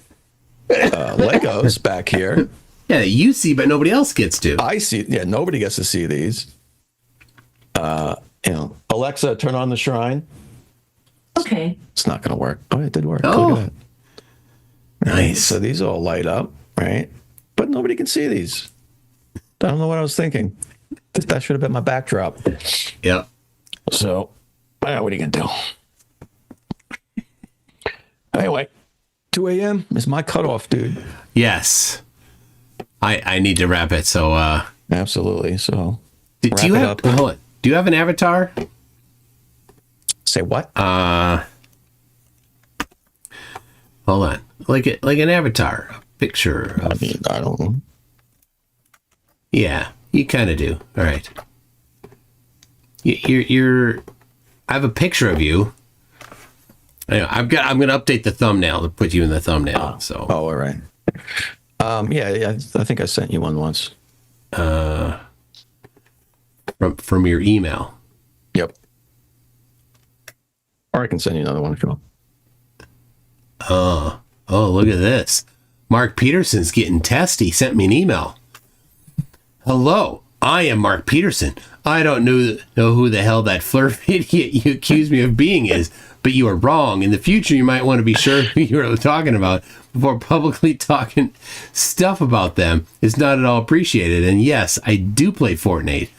Legos back here. Yeah, that you see, but nobody else gets to. I see. Yeah, nobody gets to see these. Alexa, turn on the shrine. Okay. It's not going to work. Oh, it did work. Oh, look at that. Nice. Right, so these all light up, right? But nobody can see these. I don't know what I was thinking. That should have been my backdrop. Yep. So, what are you going to do? Anyway, 2 a.m. is my cutoff, dude. Yes. I need to wrap it, so... Absolutely, so... Do you have... Hold on. Do you have an avatar? Say what? Hold on. Like an avatar. A picture of... I don't know. Yeah, you kind of do. All right. You're... I have a picture of you. Anyway, I'm going to update the thumbnail to put you in the thumbnail. So. Oh, all right. Yeah, I think I sent you one once. From your email. Yep. Or I can send you another one if you want. Oh, look at this. Mark Peterson's getting testy. He sent me an email. Hello, I am Mark Peterson. I don't know who the hell that flirt idiot you accused me of being is, but you are wrong. In the future, you might want to be sure who you're talking about before publicly talking stuff about them. It's not at all appreciated. And yes, I do play Fortnite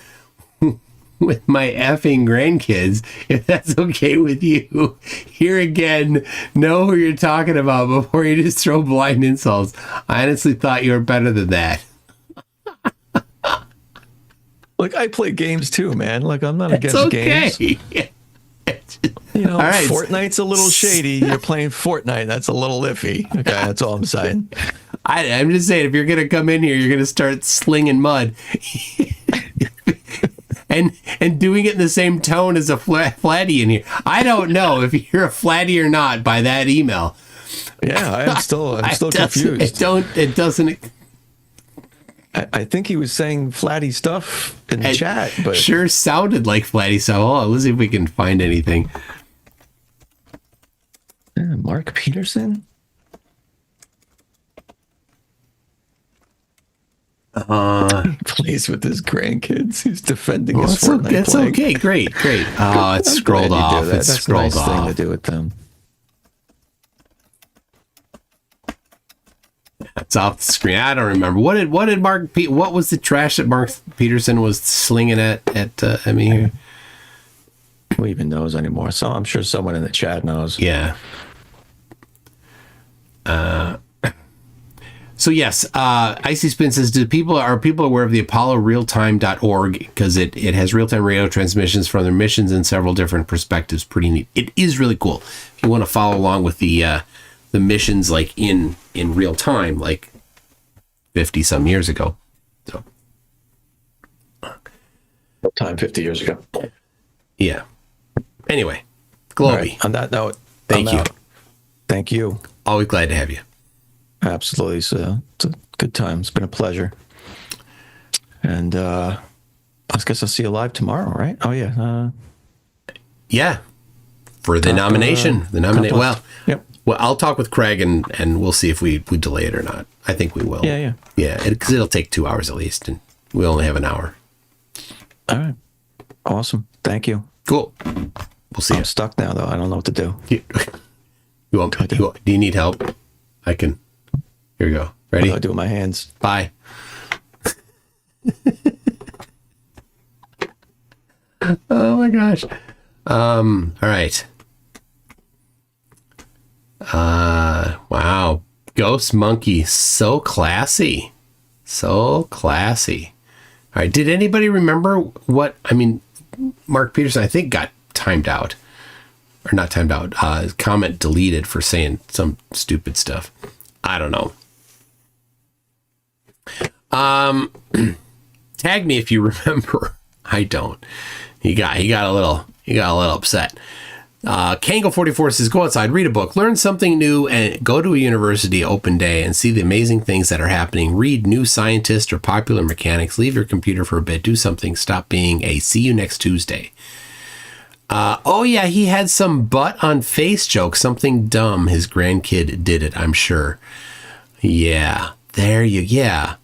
with my effing grandkids, if that's okay with you. Here again, know who you're talking about before you just throw blind insults. I honestly thought you were better than that. Look, I play games too, man. Like, I'm not against games. You know, all right. Fortnite's a little shady. You're playing Fortnite. That's a little iffy. Okay, that's all I'm saying. I'm just saying, if you're gonna come in here, you're gonna start slinging mud, and doing it in the same tone as a flatty in here. I don't know if you're a flatty or not by that email. Yeah, I'm still confused. It doesn't. I think he was saying flatty stuff in the chat, but sure sounded like flatty stuff. Oh, let's see if we can find anything. Mark Peterson. Plays with his grandkids. He's defending his Fortnite That's playing. okay. Great. Oh, it's scrolled off. It's That's scrolled a nice off. thing to do with them. It's off the screen. I don't remember. What was the trash that Mark Peterson was slinging at Who even knows anymore? So I'm sure someone in the chat knows. Yeah. So yes, Icy Spin says, are people aware of the ApolloRealtime.org? Because it has real-time radio transmissions from their missions in several different perspectives. Pretty neat. It is really cool. If you want to follow along with the missions like in real time, like 50 some years ago. So real time 50 years ago. Yeah. Anyway, Globey. Right, on that note, thank you. Thank you. Always glad to have you. Absolutely. So it's a good time. It's been a pleasure. And I guess I'll see you live tomorrow, right? Oh yeah. Yeah. For the nomination. Well, yep. Well, I'll talk with Craig and we'll see if we delay it or not. I think we will. Yeah. Yeah, because it'll take 2 hours at least, and we only have an hour. All right. Awesome. Thank you. Cool. We'll see. I'm stuck now, though. I don't know what to do. Do you need help? I can. Here we go. Ready? What do I do with my hands? Bye. Oh my gosh. All right. Wow. Ghost Monkey, so classy. So classy. All right. Did anybody remember Mark Peterson, I think, got timed out. Or not timed out. Comment deleted for saying some stupid stuff. I don't know. Tag me if you remember. I don't. He got a little upset. Kango44 says, go outside, read a book, learn something new, and go to a university open day and see the amazing things that are happening. Read new scientists or popular mechanics. Leave your computer for a bit. Do something. Stop being a see you next Tuesday. Oh yeah, he had some butt on face joke. Something dumb. His grandkid did it, I'm sure. Yeah. Yeah.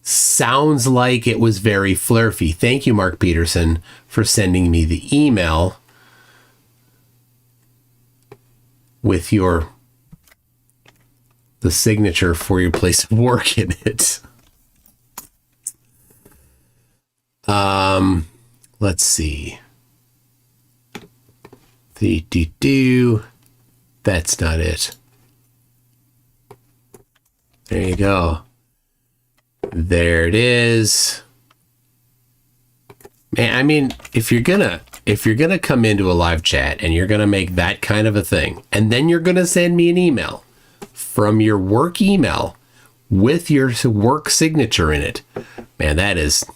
Sounds like it was very flirty. Thank you, Mark Peterson, for sending me the email with the signature for your place of work in it. Let's see. That's not it. There you go. There it is. Man, I mean, if you're gonna come into a live chat and you're gonna make that kind of a thing, and then you're gonna send me an email from your work email with your work signature in it, man, that is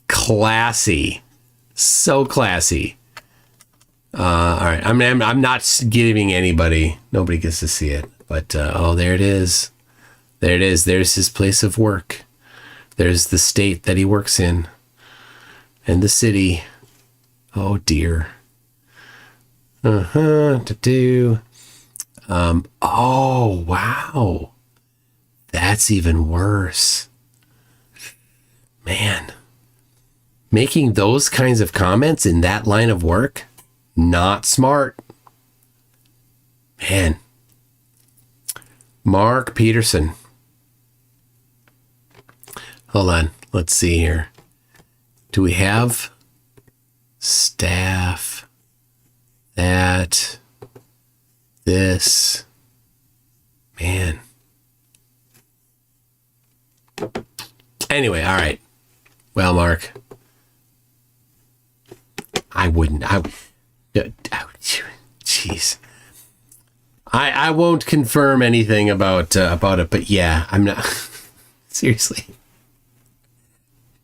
classy. So classy. All right. I'm not giving nobody gets to see it, but there it is. There it is. There's his place of work. There's the state that he works in and the city. Oh dear. Oh wow. That's even worse. Man. Making those kinds of comments in that line of work, not smart. Man. Mark Peterson. Hold on. Let's see here. Do we have staff that this? Man. Anyway, all right. Well, Mark. Jeez. I won't confirm anything about it, but yeah, I'm not seriously.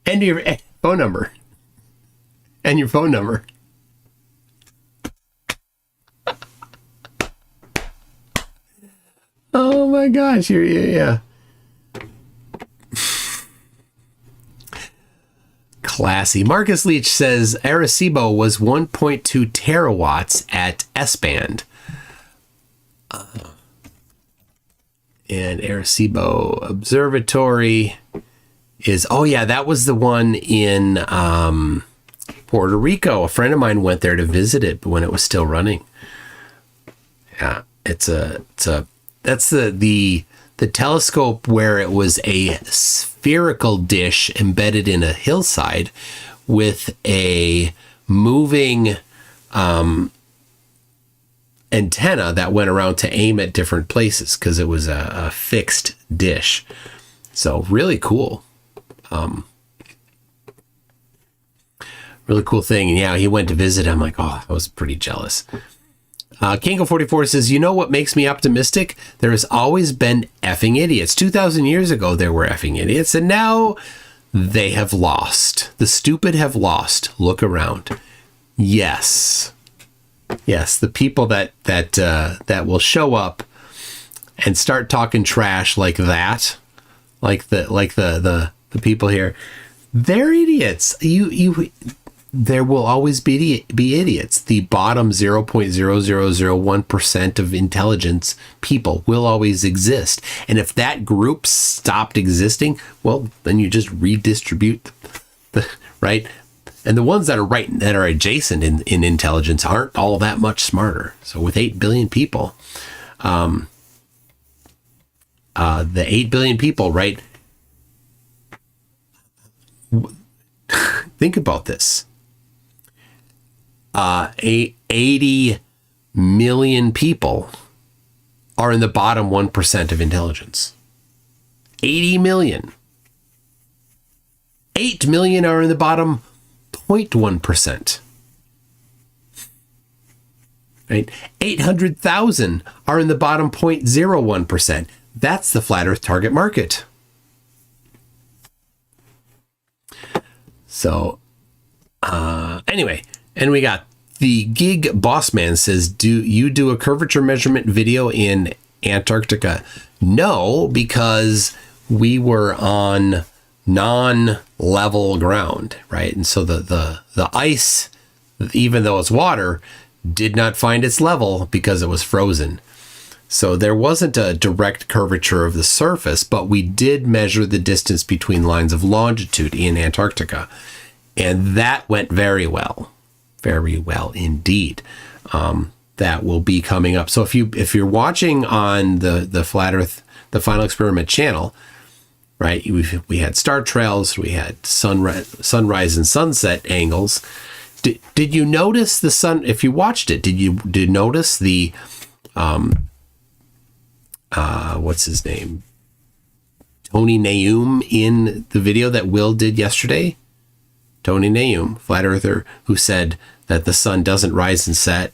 And your phone number. And your phone number. Oh my gosh, yeah. Classy. Marcus Leach says Arecibo was 1.2 terawatts at S-band. And Arecibo Observatory is, oh yeah, that was the one in Puerto Rico. A friend of mine went there to visit it when it was still running. Yeah, that's the telescope where it was a spherical dish embedded in a hillside with a moving antenna that went around to aim at different places because it was a fixed dish. So really cool. Really cool thing. And yeah, he went to visit. I'm like, oh, I was pretty jealous. Kingo44 says, you know what makes me optimistic? There has always been effing idiots. 2,000 years ago, there were effing idiots, and now they have lost. The stupid have lost. Look around. Yes, the people that will show up and start talking trash like that, like the people here, they're idiots. There will always be idiots. The bottom 0.0001% of intelligence people will always exist. And if that group stopped existing, well, then you just redistribute the right. And the ones that are adjacent in intelligence aren't all that much smarter. So with 8 billion people, the 8 billion people, right? Think about this. 80 million people are in the bottom 1% of intelligence. 80 million. 8 million are in the bottom 0.1%. Right? 800,000 are in the bottom 0.01%. That's the flat earth target market. So, anyway, and we got the Gig Boss Man says, do you do a curvature measurement video in Antarctica? No, because we were on non-level ground, right? And so the ice, even though it's water, did not find its level because it was frozen. So there wasn't a direct curvature of the surface, but we did measure the distance between lines of longitude in Antarctica. And that went very well. Very well indeed. That will be coming up. So if you're watching on the Flat Earth, the Final Experiment channel, right? We had star trails, we had sunrise and sunset angles. Did you notice the sun? If you watched it, did you notice the what's his name? Tony Naum in the video that Will did yesterday? Tony Naum, flat earther, who said that the sun doesn't rise and set,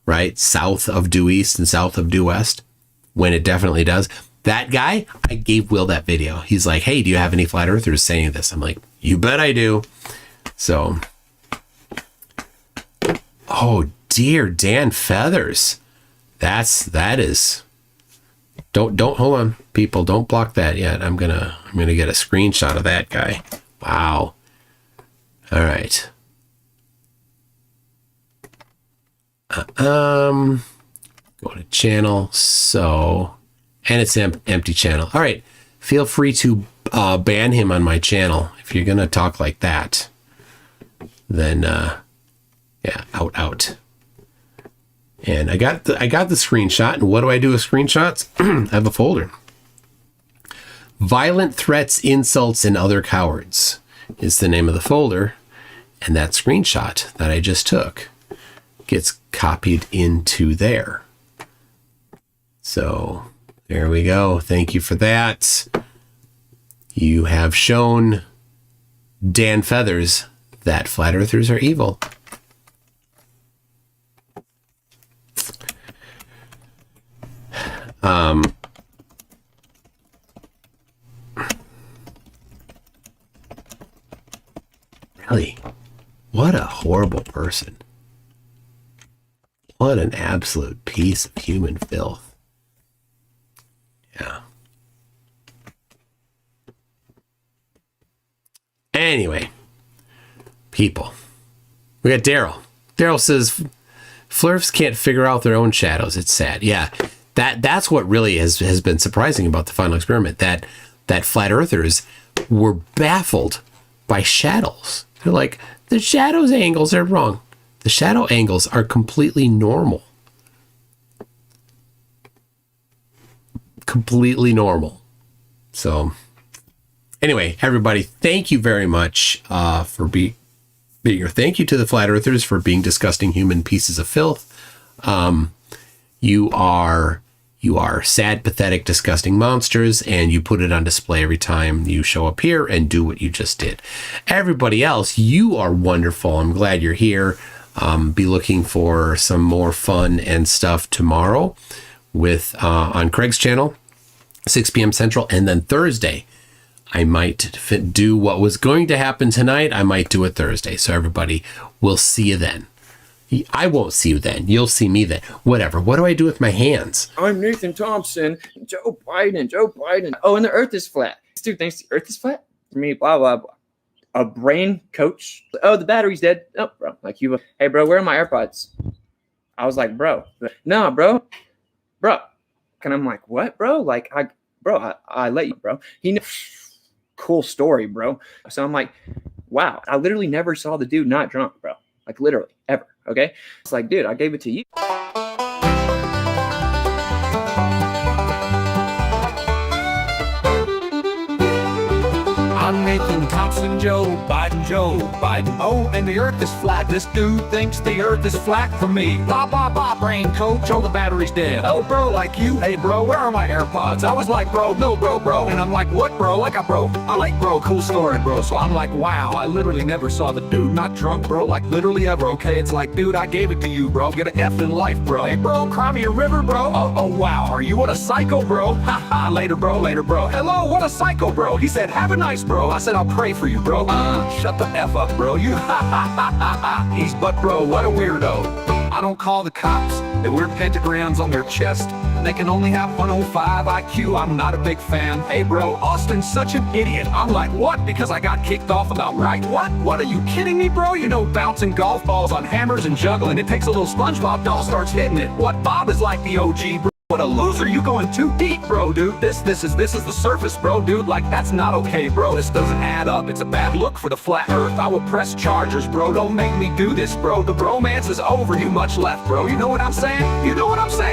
right, south of due east and south of due west, when it definitely does. That guy, I gave Will that video. He's like, hey, do you have any flat earthers saying this? I'm like, you bet I do. So, oh dear, Dan Feathers. That is. Don't hold on, people. Don't block that yet. I'm gonna get a screenshot of that guy. Wow. All right. Go to channel. So, and it's empty channel. All right. Feel free to ban him on my channel if you're gonna talk like that. Then, yeah, out. And I got the screenshot. And what do I do with screenshots? I have a folder. Violent Threats, Insults, and Other Cowards is the name of the folder. And that screenshot that I just took gets copied into there. So there we go. Thank you for that. You have shown Dan Feathers that flat earthers are evil. Really, what a horrible person. What an absolute piece of human filth. Yeah. Anyway, people. We got Daryl. Daryl says, Flurfs can't figure out their own shadows. It's sad. Yeah, that's what really has been surprising about the final experiment, that flat earthers were baffled by shadows. They're like, the shadows angles are wrong. The shadow angles are completely normal. Completely normal. So anyway, everybody, thank you very much for being here. Thank you to the flat earthers for being disgusting human pieces of filth. You are sad, pathetic, disgusting monsters, and you put it on display every time you show up here and do what you just did. Everybody else, you are wonderful. I'm glad you're here. Be looking for some more fun and stuff tomorrow with on Craig's channel, 6 p.m. Central, and then Thursday. I might do what was going to happen tonight. I might do it Thursday. So everybody, we'll see you then. I won't see you then. You'll see me then. Whatever. What do I do with my hands? I'm Nathan Thompson. Joe Biden. Oh, and the earth is flat. This dude thinks the earth is flat? For me, blah, blah, blah. A brain coach. Oh, the battery's dead. Oh, bro. Like you. Hey, bro, where are my AirPods? I was like, bro. No, bro. And I'm like, what, bro? Like, I let you, bro. Cool story, bro. So I'm like, wow. I literally never saw the dude not drunk, bro. Like literally, ever. Okay. It's like, dude, I gave it to you. I'm Nathan Thompson, Joe Biden. Oh, and the earth is flat. This dude thinks the earth is flat for me. Blah, blah, blah, brain coach. Oh, the battery's dead. Oh, bro, like you. Hey, bro, where are my AirPods? I was like, bro, no, bro. And I'm like, what, bro? Like, I'm like, bro, cool story, bro. So I'm like, wow, I literally never saw the dude not drunk, bro. Like, literally ever, okay? It's like, dude, I gave it to you, bro. Get an F in life, bro. Hey, bro, cry me a river, bro. Oh, wow. Are you what a psycho, bro? Ha, later, bro. Hello, what a psycho, bro. He said, have a nice, bro. I said, I'll pray for you, bro. Shut the F up, bro. You He's but, bro, what a weirdo. I don't call the cops. They wear pentagrams on their chest. They can only have 105 IQ. I'm not a big fan. Hey, bro, Austin's such an idiot. I'm like, what? Because I got kicked off about right. What are you kidding me, bro? You know, bouncing golf balls on hammers and juggling. It takes a little SpongeBob doll starts hitting it. What? Bob is like the OG, bro. What a loser, you going too deep, bro, dude. This is the surface, bro, dude. Like, that's not okay, bro. This doesn't add up. It's a bad look for the flat earth. I will press charges, bro. Don't make me do this, bro. The bromance is over. You much left, bro. You know what I'm saying?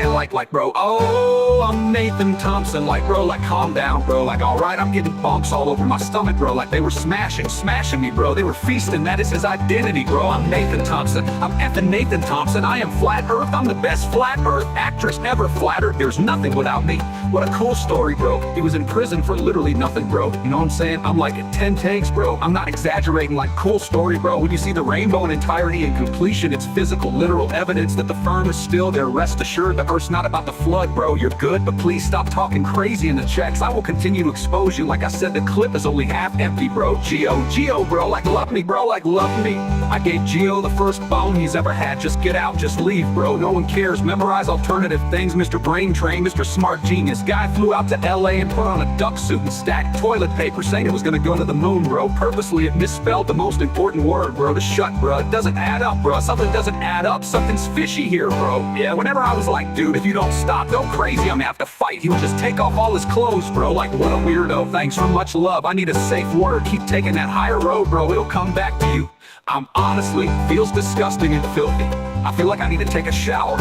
Like, bro. Oh, I'm Nathan Thompson. Like, bro, like, calm down, bro. Like, all right, I'm getting bumps all over my stomach, bro. Like, they were smashing me, bro. They were feasting. That is his identity, bro. I'm Nathan Thompson. I'm effing Nathan Thompson. I am flat earth. I'm the best flat earth actress ever. Flattered. There's nothing without me. What a cool story, bro. He was in prison for literally nothing, bro. You know what I'm saying? I'm like at 10 takes, bro. I'm not exaggerating. Like, cool story, bro. When you see the rainbow in entirety and completion, it's physical, literal evidence that the firm is still there. Rest assured, the earth's not about to flood, bro. You're good, but please stop talking crazy in the checks. I will continue to expose you. Like I said, the clip is only half empty, bro. Geo, bro. Like, love me, bro. Like, love me. I gave Geo the first bone he's ever had. Just get out, just leave, bro. No one cares. Memorize alternative things, Mr. Brain Train, Mr. Smart Genius. Guy flew out to LA and put on a duck suit and stacked toilet paper saying it was gonna go to the moon, bro. Purposely it misspelled the most important word, bro, to shut, bro. It doesn't add up, bro. Something doesn't add up. Something's fishy here, bro. Yeah, whenever I was like, dude, if you don't stop, go crazy, I'm gonna have to fight. He would just take off all his clothes, bro. Like, what a weirdo. Thanks for much love. I need a safe word. Keep taking that higher road, bro. It'll come back to you. I'm honestly feels disgusting and filthy. I feel like I need to take a shower.